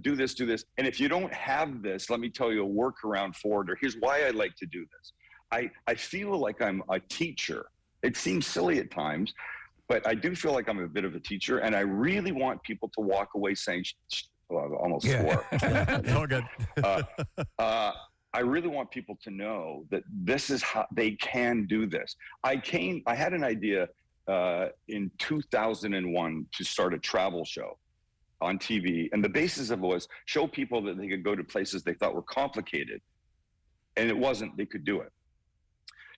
do this. And if you don't have this, let me tell you a workaround for it, or here's why I like to do this. I feel like I'm a teacher. It seems silly at times, but I do feel like I'm a bit of a teacher, and I really want people to walk away saying, well, I almost swore. It's all good. I really want people to know that this is how they can do this. I had an idea in 2001 to start a travel show on TV. And the basis of it was show people that they could go to places they thought were complicated. And it wasn't, they could do it.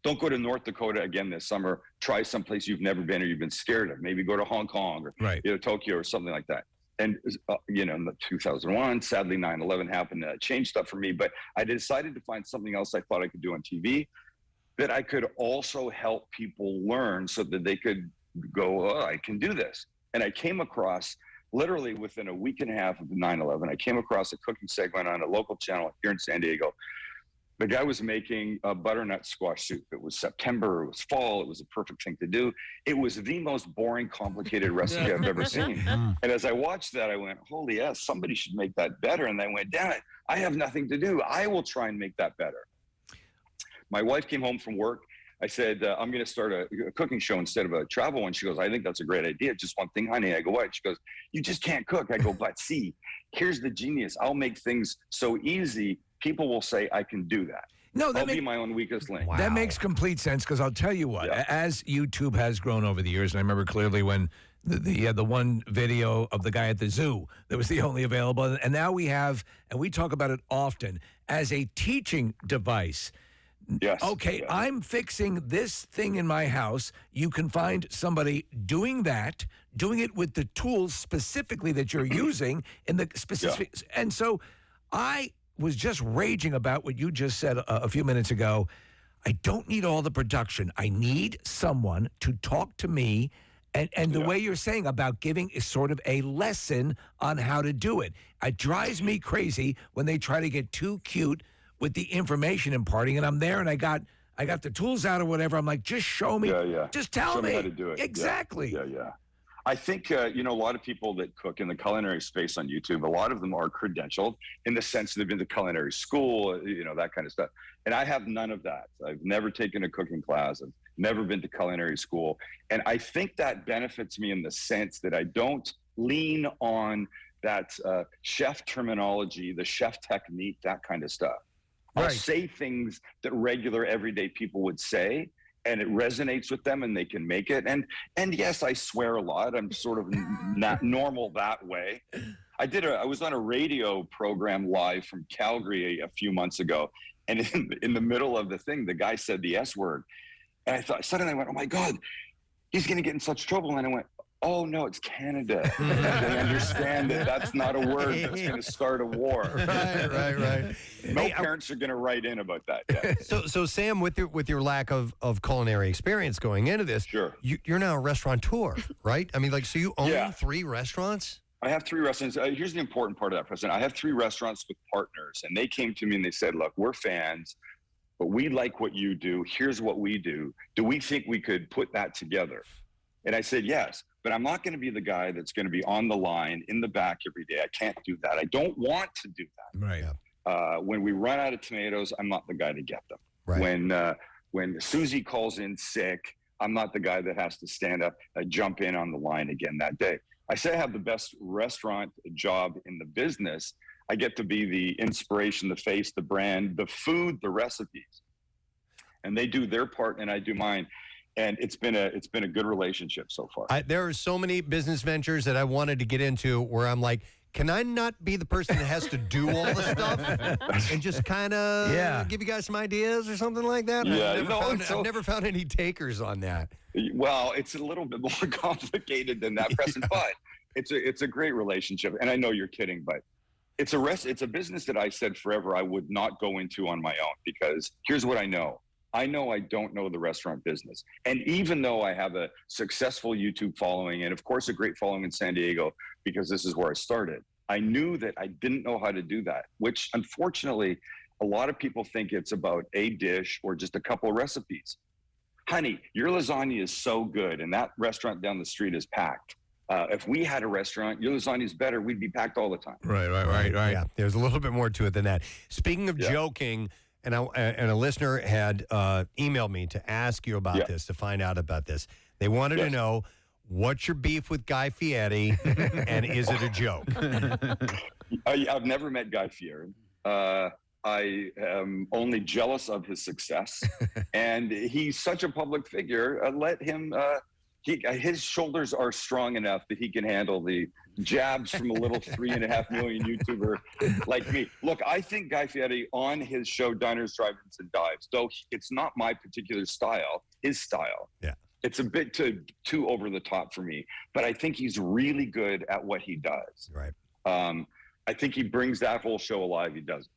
Don't go to North Dakota again this summer. Try someplace you've never been or you've been scared of. Maybe go to Hong Kong or Tokyo or something like that. And, in 2001, sadly, 9/11 happened. Changed stuff for me. But I decided to find something else I thought I could do on TV that I could also help people learn so that they could go, oh, I can do this. And I came across, literally within a week and a half of 9/11, I came across a cooking segment on a local channel here in San Diego. The guy was making a butternut squash soup. It was September, it was fall, it was a perfect thing to do. It was the most boring, complicated recipe I've ever seen. And as I watched that, I went, holy yes, somebody should make that better. And I went, damn it, I have nothing to do. I will try and make that better. My wife came home from work. I said, I'm going to start a cooking show instead of a travel one. She goes, I think that's a great idea. Just one thing, honey. I go, what? She goes, you just can't cook. I go, but see, here's the genius. I'll make things so easy, people will say I can do that. No, I'll be my own weakest link. That makes complete sense, because I'll tell you what, as YouTube has grown over the years, and I remember clearly when the one video of the guy at the zoo that was the only available, and now we have, and we talk about it often, as a teaching device. Yes. Okay, I'm fixing this thing in my house. You can find somebody doing that, doing it with the tools specifically that you're using in the specific. And so I was just raging about what you just said a few minutes ago. I don't need all the production. I need someone to talk to me. And the way you're saying about giving is sort of a lesson on how to do it. It drives me crazy when they try to get too cute with the information imparting, and I'm there and I got the tools out or whatever. I'm like, just show me. Just tell me how to do it. Exactly. Yeah. I think, a lot of people that cook in the culinary space on YouTube, a lot of them are credentialed in the sense they've been to culinary school, that kind of stuff. And I have none of that. I've never taken a cooking class. I've never been to culinary school. And I think that benefits me in the sense that I don't lean on that chef terminology, the chef technique, that kind of stuff. I'll say things that regular everyday people would say, and it resonates with them and they can make it. And yes, I swear a lot. I'm sort of not normal that way. I was on a radio program live from Calgary a few months ago. And in the middle of the thing, the guy said the S word. And suddenly I went, oh my God, he's going to get in such trouble. And I went, oh no, it's Canada. They understand that that's not a word that's going to start a war. Right. No parents are going to write in about that. Yeah. So Sam, with your lack of culinary experience going into this, you're now a restaurateur, right? I mean, so you own 3 restaurants? I have 3 restaurants. Here's the important part of that, President. I have 3 restaurants with partners, and they came to me and they said, look, we're fans, but we like what you do. Here's what we do. Do we think we could put that together? And I said, yes, but I'm not going to be the guy that's going to be on the line in the back every day. I can't do that. I don't want to do that. Right. When we run out of tomatoes, I'm not the guy to get them. Right. When Susie calls in sick, I'm not the guy that has to stand up, jump in on the line again that day. I say I have the best restaurant job in the business. I get to be the inspiration, the face, the brand, the food, the recipes. And they do their part and I do mine. And it's been a good relationship so far. There are so many business ventures that I wanted to get into where I'm like, can I not be the person that has to do all the stuff and just kind of give you guys some ideas or something like that? I've never found any takers on that. Well, it's a little bit more complicated than that, Preston, but it's a great relationship. And I know you're kidding, but it's a business that I said forever I would not go into on my own, because here's what I know. I know I don't know the restaurant business. And even though I have a successful YouTube following and, of course, a great following in San Diego, because this is where I started, I knew that I didn't know how to do that, which unfortunately, a lot of people think it's about a dish or just a couple of recipes. Honey, your lasagna is so good, and that restaurant down the street is packed. If we had a restaurant, your lasagna is better, we'd be packed all the time. Right. Yeah, there's a little bit more to it than that. Speaking of joking, and a listener had emailed me to ask you about this, to find out about this. They wanted to know, what's your beef with Guy Fieri, and is it a joke? I've never met Guy Fieri. I am only jealous of his success, and he's such a public figure. Let him. His shoulders are strong enough that he can handle the jabs from a little 3.5 million YouTuber like me. Look, I think Guy Fieri on his show Diners, Drive-Ins, and Dives, though it's not my particular style, his style. Yeah. It's a bit too over the top for me, but I think he's really good at what he does. Right. I think he brings that whole show alive. He does.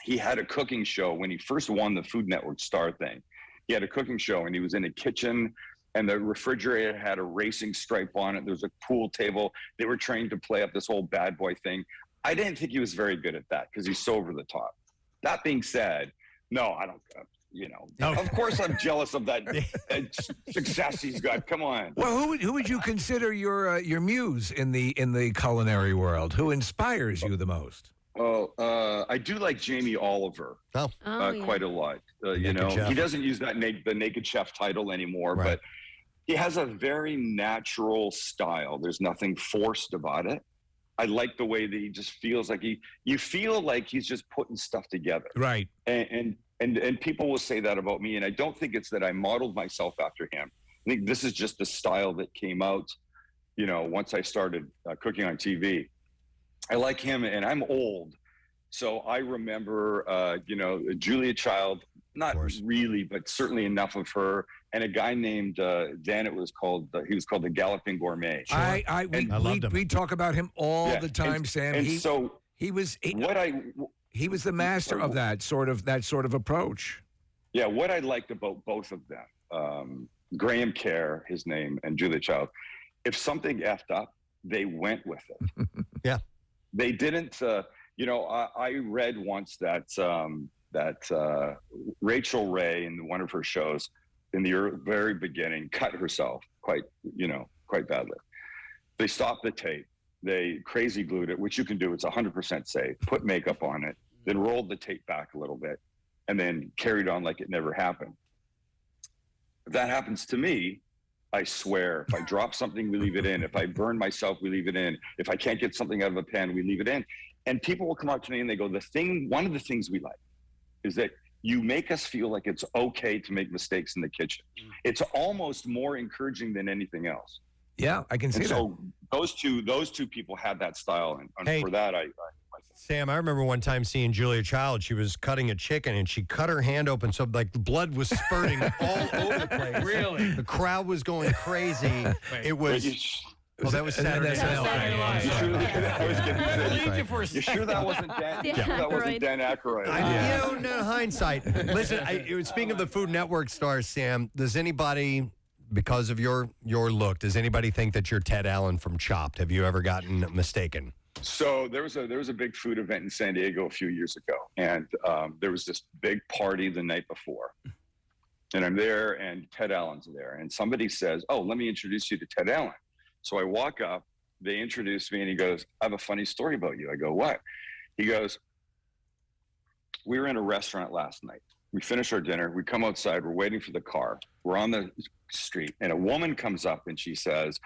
He had a cooking show when he first won the Food Network star thing. He had a cooking show, and he was in a kitchen, and the refrigerator had a racing stripe on it. There was a pool table. They were trying to play up this whole bad boy thing. I didn't think he was very good at that because he's so over the top. That being said, no, I don't. Of course I'm jealous of that success he's got. Come on. Well, who would you consider your muse in the culinary world? Who inspires you the most? Oh, I do like Jamie Oliver quite a lot. He doesn't use that the Naked Chef title anymore, but he has a very natural style. There's nothing forced about it. I like the way that he just feels like you feel like he's just putting stuff together. Right. And people will say that about me, and I don't think it's that I modeled myself after him. I think this is just the style that came out, once I started cooking on TV. I like him, and I'm old, so I remember, Julia Child, not really, but certainly enough of her, and a guy named then he was called the Galloping Gourmet. We talk about him all the time, Sam. And he was the master of that sort of approach. Yeah, what I liked about both of them, Graham Kerr, his name, and Julia Child, if something effed up, they went with it. Yeah. They didn't, I read once that Rachel Ray in one of her shows in the very beginning cut herself quite badly. They stopped the tape. They crazy glued it, which you can do. It's 100% safe. Put makeup on it, then rolled the tape back a little bit, and then carried on like it never happened. If that happens to me, I swear, if I drop something, we leave it in. If I burn myself, we leave it in. If I can't get something out of a pan, we leave it in. And people will come up to me and they go, one of the things we like is that you make us feel like it's okay to make mistakes in the kitchen. It's almost more encouraging than anything else. Yeah, I can see that. So those two people had that style, and for that, I Sam, I remember one time seeing Julia Child. She was cutting a chicken, and she cut her hand open, so the blood was spurting all over the place. Really? The crowd was going crazy. It was. That was Saturday Night Live. You sure that wasn't Dan? You sure that wasn't Dan Aykroyd? No, hindsight. Listen, speaking of the Food Network stars, Sam, does anybody, because of your look, does anybody think that you're Ted Allen from Chopped? Have you ever gotten mistaken? So there was a big food event in San Diego a few years ago, and there was this big party the night before, and I'm there, and Ted Allen's there, and somebody says, "Oh, let me introduce you to Ted Allen." So I walk up, they introduce me, and he goes, "I have a funny story about you." I go, "What?" He goes, "We were in a restaurant last night. We finished our dinner. We come outside. We're waiting for the car. We're on the street, and a woman comes up and she says,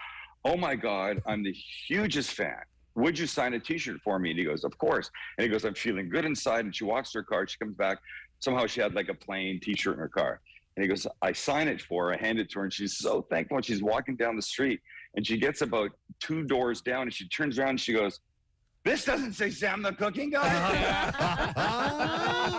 'Oh my God, I'm the hugest fan. Would you sign a T-shirt for me?' And he goes, 'Of course.' And he goes, 'I'm feeling good inside.' And she walks to her car. She comes back. Somehow she had like a plain T-shirt in her car. And he goes, I sign it for her. I hand it to her. And she's so thankful. And she's walking down the street. And she gets about 2 doors down. And she turns around and she goes, 'This doesn't say Sam the cooking guy.'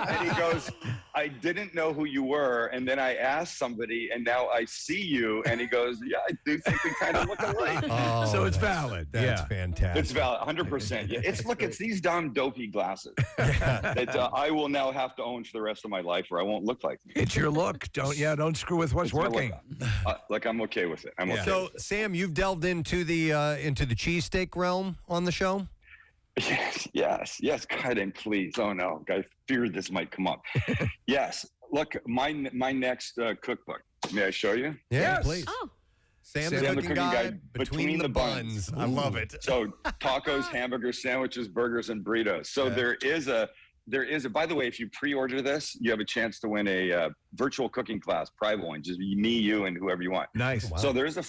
And he goes, 'I didn't know who you were. And then I asked somebody, and now I see you.' And he goes, 'Yeah, I do think we kind of look alike.' So it's valid. That's fantastic. It's valid, 100%. Yeah, it's these dumb dopey glasses that I will now have to own for the rest of my life, or I won't look like me. It's your look. Don't screw with what's working. I'm okay with it. I'm okay. So, Sam, you've delved into the cheesesteak realm on the show. Yes. God, and please. Oh no, I feared this might come up. Yes. Look, my next cookbook. May I show you? Yeah, please. Oh. Sam the Cooking Guide, Between the Buns. I love it. So tacos, hamburgers, sandwiches, burgers, and burritos. So there is a, by the way, if you pre-order this, you have a chance to win a virtual cooking class, private one, just me, you, and whoever you want. Nice. So there's a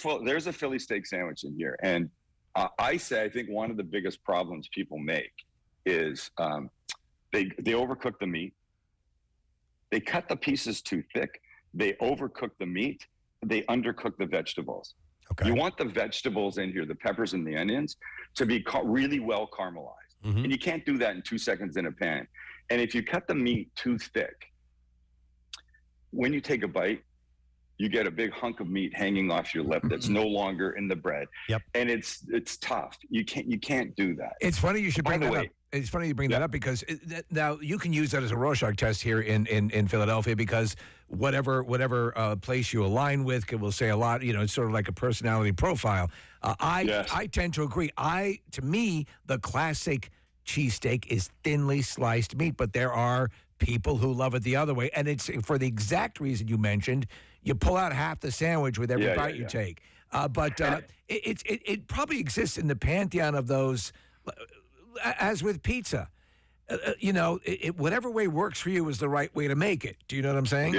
Philly steak sandwich in here. And I think one of the biggest problems people make is they overcook the meat. They cut the pieces too thick. They overcook the meat. They undercook the vegetables. Okay. You want the vegetables in here, the peppers and the onions, to be really well caramelized. Mm-hmm. And you can't do that in 2 seconds in a pan. And if you cut the meat too thick, when you take a bite, you get a big hunk of meat hanging off your lip that's no longer in the bread. Yep. And it's tough. You can't do that. It's funny you should bring that up. It's funny you bring that up because now you can use that as a Rorschach test here in Philadelphia because whatever place you align with will say a lot. It's sort of like a personality profile. I tend to agree. To me, the classic cheesesteak is thinly sliced meat, but there are people who love it the other way, and it's for the exact reason you mentioned. You pull out half the sandwich with every bite you take. But it probably exists in the pantheon of those, as with pizza. Whatever way works for you is the right way to make it. Do you know what I'm saying?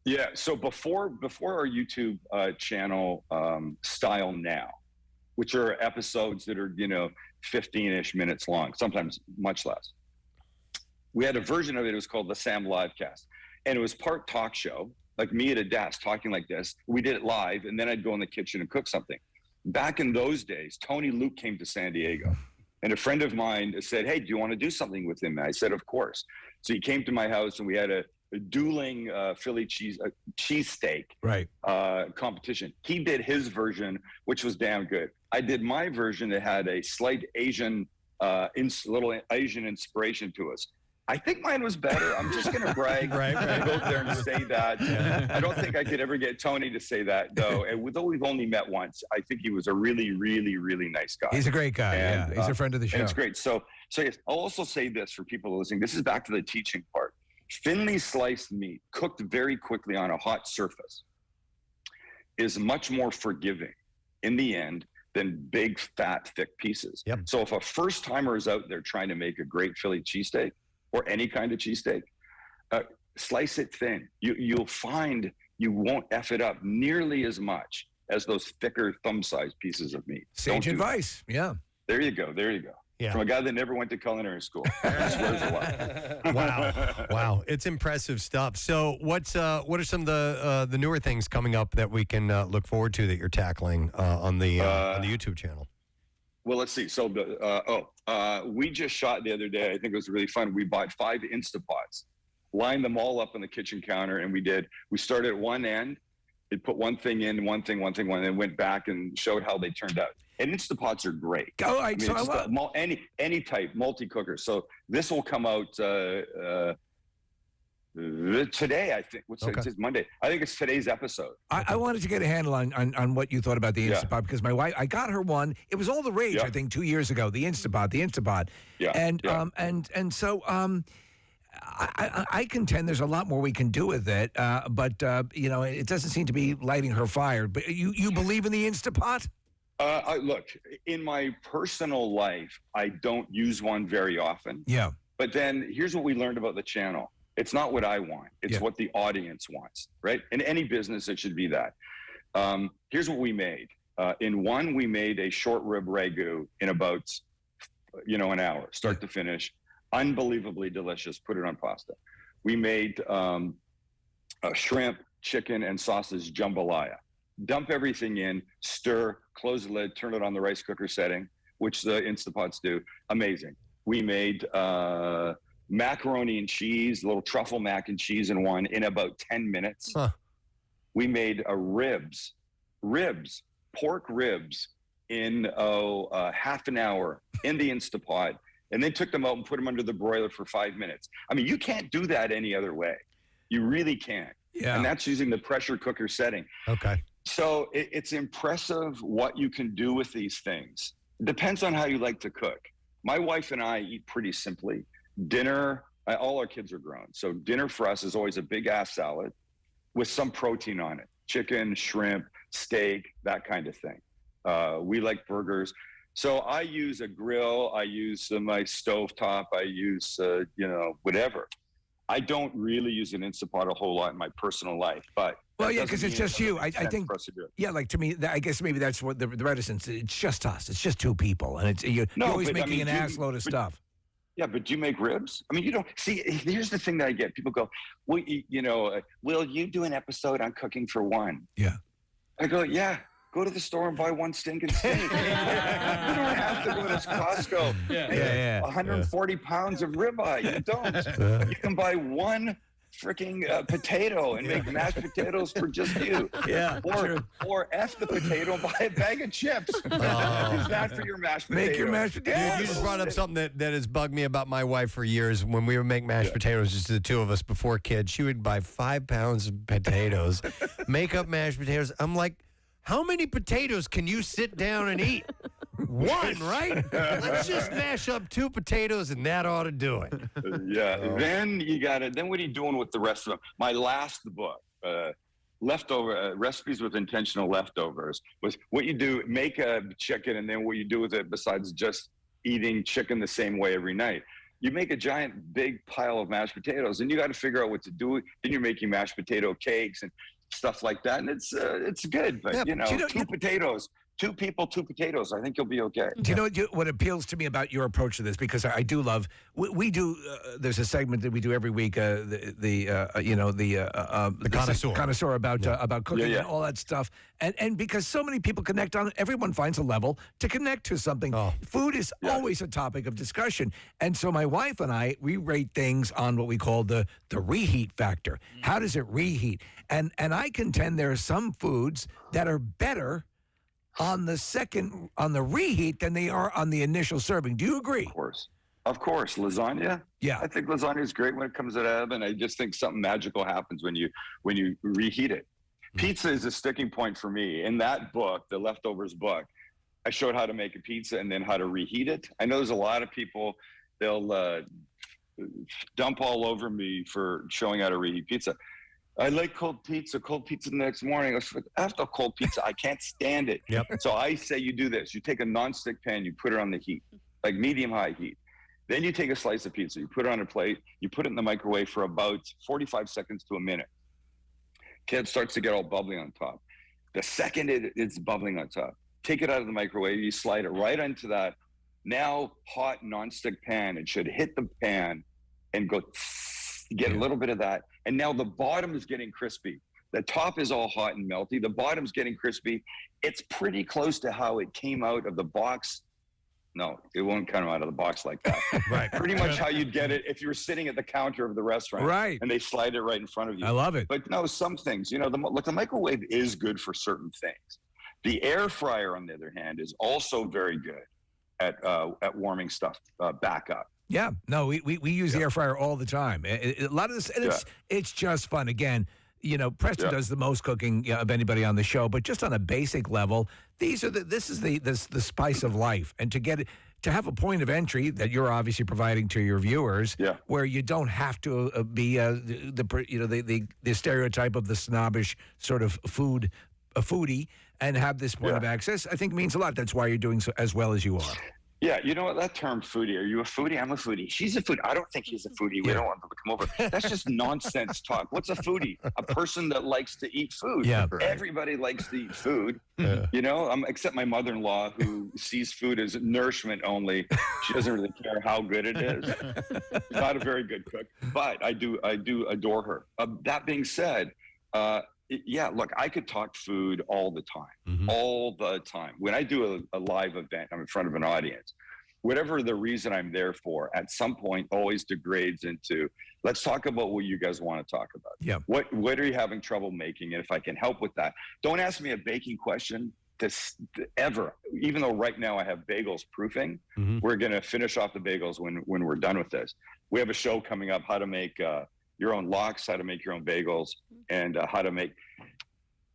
Yeah. So before our YouTube channel Style Now, which are episodes that are 15-ish minutes long, sometimes much less. We had a version of it. It was called the Sam Livecast, and it was part talk show. Like me at a desk talking like this. We did it live, and then I'd go in the kitchen and cook something. Back in those days, Tony Luke came to San Diego, and a friend of mine said, "Hey, do you want to do something with him?" And I said, "Of course." So he came to my house, and we had a dueling Philly cheesesteak competition. He did his version, which was damn good. I did my version that had a slight Asian, little Asian inspiration to us. I think mine was better. I'm just going to brag. Go there and say that. Yeah. I don't think I could ever get Tony to say that, though. And though we've only met once, I think he was a really, really, really nice guy. He's a great guy. And, he's a friend of the show. It's great. So yes, I'll also say this for people listening. This is back to the teaching part. Thinly sliced meat, cooked very quickly on a hot surface, is much more forgiving in the end than big, fat, thick pieces. Yep. So if a first-timer is out there trying to make a great Philly cheesesteak, or any kind of cheesesteak, slice it thin. You'll find you won't F it up nearly as much as those thicker thumb-sized pieces of meat. Sage advice. Yeah. There you go. Yeah. From a guy that never went to culinary school. Wow. It's impressive stuff. So what are some of the newer things coming up that we can look forward to that you're tackling on the YouTube channel? Well, let's see. So, we just shot the other day. I think it was really fun. We bought 5 Instapots, lined them all up on the kitchen counter, and we started at one end. It put one thing in, one thing, and then went back and showed how they turned out. And Instapots are great. Oh, I mean, any type multi-cooker. So this will come out today, I think. It's Monday. I think it's today's episode. I wanted to get a handle on what you thought about the Instapot because my wife, I got her one. It was all the rage, I think, 2 years ago. The Instapot. Yeah. And so I contend there's a lot more we can do with it, but it doesn't seem to be lighting her fire. But you believe in the Instapot? Look, in my personal life, I don't use one very often. Yeah. But then here's what we learned about the channel. It's not what I want. It's what the audience wants, right? In any business, it should be that. Here's what we made. In one, we made a short rib ragu in about, an hour, start to finish. Unbelievably delicious. Put it on pasta. We made shrimp, chicken, and sausage jambalaya. Dump everything in, stir, close the lid, turn it on the rice cooker setting, which the Instapots do. Amazing. We made macaroni and cheese, a little truffle mac and cheese in one in about 10 minutes. Huh. We made pork ribs in half an hour in the Instapot, and then took them out and put them under the broiler for 5 minutes. I mean, you can't do that any other way. You really can't. Yeah. And that's using the pressure cooker setting. Okay. So it's impressive what you can do with these things. It depends on how you like to cook. My wife and I eat pretty simply. Dinner, all our kids are grown. So dinner for us is always a big ass salad with some protein on it. Chicken, shrimp, steak, that kind of thing. We like burgers. So I use a grill. I use my stovetop. I use, whatever. I don't really use an Instant Pot a whole lot in my personal life, but well, yeah, because it's just you. I think, yeah, like to me, I guess maybe that's what the reticence. It's just us. It's just two people, and you're always making an ass load of stuff. Yeah, but do you make ribs? I mean, you don't see. Here's the thing that I get: people go, "Well, will you do an episode on cooking for one?" Yeah. I go, "Yeah." Go to the store and buy one stinking steak. You don't have to go to Costco. Yeah. 140 pounds of ribeye. You don't. You can buy one freaking potato and make mashed potatoes for just you. Yeah. Or F the potato and buy a bag of chips. Use that for your mashed potatoes. Make your mashed potatoes. You just brought up something that has bugged me about my wife for years. When we would make mashed potatoes, just the two of us before kids, she would buy 5 pounds of potatoes, make up mashed potatoes. I'm like, how many potatoes can you sit down and eat? One, right? Let's just mash up 2 potatoes and that ought to do it. Then you got it. Then what are you doing with the rest of them? My last book, leftover recipes with intentional leftovers, was what you do, make a chicken, and then what you do with it besides just eating chicken the same way every night. You make a giant big pile of mashed potatoes, and you got to figure out what to do. Then you're making mashed potato cakes and stuff like that, and it's good. But two potatoes, 2 people, 2 potatoes. I think you'll be okay. Do you know what appeals to me about your approach to this? Because I do love. We do. There's a segment that we do every week. The connoisseur about cooking and all that stuff. And because so many people connect on, everyone finds a level to connect to something. Food is always a topic of discussion. And so my wife and I, we rate things on what we call the reheat factor. How does it reheat? And I contend there are some foods that are better on the reheat than they are on the initial serving. Do you agree? Of course. Lasagna. Yeah. I think lasagna is great when it comes out of oven. I just think something magical happens when you reheat it. Pizza is a sticking point for me. In that book, the Leftovers book, I showed how to make a pizza and then how to reheat it. I know there's a lot of people, they'll dump all over me for showing how to reheat pizza. I like cold pizza the next morning. I was like, after cold pizza, I can't stand it. So I say you do this. You take a nonstick pan, you put it on the heat, like medium-high heat. Then you take a slice of pizza, you put it on a plate, you put it in the microwave for about 45 seconds to a minute. It starts to get all bubbly on top. The second it's bubbling on top, take it out of the microwave, you slide it right into that now hot nonstick pan. It should hit the pan and go get a little bit of that. And now the bottom is getting crispy. The top is all hot and melty. The bottom's getting crispy. It's pretty close to how it came out of the box. No, it won't come out of the box like that. Right. Pretty much how you'd get it if you were sitting at the counter of the restaurant. Right. And they slide it right in front of you. I love it. But no, some things, the microwave is good for certain things. The air fryer, on the other hand, is also very good at warming stuff back up. Yeah, no, we use the air fryer all the time. A lot of this, and it's just fun. Again, Preston does the most cooking of anybody on the show, but just on a basic level, this is the spice of life, and to have a point of entry that you're obviously providing to your viewers, where you don't have to be the stereotype of the snobbish sort of foodie, and have this point of access, I think means a lot. That's why you're doing so as well as you are. Yeah, you know what? That term foodie, are you a foodie? I'm a foodie. She's a foodie. I don't think he's a foodie. We don't want them to come over. That's just nonsense talk. What's a foodie? A person that likes to eat food. Yeah, everybody likes to eat food, except my mother-in-law, who sees food as nourishment only. She doesn't really care how good it is. She's not a very good cook, but I do adore her. That being said, look, I could talk food all the time, all the time. When I do a live event, I'm in front of an audience. Whatever the reason I'm there for, at some point always degrades into, let's talk about what you guys want to talk about. Yeah. What are you having trouble making? And if I can help with that, don't ask me a baking question ever, even though right now I have bagels proofing. We're going to finish off the bagels when we're done with this. We have a show coming up, how to make your own lox, how to make your own bagels, and how to make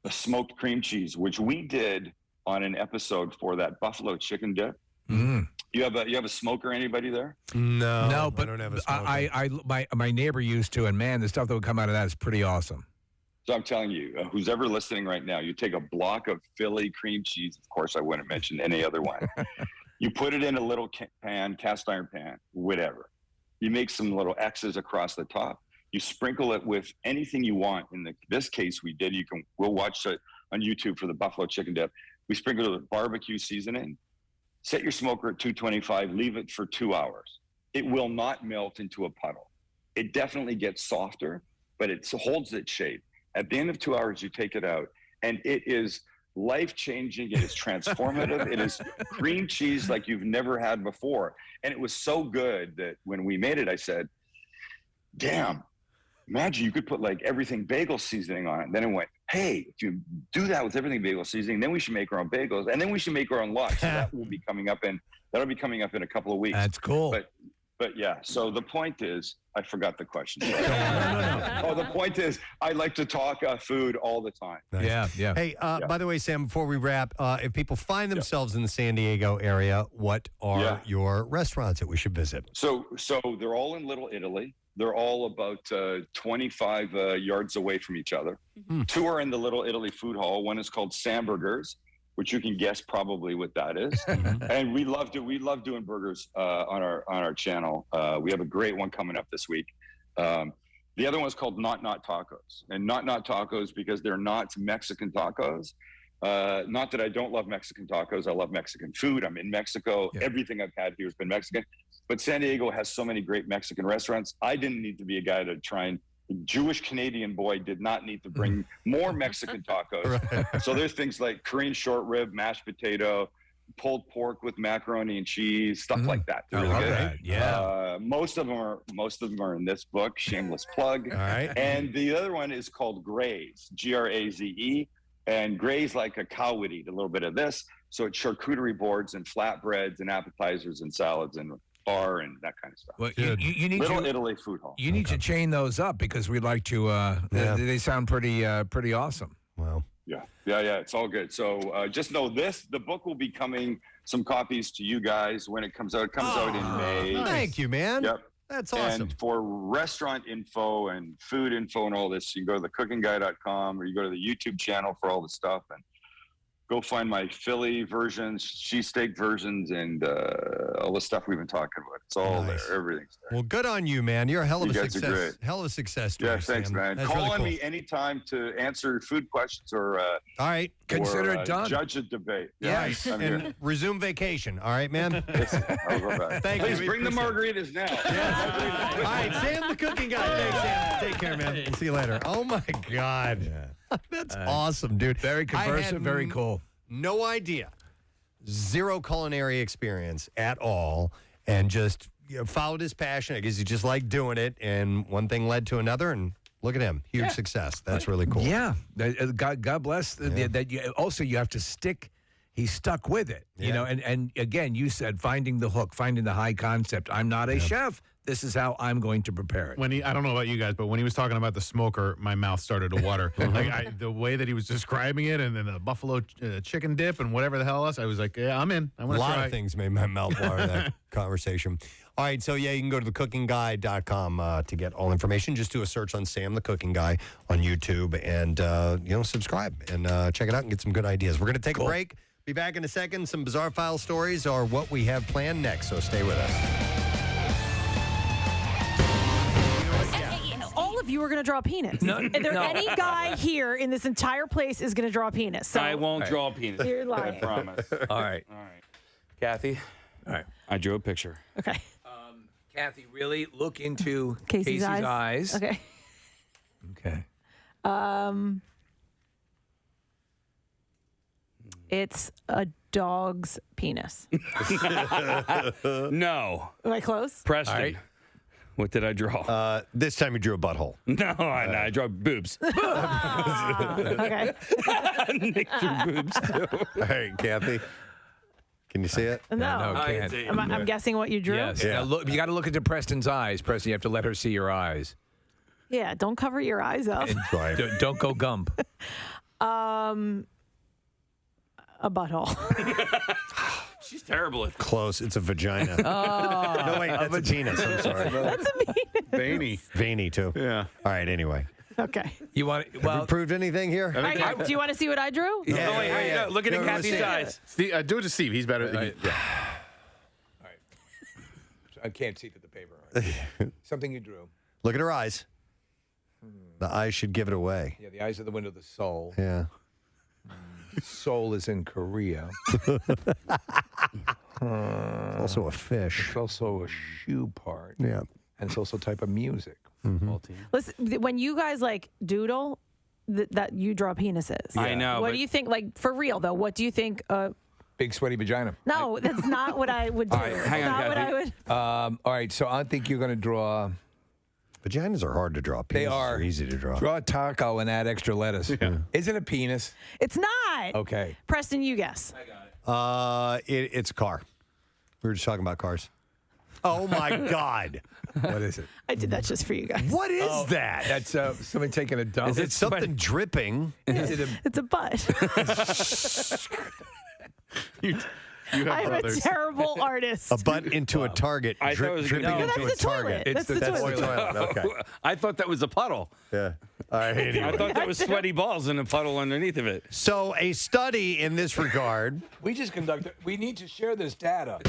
a smoked cream cheese, which we did on an episode for that buffalo chicken dip. You have a smoker? Anybody there? No, but I don't have a smoker. my neighbor used to, and man, the stuff that would come out of that is pretty awesome. So I'm telling you, who's ever listening right now, you take a block of Philly cream cheese. Of course, I wouldn't mention any other one. You put it in a little pan, cast iron pan, whatever. You make some little X's across the top. You sprinkle it with anything you want. In this case, we did. We'll watch it on YouTube for the buffalo chicken dip. We sprinkled it with barbecue seasoning. Set your smoker at 225. Leave it for 2 hours. It will not melt into a puddle. It definitely gets softer, but it holds its shape. At the end of 2 hours, you take it out, and it is life-changing. It is transformative. It is cream cheese like you've never had before. And it was so good that when we made it, I said, damn, imagine you could put like everything bagel seasoning on it. And then it went, hey, if you do that with everything bagel seasoning, then we should make our own bagels, and then we should make our own lunch. So that'll be coming up in a couple of weeks. That's cool. But yeah, so the point is, I forgot the question. No. Oh, the point is, I like to talk food all the time. Nice. Yeah. Hey, by the way, Sam, before we wrap, if people find themselves in the San Diego area, what are your restaurants that we should visit? So they're all in Little Italy. They're all about 25 yards away from each other. Mm-hmm. 2 are in the Little Italy Food Hall. One is called Samburgers, which you can guess probably what that is. And we love doing burgers on our channel. We have a great one coming up this week. The other one's called Not Tacos, and Not Tacos because they're not Mexican tacos. Not that I don't love Mexican tacos. I love Mexican food. I'm in Mexico. Yeah. Everything I've had here has been Mexican. But San Diego has so many great Mexican restaurants. I didn't need to be a guy to try and Jewish Canadian boy did not need to bring more Mexican tacos. Right. So there's things like Korean short rib, mashed potato, pulled pork with macaroni and cheese, stuff like that. They're really good. That. Yeah. Most of them are in this book. Shameless plug. All right. And the other one is called Graze, Graze, and Graze like a cow would eat a little bit of this. So it's charcuterie boards and flatbreads and appetizers and salads and bar and that kind of stuff. Well, you need Little Italy Food Hall. You need to chain those up because we'd like to. They sound pretty awesome. Wow. Yeah. It's all good. So just know this: the book will be coming. Some copies to you guys when it comes out. It comes out in May. Nice. Thank you, man. Yep. That's awesome. And for restaurant info and food info and all this, you can go to thecookingguy.com or you go to the YouTube channel for all the stuff and go find my Philly versions, cheesesteak versions, and all the stuff we've been talking about. It's all there. Everything's there. Well, good on you, man. You're a hell of You a guys are success. great. Hell of a success story, Yeah, thanks, Sam. man. That's Call really on cool. me anytime to answer food questions or all right, consider it done. Judge a debate. Yes, I'm and here. resume vacation. All right, man. I'll go back. Thank Please you. bring the margaritas now. All right, Sam, the cooking guy. Thanks, Sam. Take care, man. We'll see you later. Oh my God, that's awesome, dude. Very conversive, very cool. No idea. Zero culinary experience at all, and just followed his passion. I guess he just liked doing it, and one thing led to another, and look at him, huge success. That's really cool. Yeah, God bless that. You have to stick. He stuck with it, you know. And again, you said finding the hook, finding the high concept. I'm not a chef. This is how I'm going to prepare it. I don't know about you guys, but when he was talking about the smoker, my mouth started to water. The way that he was describing it, and then the buffalo chicken dip and whatever the hell else, I was like, yeah, I'm in. I A want to lot try. of things made my mouth water in that conversation. All right, so you can go to thecookingguy.com to get all information. Just do a search on Sam the Cooking Guy on YouTube and subscribe and check it out and get some good ideas. We're going to take a break. Be back in a second. Some bizarre file stories are what we have planned next, so stay with us. All of you are going to draw a penis. Any guy here in this entire place is going to draw a penis. So I won't draw a penis. You're lying. I promise. All right. Kathy? All right. I drew a picture. Okay. Kathy, really look into Casey's eyes. Okay. Okay. It's a dog's penis. No. Am I close? Preston. All right. What did I draw? This time you drew a butthole. No, I drew boobs. Okay. Nick drew boobs too. All right, Kathy. Can you see it? No. Can't. I'm guessing what you drew? Yes. Now look, you got to look into Preston's eyes. Preston, you have to let her see your eyes. Yeah, don't cover your eyes up. And don't go gump. A butthole. She's terrible at Close. It's a vagina. Oh. No, wait, that's a penis. I'm sorry. That's a penis. Veiny. Veiny, too. Yeah. All right, anyway. Okay. You want? Have we proved anything here? All right, do you want to see what I drew? Yeah. Oh, wait, no, look at Kathy's eyes. Steve, do it to Steve. He's better. All right. I can't see through the paper. Something you drew. Look at her eyes. The eyes should give it away. Yeah, the eyes are the window of the soul. Yeah. Soul is in Korea. It's also a fish. It's also a shoe part. Yeah. And it's also a type of music. Mm-hmm. Listen, when you guys like doodle, that you draw penises. I know. What do you think? Like for real though, what do you think? Big sweaty vagina. No, that's not what I would do. All right, hang on, not what I would. All right, so I think you're going to draw. Vaginas are hard to draw. Penises They are easy to draw. Draw a taco and add extra lettuce. Yeah. Is it a penis? It's not. Okay. Preston, you guess. It's a car. We were just talking about cars. Oh my God! What is it? I did that just for you guys. What is that? That's somebody taking a dump. Is it something dripping? It's a butt. You have I'm brothers. a terrible artist. A butt into a target, I thought it was dripping gonna be- into No, a that's the target. toilet. That's the toilet. Okay. I thought that was a puddle. Yeah. All right. Anyway. I thought that was sweaty balls in a puddle underneath of it. So a study in this regard. We just conducted. We need to share this data.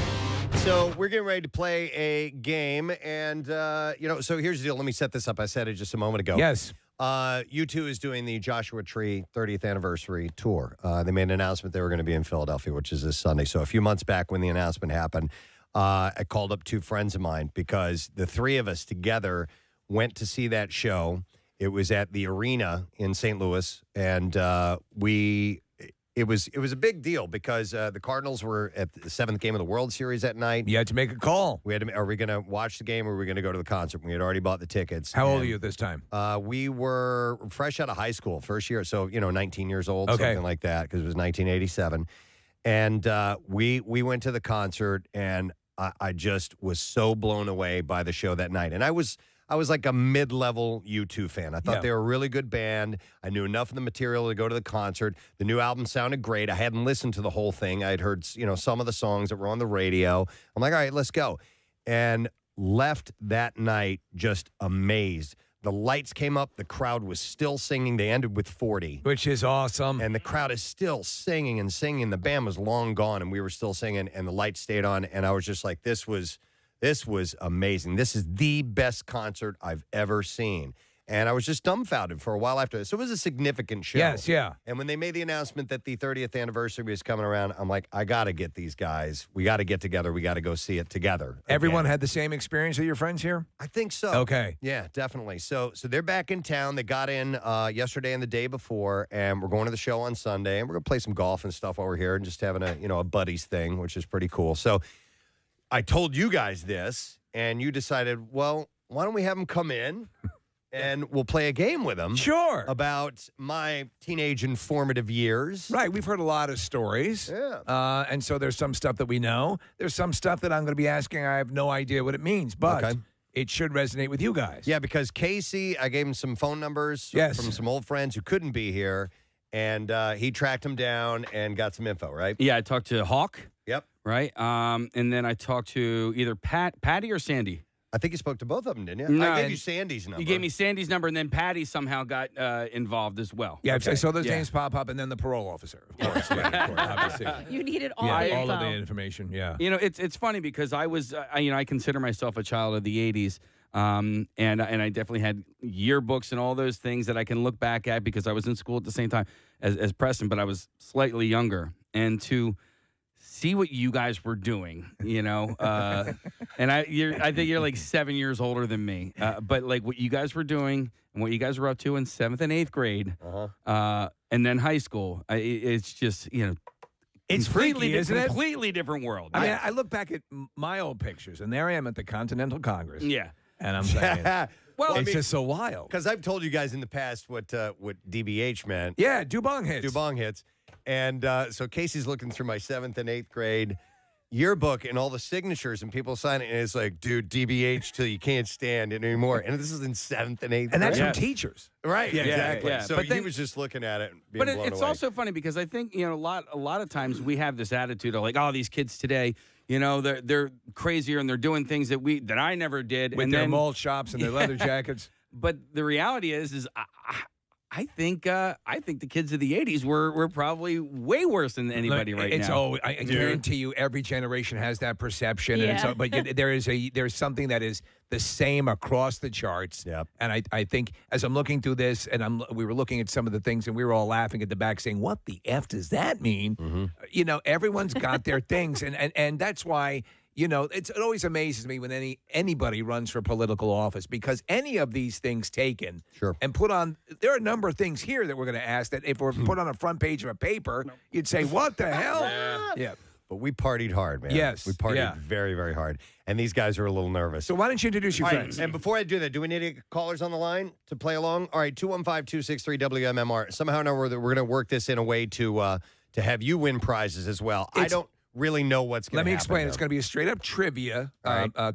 So we're getting ready to play a game, and so here's the deal. Let me set this up. I said it just a moment ago. Yes. U2 is doing the Joshua Tree 30th anniversary tour. They made an announcement they were going to be in Philadelphia, which is this Sunday. So a few months back when the announcement happened, I called up two friends of mine because the three of us together went to see that show. It was at the Arena in St. Louis, and it was a big deal because the Cardinals were at the seventh game of the World Series that night. You had to make a call. We had to. Are we going to watch the game or are we going to go to the concert? We had already bought the tickets. How old are you at this time? We were fresh out of high school, first year, so 19 years old, Okay. something like that, because it was 1987. And we went to the concert, and I just was so blown away by the show that night. And I was like a mid-level U2 fan. I thought they were a really good band. I knew enough of the material to go to the concert. The new album sounded great. I hadn't listened to the whole thing. I had heard, some of the songs that were on the radio. I'm like, all right, let's go. And left that night just amazed. The lights came up. The crowd was still singing. They ended with 40. Which is awesome. And the crowd is still singing and singing. The band was long gone, and we were still singing, and the lights stayed on. And I was just like, this was amazing. This is the best concert I've ever seen. And I was just dumbfounded for a while after this. So it was a significant show. Yes, yeah. And when they made the announcement that the 30th anniversary was coming around, I'm like, I got to get these guys. We got to get together. We got to go see it together. Everyone had the same experience of your friends here? I think so. Okay. Yeah, definitely. So they're back in town. They got in yesterday and the day before, and we're going to the show on Sunday, and we're going to play some golf and stuff while we're here and just having a buddies thing, which is pretty cool. So I told you guys this, and you decided, well, why don't we have them come in? And we'll play a game with them. Sure. About my teenage and formative years. Right. We've heard a lot of stories. Yeah. And so there's some stuff that we know. There's some stuff that I'm going to be asking. I have no idea what it means, but it should resonate with you guys. Yeah, because Casey, I gave him some phone numbers from some old friends who couldn't be here, and he tracked them down and got some info, right? Yeah, I talked to Hawk. Yep. Right. And then I talked to either Patty or Sandy. I think you spoke to both of them, didn't you? No, I gave you Sandy's number. You gave me Sandy's number, and then Patty somehow got involved as well. Yeah, I saw those names pop up, and then the parole officer. Of course, obviously. You needed all Yeah, the all of info. the information, yeah. It's funny because I was, I consider myself a child of the 80s. And I definitely had yearbooks and all those things that I can look back at because I was in school at the same time as Preston, but I was slightly younger. And to see what you guys were doing, and I think you're like 7 years older than me, but like what you guys were doing and what you guys were up to in 7th and 8th grade, and then high school, it's just It's freaky, isn't it? Completely different world. I mean, I look back at my old pictures, and there I am at the Continental Congress. Yeah. And I'm saying, well, it's just so wild. Because I've told you guys in the past what DBH meant. Yeah, Dubong hits. Dubong hits. And so Casey's looking through my 7th and 8th grade, yearbook and all the signatures and people sign it, and it's like, dude, DBH till you can't stand it anymore. And this is in 7th and 8th And that's grade. from teachers. Right, Yeah, exactly. yeah. So But he then- was just looking at it and being But blown it's away. also funny because I think, a lot of times we have this attitude of like, oh, these kids today, they're crazier and they're doing things that I never did. With and their then, mold shops and their leather jackets. But the reality is I think the kids of the 80s were probably way worse than anybody right now. I guarantee you every generation has that perception. And Yeah. but there's something that is the same across the charts. Yeah. And I think as I'm looking through this and we were looking at some of the things and we were all laughing at the back saying, what the F does that mean? Mm-hmm. Everyone's got their things. And that's why it always amazes me when anybody runs for political office because any of these things taken and put on, there are a number of things here that we're going to ask that if we're put on a front page of a paper, you'd say, what the hell? Yeah. But we partied hard, man. Yes, We partied yeah. very, very hard. And these guys are a little nervous. So why don't you introduce your All right, friends? and before I do that, do we need any callers on the line to play along? All right, 215-263-WMMR. Somehow or another, we're going to work this in a way to have you win prizes as well. I don't really know what's going to happen. Let me explain. though. It's going to be a straight-up trivia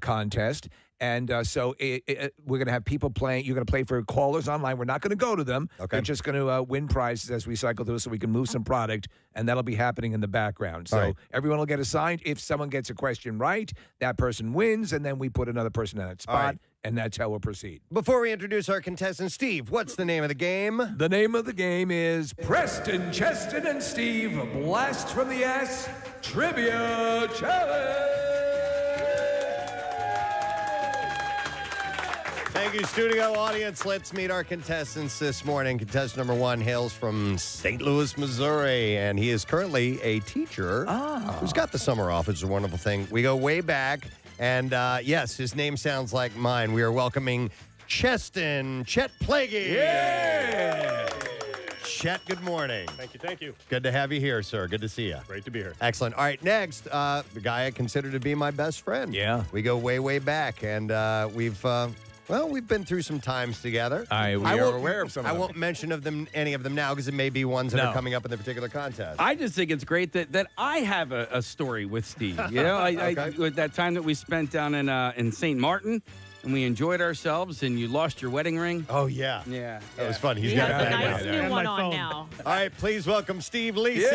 contest. And so we're going to have people playing. You're going to play for callers online. We're not going to go to them. Okay. They're just going to win prizes as we cycle through so we can move some product, and that'll be happening in the background. So All right. everyone will get assigned. If someone gets a question right, that person wins, and then we put another person in that All spot, right. and that's how we'll proceed. Before we introduce our contestant, Steve, what's the name of the game? The name of the game is Preston, Cheston, and Steve Blast from the Ass Trivia Challenge. Thank you, studio audience. Let's meet our contestants this morning. Contestant number 1 hails from St. Louis, Missouri, and he is currently a teacher who's got the summer off. It's a wonderful thing. We go way back, and yes, his name sounds like mine. We are welcoming Cheston Chet Plaguey. Yeah! Chet, good morning. Thank you. Good to have you here, sir. Good to see you. Great to be here. Excellent. All right, next, the guy I consider to be my best friend. Yeah. We go way, way back, and we've been through some times together. We are aware of some of I them. won't mention any of them now because it may be ones that are coming up in the particular contest. I just think it's great that I have a story with Steve. I with that time that we spent down in St. Martin, and we enjoyed ourselves, and you lost your wedding ring. Oh, yeah. Yeah. That was fun. He's He got has it a back nice now. new one on now. All right, please welcome Steve Leasick.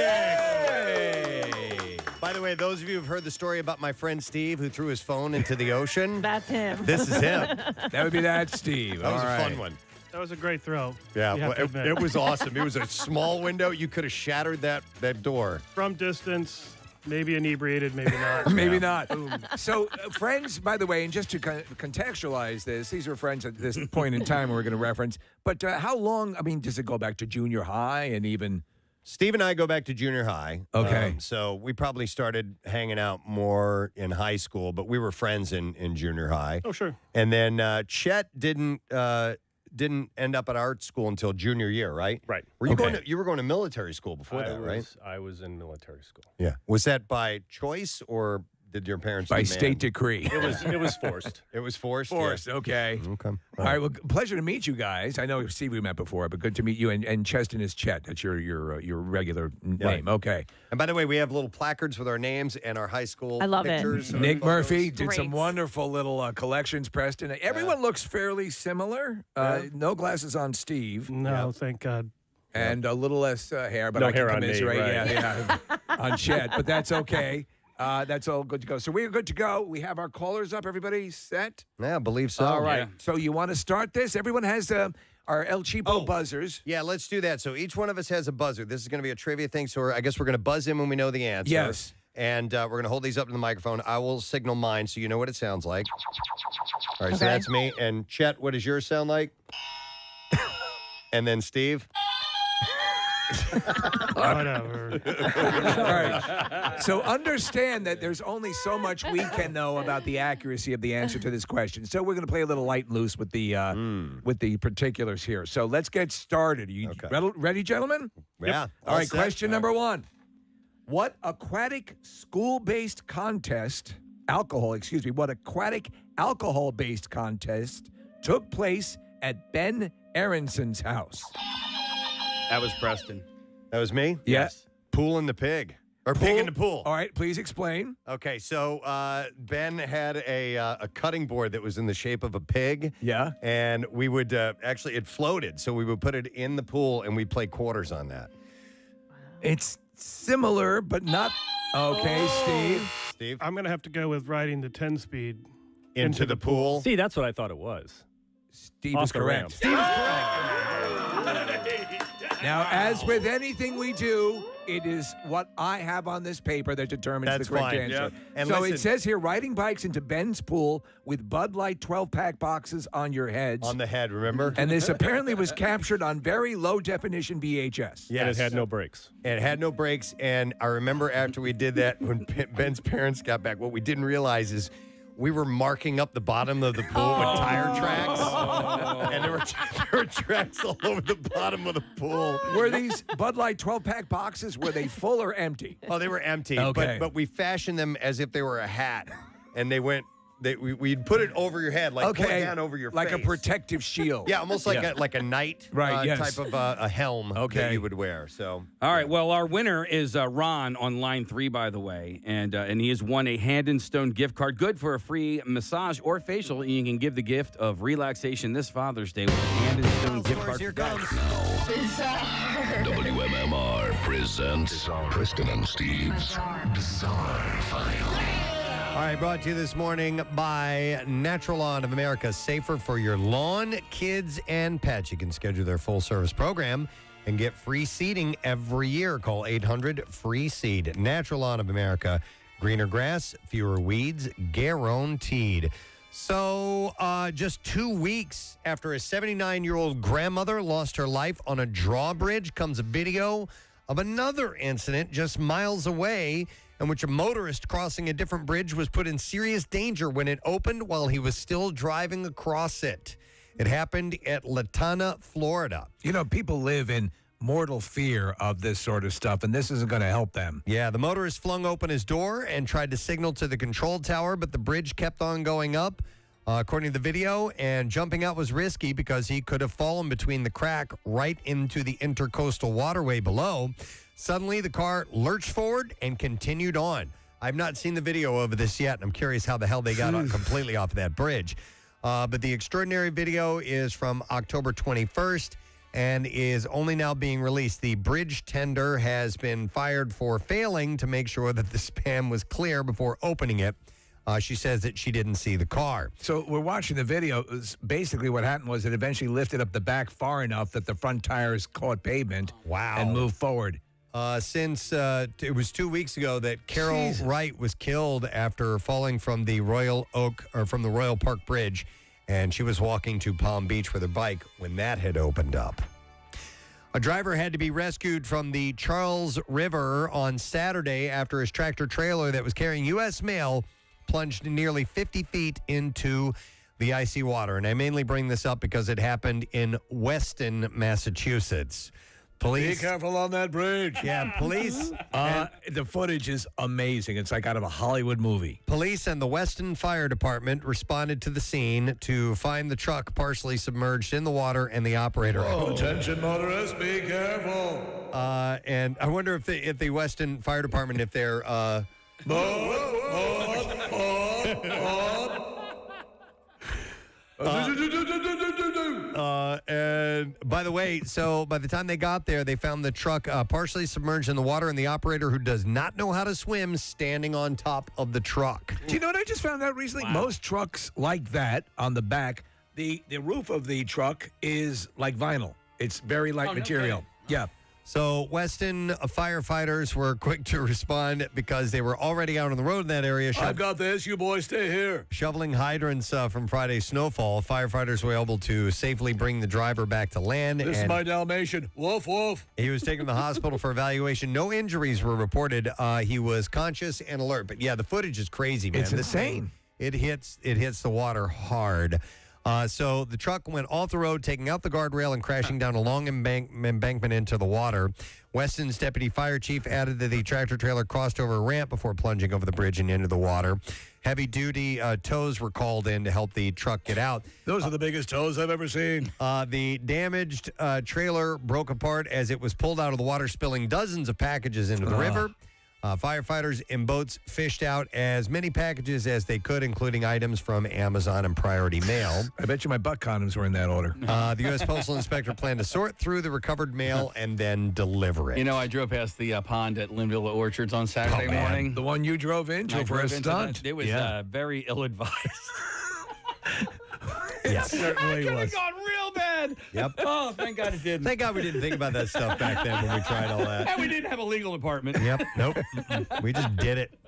By the way, those of you who've heard the story about my friend Steve who threw his phone into the ocean, That's him. this is him. That would be that, Steve. That was All a right. fun one. That was a great throw. Yeah, You have well, to admit. it was awesome. It was a small window. You could have shattered that door. From distance, maybe inebriated, maybe not. Maybe not. So, friends, by the way, and just to contextualize this, these are friends at this point in time we're going to reference. But how long, does it go back to junior high and even... Steve and I go back to junior high. Okay. So we probably started hanging out more in high school, but we were friends in junior high. Oh, sure. And then Chet didn't end up at art school until junior year, right? Right. Were you you were going to military school before that, right? I was in military school. Yeah. Was that by choice or did your parents By demand? state decree. It was forced. It was forced? Forced, Yeah. okay. Okay. All right, well, pleasure to meet you guys. I know Steve we met before, but good to meet you. And Cheston is Chet. That's your regular name. Okay. And by the way, we have little placards with our names and our high school I love it. pictures. Nick photos. Murphy did some Great. wonderful little collections, Preston. Everyone looks fairly similar. No glasses on Steve. No, thank God. And a little less hair, but No I can hair on me, commiserate. right. Yeah, on Chet, but that's okay. That's all good to go. So we're good to go. We have our callers up. Everybody set? Yeah, I believe so. All right. Yeah. So you want to start this? Everyone has our El Cheapo buzzers. Yeah, let's do that. So each one of us has a buzzer. This is going to be a trivia thing. So I guess we're going to buzz in when we know the answer. Yes. And we're going to hold these up to the microphone. I will signal mine so you know what it sounds like. All right, so Okay. that's me. And Chet, what does yours sound like? And then Steve? Whatever. All right. So understand that there's only so much we can know about the accuracy of the answer to this question. So we're going to play a little light and loose with the particulars here. So let's get started. Are you ready, gentlemen? Yeah. All right. set. Question number 1. What aquatic school-based contest, what aquatic alcohol-based contest took place at Ben Aronson's house? That was Preston. That was me? Yes. Pool and the Pig. Or pig in the pool. All right, please explain. Okay, so Ben had a cutting board that was in the shape of a pig. Yeah. And we would actually, it floated. So we would put it in the pool and we'd play quarters on that. It's similar, but not. Okay, Steve. I'm going to have to go with riding the 10-speed into the pool. See, that's what I thought it was. Steve is correct. Steve is correct. Now, as with anything we do, it is what I have on this paper that determines That's the correct fine. answer. Yep. And So listen- it says here, riding bikes into Ben's pool with Bud Light 12-pack boxes on your heads. On the head, remember? And this apparently was captured on very low-definition VHS. Yes. And it had no brakes. It had no brakes. And I remember after we did that, when Ben's parents got back, what we didn't realize is we were marking up the bottom of the pool with tire tracks. And there were tracks all over the bottom of the pool. Were these Bud Light 12-pack boxes, were they full or empty? Oh, they were empty. Okay. But we fashioned them as if they were a hat. And they went, we'd put it over your head, like pull it down over your like face. a protective shield. Yeah, almost like a knight yes. type of a helm that you would wear. So, All right. Well, our winner is Ron on line 3, by the way, and he has won a Hand and Stone gift card, good for a free massage or facial. And you can give the gift of relaxation this Father's Day with a Hand and Stone gift card. Here comes. WMMR presents Preston and Steve's Bizarre File. All right, brought to you this morning by Natural Lawn of America. Safer for your lawn, kids, and pets. You can schedule their full-service program and get free seeding every year. Call 800-FREE-SEED. Natural Lawn of America. Greener grass, fewer weeds, guaranteed. So, just 2 weeks after a 79-year-old grandmother lost her life on a drawbridge comes a video of another incident just miles away in which a motorist crossing a different bridge was put in serious danger when it opened while he was still driving across it. It happened at Latana, Florida. You know, people live in mortal fear of this sort of stuff, and this isn't going to help them. Yeah, the motorist flung open his door and tried to signal to the control tower, but the bridge kept on going up. According to the video, and jumping out was risky because he could have fallen between the crack right into the intercoastal waterway below. Suddenly, the car lurched forward and continued on. I've not seen the video of this yet, and I'm curious how the hell they got completely off of that bridge. But the extraordinary video is from October 21st and is only now being released. The bridge tender has been fired for failing to make sure that the span was clear before opening it. She says that she didn't see the car. So we're watching the video. Basically, what happened was it eventually lifted up the back far enough that the front tires caught pavement. Wow. And moved forward. Since it was 2 weeks ago that Carol Wright was killed after falling from the Royal Park Bridge, and she was walking to Palm Beach with her bike when that had opened up. A driver had to be rescued from the Charles River on Saturday after his tractor trailer that was carrying U.S. mail plunged nearly 50 feet into the icy water. And I mainly bring this up because it happened in Weston, Massachusetts. Police. Be careful on that bridge. Yeah, police. The footage is amazing. It's like out of a Hollywood movie. Police and the Weston Fire Department responded to the scene to find the truck partially submerged in the water and the operator. Attention, motorists, be careful. And I wonder if the Weston Fire Department, if they're... And by the way, so by the time they got there, they found the truck partially submerged in the water and the operator, who does not know how to swim, standing on top of the truck. Do you know what I just found out recently? Most trucks like that on the back, the roof of the truck is like vinyl. It's very light material. Yeah. So Weston firefighters were quick to respond because they were already out on the road in that area. I've got this. You boys stay here. Shoveling hydrants from Friday's snowfall. Firefighters were able to safely bring the driver back to land. This is my Dalmatian. Woof, woof. He was taken to the hospital for evaluation. No injuries were reported. He was conscious and alert. But yeah, the footage is crazy, man. It's insane. It hits the water hard. So the truck went off the road, taking out the guardrail and crashing down a long embankment into the water. Weston's deputy fire chief added that the tractor trailer crossed over a ramp before plunging over the bridge and into the water. Heavy-duty tows were called in to help the truck get out. Those are the biggest tows I've ever seen. The damaged trailer broke apart as it was pulled out of the water, spilling dozens of packages into the river. Firefighters in boats fished out as many packages as they could, including items from Amazon and Priority Mail. I bet you my butt condoms were in that order. The U.S. Postal Inspector planned to sort through the recovered mail and then deliver it. You know, I drove past the pond at Linville Orchards on Saturday morning. The one you drove into for a stunt. It was very ill-advised. Yes. Certainly I could have was. gone real bad. Yep. Oh, thank God it didn't. Thank God we didn't think about that stuff back then when we tried all that. And we didn't have a legal department. Yep. Nope. We just did it.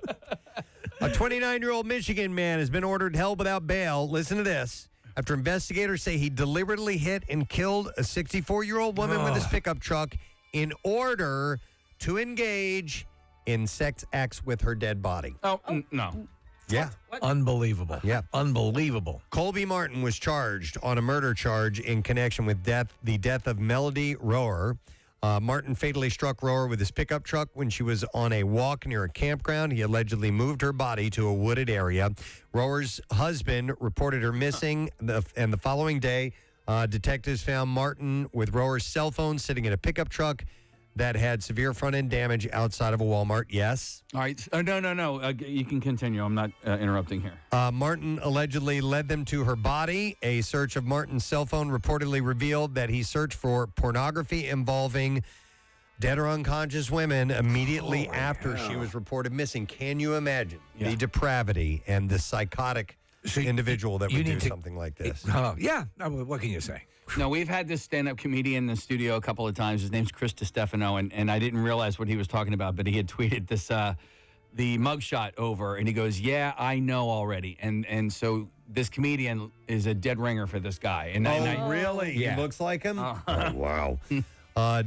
A 29-year-old Michigan man has been ordered held without bail. Listen to this. After investigators say he deliberately hit and killed a 64-year-old woman with his pickup truck in order to engage in sex acts with her dead body. Oh, no. Yeah. Unbelievable. Yeah. Unbelievable. Colby Martin was charged on a murder charge in connection with the death of Melody Rower. Martin fatally struck Rower with his pickup truck when she was on a walk near a campground. He allegedly moved her body to a wooded area. Rower's husband reported her missing, and the following day, detectives found Martin with Rower's cell phone sitting in a pickup truck that had severe front-end damage outside of a Walmart. Yes. All right. No. You can continue. I'm not interrupting here. Martin allegedly led them to her body. A search of Martin's cell phone reportedly revealed that he searched for pornography involving dead or unconscious women immediately after she was reported missing. Can you imagine the depravity and the psychotic individual that would do something like this? Yeah. No, what can you say? No, we've had this stand-up comedian in the studio a couple of times. His name's Chris DiStefano, and I didn't realize what he was talking about, but he had tweeted this the mugshot over, and he goes, "Yeah, I know already." And so this comedian is a dead ringer for this guy. And really? Yeah. He looks like him? Oh, wow.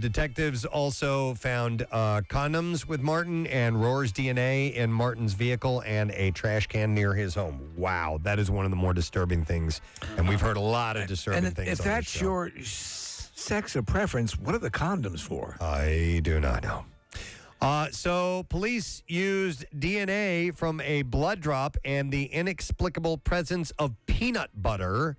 Detectives also found condoms with Martin and Roar's DNA in Martin's vehicle and a trash can near his home. Wow, that is one of the more disturbing things. And we've heard a lot of disturbing things. If that's your sex or preference, what are the condoms for? I do not know. So police used DNA from a blood drop and the inexplicable presence of peanut butter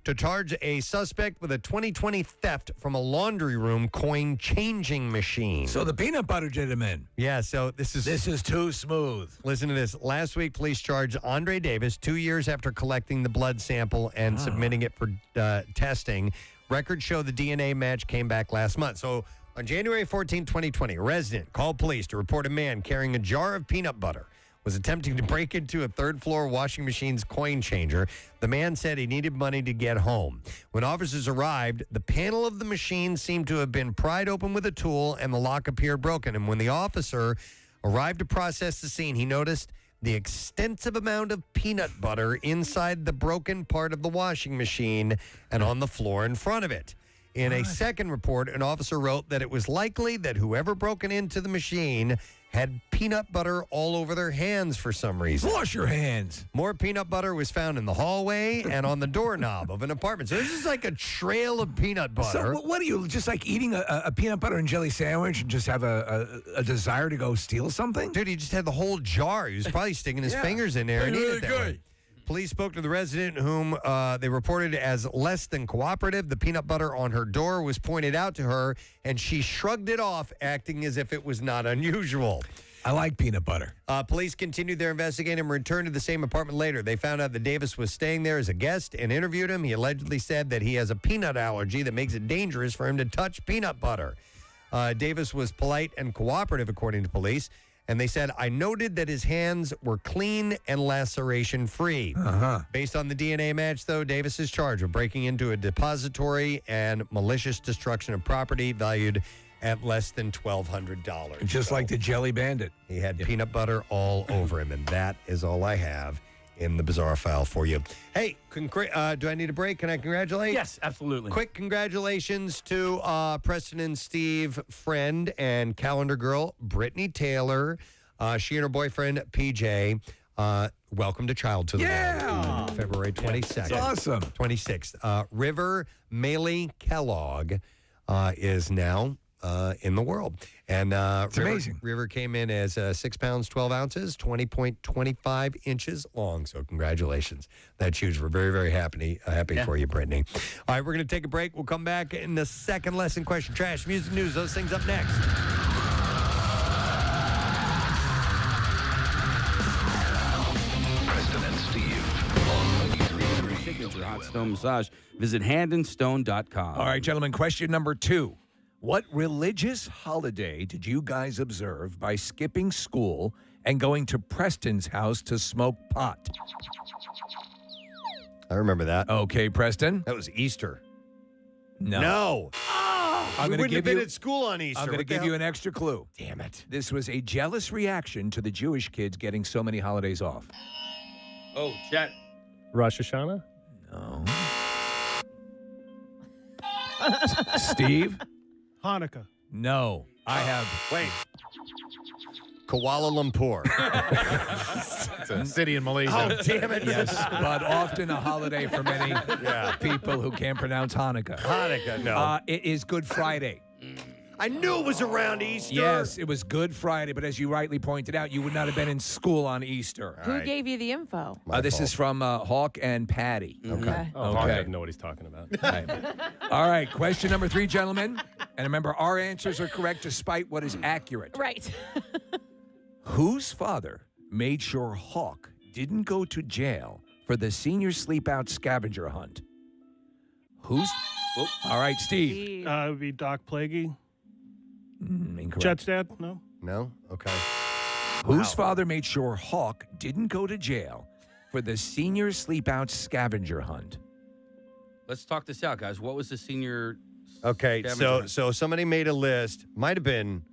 to charge a suspect with a 2020 theft from a laundry room coin changing machine. So the peanut butter did him in. Yeah, so this is too smooth. Listen to this. Last week, police charged Andre Davis 2 years after collecting the blood sample and submitting it for testing. Records show the DNA match came back last month. So on January 14, 2020, a resident called police to report a man carrying a jar of peanut butter was attempting to break into a third-floor washing machine's coin changer. The man said he needed money to get home. When officers arrived, the panel of the machine seemed to have been pried open with a tool, and the lock appeared broken. And when the officer arrived to process the scene, he noticed the extensive amount of peanut butter inside the broken part of the washing machine and on the floor in front of it. In a second report, an officer wrote that it was likely that whoever broken into the machine had peanut butter all over their hands for some reason. Wash your hands. More peanut butter was found in the hallway and on the doorknob of an apartment. So this is like a trail of peanut butter. So what are you, just like eating a peanut butter and jelly sandwich and just have a desire to go steal something? Dude, he just had the whole jar. He was probably sticking his fingers in there and eating it that way. Police spoke to the resident whom they reported as less than cooperative. The peanut butter on her door was pointed out to her, and she shrugged it off, acting as if it was not unusual. I like peanut butter. Police continued their investigation and returned to the same apartment later. They found out that Davis was staying there as a guest and interviewed him. He allegedly said that he has a peanut allergy that makes it dangerous for him to touch peanut butter. Davis was polite and cooperative, according to police. And they said, I noted that his hands were clean and laceration-free. Based on the DNA match, though, Davis is charged with breaking into a depository and malicious destruction of property valued at less than $1,200. Just like the Jelly Bandit. He had peanut butter all over him. And that is all I have in the bizarre file for you. Hey, do I need a break? Can I congratulate? Yes, absolutely. Quick congratulations to Preston and Steve friend and calendar girl, Brittany Taylor. She and her boyfriend, PJ. Welcome to Child to the World. February 22nd. That's awesome. 26th. River Maley Kellogg is now in the world. And it's amazing. River came in as 6 pounds, 12 ounces, 20.25 inches long. So congratulations. That's huge. We're very, very happy for you, Brittany. All right, we're going to take a break. We'll come back in the second lesson question. Trash, music, news, those things up next. hot stone massage. Visit handandstone.com. All right, gentlemen, question number 2. What religious holiday did you guys observe by skipping school and going to Preston's house to smoke pot? I remember that. Okay, Preston. That was Easter. No. We wouldn't have been at school on Easter. I'm going to What the give you hell? an extra clue. Damn it. This was a jealous reaction to the Jewish kids getting so many holidays off. Oh, Chet. Rosh Hashanah? No. Steve? Hanukkah. No. I have. Wait. Kuala Lumpur. It's a city in Malaysia. Oh, damn it. Yes, but often a holiday for many people who can't pronounce Hanukkah. Hanukkah, no. It is Good Friday. I knew it was around Easter. Yes, it was Good Friday, but as you rightly pointed out, you would not have been in school on Easter. Who gave you the info? This is from Hawk and Patty. Okay. Oh, Hawk doesn't know what he's talking about. All right, question number 3, gentlemen. And remember, our answers are correct despite what is accurate. Right. Whose father made sure Hawk didn't go to jail for the senior sleep out scavenger hunt? Who's? All right, Steve. It would be Doc Plaguey. Incorrect. Chet's dad? No. No? Okay. Whose father made sure Hawk didn't go to jail for the senior sleep out scavenger hunt? Let's talk this out, guys. What was the senior? Okay, scavenger so hunt? so somebody made a list. Might have been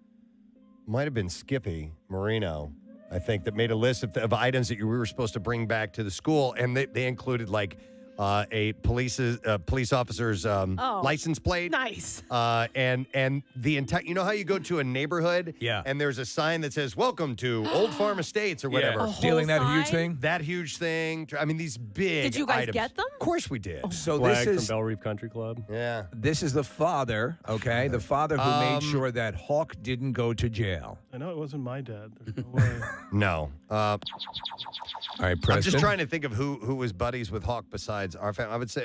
Skippy Marino, I think, that made a list of items that we were supposed to bring back to the school, and they included like a police officer's license plate. Nice. And the entire, you know how you go to a neighborhood, and there's a sign that says "Welcome to Old Farm Estates" or whatever. A Stealing that huge thing. That huge thing. I mean, these big. Did you guys items. get them? Of course we did. So Flag this is from Belle Reef Country Club. Yeah. This is the father. Okay, the father who made sure that Hawk didn't go to jail. I know it wasn't my dad. There's no way. No. All right, Preston. I'm just trying to think of who was buddies with Hawk besides our family. I would say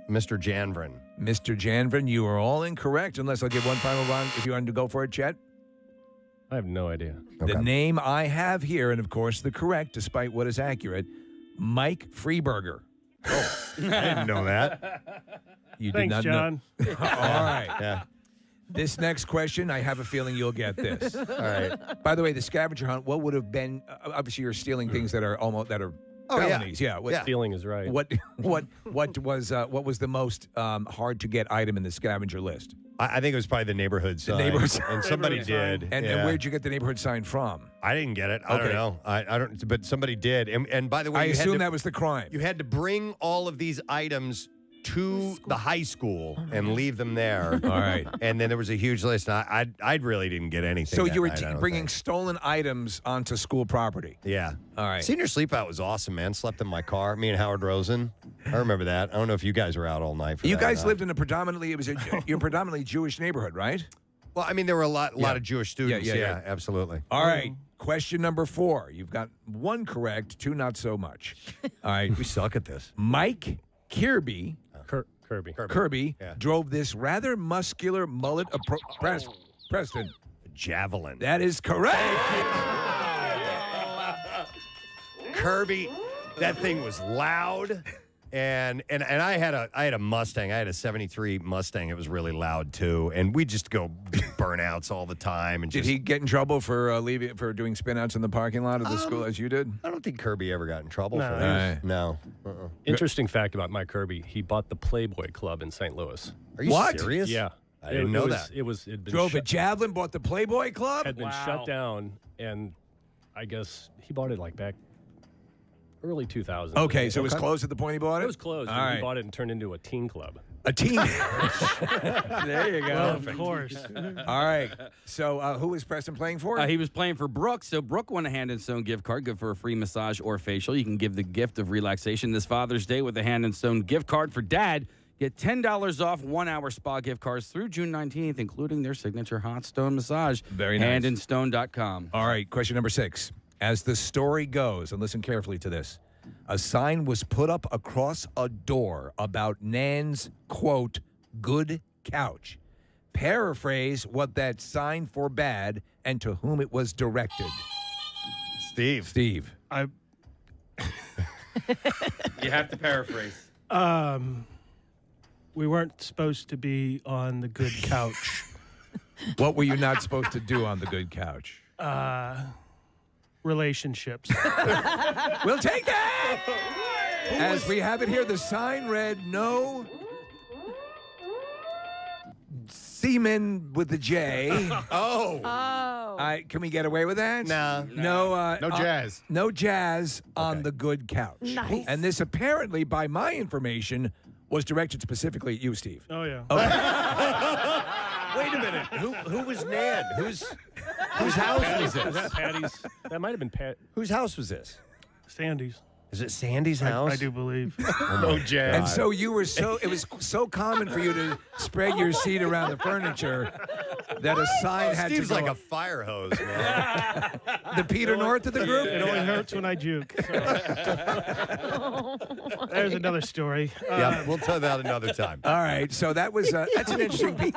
Mr. Janvrin. Mr. Janvrin, you are all incorrect, unless I'll give one final round if you want to go for it, Chet. I have no idea. The name I have here, and of course the correct, despite what is accurate, Mike Freeburger. Oh, I didn't know that. You Thanks, did not John. know. All right. Yeah. This next question, I have a feeling you'll get this. All right. By the way, the scavenger hunt, what would have been? Obviously, you're stealing things that are felonies. Yeah. Stealing is right. What was the most hard to get item in the scavenger list? I think it was probably the neighborhood sign. neighborhood sign. And somebody did. And where'd you get the neighborhood sign from? I didn't get it. I don't know. I don't. But somebody did. And by the way, I assume that was the crime. You had to bring all of these items to the high school and leave them there. All right. And then there was a huge list. And I really didn't get anything. So that you were night, I don't bringing think. stolen items onto school property. Yeah. All right. Senior sleep out was awesome, man. Slept in my car. Me and Howard Rosen. I remember that. I don't know if you guys were out all night for You that or guys not. lived in you're predominantly Jewish neighborhood, right? Well, I mean, there were a lot of Jewish students. Yeah. Yeah, absolutely. All right. Question number 4. You've got 1 correct, 2 not so much. All right. We suck at this. Mike Kirby. Kirby. Drove this rather muscular mullet Preston. Javelin. That is correct. Kirby, that thing was loud. And I had a Mustang. I had a 73 Mustang. It was really loud too. And we just go burnouts all the time. And Did he get in trouble for doing spinouts in the parking lot of the school as you did? I don't think Kirby ever got in trouble No. for that. No. Interesting fact about Mike Kirby: he bought the Playboy Club in St. Louis. Are you What? serious? Yeah, I didn't know that. It'd been Drove a shut, javelin, bought the Playboy Club? had been shut down, and I guess he bought it like back early 2000s. Okay, so it was closed at the point he bought it? It was closed. All and right. He bought it and turned into a teen club. A teen. There you go. Well, of course. All right. So who is Preston playing for? He was playing for Brooke, so Brooke won a Hand and Stone gift card, good for a free massage or facial. You can give the gift of relaxation this Father's Day with a Hand and Stone gift card for Dad. Get $10 off 1-hour spa gift cards through June 19th, including their signature hot stone massage. Very nice. Handandstone.com. All right, question number 6. As the story goes, and listen carefully to this, a sign was put up across a door about Nan's, quote, good couch. Paraphrase what that sign forbade and to whom it was directed. Steve. Steve. You have to paraphrase. We weren't supposed to be on the good couch. What were you not supposed to do on the good couch? Relationships. We'll take that! As we have it here, the sign read no semen with the J. Oh. Can we get away with that? No. No jazz. No jazz on the good couch. Nice. And this apparently, by my information, was directed specifically at you, Steve. Oh, yeah. Wait a minute. Who was Nan? Whose house was Was that this? Patty's? That might have been Pat. Whose house was this? Sandy's. Is it Sandy's house? I do believe. No jazz. And so you were it was so common for you to spread your seat around the furniture that a sign had Steve's to go like a up. fire hose, man. The Peter North of the group? It only hurts when I juke. So. There's another story. Yeah, we'll tell that another time. All right, so that was that's an interesting piece.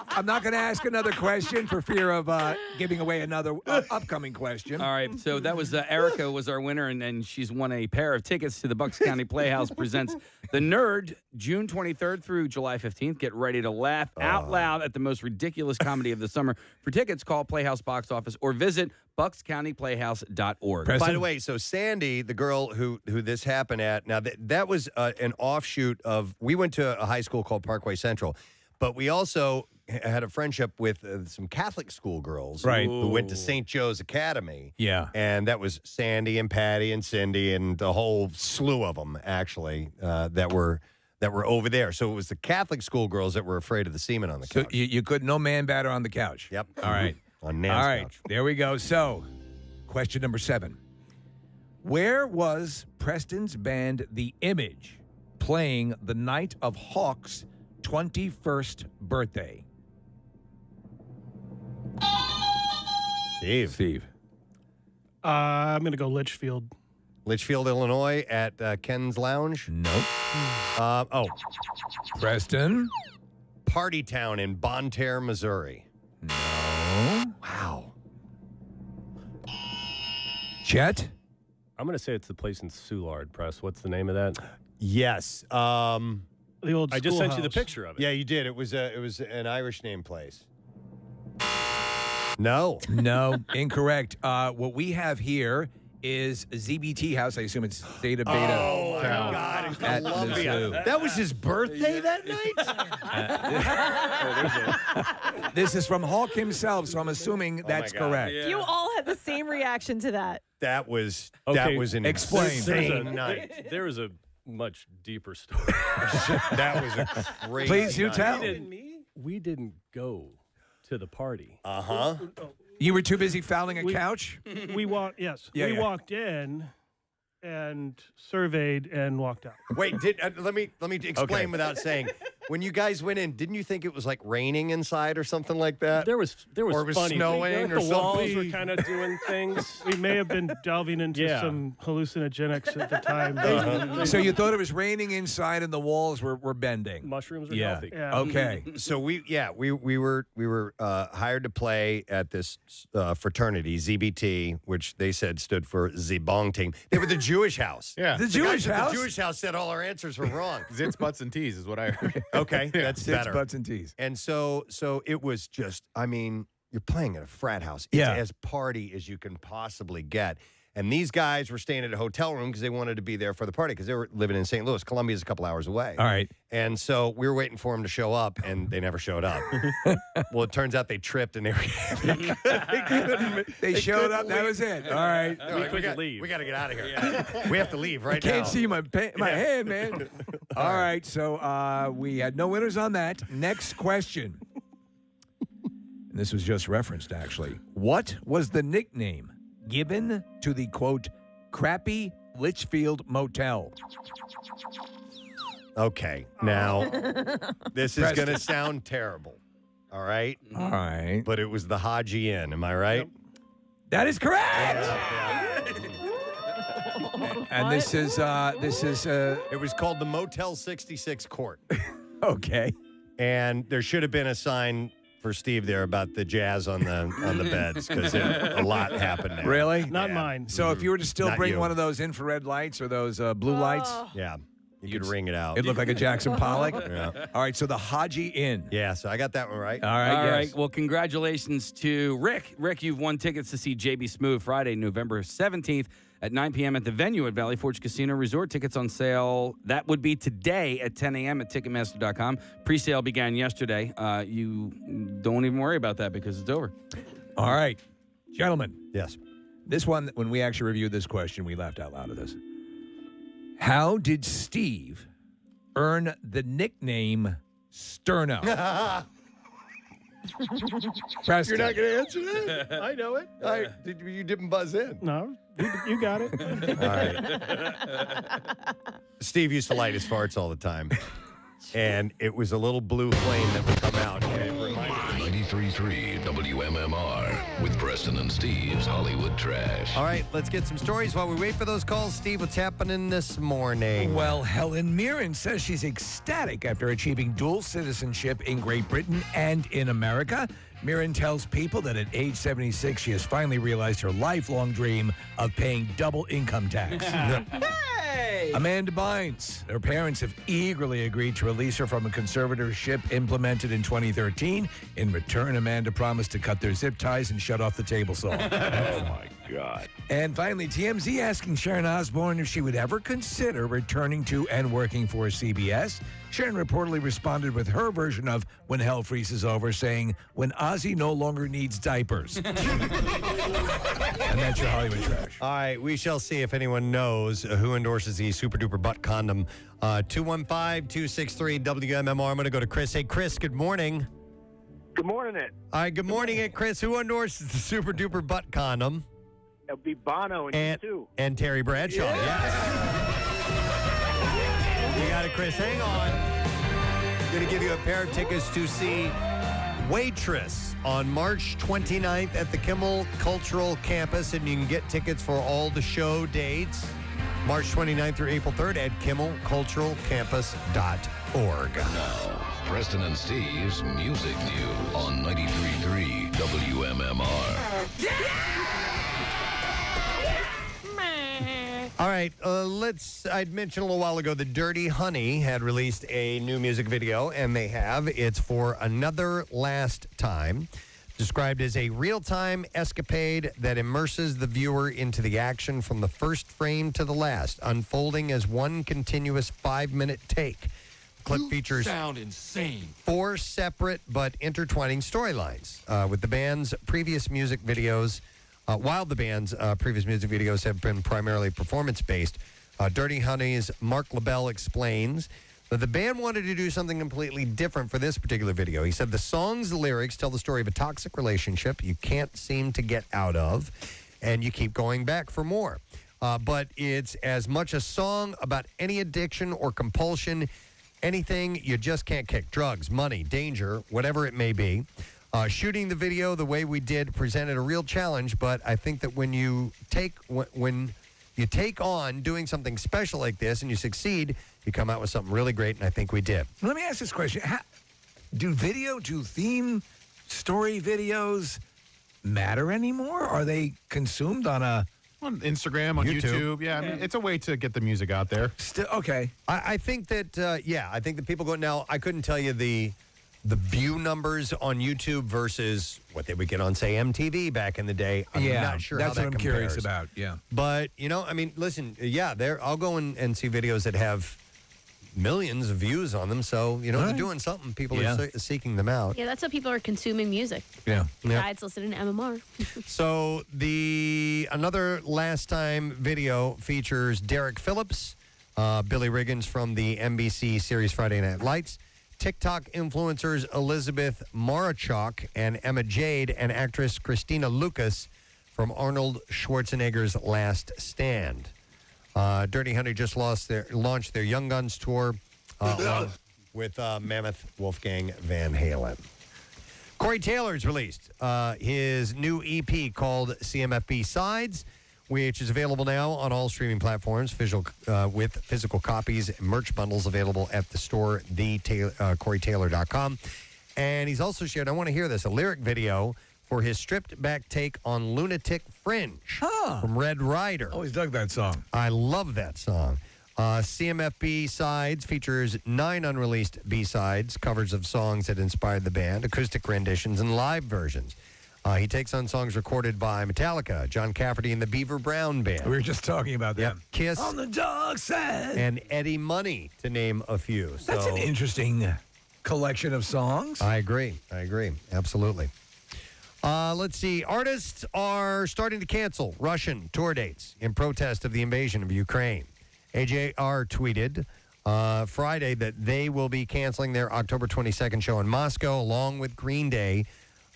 I'm not going to ask another question for fear of giving away another upcoming question. All right, so that was Erica was our winner, and she's won a pair of tickets to the Bucks County Playhouse presents The Nerd, June 23rd through July 15th. Get ready to laugh out loud at the most ridiculous comedy of the summer. For tickets, call Playhouse Box Office or visit buckscountyplayhouse.org. By the way, so Sandy, the girl who this happened at, now that was an offshoot of, we went to a high school called Parkway Central, but we also had a friendship with some Catholic school girls who went to St. Joe's Academy. Yeah. And that was Sandy and Patty and Cindy and a whole slew of them, actually, that were over there. So it was the Catholic school girls that were afraid of the semen on the couch. So you could no man batter on the couch. Yep. All right. On Nan's All right. couch. There we go. So, question number 7. Where was Preston's band The Image playing the night of Hawk's 21st birthday? Steve. I'm going to go Litchfield. Litchfield, Illinois at Ken's Lounge? Nope. Preston? Party Town in Bonne Terre, Missouri. No. Wow. Chet? I'm going to say it's the place in Soulard Press. What's the name of that? Yes. The old I just sent you the schoolhouse. picture of it. Yeah, you did. It was an Irish name place. No. No, incorrect. What we have here is ZBT House. I assume it's Zeta Beta. Oh, my God. In at the Columbia. zoo. That was his birthday that night? This is from Hawk himself, so I'm assuming that's God. correct. You all had the same reaction to that. That was Okay, an explain. insane night. There is a much deeper story. That was a crazy Please, you night. tell. We didn't go to the party. Uh-huh. You were too busy fouling a couch? We walked. Yes, Yeah, we yeah. walked in and surveyed and walked out. Wait, let me explain without saying. When you guys went in, didn't you think it was like raining inside or something like that? There was Or it was funny snowing things. or The walls something? were kind of doing things. We may have been delving into Yeah. some hallucinogenics at the time. So you thought it was raining inside and the walls were bending? Mushrooms were Yeah. healthy. Yeah. Okay. So we were hired to play at this fraternity ZBT, which they said stood for Zibong Team. They were the Jewish house. Yeah. The guys Jewish at house? The Jewish house said all our answers were wrong. Zits, butts, and teas is what I heard. Okay, that's Six better. butts and teas. And so it was just, I mean, you're playing at a frat house. It's Yeah. as party as you can possibly get. And these guys were staying at a hotel room because they wanted to be there for the party because they were living in St. Louis. Columbia's a couple hours away. All right. And so we were waiting for them to show up, and they never showed up. Well, it turns out they tripped, and they They showed up. That was it. All right. They're like, couldn't leave. We got to get out of here. We have to leave right I now. can't see my hand, man. All right. So we had no winners on that. Next question. And this was just referenced, actually. What was the nickname given to the, quote, crappy Litchfield Motel? Okay, now this is Preston. going to sound terrible. All right? All right. But it was the Haji Inn. Am I right? That is correct. And this is It was called the Motel 66 Court. okay. And there should have been a sign for Steve there about the jazz on the beds because a lot happened there. Really? Not Yeah. mine. So if you were to still Not bring you. one of those infrared lights or those blue lights, Yeah. You could ring it out. It looked like a Jackson Pollock. Yeah. All right, so the Haji Inn. Yeah, so I got that one right. All right, All yes. right. Well, congratulations to Rick. Rick, you've won tickets to see JB Smoove Friday, November 17th at 9 p.m. at the venue at Valley Forge Casino Resort. Tickets on sale. That would be today at 10 a.m. at Ticketmaster.com. Pre-sale began yesterday. You don't even worry about that because it's over. All right, gentlemen. Yes. This one, when we actually reviewed this question, we laughed out loud at this. How did Steve earn the nickname Sterno? Preston. You're not going to answer that? I know it. You didn't buzz in. No, you got it. All right. Steve used to light his farts all the time. And it was a little blue flame that would come out. And it reminded me. 93.3 WMMR with Preston and Steve's Hollywood Trash. All right, let's get some stories while we wait for those calls. Steve, what's happening this morning? Well, Helen Mirren says she's ecstatic after achieving dual citizenship in Great Britain and in America. Mirren tells People that at age 76, she has finally realized her lifelong dream of paying double income tax. Hey! Amanda Bynes. Her parents have eagerly agreed to release her from a conservatorship implemented in 2013. In return, Amanda promised to cut their zip ties and shut off the table saw. Oh, my God. And finally, TMZ asking Sharon Osbourne if she would ever consider returning to and working for CBS. Sharon reportedly responded with her version of When Hell Freezes Over, saying, when Ozzy no longer needs diapers. And that's your Hollywood Trash. All right, we shall see if anyone knows who endorses the Super Duper Butt Condom. 215-263-WMMR. I'm going to go to Chris. Hey, Chris, good morning. Good morning, Ed. All right, good morning, Chris. Who endorses the Super Duper Butt Condom? It'll be Bono and you too. And Terry Bradshaw, yes. You got it, Chris. Hang on. Going to give you a pair of tickets to see Waitress on March 29th at the Kimmel Cultural Campus, and you can get tickets for all the show dates March 29th through April 3rd at kimmelculturalcampus.org. Now, Preston and Steve's Music News on 93.3 WMMR. All right, I'd mentioned a little while ago that Dirty Honey had released a new music video, and they have. It's for Another Last Time, described as a real-time escapade that immerses the viewer into the action from the first frame to the last, unfolding as one continuous 5-minute take. The clip features sound insane. 4 separate but intertwining storylines, with the band's previous music videos. While the band's previous music videos have been primarily performance-based, Dirty Honey's Mark LaBelle explains that the band wanted to do something completely different for this particular video. He said the song's lyrics tell the story of a toxic relationship you can't seem to get out of, and you keep going back for more. But it's as much a song about any addiction or compulsion, anything you just can't kick, drugs, money, danger, whatever it may be. Shooting the video the way we did presented a real challenge, but I think that when you take on doing something special like this and you succeed, you come out with something really great, and I think we did. Let me ask this question. Do theme story videos matter anymore? Are they consumed on Instagram, on YouTube? Yeah, I mean, it's a way to get the music out there. Still, okay. I think that, I think that people go, now, I couldn't tell you the view numbers on YouTube versus what they would get on, say, MTV back in the day. I'm not sure that's how that what I'm compares. curious about, yeah. But, I mean, listen, I'll go and see videos that have millions of views on them, so, they're doing something. People are seeking them out. Yeah, that's how people are consuming music. Yeah. Besides listening to MMR. So Another Last Time video features Derek Phillips, Billy Riggins from the NBC series Friday Night Lights, TikTok influencers Elizabeth Marachuk and Emma Jade, and actress Christina Lucas from Arnold Schwarzenegger's Last Stand. Dirty Honey just launched their Young Guns tour along with Mammoth Wolfgang Van Halen. Corey Taylor's released his new EP called CMFB Sides, which is available now on all streaming platforms, with physical copies and merch bundles available at the store, CoreyTaylor.com. And he's also shared, I want to hear this, a lyric video for his stripped-back take on Lunatic Fringe from Red Rider. Always dug that song. I love that song. CMF B-Sides features 9 unreleased B-Sides, covers of songs that inspired the band, acoustic renditions, and live versions. He takes on songs recorded by Metallica, John Cafferty and the Beaver Brown Band. We were just talking about that. Kiss. On the dark side. And Eddie Money, to name a few. That's an interesting collection of songs. I agree. Absolutely. Let's see. Artists are starting to cancel Russian tour dates in protest of the invasion of Ukraine. AJR tweeted Friday that they will be canceling their October 22nd show in Moscow, along with Green Day,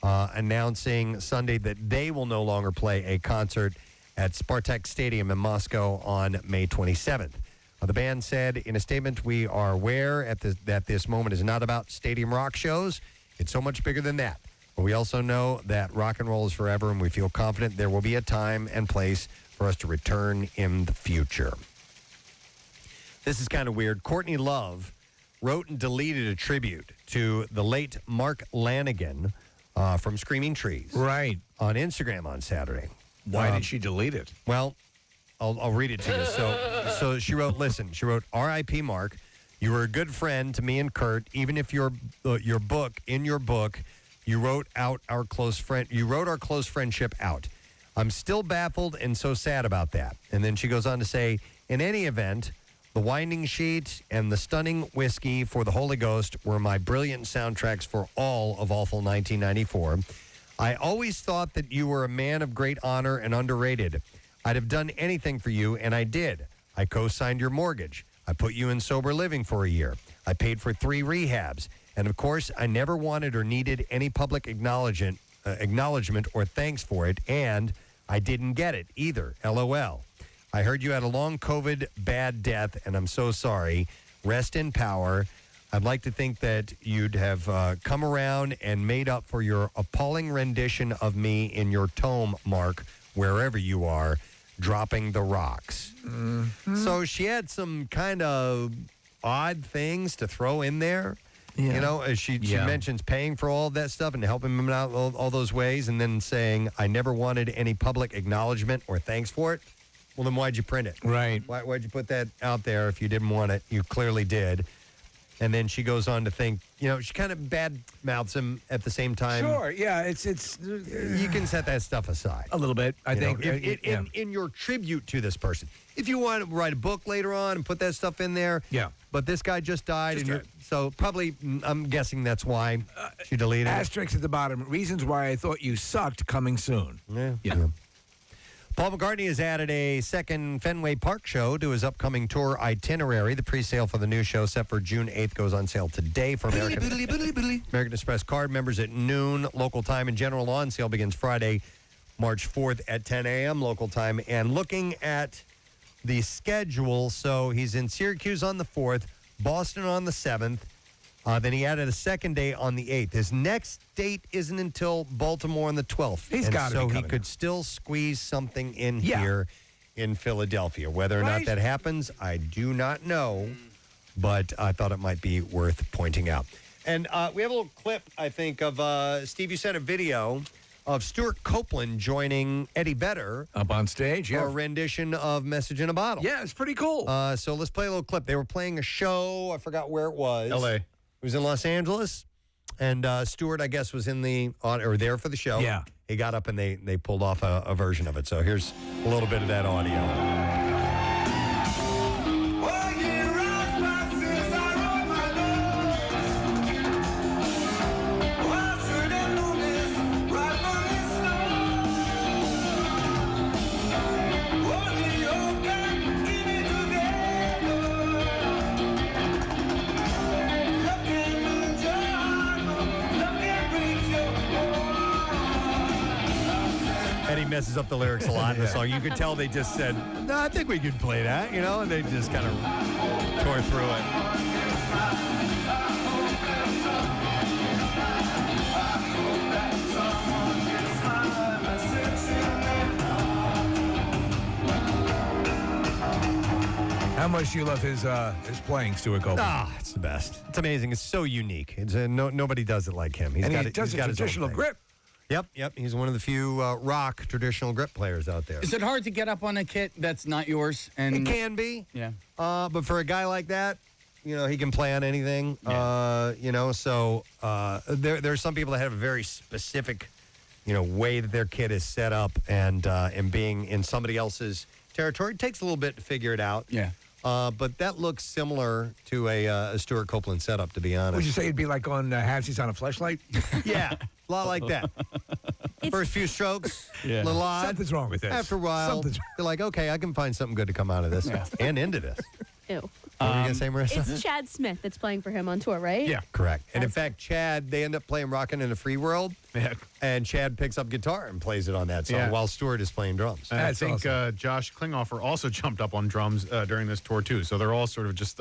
announcing Sunday that they will no longer play a concert at Spartak Stadium in Moscow on May 27th. The band said in a statement, "We are aware that this moment is not about stadium rock shows. It's so much bigger than that. But we also know that rock and roll is forever, and we feel confident there will be a time and place for us to return in the future." This is kind of weird. Courtney Love wrote and deleted a tribute to the late Mark Lanigan from Screaming Trees. Right. On Instagram on Saturday. Why did she delete it? Well, I'll read it to you. So she wrote, R.I.P. Mark, you were a good friend to me and Kurt, even if your book, you wrote our close friendship out. I'm still baffled and so sad about that. And then she goes on to say, in any event, the Winding Sheet and the Stunning Whiskey for the Holy Ghost were my brilliant soundtracks for all of awful 1994. I always thought that you were a man of great honor and underrated. I'd have done anything for you, and I did. I co-signed your mortgage. I put you in sober living for a year. I paid for 3 rehabs. And, of course, I never wanted or needed any public acknowledgement or thanks for it, and I didn't get it either. LOL. I heard you had a long COVID bad death, and I'm so sorry. Rest in power. I'd like to think that you'd have come around and made up for your appalling rendition of me in your tome, Mark, wherever you are, dropping the rocks. Mm-hmm. So she had some kind of odd things to throw in there. Yeah. You know, as she mentions paying for all of that stuff and helping him out all those ways, and then saying, I never wanted any public acknowledgement or thanks for it. Well, then why'd you print it? Right. Why'd you put that out there if you didn't want it? You clearly did. And then she goes on to think, she kind of bad mouths him at the same time. Sure, yeah, it's you can set that stuff aside a little bit. I think in your tribute to this person. If you want to write a book later on and put that stuff in there, But this guy just died, so probably I'm guessing that's why she deleted it. Asterisk at the bottom. Reasons why I thought you sucked coming soon. Yeah. Paul McCartney has added a second Fenway Park show to his upcoming tour itinerary. The pre-sale for the new show, set for June 8th, goes on sale today for American Express card members at noon local time. And general on sale begins Friday, March 4th at 10 a.m. local time. And looking at the schedule, so he's in Syracuse on the 4th, Boston on the 7th. Then he added a second day on the 8th. His next date isn't until Baltimore on the 12th. He's got to be coming. So he could still squeeze something in here in Philadelphia. Whether or not that happens, I do not know, but I thought it might be worth pointing out. And we have a little clip, I think, of Steve, you sent a video of Stuart Copeland joining Eddie Vedder up on stage, for a rendition of Message in a Bottle. Yeah, it's pretty cool. So let's play a little clip. They were playing a show. I forgot where it was. L.A. It was in Los Angeles, and Stewart, I guess, was there for the show. Yeah. He got up and they pulled off a version of it. So here's a little bit of that audio. Eddie messes up the lyrics a lot in the song. You could tell they just said, no, I think we could play that, and they just kind of tore through it. How much do you love his playing, Stuart Copeland? It's the best. It's amazing. It's so unique. It's nobody does it like him. He's and got he does a traditional grip. Yep. He's one of the few rock traditional grip players out there. Is it hard to get up on a kit that's not yours? And It can be. Yeah. But for a guy like that, he can play on anything. So there's some people that have a very specific, way that their kit is set up, and being in somebody else's territory, it takes a little bit to figure it out. Yeah. But that looks similar to a Stuart Copeland setup, to be honest. Would you say it'd be like on Halfsies on a Fleshlight? Yeah, a lot like that. First few strokes, Yeah. little odd. Something's wrong with this. After a while, you're like, okay, I can find something good to come out of this and into this. Ew. What were you going to say, Marissa? It's Chad Smith that's playing for him on tour, right? Yeah, correct. And in fact, Chad, they end up playing Rockin' in a Free World, and Chad picks up guitar and plays it on that song while Stuart is playing drums. And I think Josh Klinghoffer also jumped up on drums during this tour, too. So they're all sort of just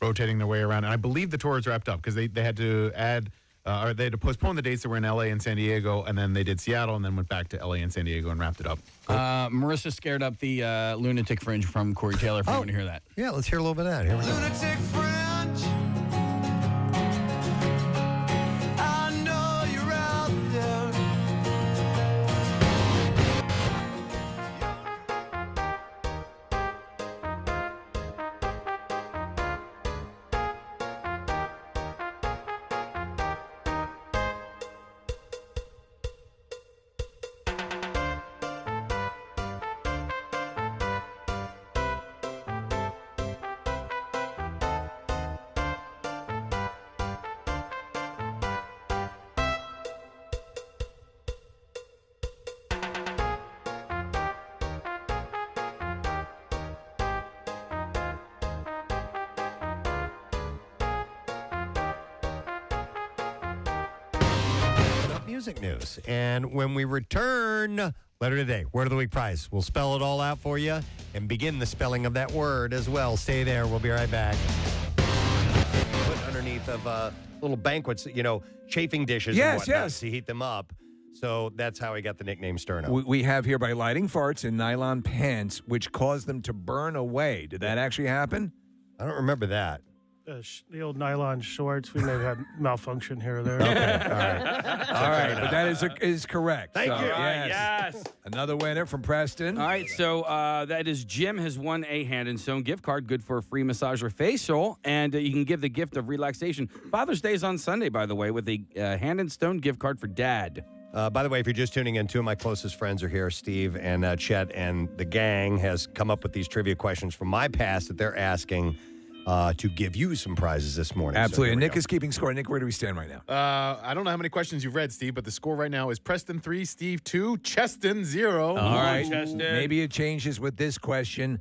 rotating their way around. And I believe the tour is wrapped up because they had to add, or they had to postpone the dates that were in L.A. and San Diego, and then they did Seattle, and then went back to L.A. and San Diego and wrapped it up. Marissa scared up the Lunatic Fringe from Corey Taylor, if you want to hear that. Yeah, let's hear a little bit of that. Here we go. Lunatic Fringe. I know you're out there. Music news. And when we return, letter of the day, word of the week prize. We'll spell it all out for you and begin the spelling of that word as well. Stay there. We'll be right back. Put underneath of little banquets, chafing dishes and whatnot to heat them up. So that's how he got the nickname Sterno. We have here by lighting farts in nylon pants, which caused them to burn away. Did that actually happen? I don't remember that. The old nylon shorts, we may have had malfunction here or there. Okay, all right, but that is correct. Thank you. Yes. Another winner from Preston. All right, so that is Jim has won a Hand and Stone gift card, good for a free massage or facial, and you can give the gift of relaxation. Father's Day is on Sunday, by the way, with a Hand and Stone gift card for Dad. By the way, if you're just tuning in, two of my closest friends are here, Steve and Chet, and the gang has come up with these trivia questions from my past that they're asking to give you some prizes this morning. Absolutely. So And Nick is keeping score. Nick, where do we stand right now? I don't know how many questions you've read, Steve, but the score right now is Preston 3, Steve 2, Cheston 0. All right. Maybe it changes with this question.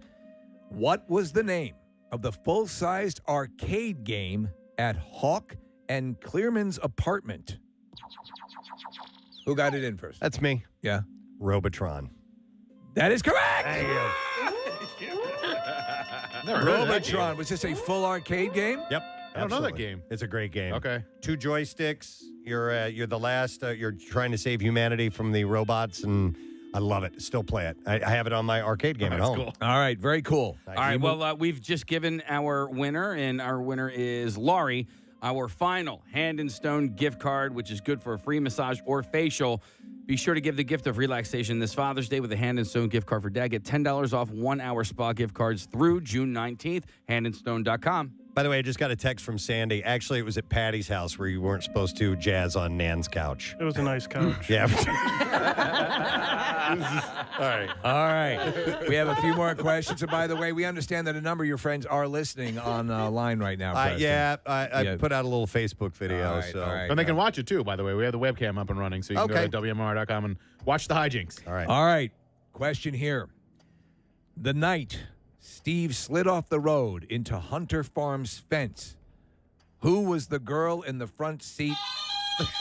What was the name of the full-sized arcade game at Hawk and Clearman's apartment? Who got it in first? That's me. Yeah. Robotron. That is correct. Thank you. Never heard of that Robotron. game. Was this a full arcade game? Yep. I don't know that absolutely. game. It's a great game. Okay. 2 joysticks. You're the last. You're trying to save humanity from the robots, and I love it. Still play it. I have it on my arcade game at home. Cool. All right. Very cool. All right, well, we've just given our winner, and our winner is Laurie, our final Hand and Stone gift card, which is good for a free massage or facial. Be sure to give the gift of relaxation this Father's Day with a Hand and Stone gift card for Dad. Get $10 off 1-hour spa gift cards through June 19th. Handandstone.com. By the way, I just got a text from Sandy. Actually, it was at Patty's house where you weren't supposed to jazz on Nan's couch. It was a nice couch. Yeah. All right. We have a few more questions. And by the way, we understand that a number of your friends are listening online right now. Preston. I put out a little Facebook video. All right, all right. And they can watch it, too, by the way. We have the webcam up and running, so you can go to WMMR.com and watch the hijinks. All right. All right. Question here. The night Steve slid off the road into Hunter Farm's fence, who was the girl in the front seat?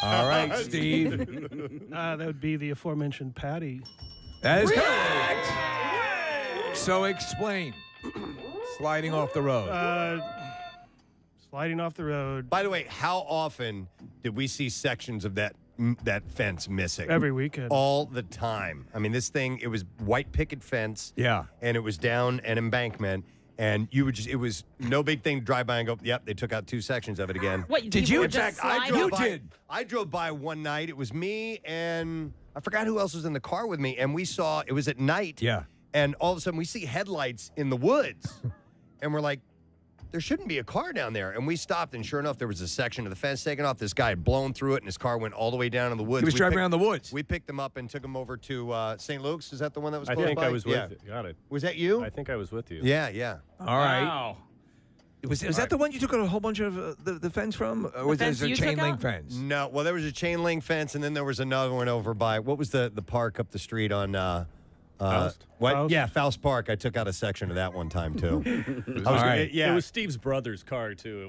All right, Steve. That would be the aforementioned Patty. That is correct. So explain. Sliding off the road. Sliding off the road. By the way, how often did we see sections of that fence missing? Every weekend. All the time. I mean, this thing, it was white picket fence. Yeah. And it was down an embankment. And it was no big thing to drive by and go, yep, they took out 2 sections of it again. What, did you? In fact, I drove by one night. It was me and I forgot who else was in the car with me. And we saw, it was at night. Yeah. And all of a sudden we see headlights in the woods. And we're like, there shouldn't be a car down there. And we stopped, and sure enough, there was a section of the fence taken off. This guy had blown through it, and his car went all the way down in the woods. He was driving around the woods. We picked him up and took him over to St. Luke's. Is that the one that was close by? I think I was with you. Got it. Was that you? I think I was with you. Yeah, yeah. All right. Wow. Was that the one you took a whole bunch of the fence from? Or was there a chain link fence? No. Well, there was a chain link fence, and then there was another one over by, what was the park up the street on... Faust? What? Faust? Yeah, Faust Park. I took out a section of that one time, too. It was Steve's brother's car, too.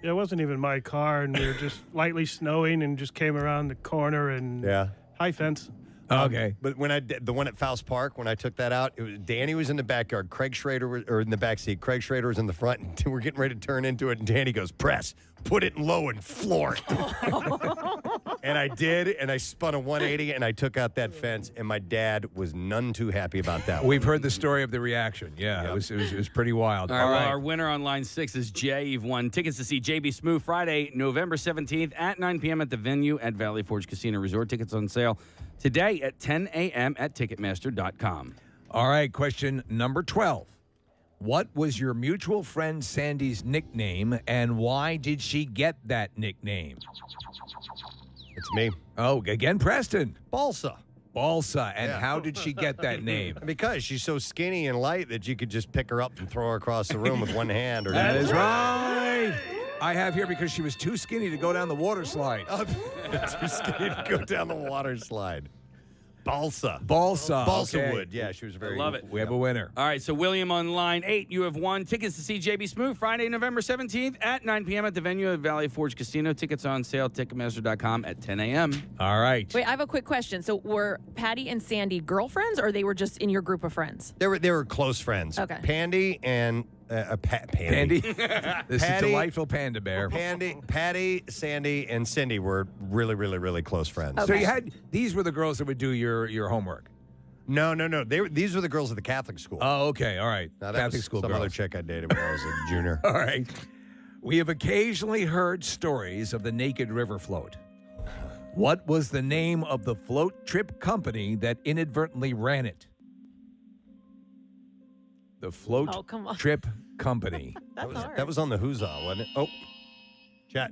It wasn't even my car, and we were just lightly snowing and just came around the corner and high fence. Okay. But when I did the one at Faust Park, when I took that out, it was Danny was in the backyard. Craig Schrader was in the back seat. Craig Schrader was in the front. And we're getting ready to turn into it. And Danny goes, press, put it low and floor it. And I did. And I spun a 180 and I took out that fence. And my dad was none too happy about that. We've heard the story of the reaction. Yeah, it was pretty wild. All right. Well, our winner on line 6 is Jay. You've won tickets to see JB Smoove Friday, November 17th at 9 p.m. at the venue at Valley Forge Casino Resort. Tickets on sale today at 10 a.m. at Ticketmaster.com. All right, question number 12. What was your mutual friend Sandy's nickname, and why did she get that nickname? It's me. Oh, again, Preston. Balsa. Balsa. And how did she get that name? Because she's so skinny and light that you could just pick her up and throw her across the room with one hand. That is right. I have here because she was too skinny to go down the water slide. Too skinny to go down the water slide. Balsa. Balsa. Balsa okay. wood. Yeah, she was very. I love it. We have a winner. All right, so William on line 8, you have won tickets to see JB Smoove Friday, November 17th at 9 p.m. at the venue at Valley Forge Casino. Tickets on sale, Ticketmaster.com at 10 a.m. All right. Wait, I have a quick question. So were Patty and Sandy girlfriends, or they were just in your group of friends? They were close friends. Okay. Pandy and Pandy. This is a delightful panda bear. Patty, Sandy, and Cindy were really, really, really close friends. Okay. So these were the girls that would do your homework. No. These were the girls at the Catholic school. Oh, okay. All right. Now, that Catholic was school some girls. other chick I dated when I was a junior. All right. We have occasionally heard stories of the Naked River float. What was the name of the float trip company that inadvertently ran it? The float trip company. That was on the Huzzah, wasn't it? Oh, chat.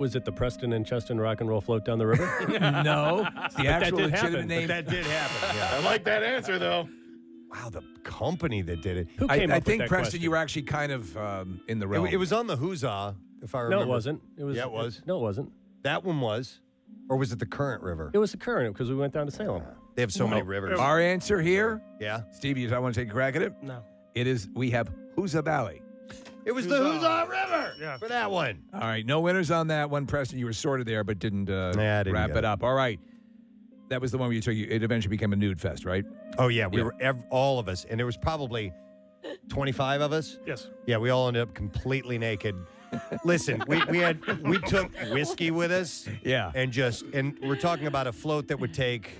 Was it the Preston and Cheston Rock and Roll float down the river? No. It's the actual legitimate name. That did happen. Yeah. I like that answer, though. Wow, the company that did it. Who came I up think, with that Preston, question? you were actually kind of in the realm. It was on the Huzzah, if I remember. No, it wasn't. It was. No, it wasn't. That one was. Or was it the current river? It was the current because we went down to Salem. They have so many rivers. Our answer here? Yeah. Steve, I want to take a crack at it? No. We have Huzzah Valley. It was the Huzzah River for that one. All right, no winners on that one, Preston. You were sorted there, but didn't, didn't wrap get it up. All right. That was the one where it eventually became a nude fest, right? Oh, yeah. We were all of us. And there was probably 25 of us. Yes. Yeah, we all ended up completely naked. Listen, we took whiskey with us. Yeah. And we're talking about a float that would take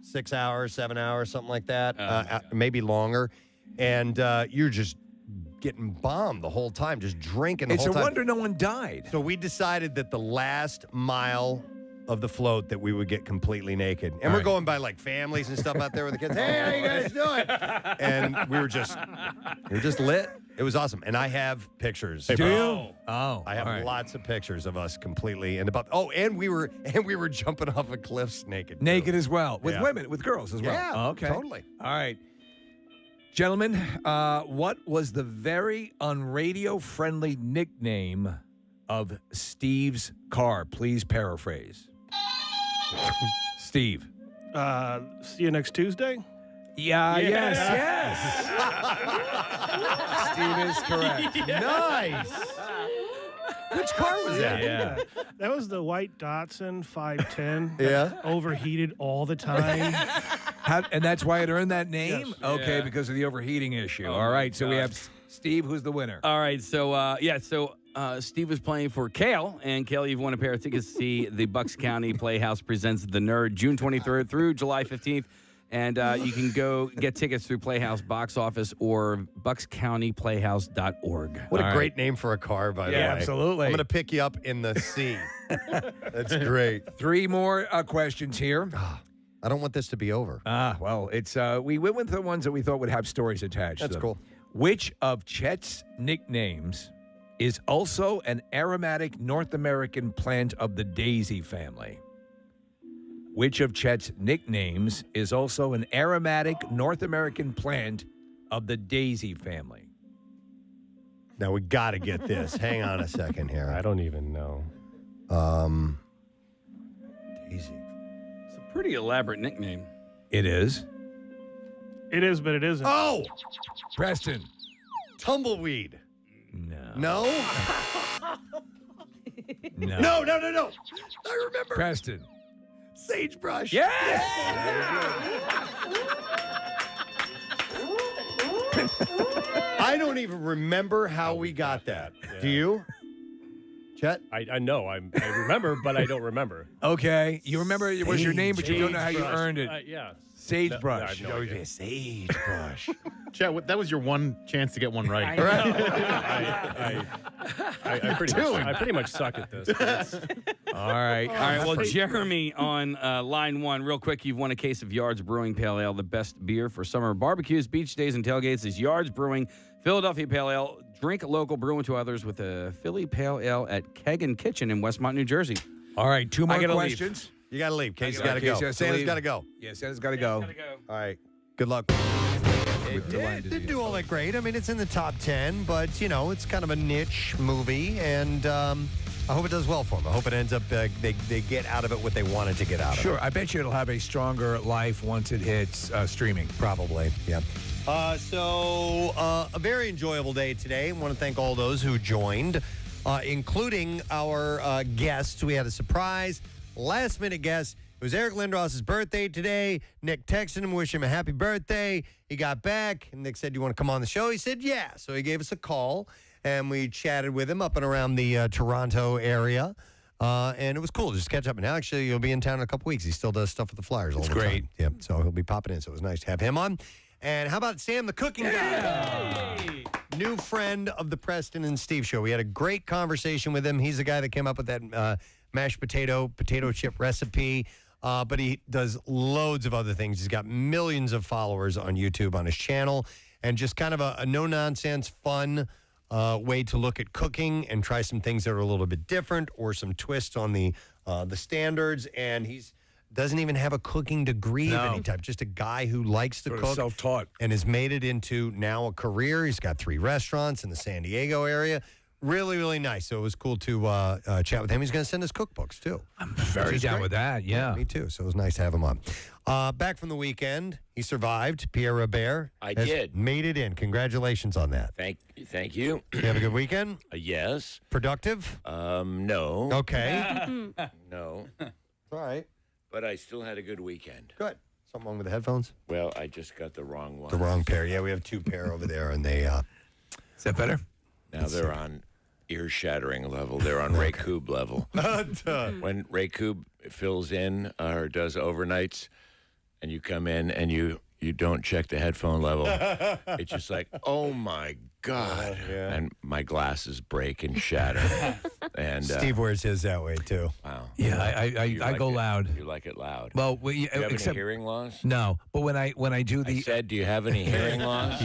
6 hours, 7 hours, something like that, maybe longer. And you're just getting bombed the whole time, just drinking the whole time. It's a wonder no one died. So we decided that the last mile of the float that we would get completely naked. And we're going by like families and stuff out there with the kids. Hey, how you guys doing? And we were just lit. It was awesome. And I have pictures. Do you? Oh. I have lots of pictures of us completely and we were jumping off of cliffs naked. Naked as well. With women, with girls as well. Yeah, okay. Totally. All right. Gentlemen, what was the very unradio-friendly nickname of Steve's car? Please paraphrase. Steve. See you next Tuesday? Yeah. Yes. Steve is correct. Nice. Which car was that? Yeah. That was the white Datsun 510. Yeah. Overheated all the time. And that's why it earned that name? Yes. Okay, Yeah. because of the overheating issue. Oh, All right, my so we God. have Steve, who's the winner. All right, so Steve was playing for Kale, and Kale, you've won a pair of tickets to see the Bucks County Playhouse presents The Nerd, June 23rd through July 15th. And you can go get tickets through Playhouse Box Office or buckscountyplayhouse.org. What a great name for a car, by the way. Yeah, absolutely. I'm going to pick you up in the sea. That's great. 3 more questions here. I don't want this to be over. Well, it's we went with the ones that we thought would have stories attached. That's to them. cool. Which of Chet's nicknames is also an aromatic North American plant of the daisy family? Which of Chet's nicknames is also an aromatic North American plant of the daisy family? Now, we got to get this. Hang on a second here. I don't even know. Daisy. It's a pretty elaborate nickname. It is. It is, but it isn't. Oh! Preston. Tumbleweed. No. No? No. No. I remember. Preston. Sagebrush. Yes! I don't even remember how we got that. Do you? Chet? I know. I remember, but I don't remember. Okay. You remember it was your name, but you don't know how you earned it. Yeah. Sagebrush. No, I know. Sagebrush. Chet, that was your one chance to get one right. I pretty much suck at this. All right. All right. Well, Jeremy on line 1, real quick. You've won a case of Yards Brewing Pale Ale, the best beer for summer barbecues, beach days, and tailgates. Is Yards Brewing Philadelphia Pale Ale. Drink local, brew into others with a Philly Pale Ale at Keg and Kitchen in Westmont, New Jersey. All right. 2 more questions. You got to leave. Casey's got to go. Santa's got to go. Yeah, Santa's got to go. All right. Good luck. It didn't do all that great. I mean, it's in the top 10, but, it's kind of a niche movie, and I hope it does well for them. I hope it ends up, they get out of it what they wanted to get out of it. Sure. I bet you it'll have a stronger life once it hits streaming. Probably, yeah. So a very enjoyable day today. I want to thank all those who joined, including our guests. We had a surprise last-minute guest. It was Eric Lindros's birthday today. Nick texted him, wished him a happy birthday. He got back, and Nick said, "You want to come on the show?" He said, "Yeah." So he gave us a call, and we chatted with him up and around the Toronto area. And it was cool just to catch up. And actually, he'll be in town in a couple weeks. He still does stuff with the Flyers all the great. time. Yeah, so he'll be popping in. So it was nice to have him on. And how about Sam, the cooking guy? New friend of the Preston and Steve show. We had a great conversation with him. He's the guy that came up with that mashed potato chip recipe. But he does loads of other things. He's got millions of followers on YouTube on his channel. And just kind of a no-nonsense, fun way to look at cooking and try some things that are a little bit different or some twists on the standards. And he's doesn't even have a cooking degree of any type. Just a guy who likes to cook. Self-taught. And has made it into now a career. He's got 3 restaurants in the San Diego area. Really, really nice. So it was cool to chat with him. He's going to send us cookbooks, too. I'm very down with that, yeah. Me, too. So it was nice to have him on. Back from the weekend, he survived. Pierre Robert did. Made it in. Congratulations on that. Thank you. You have a good weekend? Yes. Productive? No. Okay. No. All right. But I still had a good weekend. Good. Something wrong with the headphones? Well, I just got the wrong one. The wrong pair. Yeah, we have 2 pair over there, and they... Is that better? Now they're on ear-shattering level. They're on Ray Koob level. When Ray Koob fills in or does overnights, and you come in and you don't check the headphone level, it's just like, oh my God. Yeah. And my glasses break and shatter. And Steve wears his that way, too. Wow. Yeah, I go loud. You like it loud. Well, do you have any hearing loss? No, but when I do the... I said, do you have any hearing loss?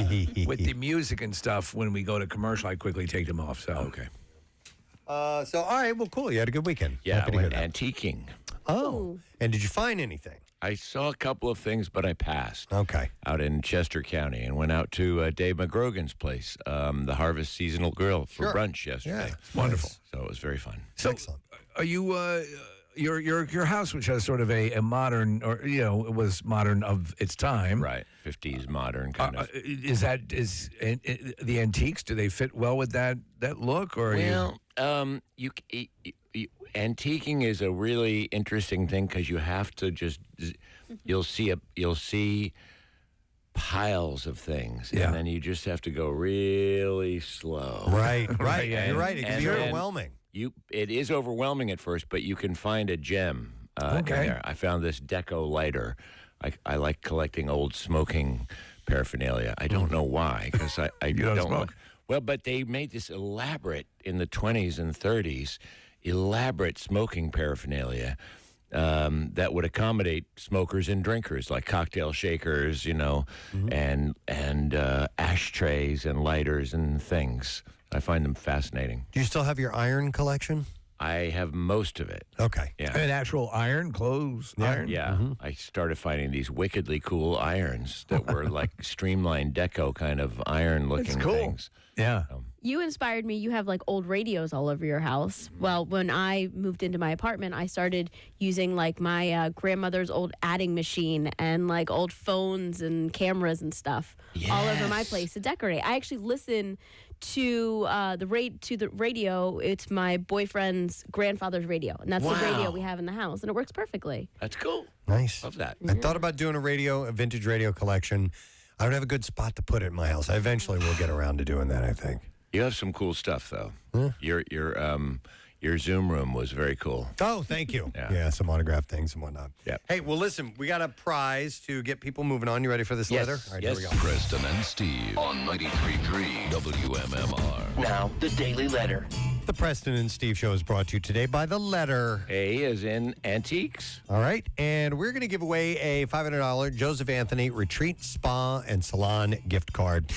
With the music and stuff, when we go to commercial, I quickly take them off. So okay. So, all right, well, cool. You had a good weekend. Yeah, Happy I to hear went that. antiquing. Oh. And did you find anything? I saw a couple of things, but I passed. Okay. Out in Chester County and went out to Dave McGrogan's place, the Harvest Seasonal Grill for brunch yesterday. Yeah, wonderful. So it was very fun. So, are you your house, which has sort of a modern, or it was modern of its time, right? 50s modern kind of. Is the antiques? Do they fit well with that look, or antiquing is a really interesting thing because you have to just you'll see piles of things, and then you just have to go really slow. Right. Yeah, you're right. It can be overwhelming. It is overwhelming at first, but you can find a gem in there. I found this deco lighter I like collecting old smoking paraphernalia. I don't know why, because I don't smoke. Well, but they made this elaborate in the 20s and 30s, elaborate smoking paraphernalia that would accommodate smokers and drinkers, like cocktail shakers, and ashtrays and lighters and things. I find them fascinating. Do you still have your iron collection? I have most of it. Okay. Yeah. An actual iron, clothes, iron? Yeah. I started finding these wickedly cool irons that were like streamlined deco kind of iron-looking things. Yeah. You inspired me. You have like old radios all over your house. Well, when I moved into my apartment, I started using like my grandmother's old adding machine and like old phones and cameras and stuff all over my place to decorate. I actually listen to the radio. It's my boyfriend's grandfather's radio, and that's the radio we have in the house, and it works perfectly. That's cool. Nice. Love that. I thought about doing a vintage radio collection. I don't have a good spot to put it in my house. I eventually will get around to doing that, I think. You have some cool stuff, though. Your Zoom room was very cool. Oh, thank you. Yeah, some autographed things and whatnot. Yeah. Hey, well, listen, we got a prize to get people moving on. You ready for this letter? All right, here we go. Preston and Steve on 93.3 WMMR. Now, the Daily Letter. The Preston and Steve Show is brought to you today by the letter A as in antiques. All right, and we're going to give away a $500 Joseph Anthony Retreat Spa and Salon gift card.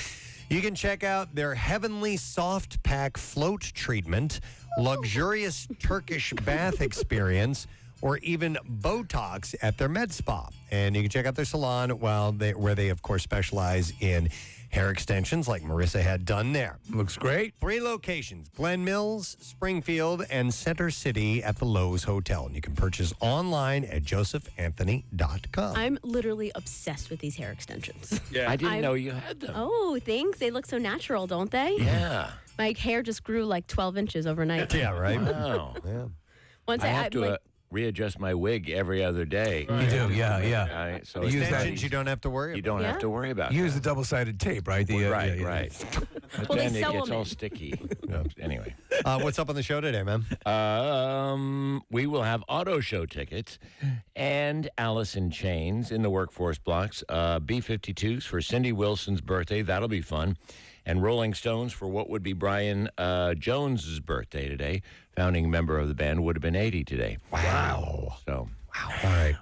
You can check out their Heavenly Soft Pack Float Treatment, luxurious Turkish bath experience, or even Botox at their med spa. And you can check out their salon where they, of course, specialize in hair extensions like Marissa had done there. Looks great. 3 locations, Glen Mills, Springfield, and Center City at the Lowe's Hotel. And you can purchase online at josephanthony.com. I'm literally obsessed with these hair extensions. Yeah. I didn't know you had them. Oh, thanks. They look so natural, don't they? Yeah. My hair just grew like 12 inches overnight. Yeah, right? Wow. Yeah. Once I have to readjust my wig every other day. You do, yeah. So extensions you don't have to worry about. You don't have to worry about Use the double-sided tape, right? Right. But Well, then they it sell gets them all in. sticky. Anyway. What's up on the show today, man? We will have auto show tickets and Alice in Chains in the workforce blocks. B-52s for Cindy Wilson's birthday. That'll be fun. And Rolling Stones for what would be Brian Jones's birthday today. Founding member of the band, would have been 80 today. Wow. So, All right.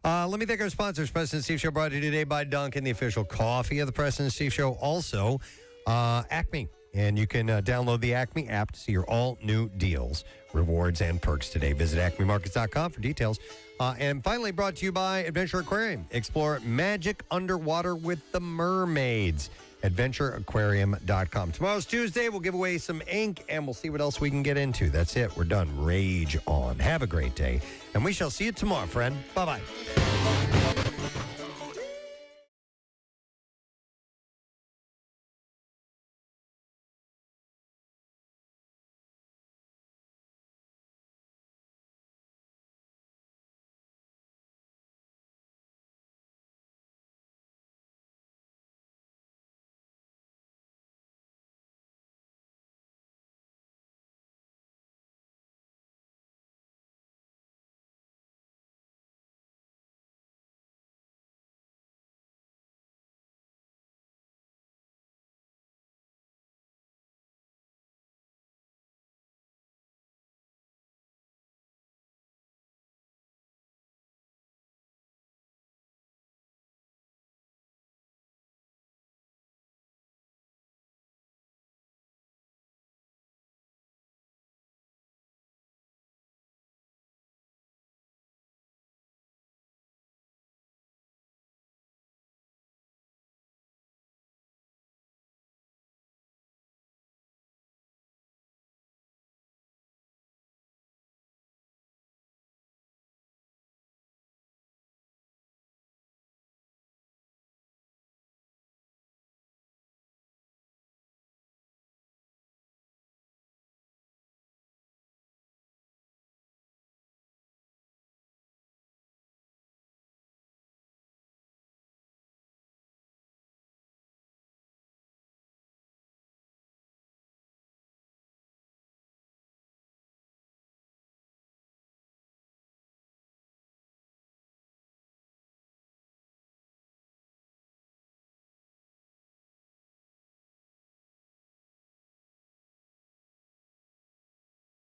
Let me thank our sponsors. Preston and Steve Show brought to you today by Dunkin', the official coffee of the Preston and Steve Show. Also, Acme. And you can download the Acme app to see your all-new deals, rewards, and perks today. Visit acmemarkets.com for details. And finally, brought to you by Adventure Aquarium. Explore magic underwater with the mermaids. AdventureAquarium.com. Tomorrow's Tuesday. We'll give away some ink, and we'll see what else we can get into. That's it. We're done. Rage on. Have a great day. And we shall see you tomorrow, friend. Bye-bye.